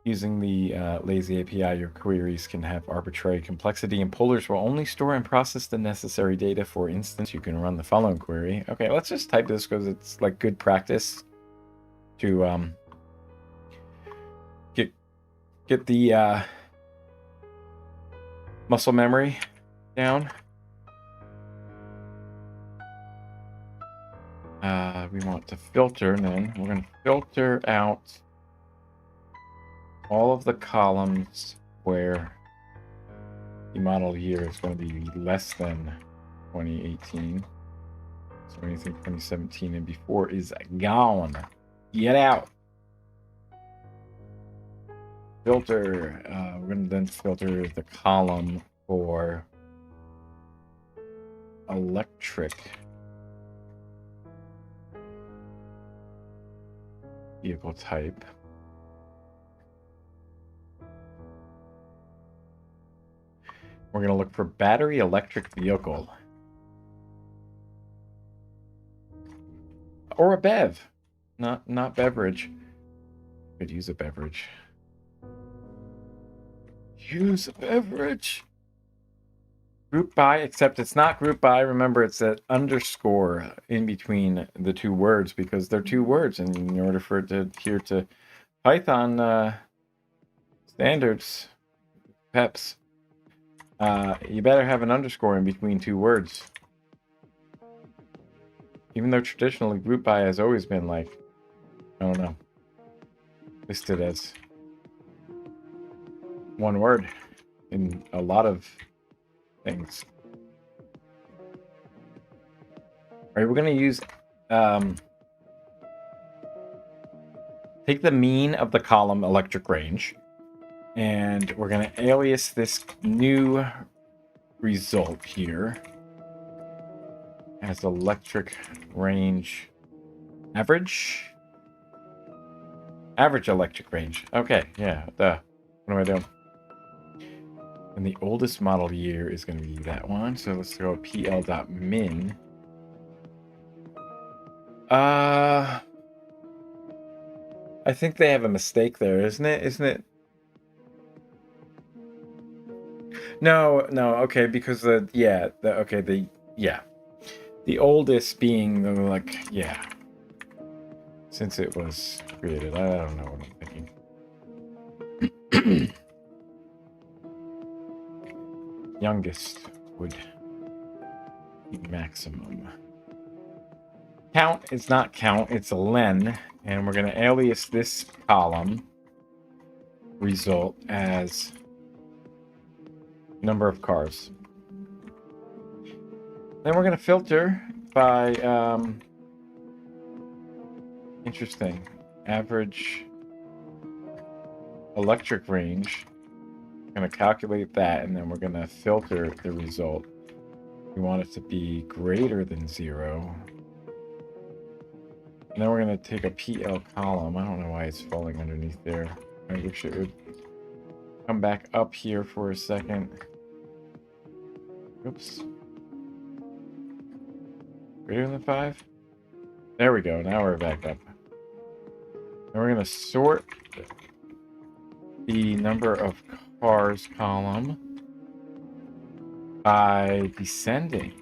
Speaker 1: Using the Lazy API, your queries can have arbitrary complexity, and pollers will only store and process the necessary data. For instance, you can run the following query. Okay, let's just type this because it's like good practice to get the muscle memory down. We want to filter, and then we're going to filter out all of the columns where the model year is going to be less than 2018. So anything 2017 and before is gone. Get out. Filter. We're going to then filter the column for electric vehicle type. We're going to look for battery electric vehicle. Or a bev. Not beverage. Could use a beverage. Use a beverage. Group by, except it's not group by. Remember, it's an underscore in between the two words because they're two words. And in order for it to adhere to Python standards, PEPs, you better have an underscore in between two words. Even though traditionally group by has always been like, I don't know, listed as one word in a lot of things. All right, we're going to use take the mean of the column electric range, and we're going to alias this new result here as electric range average electric range. Okay, yeah, what am I doing? And the oldest model year is going to be that one. So let's go pl.min. I think they have a mistake there, isn't it? Isn't it? No, okay, because the oldest being the, like, yeah. Since it was created, I don't know what I'm thinking. Youngest would maximum. Count is not count, it's a len, and we're going to alias this column result as number of cars. Then we're going to filter by interesting average electric range. We're going to calculate that, and then we're going to filter the result. We want it to be greater than 0. And then we're going to take a PL column. I don't know why it's falling underneath there. I wish it would come back up here for a second. Oops. Greater than 5? There we go. Now we're back up. And we're going to sort the number of cars column by descending.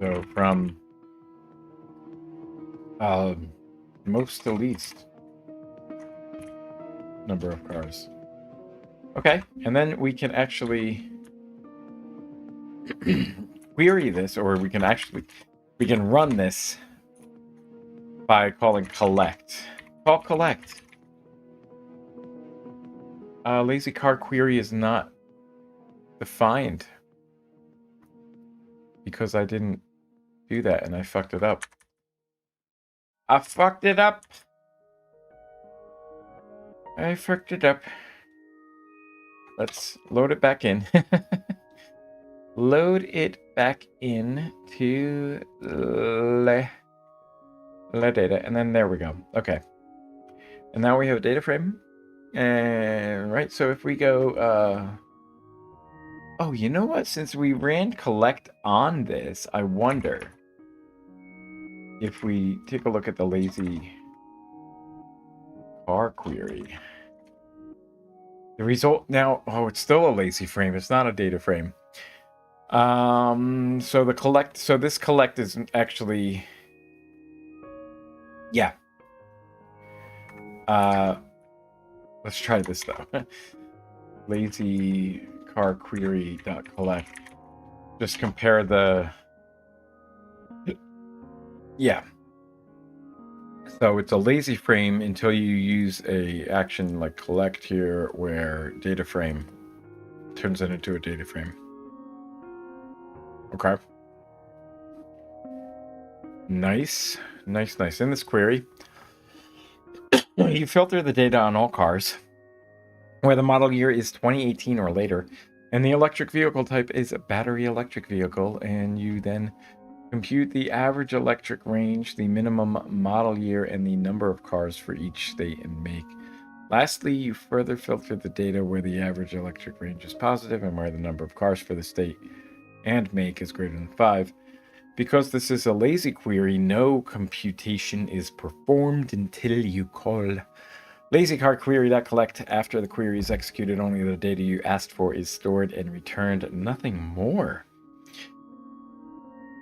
Speaker 1: So from most to least number of cars. Okay, and then we can actually query this, or we can run this by calling collect. Call collect. Lazy car query is not defined because I didn't do that and I fucked it up. I fucked it up. Let's load it back in. Load it back in to the data, and then there we go. Okay. And now we have a data frame. And right, so if we go oh, you know what? Since we ran collect on this, I wonder if we take a look at the lazy car query. The result now, oh, it's still a lazy frame. It's not a data frame. So this collect is actually, yeah. Let's try this though. Lazy car query dot collect. Just compare the, yeah. So it's a lazy frame until you use a action like collect here, where data frame turns it into a data frame. Okay. Nice. In this query, you filter the data on all cars where the model year is 2018 or later, and the electric vehicle type is a battery electric vehicle, and you then compute the average electric range, the minimum model year, and the number of cars for each state and make. Lastly, you further filter the data where the average electric range is positive and where the number of cars for the state and make is greater than 5. Because this is a lazy query, no computation is performed until you call lazycarquery.collect. After the query is executed, only the data you asked for is stored and returned, nothing more.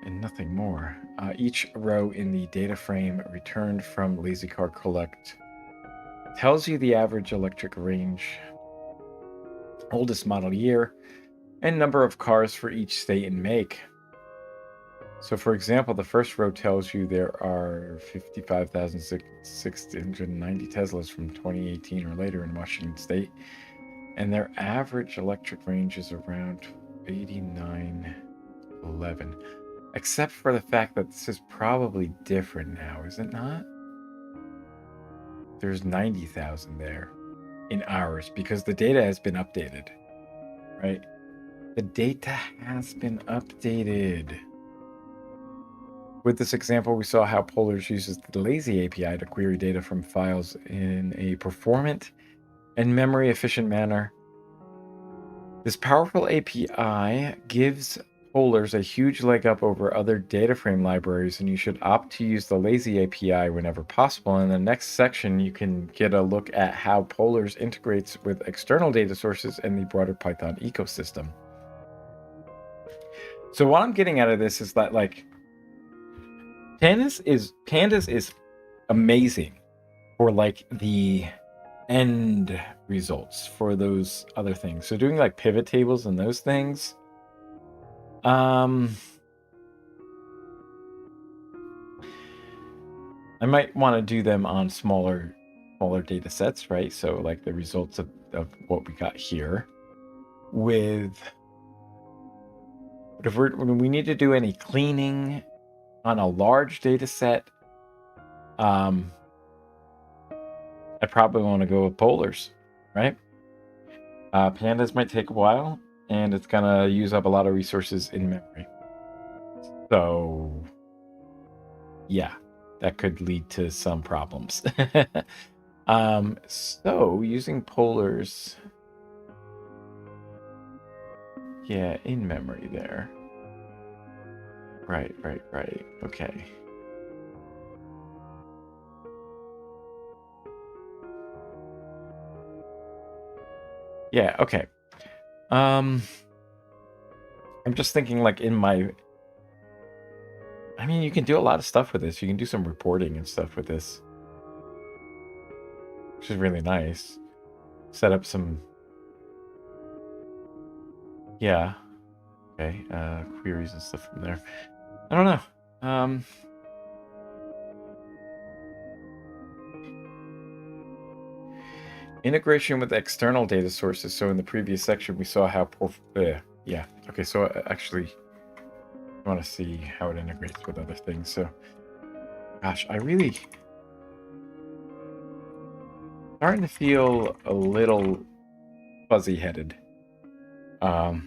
Speaker 1: And nothing more. Each row in the data frame returned from lazycarcollect tells you the average electric range, oldest model year, and number of cars for each state and make. So for example, the first row tells you there are 55,690 Teslas from 2018 or later in Washington State, and their average electric range is around 8911. Except for the fact that this is probably different now, is it not? There's 90,000 there in ours because the data has been updated, right? The data has been updated. With this example, we saw how Polars uses the lazy API to query data from files in a performant and memory-efficient manner. This powerful API gives Polars a huge leg up over other data frame libraries, and you should opt to use the lazy API whenever possible. In the next section, you can get a look at how Polars integrates with external data sources and the broader Python ecosystem. So what I'm getting out of this is that, like, Pandas is amazing for like the end results for those other things. So doing like pivot tables and those things, I might want to do them on smaller data sets, right? So like the results of what we got here with, but if when we need to do any cleaning on a large data set, I probably want to go with polars, right? Pandas might take a while, and it's gonna use up a lot of resources in memory. So yeah, that could lead to some problems. So using polars, yeah, in memory there. Right. Okay. Yeah, okay. I'm just thinking like in my, I mean, you can do a lot of stuff with this. You can do some reporting and stuff with this, which is really nice. Set up some, yeah, okay, queries and stuff from there. I don't know. Integration with external data sources. So in the previous section, we saw how yeah. Okay, so actually, I want to see how it integrates with other things. So, gosh, I really starting to feel a little fuzzy-headed. And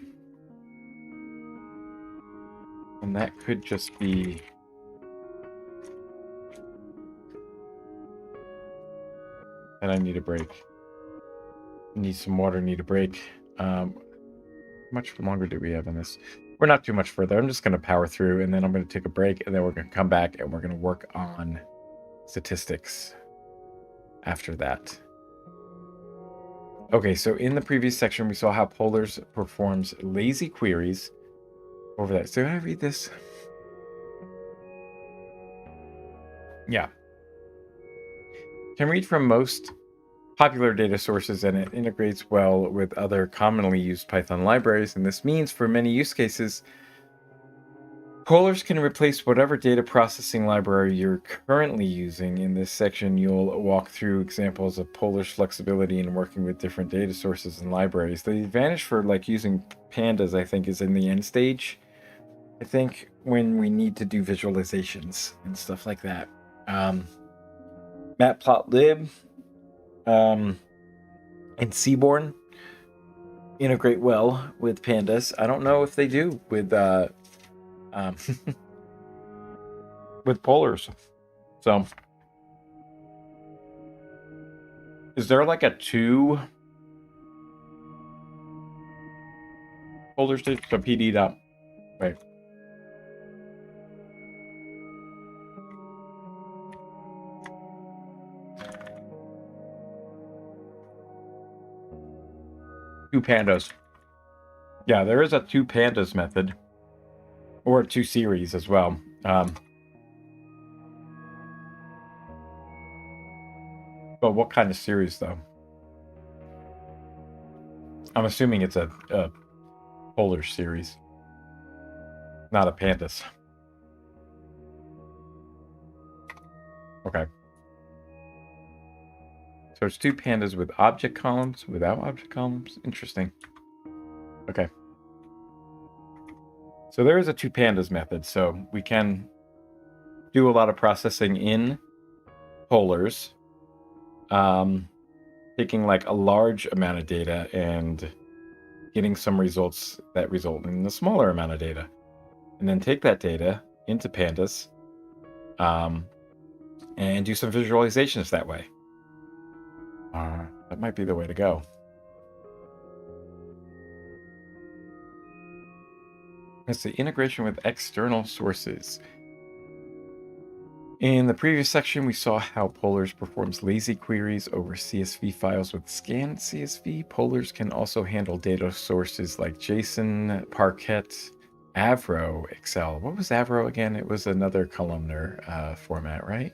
Speaker 1: that could just be that I need a break. Need some water, need a break. How much longer do we have in this? We're not too much further. I'm just going to power through, and then I'm going to take a break, and then we're going to come back, and we're going to work on statistics after that. Okay, so in the previous section, we saw how Polars performs lazy queries over that. So did I read this? Yeah. Can read from most popular data sources, and it integrates well with other commonly used Python libraries. And this means for many use cases, Polars can replace whatever data processing library you're currently using. In this section, you'll walk through examples of Polars flexibility in working with different data sources and libraries. The advantage for like using pandas, I think, is in the end stage. I think when we need to do visualizations and stuff like that. Matplotlib and Seaborn integrate well with pandas. I don't know if they do with with polars. So is there like a 2 polar state? So PD dot, right. Two pandas. Yeah, there is a 2 pandas method, or 2 series as well. But what kind of series though? I'm assuming it's a polar series, not a pandas. Okay. So it's 2 pandas with object columns, without object columns. Interesting. Okay. So there is a 2 pandas method, so we can do a lot of processing in polars, taking like a large amount of data and getting some results that result in a smaller amount of data, and then take that data into pandas, and do some visualizations that way. That might be the way to go. It's the integration with external sources. In the previous section, we saw how Polars performs lazy queries over CSV files with scanned CSV. Polars can also handle data sources like JSON, Parquet, Avro, Excel. What was Avro again? It was another columnar format, right?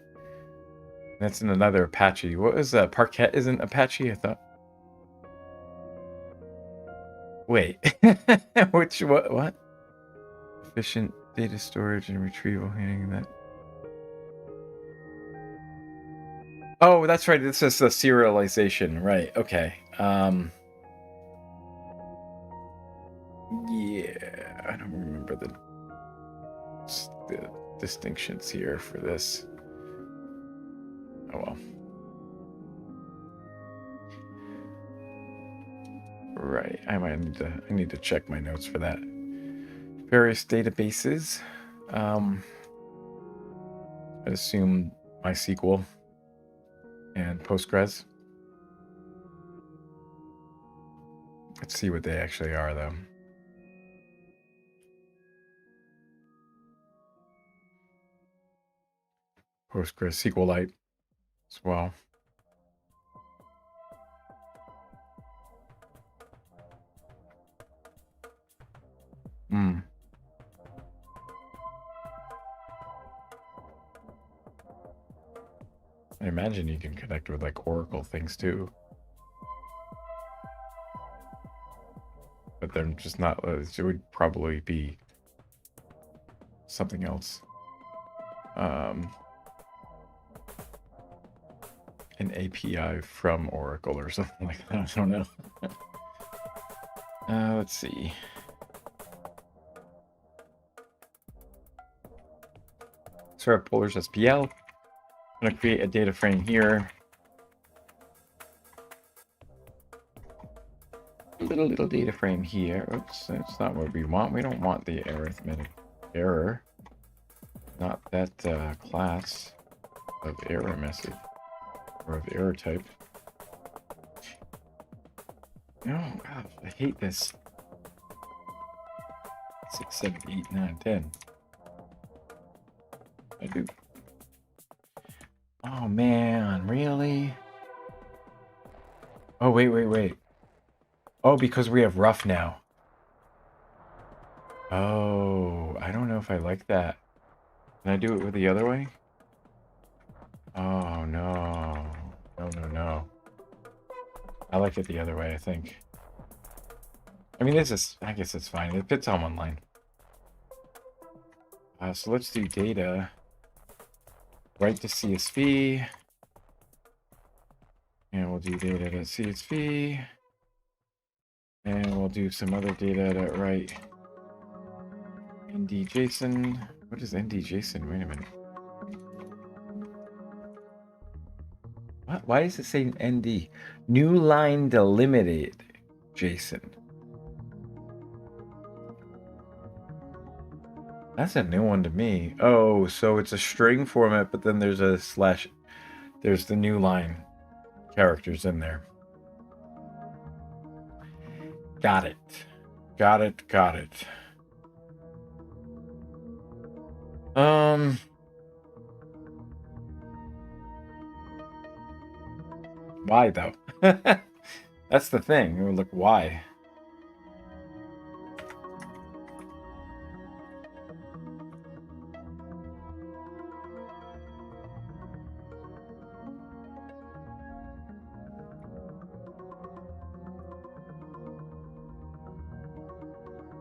Speaker 1: That's in another Apache. What was Parquet? Isn't Apache? I thought. Wait, which what? Efficient data storage and retrieval, handling that. Oh, that's right. This is the serialization, right? Okay. Yeah, I don't remember the distinctions here for this. Oh well. Right. I need to check my notes for that. Various databases. I assume MySQL and Postgres. Let's see what they actually are, though. Postgres SQLite as well. I imagine you can connect with like Oracle things too. But they're just not, it would probably be something else. An API from Oracle or something like that. I don't know. Let's see. So our Polars SPL. I'm going to create a data frame here. Little data frame here. Oops, that's not what we want. We don't want the arithmetic error. Not that class of error message or of error type. Oh, God, I hate this. 6, 7, 8, 9, 10. I do. Oh, man, really? Oh, wait. Oh, because we have rough now. Oh, I don't know if I like that. Can I do it with the other way? Oh, no. No. I like it the other way, I think. I mean, I guess it's fine. It fits on one line. So let's do data. Write to CSV. And we'll do data.csv. And we'll do some other data.write. NDJSON. What is NDJSON? Wait a minute. What? Why does it say ND? New line delimited JSON. That's a new one to me. Oh, so it's a string format, but then there's a slash. There's the new line characters in there. Got it. Why though? That's the thing. Look, why?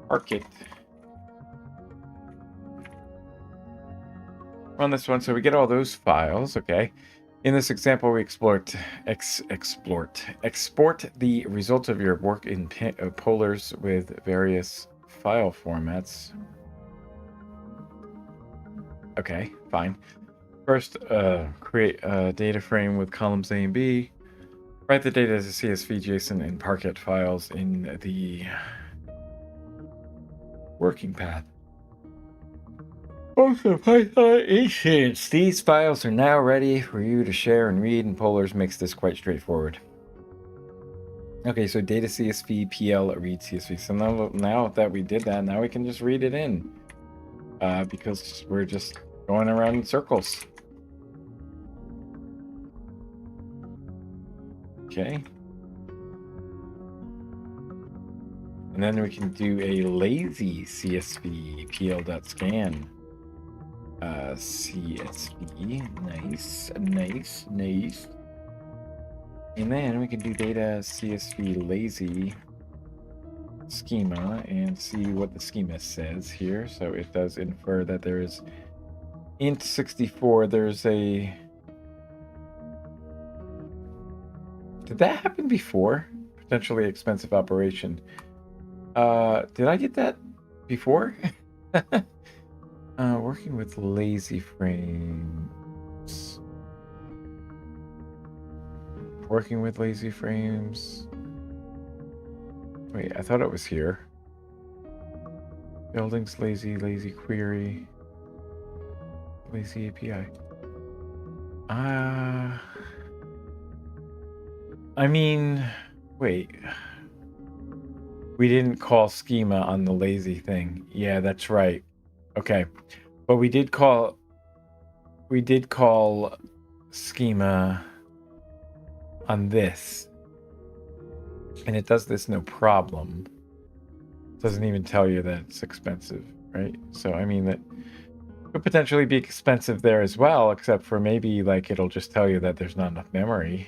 Speaker 1: Park it. Run this one, so we get all those files. Okay. In this example, we export the results of your work in polars with various file formats. Okay, fine. First, create a data frame with columns A and B. Write the data as a CSV, JSON, and Parquet files in the working path. Also, Python instance. These files are now ready for you to share and read, and Polars makes this quite straightforward. Okay, so data CSV, PL, read CSV. So now that we did that, now we can just read it in. Because we're just going around in circles. Okay. And then we can do a lazy CSV, pl.scan. CSV, nice. And then we can do data CSV lazy schema and see what the schema says here. So it does infer that there is int 64. There's a Did that happen before? Potentially expensive operation. Did I get that before? Working with lazy frames. Working with lazy frames. Wait, I thought it was here. Buildings, lazy query. Lazy API. I mean, wait. We didn't call schema on the lazy thing. Yeah, that's right. Okay. But we did call schema on this. And it does this no problem. It doesn't even tell you that it's expensive, right? So I mean that could potentially be expensive there as well, except for maybe like it'll just tell you that there's not enough memory.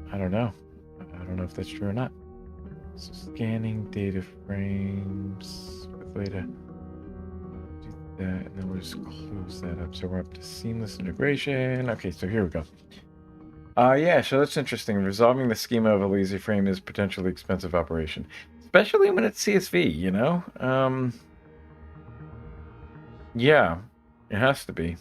Speaker 1: I don't know. I don't know if that's true or not. So scanning data frames with data. Do that, and then we'll just close that up. So we're up to seamless integration. Okay, so here we go. Yeah, so that's interesting. Resolving the schema of a lazy frame is potentially expensive operation, especially when it's CSV, you know? Yeah, it has to be.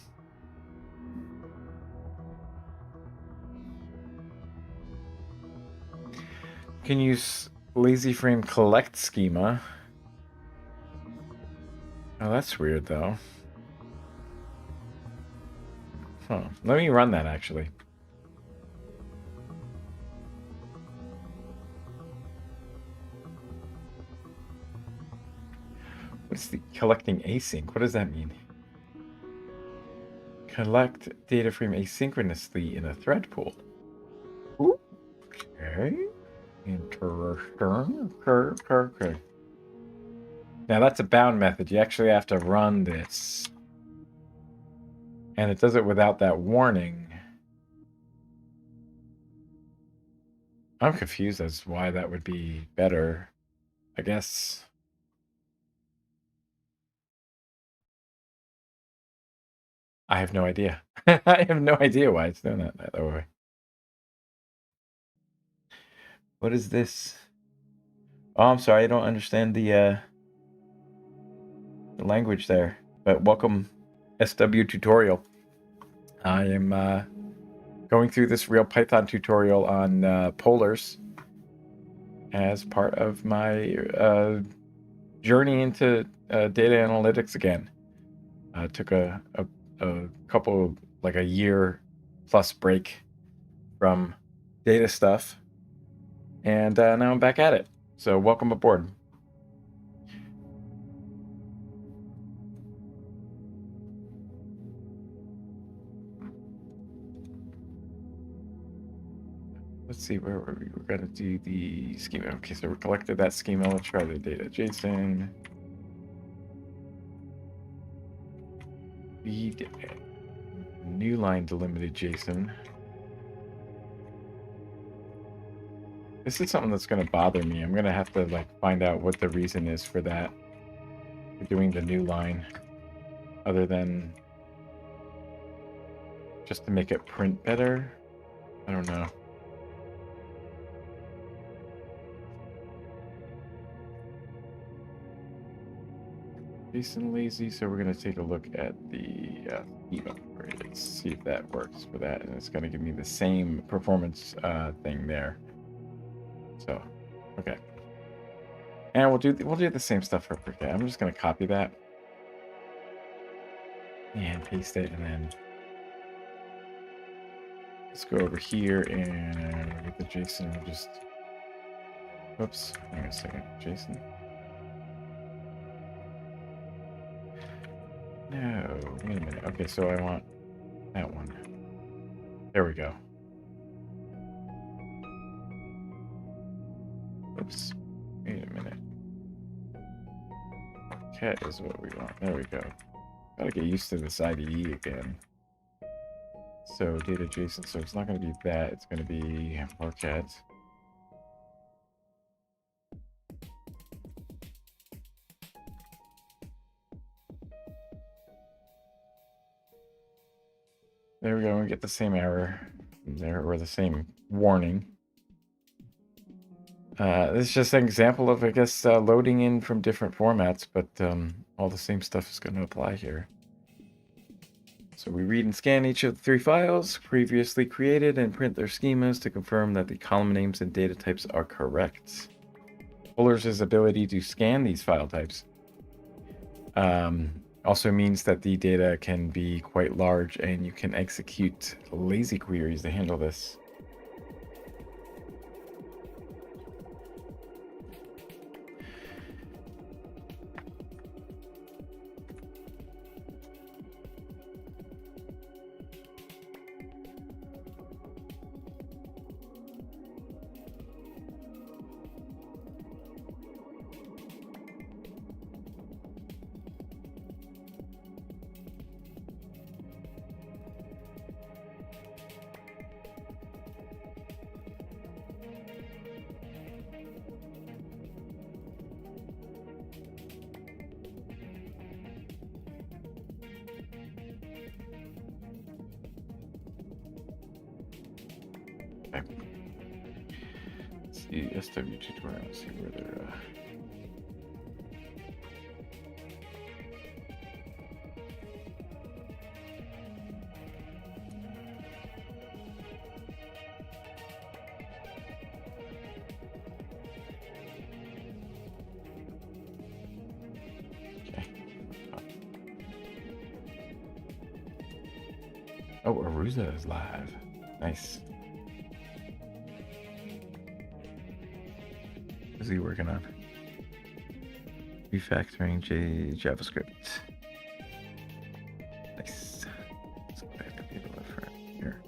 Speaker 1: Can use lazy frame collect schema. Oh, that's weird though. Huh. Let me run that actually. What's the collecting async? What does that mean? Collect data frame asynchronously in a thread pool. Ooh, okay. Interesting. Okay. Now that's a bound method. You actually have to run this. And it does it without that warning. I'm confused as to why that would be better. I guess. I have no idea. I have no idea why it's doing that way. What is this? Oh, I'm sorry. I don't understand the language there. But welcome, SW tutorial. I am going through this real Python tutorial on polars as part of my journey into data analytics again. Took a couple, like a year plus break from data stuff, and now I'm back at it. So welcome aboard. Let's see where were we? We're gonna do the schema. Okay, so we collected that schema. Let's try the data JSON. Feed new line delimited JSON. This is something that's going to bother me. I'm going to have to like find out what the reason is for that. For doing the new line. Other than just to make it print better. I don't know. JSON lazy, so we're going to take a look at the schema upgrade. See if that works for that. And it's going to give me the same performance thing there. So, okay. And we'll do the same stuff for Cricut. I'm just going to copy that. And paste it, and then let's go over here and get the JSON. We'll just, whoops, hang on a second, JSON. No, wait a minute. Okay, so I want that one. There we go. Oops, wait a minute. Cat is what we want. There we go. Gotta get used to this IDE again. So data JSON, so it's not going to be that, it's going to be Marquette. There we go, we get the same error. there, or the same warning. This is just an example of, I guess, loading in from different formats, but all the same stuff is going to apply here. So we read and scan each of the 3 files previously created and print their schemas to confirm that the column names and data types are correct. Polars' ability to scan these file types also means that the data can be quite large, and you can execute lazy queries to handle this. The SW tutorial, let's see where they're okay. Oh, Arusa is live. Nice. What is he working on? Refactoring JavaScript. Nice. Let's go back to DataFrame here.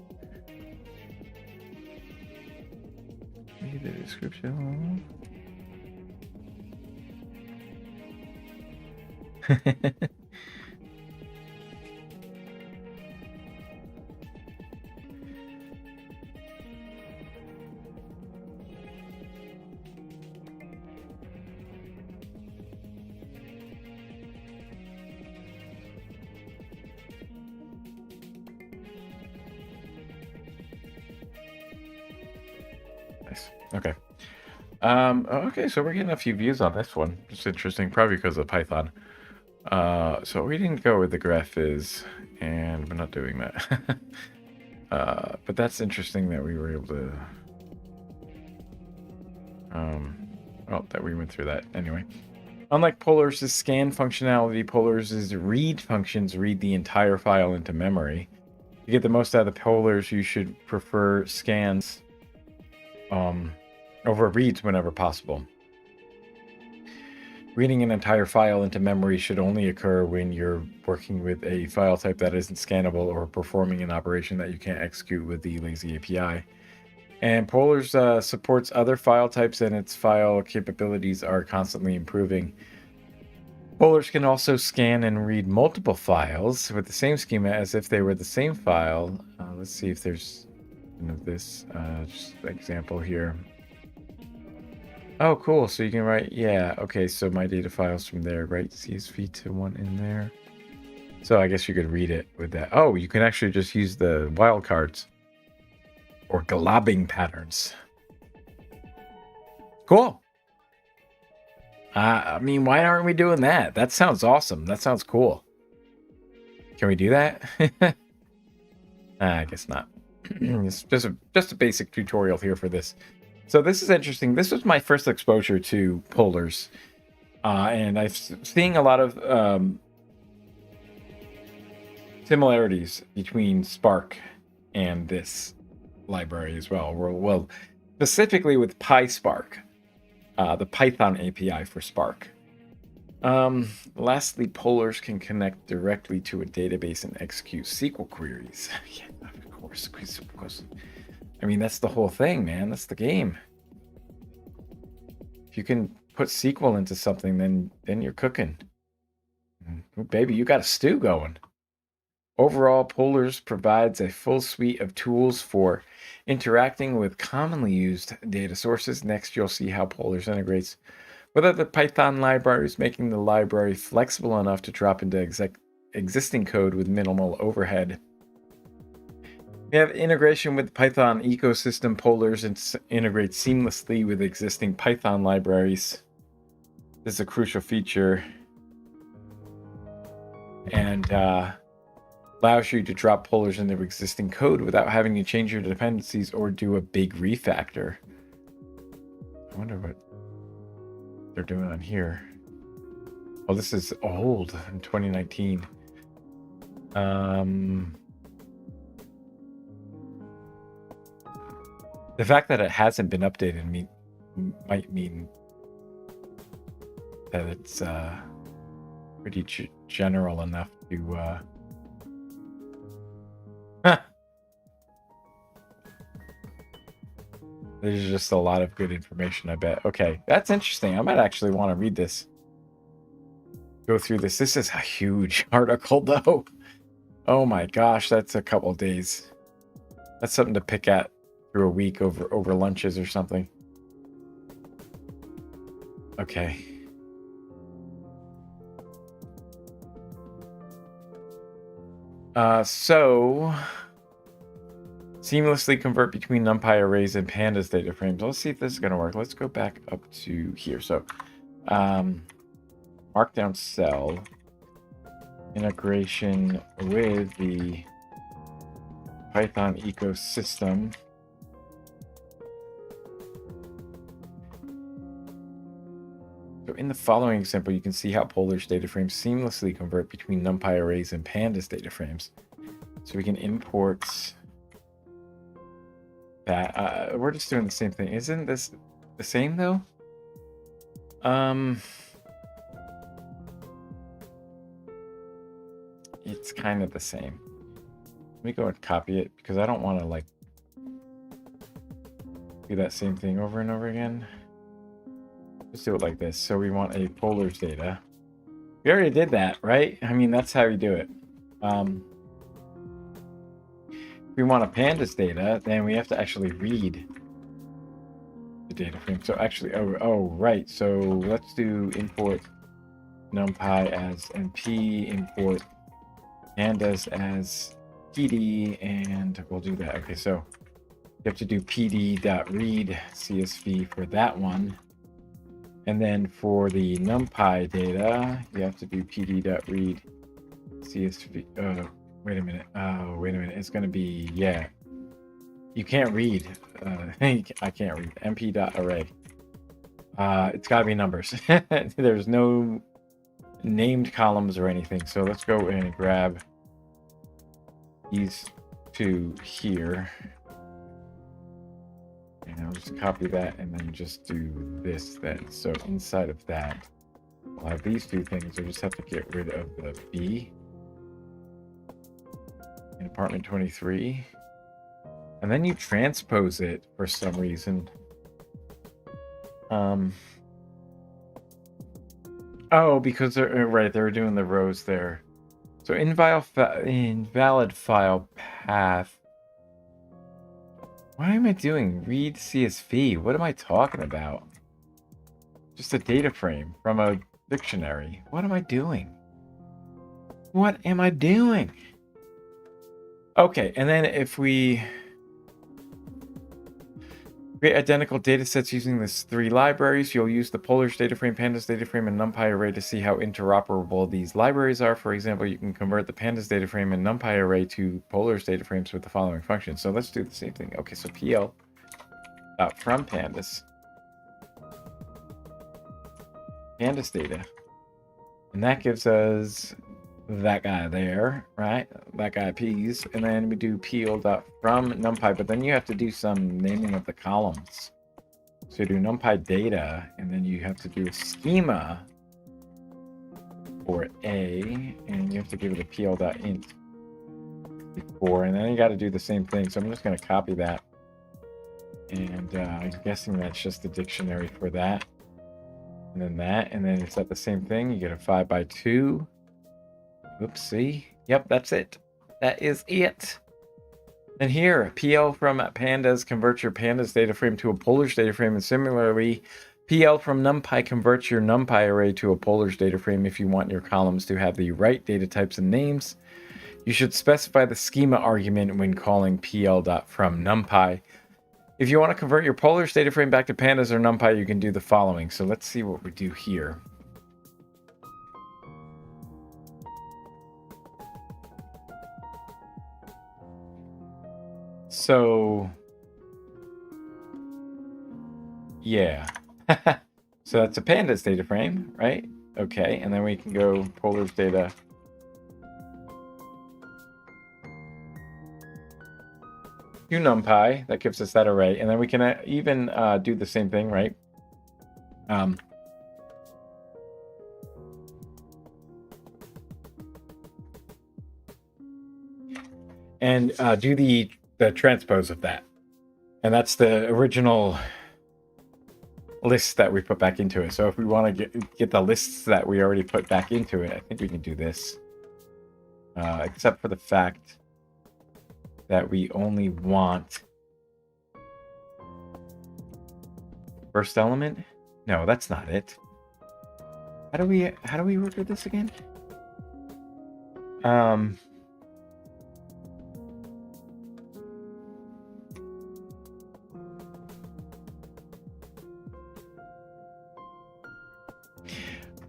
Speaker 1: Read the description. Nice. Okay. Okay, so we're getting a few views on this one. It's interesting, probably because of Python. So we didn't go where the graph is, and we're not doing that. But that's interesting that we were able to... well, that we went through that. Anyway. Unlike Polars' scan functionality, Polars' read functions read the entire file into memory. To get the most out of Polars, you should prefer scans over reads whenever possible. Reading an entire file into memory should only occur when you're working with a file type that isn't scannable or performing an operation that you can't execute with the lazy API. And Polars supports other file types, and its file capabilities are constantly improving. Polars can also scan and read multiple files with the same schema as if they were the same file. Let's see if there's this just an example here. Oh, cool. So you can write, yeah, okay, so my data files from there, right? CSV to one in there. So I guess you could read it with that. Oh, you can actually just use the wildcards or globbing patterns. Cool. I mean, why aren't we doing that? That sounds awesome. That sounds cool. Can we do that? I guess not. It's just a basic tutorial here for this. So this is interesting. This was my first exposure to Polars, and I've seeing a lot of similarities between Spark and this library as well. Well, specifically with PySpark, the Python API for Spark. Lastly, Polars can connect directly to a database and execute SQL queries. Yeah, of course. I mean, that's the whole thing, man. That's the game. If you can put SQL into something, then you're cooking. Baby, you got a stew going. Overall, Polars provides a full suite of tools for interacting with commonly used data sources. Next, you'll see how Polars integrates with other Python libraries, making the library flexible enough to drop into existing code with minimal overhead. We have integration with Python ecosystem polars and integrate seamlessly with existing Python libraries. This is a crucial feature and allows you to drop polars into existing code without having to change your dependencies or do a big refactor. I wonder what they're doing on here. Oh, this is old in 2019. The fact that it hasn't been updated might mean that it's pretty general enough to there's just a lot of good information, I bet. Okay, that's interesting. I might actually want to read this. Go through this. This is a huge article, though. Oh my gosh, that's a couple days. That's something to pick at through a week over lunches or something. Okay. So seamlessly convert between NumPy arrays and pandas data frames. Let's see if this is going to work. Let's go back up to here. So markdown cell integration with the Python ecosystem. So in the following example, you can see how Polar's data frames seamlessly convert between NumPy arrays and pandas data frames. So we can import that. We're just doing the same thing. Isn't this the same though? It's kind of the same. Let me go and copy it because I don't want to like do that same thing over and over again. Let's do it like this. So we want a Polar's data. We already did that, right? I mean, that's how we do it. If we want a pandas data, then we have to actually read the data frame. So actually, oh right. So let's do import NumPy as NP, import pandas as PD, and we'll do that. Okay, so you have to do pd.read CSV for that one. And then for the NumPy data, you have to do pd.read CSV. Wait a minute. Oh, wait a minute. It's going to be, yeah. You can't read. I can't read. mp.array. It's got to be numbers. There's no named columns or anything. So let's go and grab these two here. And I'll just copy that and then just do this then. So inside of that, we'll have these two things. I just have to get rid of the B in apartment 23. And then you transpose it for some reason. Oh, because they're right, they were doing the rows there. So invalid file path. What am I doing? Read CSV. What am I talking about? Just a data frame from a dictionary. What am I doing? What am I doing? Okay, and then if we create identical data sets using these three libraries, you'll use the Polar's data frame, Pandas data frame, and NumPy array to see how interoperable these libraries are. For example, you can convert the Pandas data frame and NumPy array to Polar's data frames with the following functions. So let's do the same thing. Okay, so pl from pandas data, and that gives us that guy there, right? That guy P's, and then we do pl.from NumPy, but then you have to do some naming of the columns. So you do NumPy data, and then you have to do a schema for A, and you have to give it a pl.int before, and then you got to do the same thing. So I'm just going to copy that, and I'm guessing that's just the dictionary for that, and then that, and then it's at the same thing. You get a 5x2. Oops, see? Yep, that's it. That is it. And here, PL from pandas converts your pandas data frame to a Polar's data frame, and similarly, PL from NumPy converts your NumPy array to a Polar's data frame if you want your columns to have the right data types and names. You should specify the schema argument when calling pl.from numpy. If you want to convert your polars data frame back to pandas or numpy, you can do the following. So let's see what we do here. So, yeah. So that's a pandas data frame, right? Okay, and then we can go polars data. To numpy, that gives us that array, and then we can even do the same thing, right? And do the transpose of that, and that's the original list that we put back into it. So if we want to get the lists that we already put back into it, I think we can do this, except for the fact that we only want first element. No, that's not it. How do we order this again?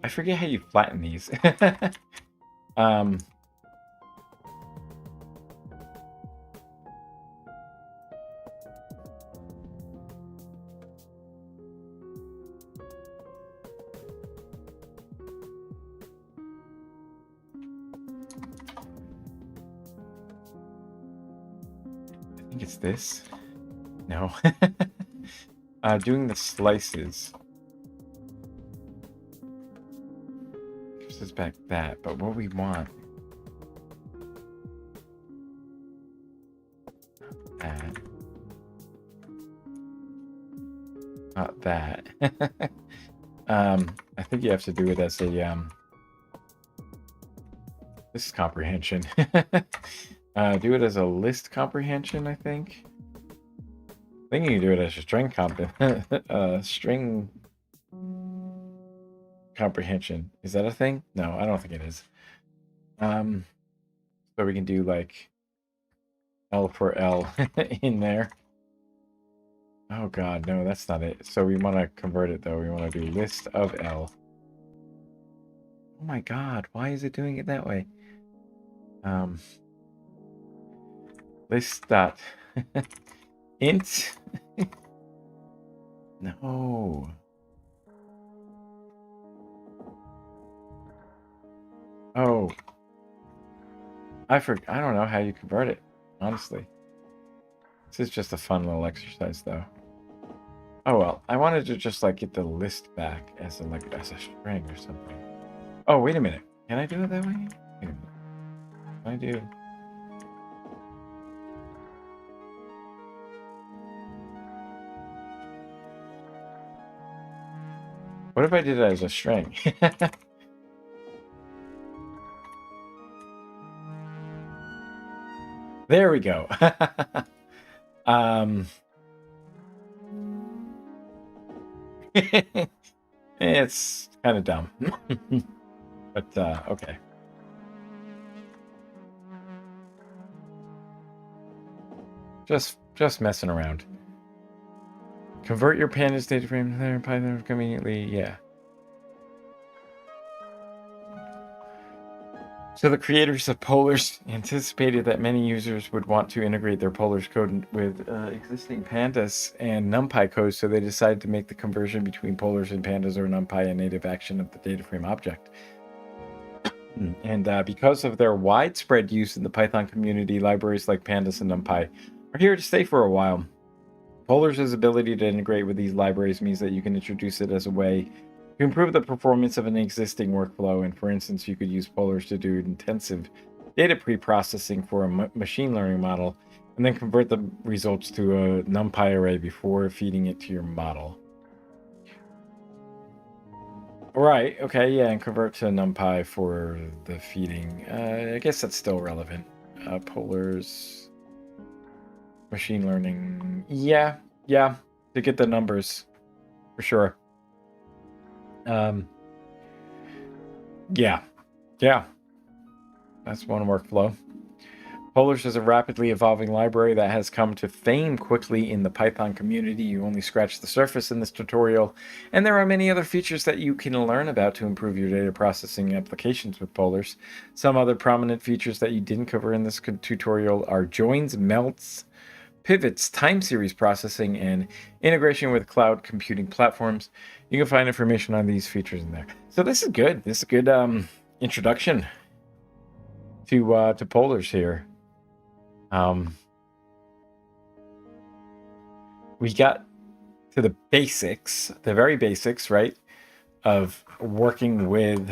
Speaker 1: I forget how you flatten these. I think it's this. No. Doing the slices gives us back that, but what we want, that, not that. I think you have to do it as a list comprehension. Do it as a list comprehension, I think. I think you can do it as a string string comprehension. Is that a thing? No, I don't think it is. So we can do like L for L in there. Oh god, no, that's not it. So we want to convert it though. We want to do list of L. Oh my god, why is it doing it that way? List dot int. No. Oh. I don't know how you convert it, honestly. This is just a fun little exercise though. Oh well, I wanted to just like get the list back as a string or something. Oh, wait a minute. Can I do it that way? Wait a minute. Can I do? What if I did it as a string? There we go. It's kind of dumb. But okay. Just messing around. Convert your pandas data frame there in Python conveniently. Yeah. So the creators of Polars anticipated that many users would want to integrate their Polars code with existing pandas and NumPy code, so they decided to make the conversion between Polars and pandas or NumPy a native action of the DataFrame object. And because of their widespread use in the Python community, libraries like pandas and NumPy are here to stay for a while. Polars' ability to integrate with these libraries means that you can introduce it as a way to improve the performance of an existing workflow. And for instance, you could use Polars to do intensive data pre-processing for a machine learning model, and then convert the results to a NumPy array before feeding it to your model. Right, okay, yeah, and convert to NumPy for the feeding. I guess that's still relevant. Polars, machine learning. Yeah, to get the numbers, for sure. Yeah. That's one workflow. Polars is a rapidly evolving library that has come to fame quickly in the Python community. You only scratch the surface in this tutorial, and there are many other features that you can learn about to improve your data processing applications with Polars. Some other prominent features that you didn't cover in this tutorial are joins, melts, pivots, time series processing, and integration with cloud computing platforms. You can find information on these features in there. So this is good. This is a good introduction to Polars here. We got to the basics, the very basics, right, of working with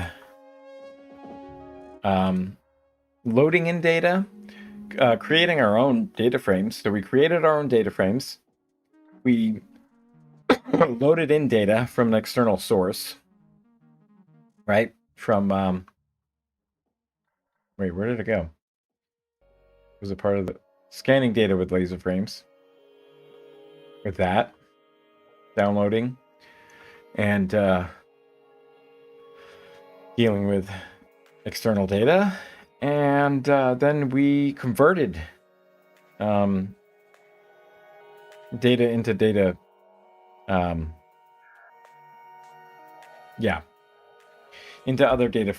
Speaker 1: loading in data, creating our own data frames. So we created our own data frames. We loaded in data from an external source, right? From, wait, where did it go? It was a part of the scanning data with laser frames. With that, downloading, and dealing with external data, and then we converted data into data, into other data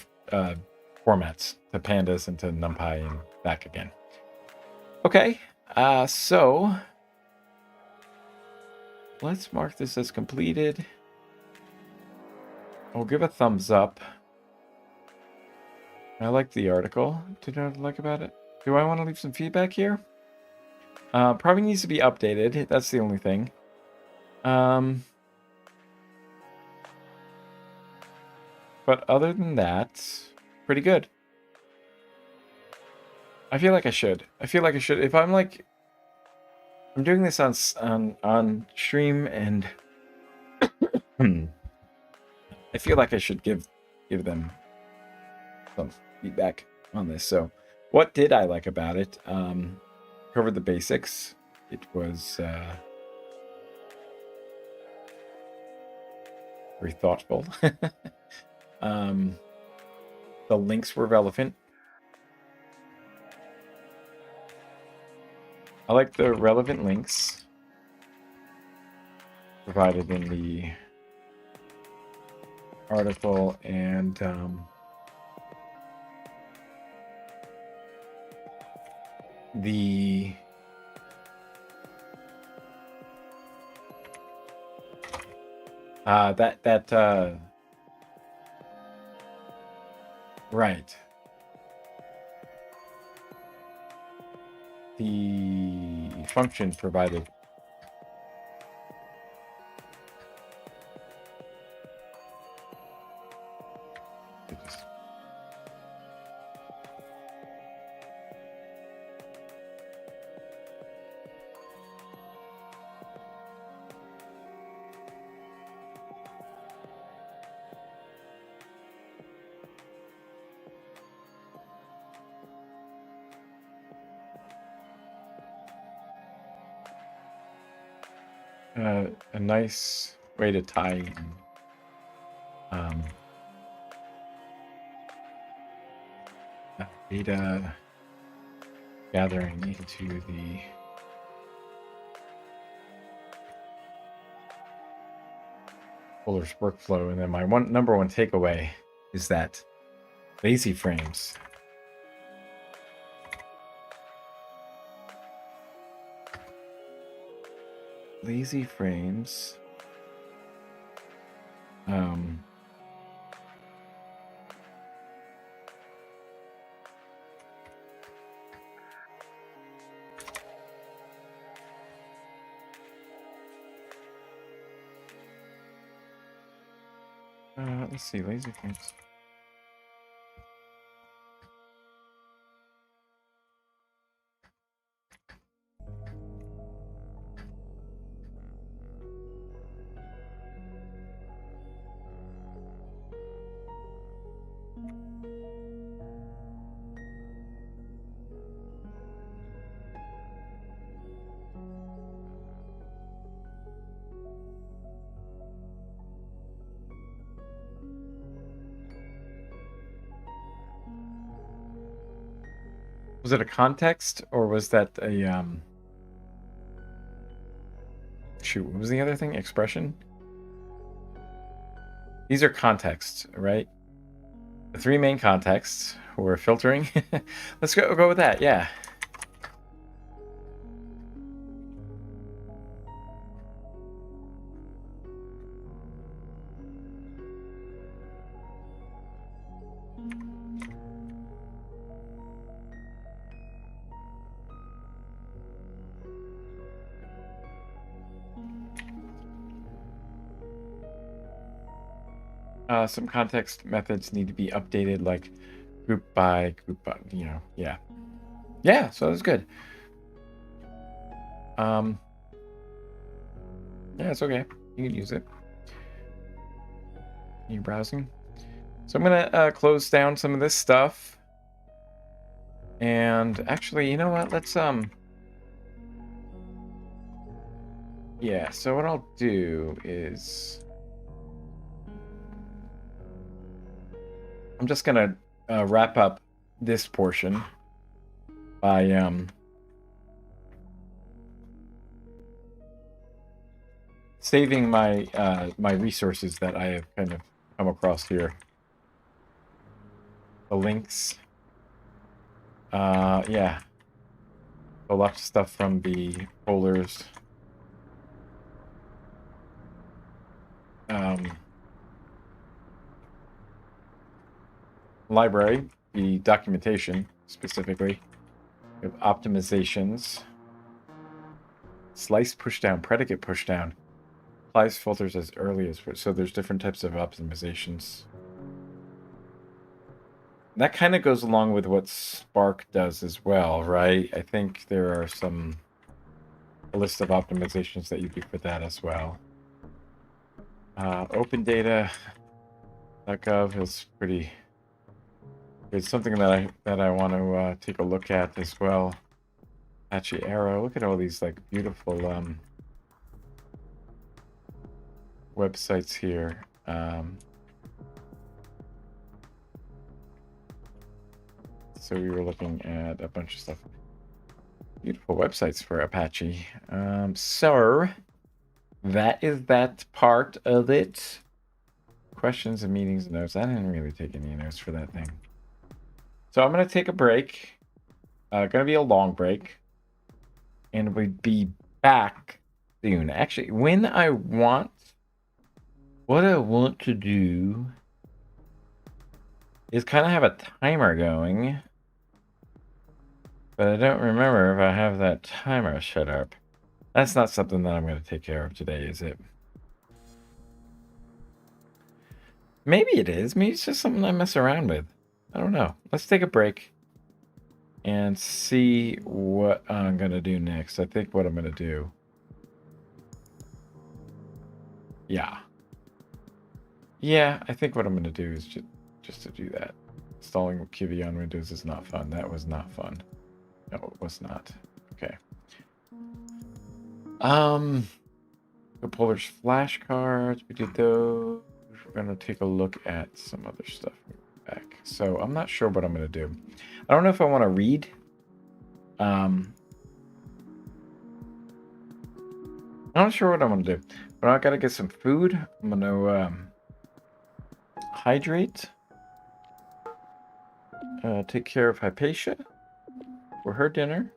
Speaker 1: formats, to pandas and to NumPy and back again. Okay, so let's mark this as completed. I'll give a thumbs up. I like the article. Did I like about it? Do I want to leave some feedback here? Probably needs to be updated. That's the only thing. But other than that, pretty good. I feel like I should. If I'm like, I'm doing this on stream, and I feel like I should give them some feedback on this. So, what did I like about it? Covered the basics. It was very thoughtful. The links were relevant. I like the relevant links provided in the article, and the right. The function provided. A nice way to tie in data gathering into the Polars workflow. And then my number one takeaway is that lazy frames let's see, lazy frames. Was it a context or was that a shoot, what was the other thing? Expression? These are contexts, right? The three main contexts we're filtering. Let's go with that, yeah. Some context methods need to be updated, like group by, you know, yeah. Yeah, so that's good. Yeah, it's okay. You can use it. You're browsing. So I'm gonna close down some of this stuff. And actually, you know what? Let's yeah, so what I'll do is I'm just gonna wrap up this portion by saving my my resources that I have kind of come across here. The links. Yeah. A lot of stuff from the folders. Library, the documentation specifically. We have optimizations. Slice pushdown, predicate pushdown. Applies filters as early as... So there's different types of optimizations. That kind of goes along with what Spark does as well, right? I think there are a list of optimizations that you do for that as well. Open data.gov is pretty... It's something that I want to take a look at as well. Apache Arrow. Look at all these like beautiful websites here. So we were looking at a bunch of stuff. Beautiful websites for Apache. So that is that part of it. Questions and meetings and notes. I didn't really take any notes for that thing. So I'm going to take a break. Going to be a long break. And we'll be back soon. Actually, what I want to do is kind of have a timer going. But I don't remember if I have that timer set up. That's not something that I'm going to take care of today, is it? Maybe it is. Maybe it's just something I mess around with. I don't know. Let's take a break and see what I'm going to do next. I think what I'm going to do. Yeah. Yeah, I think what I'm going to do is just to do that. Installing QV on Windows is not fun. That was not fun. No, it was not. Okay. The Polar's flashcards. We did those. We're going to take a look at some other stuff. Back. So I'm not sure what I'm going to do. I don't know if I want to read. I'm not sure what I'm going to do. But I got to get some food. I'm going to hydrate. Take care of Hypatia for her dinner.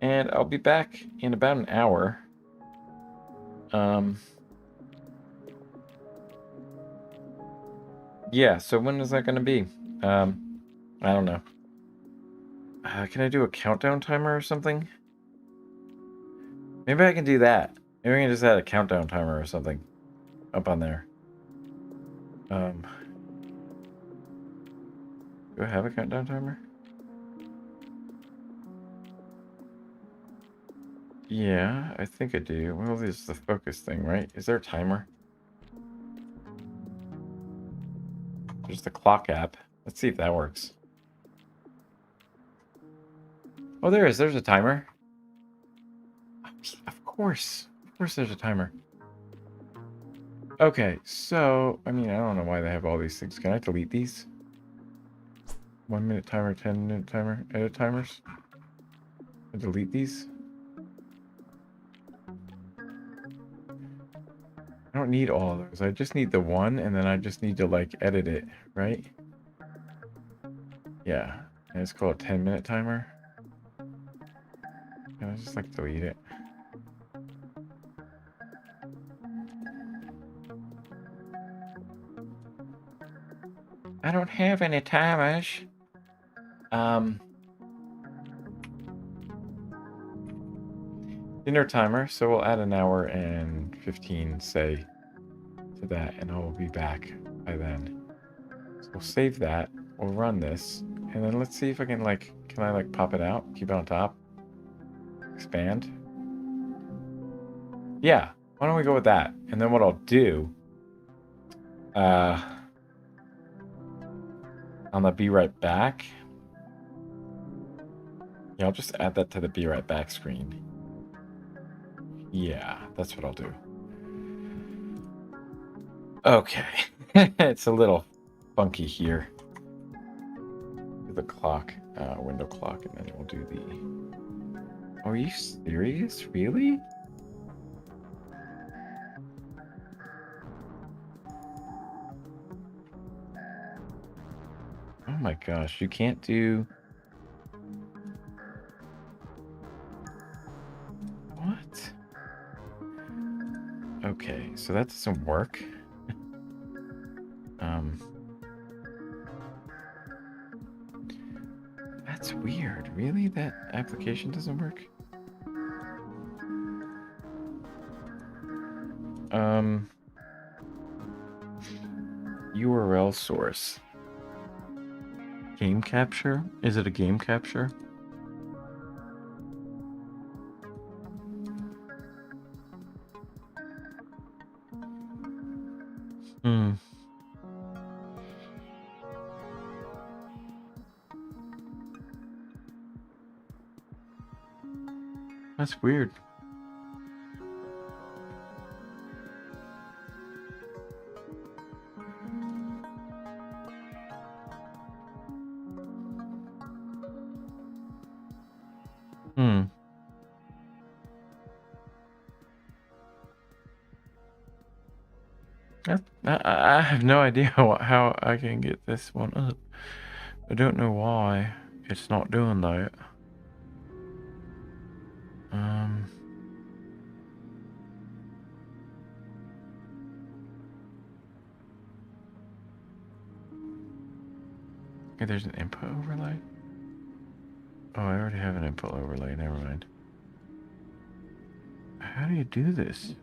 Speaker 1: And I'll be back in about an hour. Yeah, so when is that going to be? I don't know. Can I do a countdown timer or something? Maybe I can do that. Maybe I can just add a countdown timer or something up on there. Do I have a countdown timer? Yeah, I think I do. Well, this is the focus thing, right? Is there a timer? There's the clock app. Let's see if that works. Oh, there is. There's a timer. Of course. Of course there's a timer. Okay, so, I mean, I don't know why they have all these things. Can I delete these? 1 minute timer, 10-minute timer, edit timers. I delete these. I don't need all of those. I just need the one, and then I just need to like edit it, right? Yeah. And it's called a 10-minute timer. Can I just like delete it? I don't have any timers. Dinner timer, so we'll add an hour and 15, say, to that, and I'll be back by then. So we'll save that, we'll run this, and then let's see if I can can I like pop it out, keep it on top, expand? Yeah, why don't we go with that? And then what I'll do, on the be right back, yeah, I'll just add that to the be right back screen. Yeah, that's what I'll do. Okay, it's a little funky here. Do the clock, window clock, and then we'll do the... Are you serious? Really? Oh my gosh, you can't do... What? Okay, so that doesn't work. That's weird. Really? That application doesn't work? URL source. Game capture? Is it a game capture? That's weird. I have no idea how I can get this one up. I don't know why it's not doing that. Okay, there's an input overlay. Oh, I already have an input overlay. Never mind. How do you do this?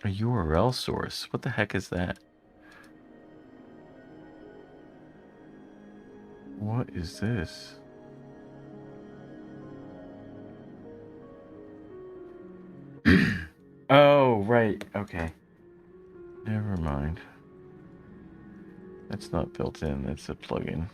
Speaker 1: A URL source? What the heck is that? What is this? Oh, right. Okay. Never mind. That's not built in. It's a plugin.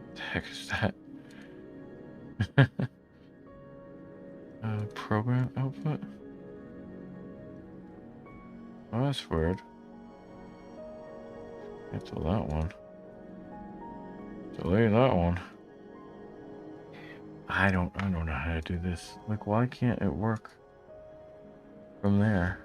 Speaker 1: What the heck is that? Program output? Oh, that's weird. Cancel that one. Delete that one. I don't know how to do this. Like, why can't it work from there?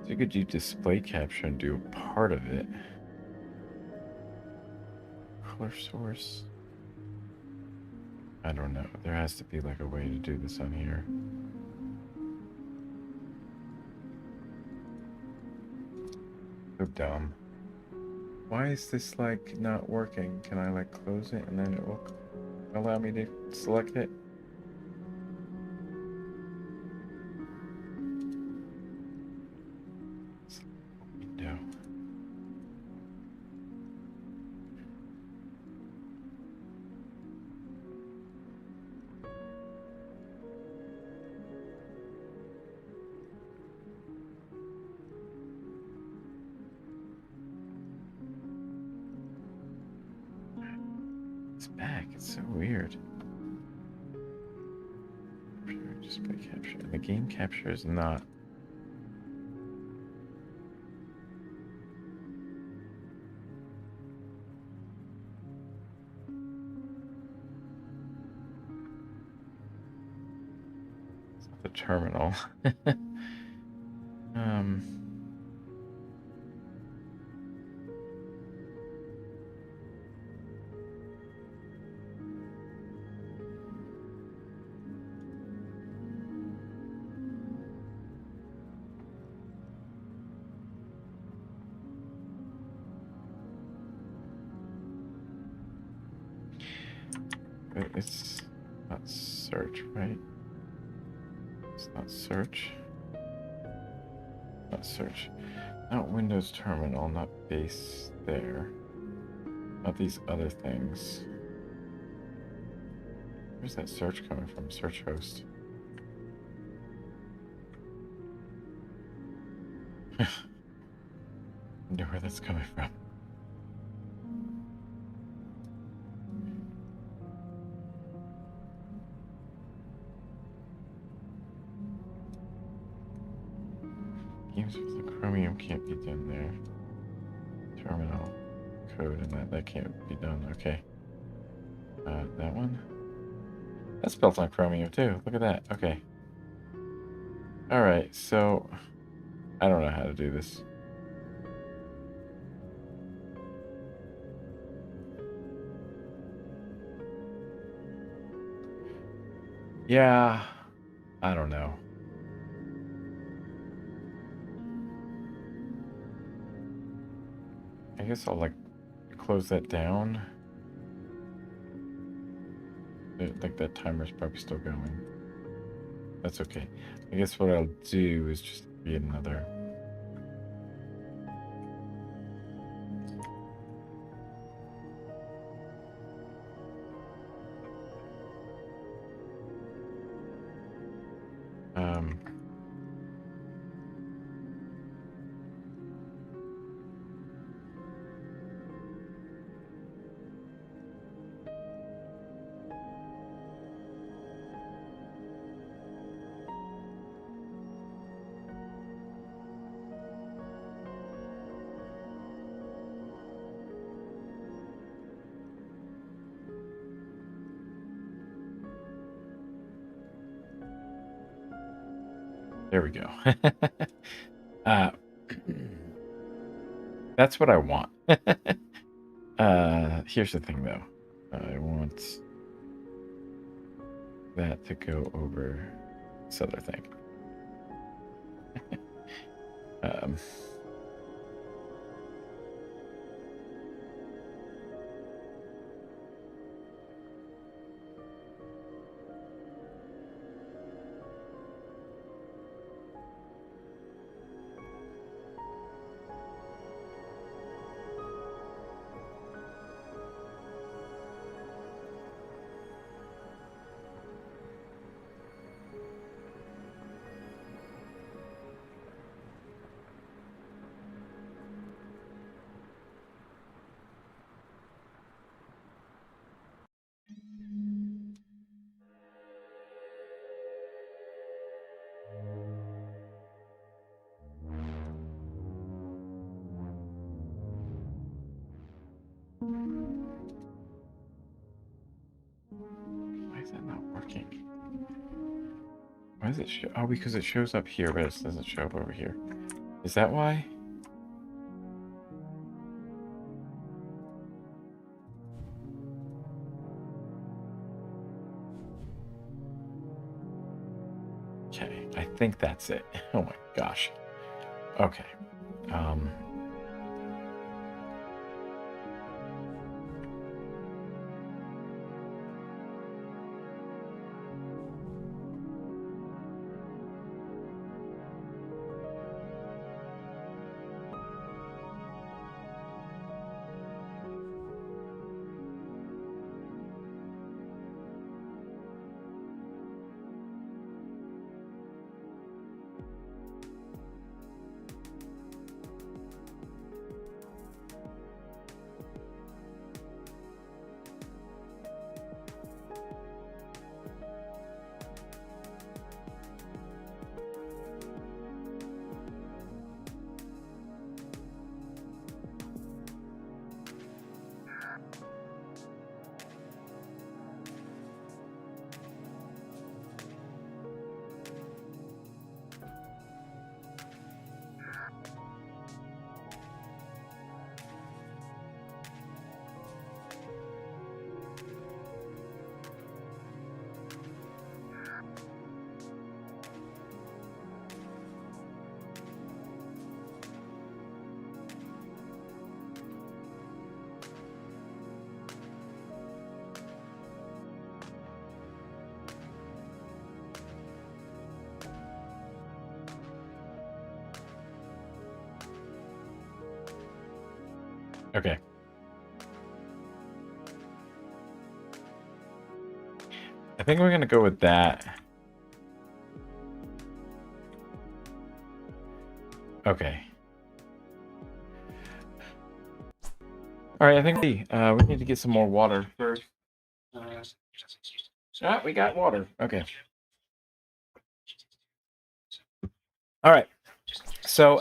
Speaker 1: So you could do display capture and do a part of it. Color source. I don't know. There has to be like a way to do this on here. So dumb. Why is this like not working? Can I like close it and then it will... allow me to select it? Window. It's back. It's so weird. Display capture. The game capture is not. It's not the terminal. um. It's not search, right? It's not search. Not search. Not Windows Terminal, not base there. Not these other things. Where's that search coming from? Search host. I wonder where that's coming from. Games with the Chromium can't be done there. Terminal code and that can't be done. Okay. That one. That's built on Chromium too. Look at that. Okay. All right. So I don't know how to do this. Yeah. I don't know. I guess I'll like close that down. Like that timer's probably still going. That's okay. I guess what I'll do is just create another. There we go. That's what I want. Here's the thing, though. I want that to go over this other thing. Why is that not working? Why does it show? Oh, because it shows up here, but it doesn't show up over here. Is that why? Okay, I think that's it. Oh my gosh. Okay. Okay. I think we're going to go with that. Okay. All right, I think we need to get some more water first. We got water. Okay. All right. So,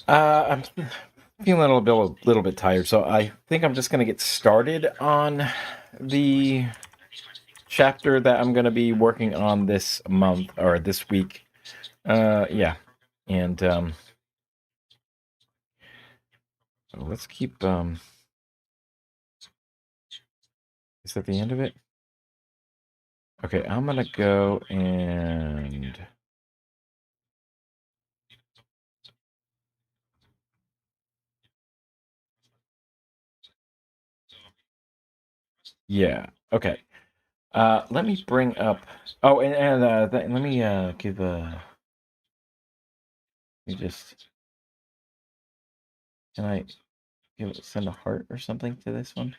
Speaker 1: I'm feeling a little bit tired, so I think I'm just going to get started on the chapter that I'm going to be working on this month or this week. Yeah, and let's keep. Is that the end of it? Okay, I'm gonna go and. Yeah. Okay. Let me bring up. Oh, and let me give a. Let me just. Can I send a heart or something to this one?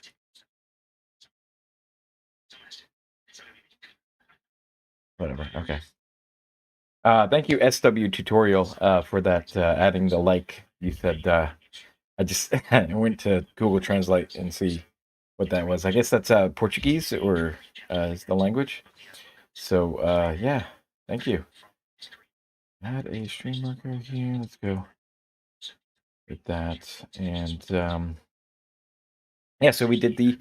Speaker 1: Whatever. Okay. Thank you, SW Tutorial, for that. Adding the like. You said. I just went to Google Translate and see what that was. I guess that's Portuguese or is the language. So yeah, thank you. Add a stream marker here. Let's go with that. And yeah, so we did the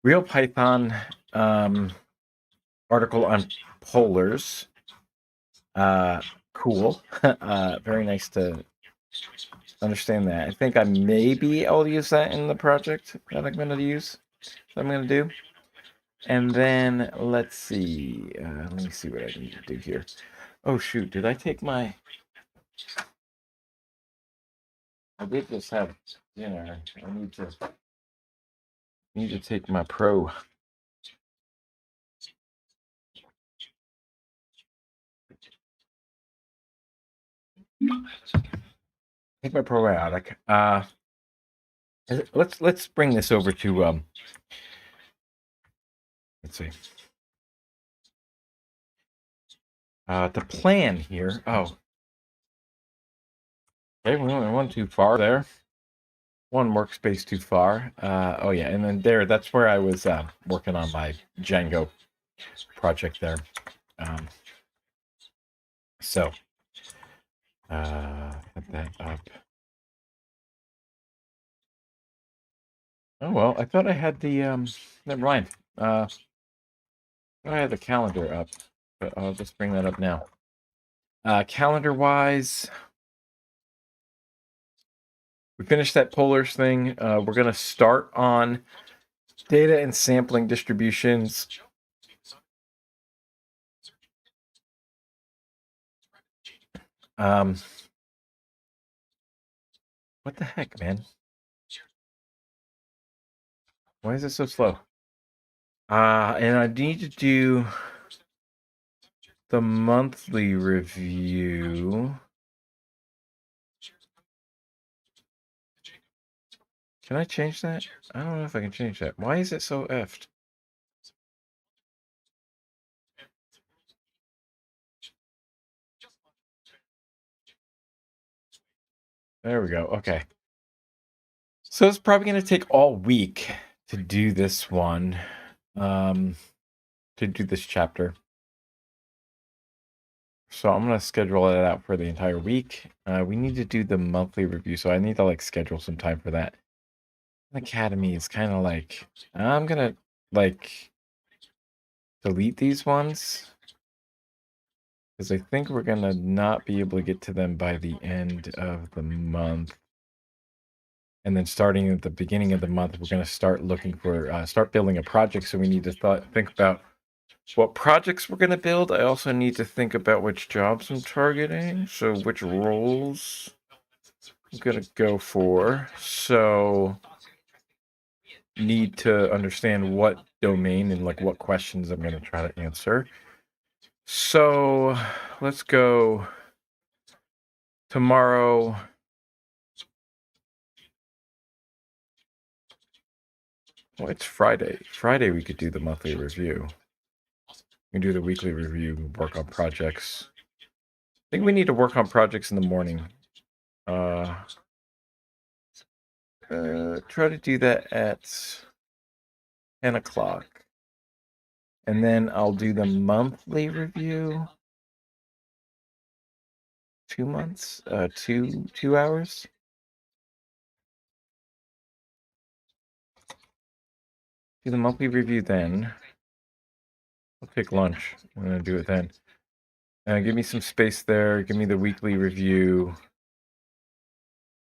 Speaker 1: Real Python article on polars. Cool. Very nice to understand that. I think maybe I'll use that in the project that I'm going to use. That I'm going to do. And then let's see. Let me see what I need to do here. Oh shoot! Did I take my? I did just have dinner. I need to take my pro. Take my probiotic. Let's bring this over to let's see. The plan here. Oh. Okay, we went one too far there. One workspace too far. Oh yeah, and then that's where I was working on my Django project there. So put that up. Oh well, I thought I had the never mind. I had the calendar up, but I'll just bring that up now. Calendar wise, we finished that polars thing. We're gonna start on data and sampling distributions. What the heck, man? Why is it so slow? And I need to do the monthly review. Can I change that? I don't know if I can change that. Why is it so effed? There we go. Okay. So it's probably going to take all week to do this one, to do this chapter. So I'm going to schedule it out for the entire week. We need to do the monthly review, so I need to schedule some time for that. Academy is kind of I'm going to delete these ones because I think we're going to not be able to get to them by the end of the month. And then starting at the beginning of the month, we're going to start looking for, start building a project. So we need to think about what projects we're going to build. I also need to think about which jobs I'm targeting. So which roles I'm going to go for. So need to understand what domain and what questions I'm going to try to answer. So let's go tomorrow. Well, it's Friday. Friday we could do the monthly review. We can do the weekly review, work on projects. I think we need to work on projects in the morning. Try to do that at 10 o'clock. And then I'll do the monthly review. 2 months, 2 hours. Do the monthly review then. I'll take lunch. I'm gonna do it then. Give me some space there. Give me the weekly review.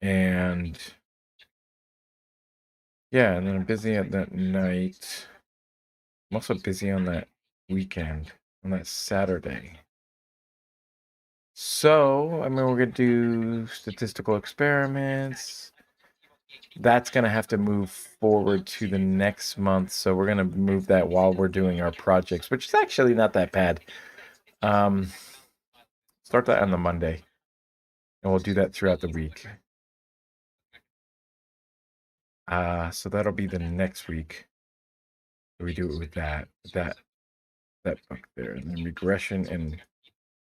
Speaker 1: And yeah, and then I'm busy at that night. I'm also busy on that weekend, on that Saturday. So, I mean, we're going to do statistical experiments. That's going to have to move forward to the next month. So we're going to move that while we're doing our projects, which is actually not that bad. Start that on the Monday, and we'll do that throughout the week. So that'll be the next week. We do it with that book there, and then regression and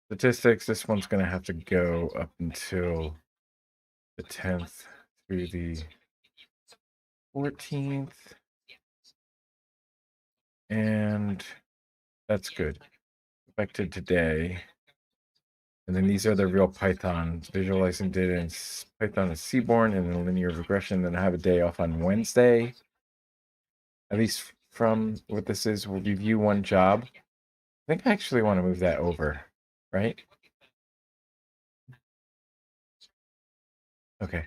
Speaker 1: statistics. This one's going to have to go up until the 10th through the 14th. And that's good. Back to today. And then these are the real Python, visualizing data in Python and Seaborn, and then linear regression. Then I have a day off on Wednesday. At least from what this is, we'll review one job. I think I actually want to move that over, right? Okay.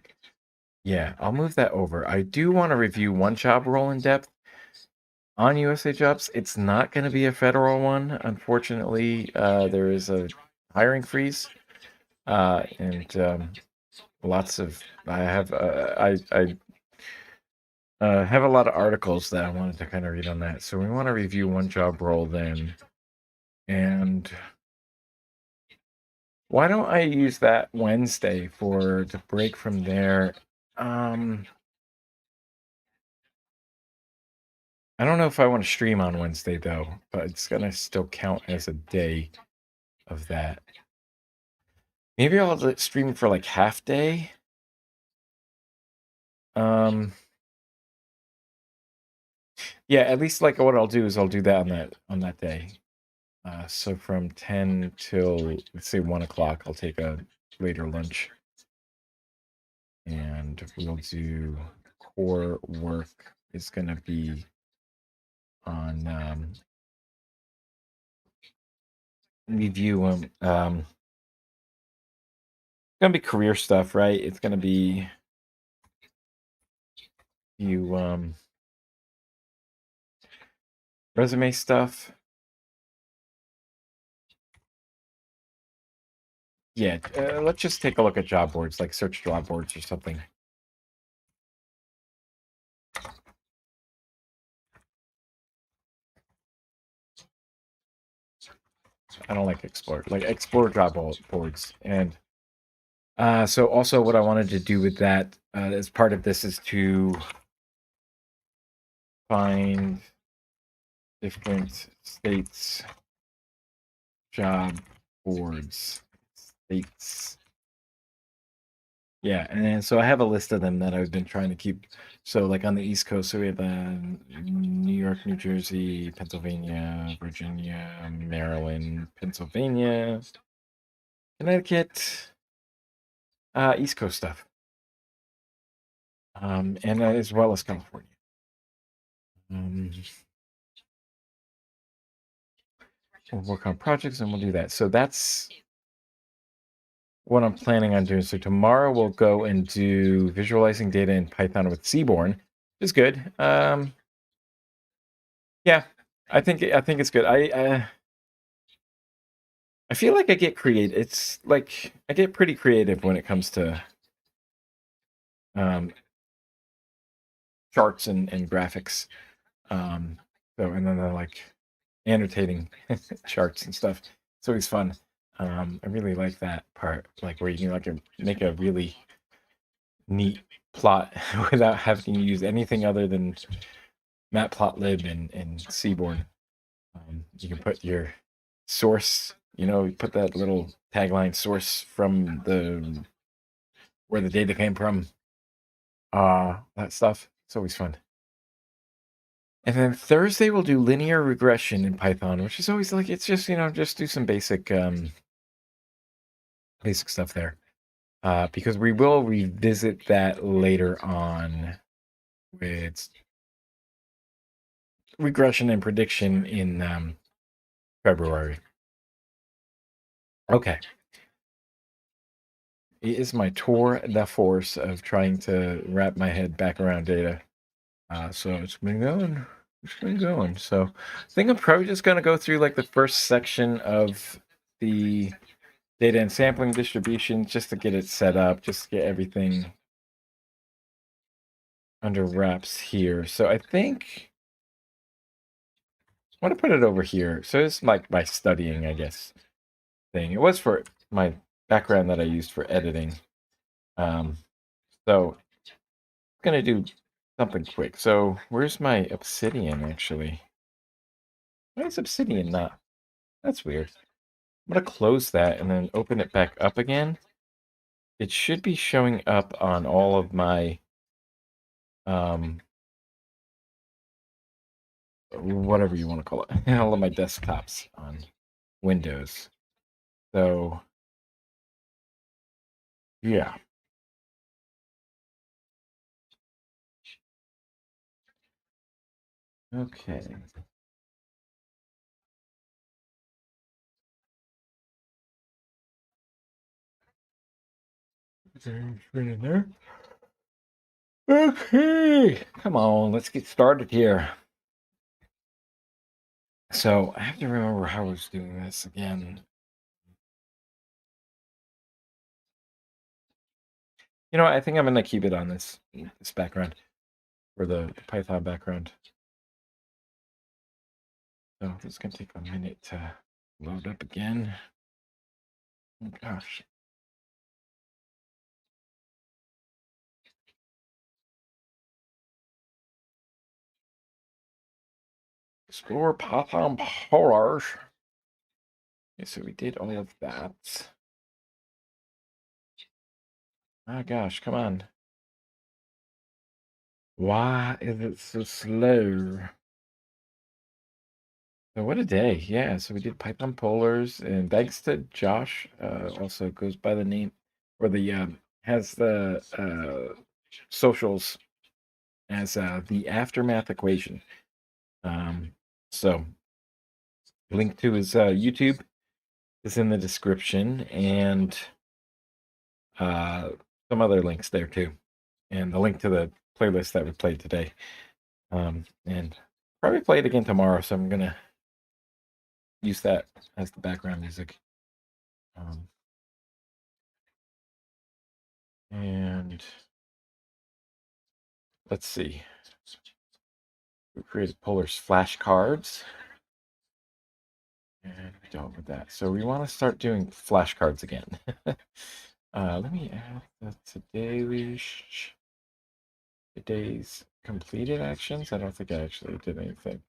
Speaker 1: Yeah, I'll move that over. I do want to review one job role in depth on USA Jobs. It's not going to be a federal one, unfortunately. There is a hiring freeze, and lots of I have have a lot of articles that I wanted to kind of read on that. So we want to review one job role then, and why don't I use that Wednesday to break from there? I don't know if I want to stream on Wednesday though, but it's gonna still count as a day of that. Maybe I'll stream for like half day. Yeah, at least like what I'll do is I'll do that on that day. So from 10 till let's say 1 o'clock, I'll take a later lunch, and we'll do core work. Is gonna be on review gonna be career stuff, right? It's gonna be resume stuff. Yeah, let's just take a look at job boards, like search job boards or something. I don't like explore, job boards. And so also what I wanted to do with that as part of this is to find different states job boards. States. Yeah, and then so I have a list of them that I've been trying to keep. So like on the East Coast, so we have New York, New Jersey, Pennsylvania, Virginia, Maryland, Pennsylvania, Connecticut, East Coast stuff, and as well as California. We'll work on projects and we'll do that. So that's what I'm planning on doing. So tomorrow we'll go and do visualizing data in Python with Seaborn. It's good. Yeah, I think it's good. I feel like I get creative. It's like I get pretty creative when it comes to charts and graphics. So and then they're like annotating charts and stuff. It's always fun. I really like that part, like where you can like make a really neat plot without having to use anything other than Matplotlib and Seaborn. You can put your source, you put that little tagline source from where the data came from. That stuff. It's always fun. And then Thursday we'll do linear regression in Python, which is always like, it's just, just do some basic stuff there. Because we will revisit that later on with regression and prediction in February. Okay. It is my tour de force of trying to wrap my head back around data. So it's been going. It's been going. So I think I'm probably just going to go through like the first section of the data and sampling distribution just to get it set up, just to get everything under wraps here. So I think I want to put it over here. So it's like my studying, I guess, thing. It was for my background that I used for editing. So I'm going to do something quick. So where's my Obsidian, actually? Why is Obsidian not? That's weird. I'm going to close that and then open it back up again. It should be showing up on all of my, whatever you want to call it, all of my desktops on Windows. So, yeah. Okay. Is there any screen in there? Okay. Come on, let's get started here. So I have to remember how I was doing this again. I think I'm going to keep it on this background for the Python background. So it's going to take a minute to load up again. Oh, gosh. Explore Python polars. Okay, so we did all of that. Oh gosh, come on. Why is it so slow? So what a day. Yeah, so we did Python polars, and thanks to Josh, also goes by the name, or has the socials as the aftermath equation. So link to his YouTube is in the description, and some other links there too, and the link to the playlist that we played today. And probably play it again tomorrow, so I'm gonna use that as the background music. And let's see. We created Polar's flashcards. And we dealt with that. So we want to start doing flashcards again. Let me add today's completed actions. I don't think I actually did anything.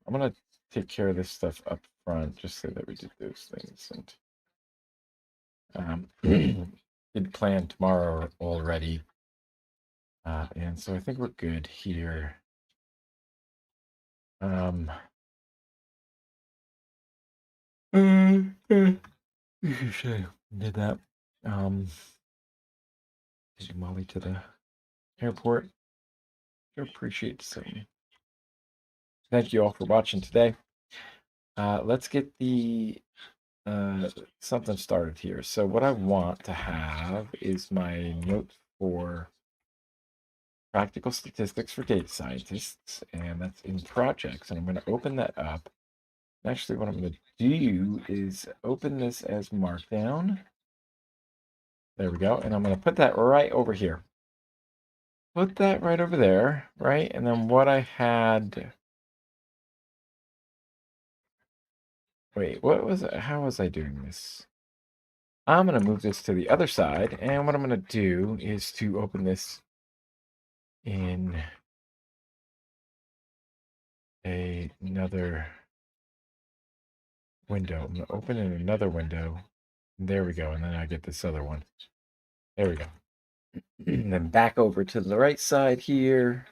Speaker 1: I'm going to take care of this stuff up front, just so that we did those things. And did plan tomorrow already. And so I think we're good here. Did that. Take Molly to the airport. I appreciate some. Thank you all for watching today. Let's get the something started here. So what I want to have is my note for practical statistics for data scientists, and that's in projects. And I'm going to open that up. Actually, what I'm going to do is open this as Markdown. There we go. And I'm going to put that right over here. Put that right over there, right? And then what I had... Wait, what was it? How was I doing this? I'm going to move this to the other side. And what I'm going to do is to open this in another window. I'm going to open in another window. There we go. And then I get this other one. There we go. And then back over to the right side here.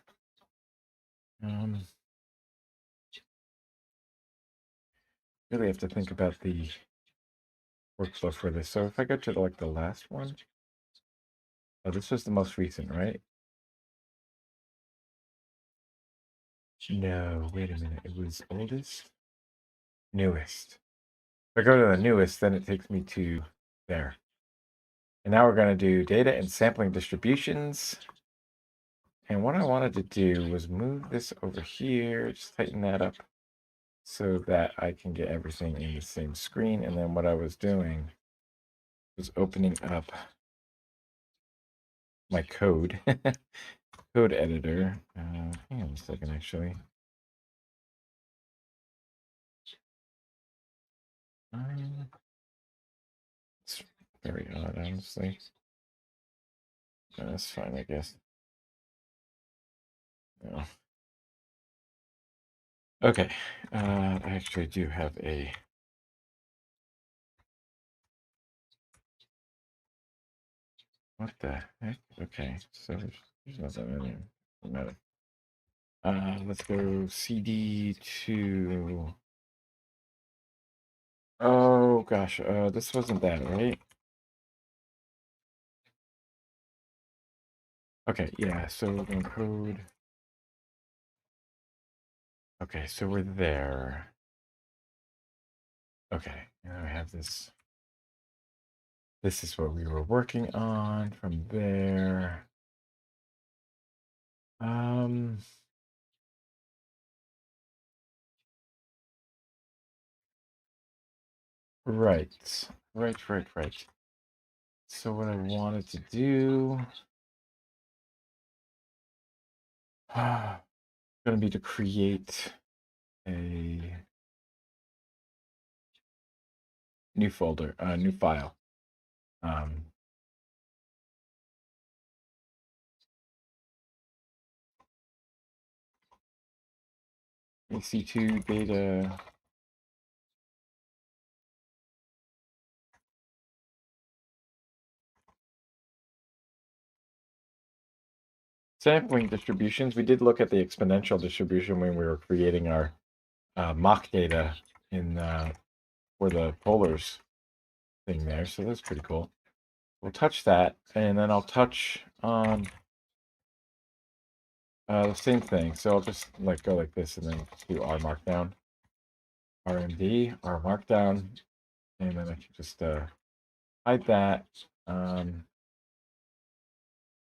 Speaker 1: Really have to think about the workflow for this. So if I go to like the last one, oh, this was the most recent, right? No, wait a minute. It was oldest, newest. If I go to the newest, then it takes me to there. And now we're going to do data and sampling distributions. And what I wanted to do was move this over here, just tighten that up so that I can get everything in the same screen. And then what I was doing was opening up my code, code editor. Hang on a second, actually. It's very odd, honestly. That's fine, I guess. No. Okay, I actually do have a. What the heck? Okay, so there's nothing in there. Doesn't matter. Let's go CD to. Oh gosh, this wasn't that, right? Okay, yeah, so we're going to code. Okay, so we're there. Okay, now I have this. This is what we were working on from there. Right. Right. So what I wanted to do gonna be to create a new folder, new file. EC2 data. Sampling distributions. We did look at the exponential distribution when we were creating our mock data in for the polars thing there. So that's pretty cool. We'll touch that, and then I'll touch on the same thing. So I'll just like go like this, and then do R markdown, RMD, R markdown, and then I can just hide that.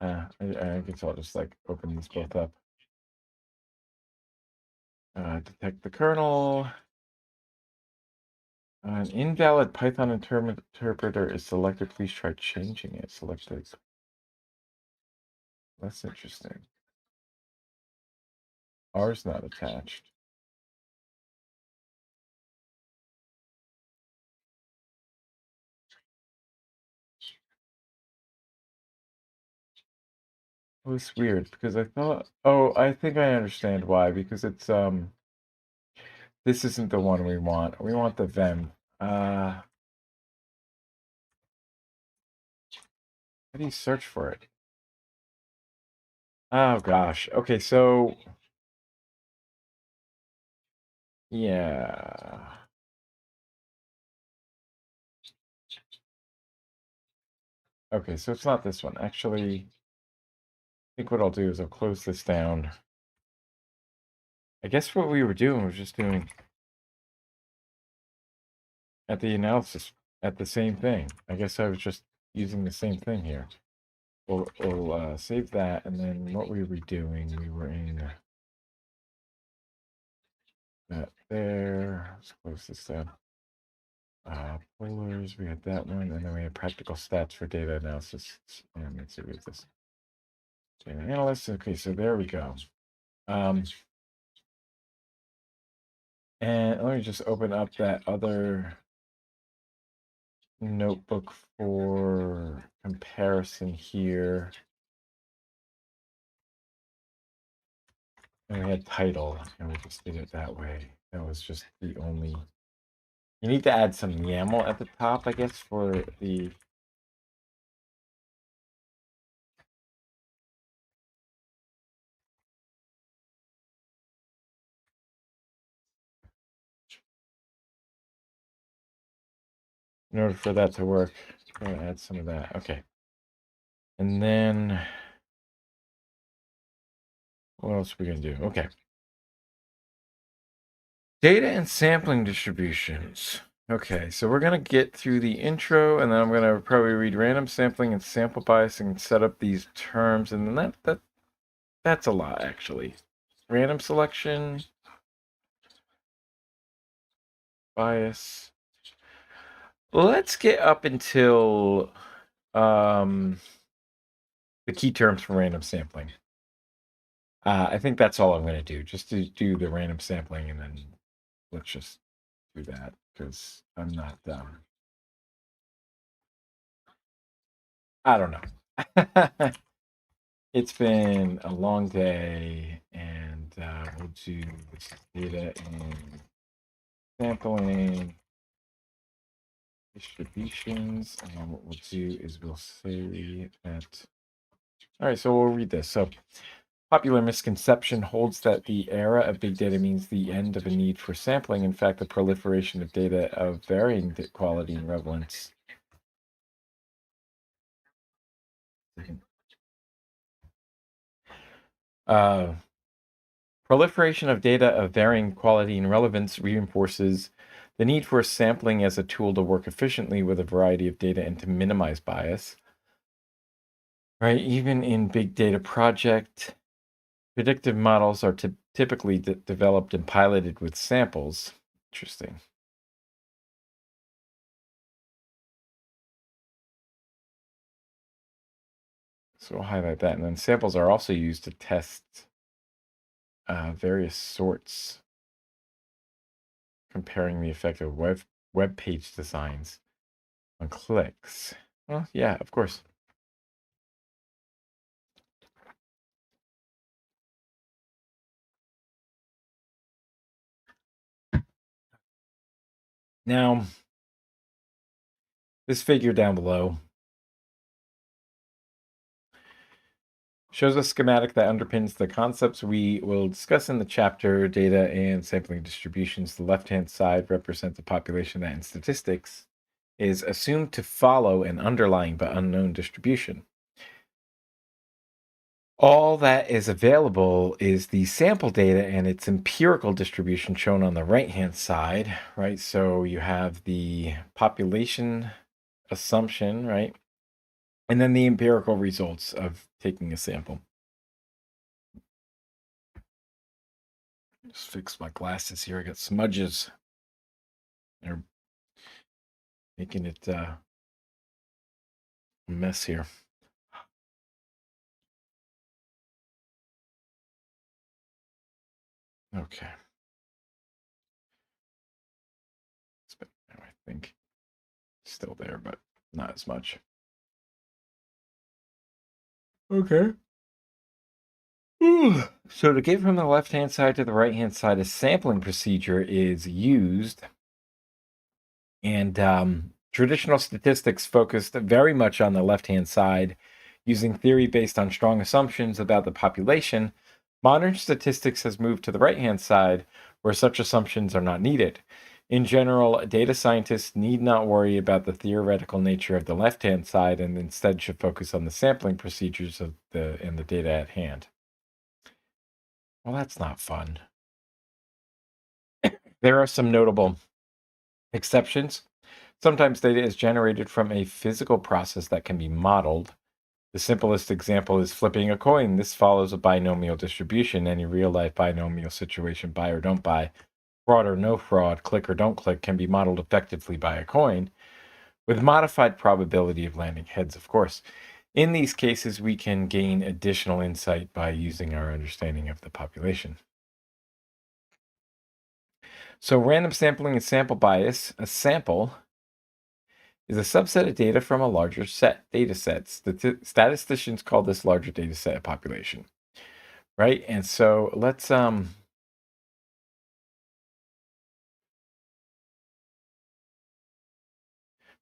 Speaker 1: I guess I'll just like open these both up. Detect the kernel. An invalid Python interpreter is selected. Please try changing it. Selected. That's interesting. R is not attached. It was weird because I thought, oh, I think I understand why, because it's this isn't the one we want. We want the Vem. How do you search for it? Oh gosh. Okay, so yeah. Okay, so it's not this one. Actually, I think what I'll do is I'll close this down. I guess what we were doing was just doing at the analysis at the same thing. I guess I was just using the same thing here. We'll save that, and then what we were doing, we were in that there. Let's close this down. Polars, we had that one, and then we had practical stats for data analysis. And let's see what this data analyst. Okay, so there we go. And let me just open up that other notebook for comparison here. And we had title, and we just did it that way. That was just the only. You need to add some YAML at the top, I guess, for the. In order for that to work, I'm going to add some of that. Okay. And then, what else are we going to do? Okay. Data and sampling distributions. Okay, so we're going to get through the intro, and then I'm going to probably read random sampling and sample bias and set up these terms, and then that's a lot, actually. Random selection, bias. Let's get up until the key terms for random sampling. I think that's all I'm going to do, just to do the random sampling, and then let's just do that, because I'm not I don't know. It's been a long day, and we'll do this data and sampling distributions, and what we'll do is we'll say that. All right, so we'll read this. So, popular misconception holds that the era of big data means the end of a need for sampling. In fact, the proliferation of data of varying quality and relevance. Proliferation of data of varying quality and relevance reinforces the need for sampling as a tool to work efficiently with a variety of data and to minimize bias. Right, even in big data project, predictive models are typically developed and piloted with samples. Interesting. So we'll highlight that. And then samples are also used to test various sorts, comparing the effect of web page designs on clicks. Well, yeah, of course. Now, this figure down below shows a schematic that underpins the concepts we will discuss in the chapter data and sampling distributions. The left-hand side represents the population that in statistics is assumed to follow an underlying but unknown distribution. All that is available is the sample data and its empirical distribution shown on the right-hand side, right? So you have the population assumption, right? And then the empirical results of taking a sample. Just fix my glasses here. I got smudges. They're making it a mess here. Okay. I think still there, but not as much. Okay. So to get from the left-hand side to the right-hand side, a sampling procedure is used. And traditional statistics focused very much on the left-hand side, using theory based on strong assumptions about the population. Modern statistics has moved to the right-hand side, where such assumptions are not needed. In general, data scientists need not worry about the theoretical nature of the left-hand side and instead should focus on the sampling procedures of the data at hand. Well, that's not fun. There are some notable exceptions. Sometimes data is generated from a physical process that can be modeled. The simplest example is flipping a coin. This follows a binomial distribution. Any real-life binomial situation, buy or don't buy, fraud or no fraud, click or don't click, can be modeled effectively by a coin, with modified probability of landing heads, of course. In these cases, we can gain additional insight by using our understanding of the population. So random sampling and sample bias. A sample is a subset of data from a larger data set. Statisticians call this larger data set a population. right? And so let's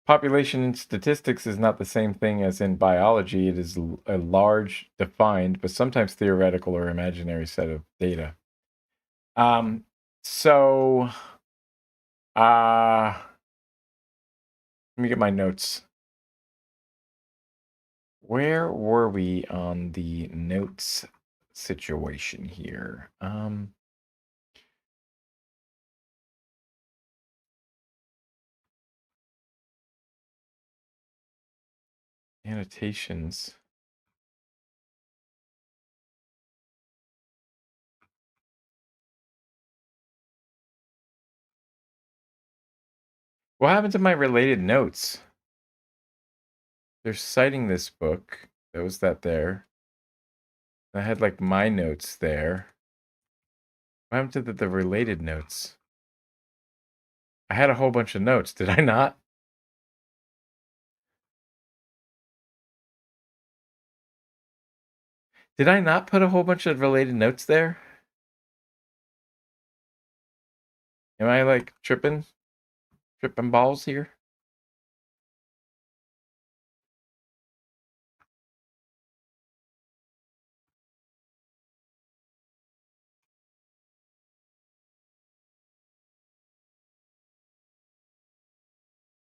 Speaker 1: population in statistics is not the same thing as in biology. It is a large, defined, but sometimes theoretical or imaginary set of data. Um, so let me get my notes. Where were we on the notes situation here? Annotations. What happened to my related notes? They're citing this book. That was that there. I had like my notes there. What happened to the related notes? I had a whole bunch of notes, did I not? Did I not put a whole bunch of related notes there? Am I like tripping balls here?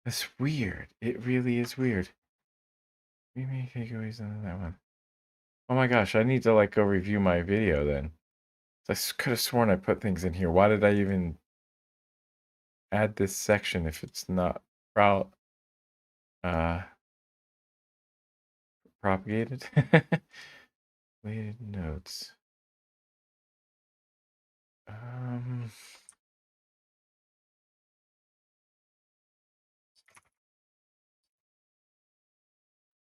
Speaker 1: That's weird. It really is weird. We may takeaways on that one. Oh my gosh, I need to like go review my video then. I could have sworn I put things in here. Why did I even add this section if it's not uh propagated? Related notes. Um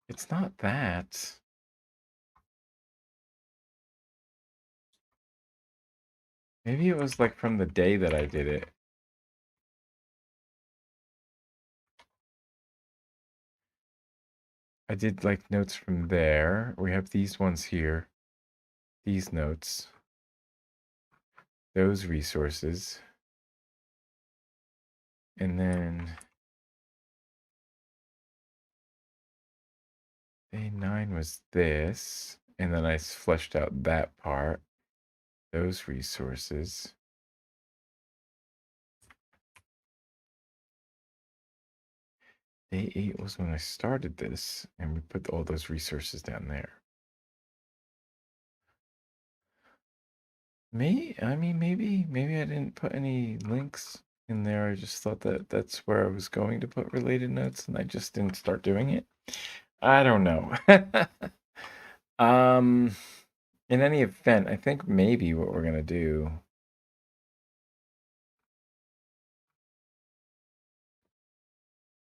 Speaker 1: it's not that. Maybe it was like from the day that I did it. I did like notes from there. We have these ones here. These notes. Those resources. And then day 9 was this. And then I fleshed out that part. Those resources. Day 8 was when I started this, and we put all those resources down there. Maybe I didn't put any links in there. I just thought that that's where I was going to put related notes, and I just didn't start doing it. I don't know. um, in any event, I think maybe what we're gonna do.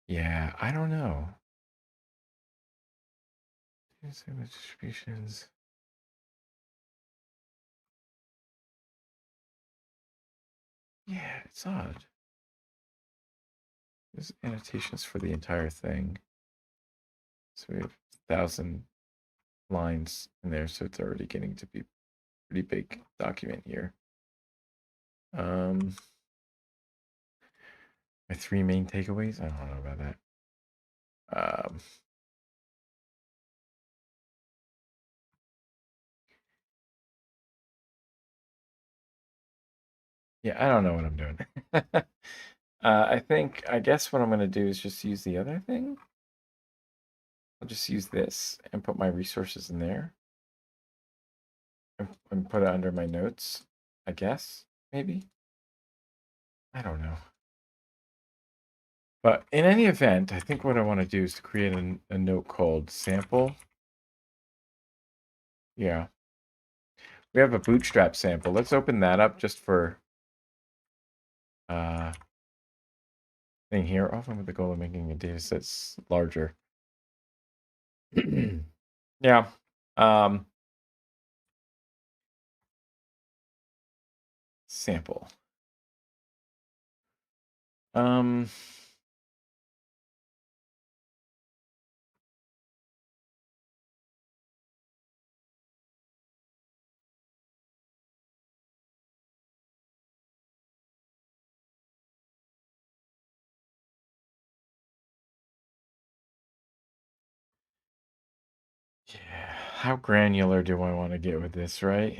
Speaker 1: Yeah, I don't know. Distributions. Yeah, it's odd. There's annotations for the entire thing. So we have 1,000 lines in there, so it's already getting to be a pretty big document here. My 3 main takeaways. I don't know about that. Yeah, I don't know what I'm doing. I guess what I'm gonna do is just use the other thing. I'll just use this and put my resources in there and put it under my notes, I guess, maybe. I don't know. But in any event, I think what I want to do is to create a note called sample. Yeah. We have a bootstrap sample. Let's open that up just for thing here, often with the goal of making a data sets larger. Yeah. Sample. Um, how granular do I want to get with this, right?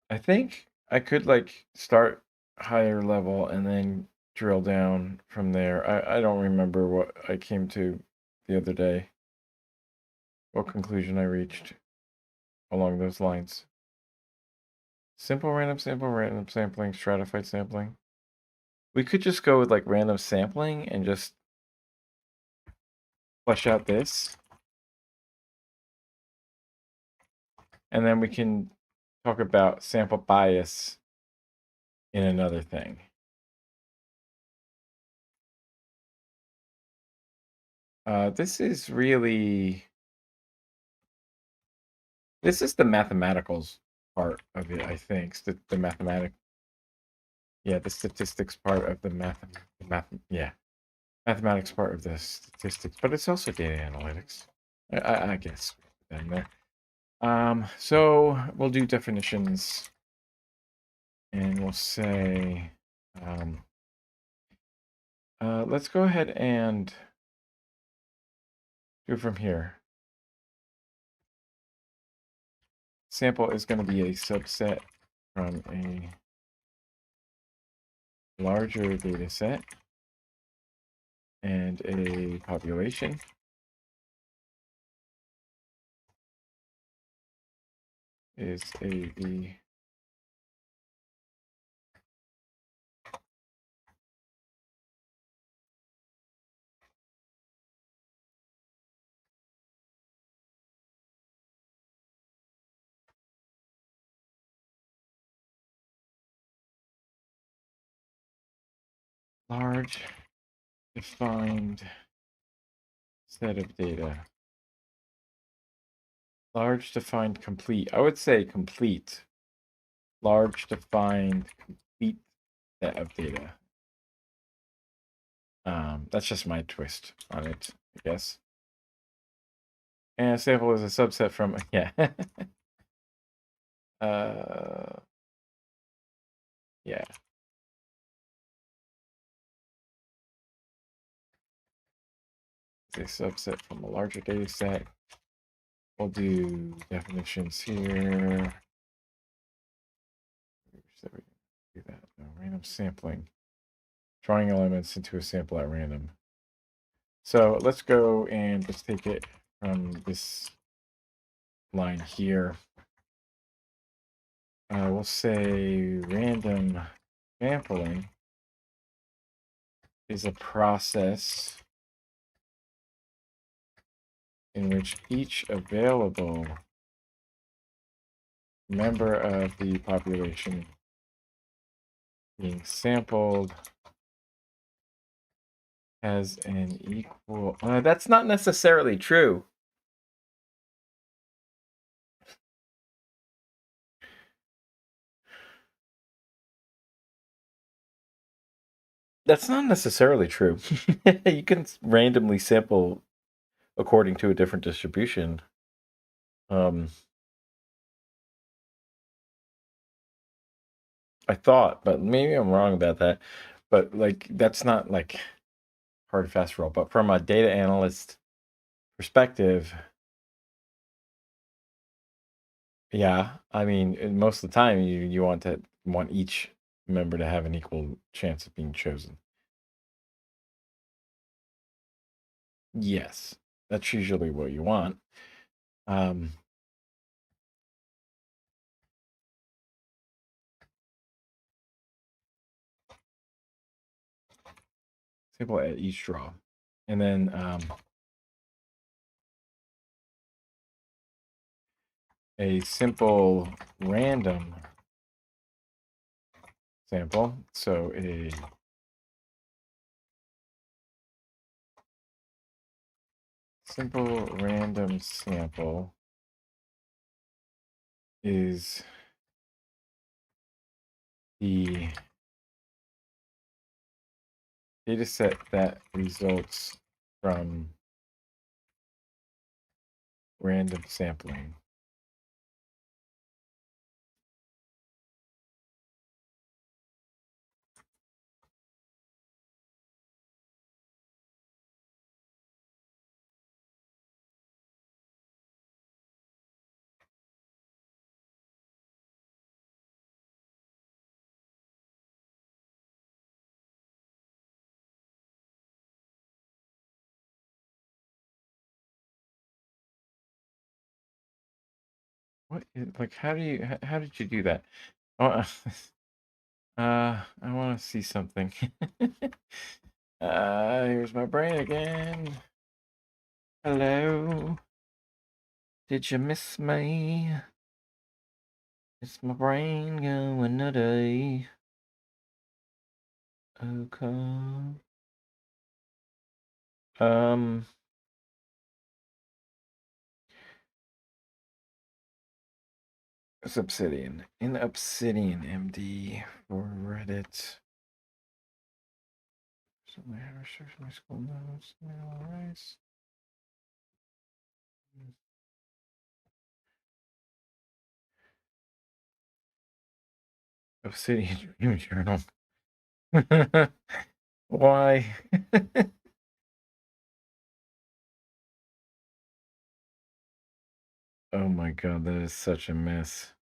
Speaker 1: I think I could like start higher level and then drill down from there. I don't remember what I came to the other day, what conclusion I reached along those lines. Simple random sampling, stratified sampling. We could just go with like random sampling and just flesh out this. And then we can talk about sample bias in another thing. This is really, this is the mathematicals part of it, I think. The the statistics part of yeah, mathematics part of the statistics, but it's also data analytics. I guess in there. So we'll do definitions, and we'll say, let's go ahead and do from here. Sample is going to be a subset from a larger data set and a population. Is the large defined set of data. Large defined complete. I would say complete. Large defined complete set of data. That's just my twist on it, I guess. And a sample is a subset from yeah. Yeah. It's a subset from a larger data set. We'll do definitions here. Do that. No, random sampling. Drawing elements into a sample at random. So let's go and let's take it from this line here. We'll say random sampling is a process in which each available member of the population being sampled has an equal. That's not necessarily true. That's not necessarily true. You can randomly sample according to a different distribution. I thought, but maybe I'm wrong about that. But like, that's not like hard and fast rule. But from a data analyst perspective, yeah, I mean, most of the time you want each member to have an equal chance of being chosen. Yes, that's usually what you want. Sample at each draw, and then a simple random sample. So a simple random sample is the data set that results from random sampling. What is, like, how do you, how did you do that? Oh, I want to see something. Here's my brain again. Hello. Did you miss me? It's my brain going nutty. Okay. It's Obsidian. In Obsidian MD for Reddit. So my research, my school notes, all right. Obsidian Dream Journal. Why? Oh my god, that is such a mess.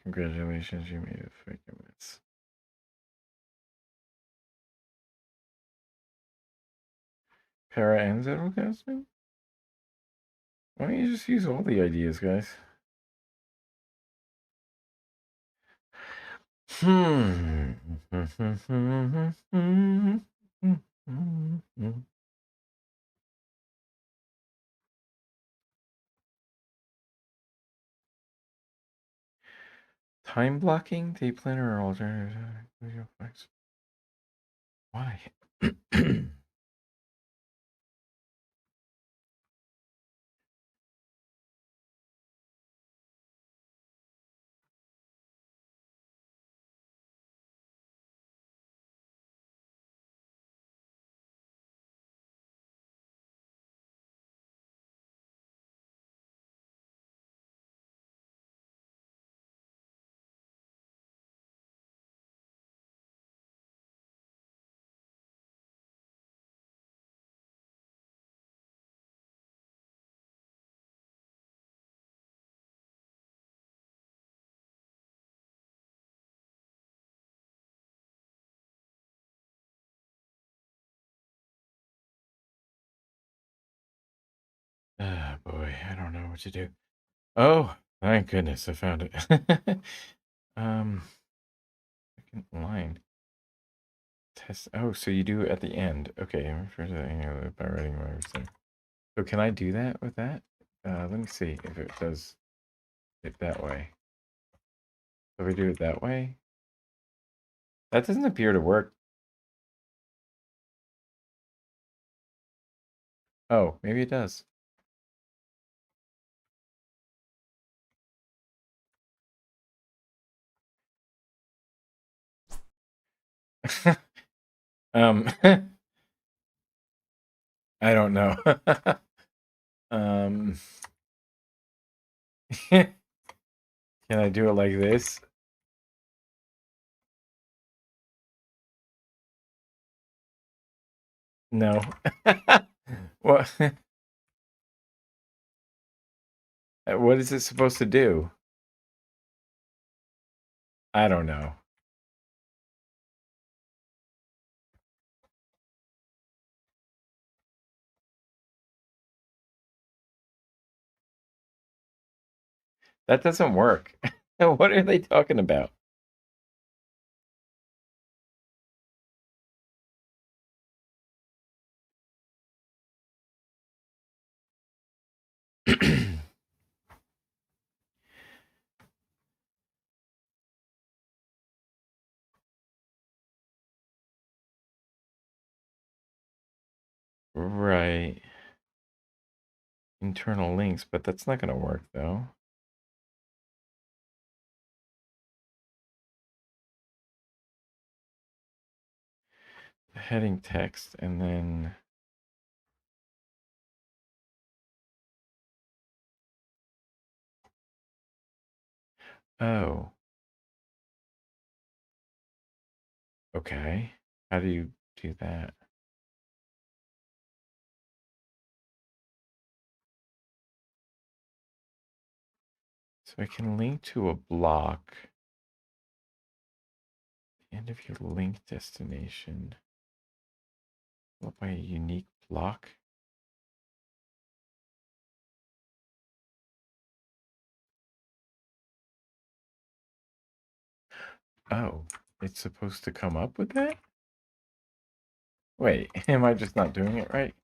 Speaker 1: Congratulations, you made a freaking mess. Para and Zettelkasten? Why don't you just use all the ideas, guys? Time blocking, day planner, or alternative visual effects. Why? Ah, boy, I don't know what to do. Oh, thank goodness, I found it. Second line. Test. Oh, so you do it at the end. Okay, I'm referring to the annual loop by writing my there. So can I do that with that? Let me see if it does it that way. So if we do it that way, that doesn't appear to work. Oh, maybe it does. I don't know. um, can I do it like this? No. What? What is it supposed to do? I don't know. That doesn't work. What are they talking about? Right. Internal links, but that's not going to work though. The heading text and then oh. Okay. How do you do that? So I can link to a block. The end of your link destination. Followed by a unique block. Oh, it's supposed to come up with that? Wait, am I just not doing it right?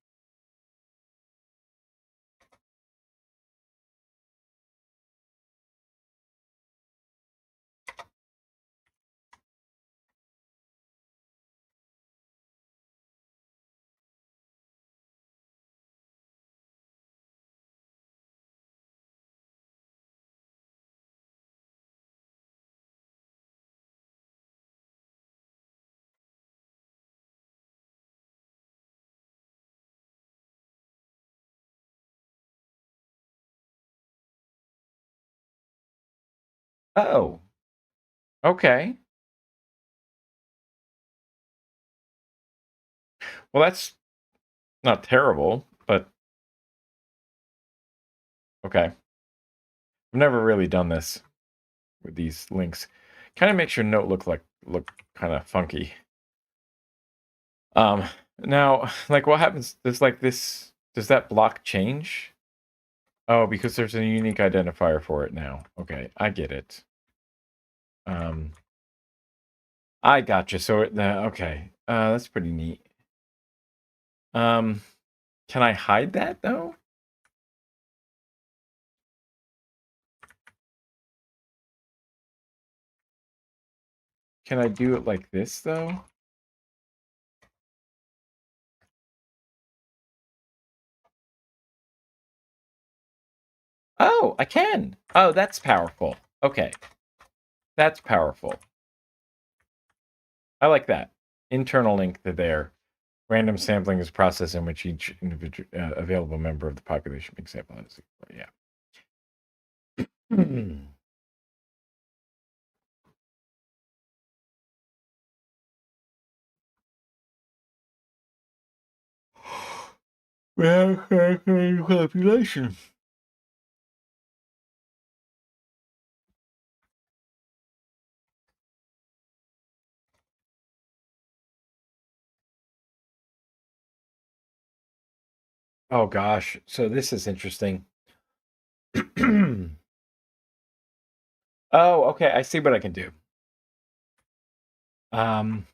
Speaker 1: Oh, okay. Well, that's not terrible, but okay. I've never really done this with these links. Kind of makes your note look kind of funky. Um, Now, like, what happens? Does that block change? Oh, because there's a unique identifier for it now. Okay, I get it. Um, I gotcha. So okay, that's pretty neat. Um, can I hide that though? Can I do it like this though? Oh, I can. Oh, that's powerful. Okay, that's powerful. I like that. Internal link to there. Random sampling is process in which each individual available member of the population being sampled. Yeah. Well, population. Oh gosh, so this is interesting. Oh, okay, I see what I can do. Um,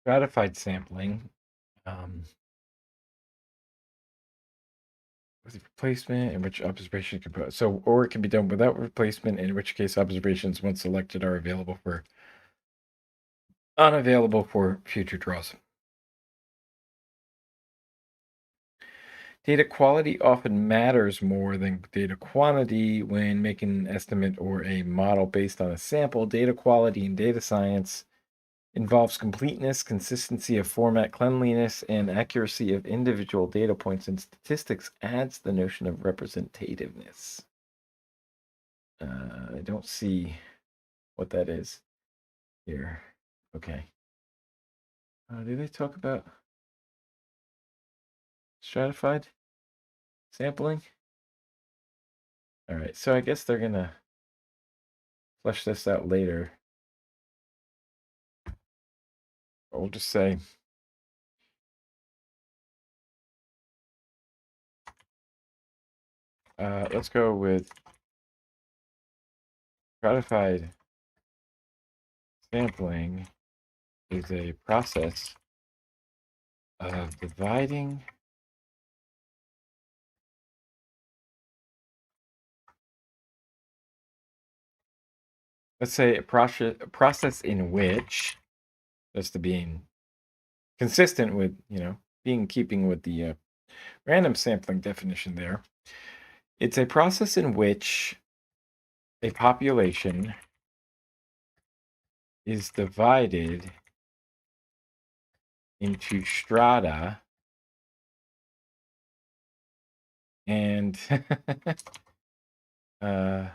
Speaker 1: Stratified sampling. Um, with replacement, in which observation can put so, or it can be done without replacement, in which case observations once selected are unavailable for future draws. Data quality often matters more than data quantity when making an estimate or a model based on a sample. Data quality in data science involves completeness, consistency of format, cleanliness, and accuracy of individual data points, and statistics adds the notion of representativeness. I don't see what that is here. Okay. Do they talk about stratified sampling? All right, so I guess they're gonna flesh this out later. We'll just say let's go with stratified sampling is a process of dividing. Let's say a process in which, just to being consistent with, being keeping with the random sampling definition there, it's a process in which a population is divided into strata and uh,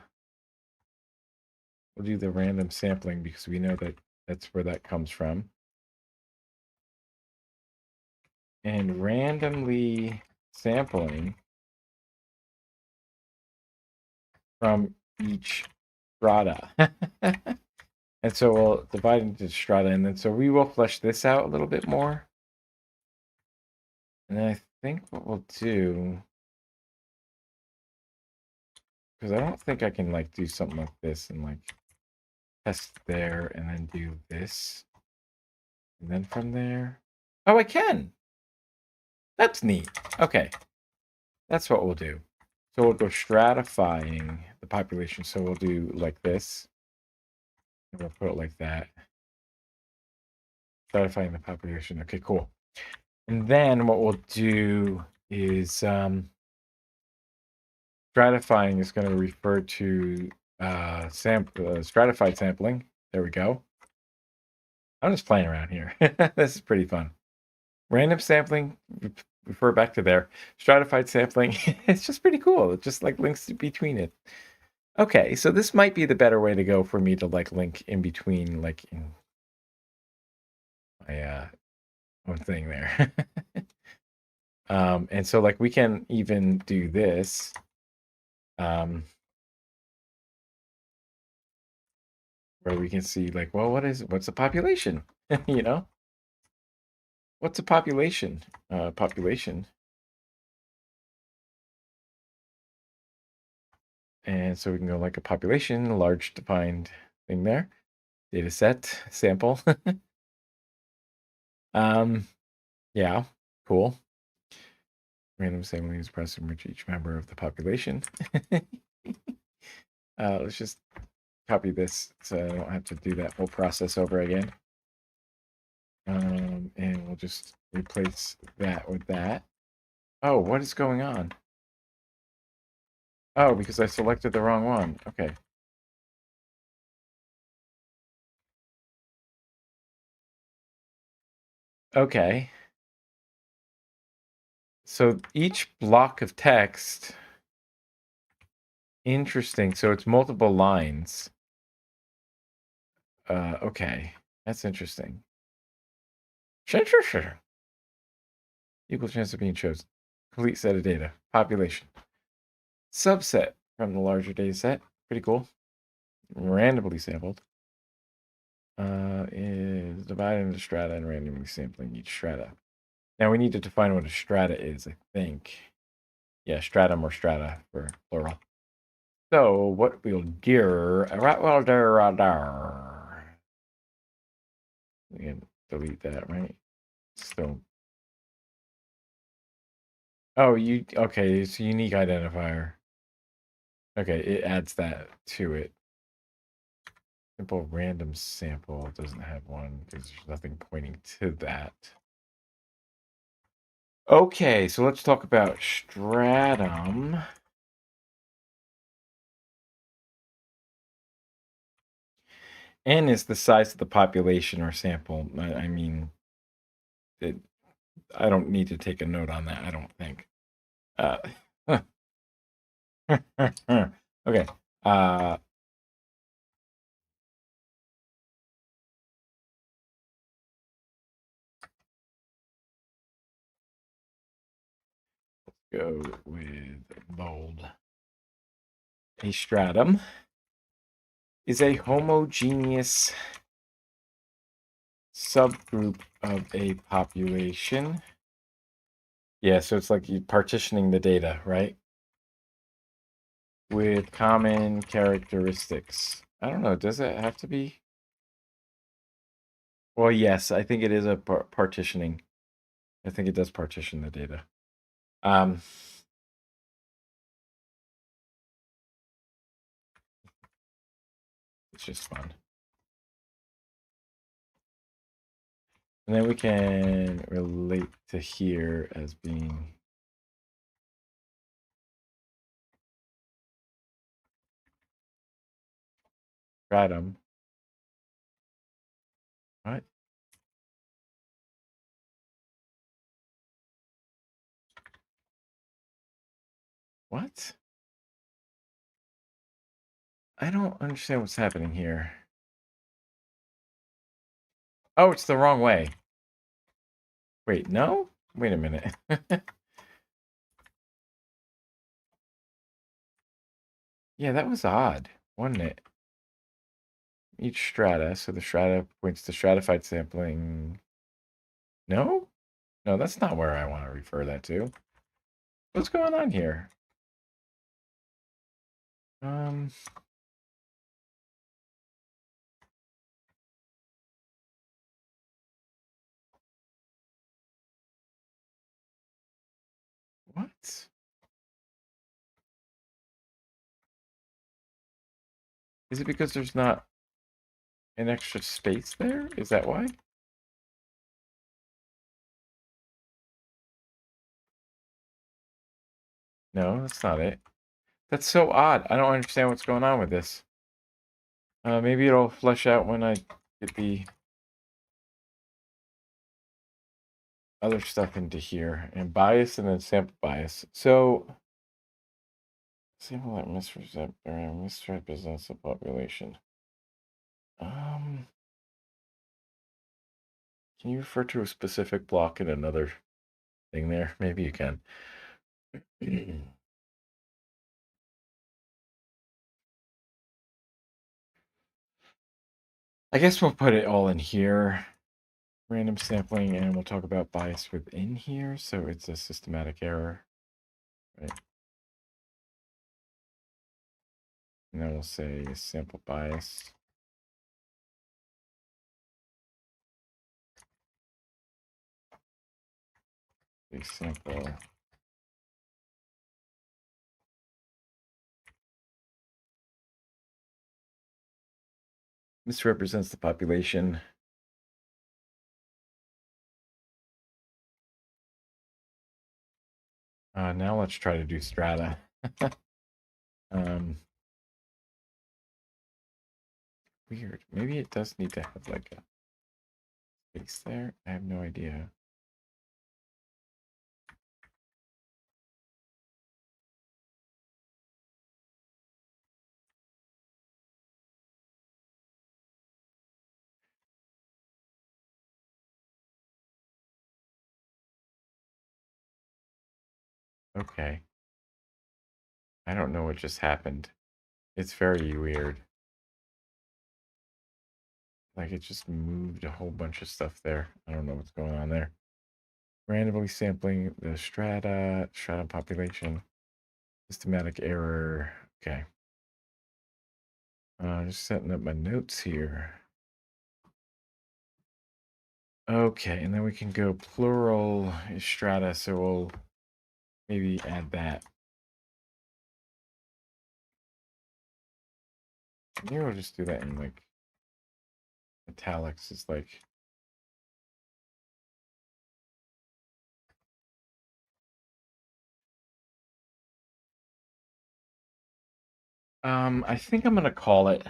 Speaker 1: we'll do the random sampling because we know that that's where that comes from. and randomly sampling from each strata. And so we'll divide into strata, and then so we will flesh this out a little bit more. And then I think what we'll do, because I don't think I can like do something like this and like test there and then do this. And then from there, oh, I can. That's neat. Okay, that's what we'll do. So we'll go stratifying the population. So we'll do like this. And we'll put it like that. Stratifying the population. Okay, cool. And then what we'll do is stratifying is going to refer to stratified sampling. There we go. I'm just playing around here. This is pretty fun. Random sampling, refer back to there. Stratified sampling, it's just pretty cool. It just like links between it. Okay, so this might be the better way to go for me to like link in between, like in my one thing there. And so like we can even do this. Where we can see like, well, what's the population? You know? What's a population? Population. And so we can go like a population, a large defined thing there. Data set, sample. Yeah, cool. Random sampling is pressed to reach each member of the population. Let's just copy this so I don't have to do that whole process over again. And we'll just replace that with that. Oh, what is going on? Oh, because I selected the wrong one. Okay. Okay. So each block of text, interesting. So it's multiple lines. Okay. That's interesting. Sure. Equal chance of being chosen. Complete set of data. Population. Subset from the larger data set. Pretty cool. Randomly sampled. Is divided into strata and randomly sampling each strata. Now we need to define what a strata is, I think. Yeah, stratum or strata for plural. So what we'll do, we can delete that, right? So, oh, okay, it's a unique identifier. Okay, it adds that to it. Simple random sample doesn't have one because there's nothing pointing to that. Okay, so let's talk about stratum. N is the size of the population or sample. I mean, I don't need to take a note on that, I don't think. Okay. Go with bold. A stratum is a homogeneous subgroup of a population. Yeah, so it's like you partitioning the data, right? With common characteristics. I don't know, does it have to be? Well, yes, I think it is a partitioning. I think it does partition the data. It's just fun. And then we can relate to here as being stratum. What? What? I don't understand what's happening here. Oh, it's the wrong way. Wait, no? Wait a minute. Yeah, that was odd, wasn't it? Each strata, so the strata points to stratified sampling. No? No, that's not where I want to refer that to. What's going on here? Um, what? Is it because there's not an extra space there? Is that why? No, that's not it. That's so odd. I don't understand what's going on with this. Maybe it'll flesh out when I get the other stuff into here. And bias and then sample bias. So, sample that misrepresents the population. Can you refer to a specific block in another thing there? Maybe you can. I guess we'll put it all in here. Random sampling, and we'll talk about bias within here. So it's a systematic error, right? And then we'll say sample bias. A sample misrepresents the population. Now let's try to do strata. Weird. Maybe it does need to have like a space there. I have no idea. Okay. I don't know what just happened. It's very weird. Like it just moved a whole bunch of stuff there. I don't know what's going on there. Randomly sampling the strata population. Systematic error. Okay. Just setting up my notes here. Okay, and then we can go plural strata, so we'll maybe add that. Maybe we'll just do that in like italics. It's like I think I'm gonna call it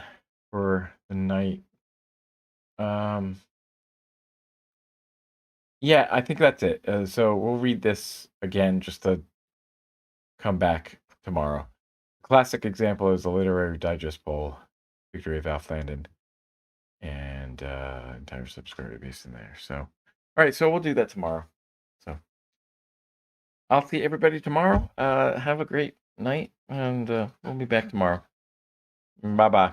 Speaker 1: for the night. Yeah, I think that's it. So we'll read this again just to come back tomorrow. Classic example is the Literary Digest poll, Victory of Alf Landon, and entire subscriber base in there. So, all right, so we'll do that tomorrow. So, I'll see everybody tomorrow. Have a great night, and we'll be back tomorrow. Bye bye.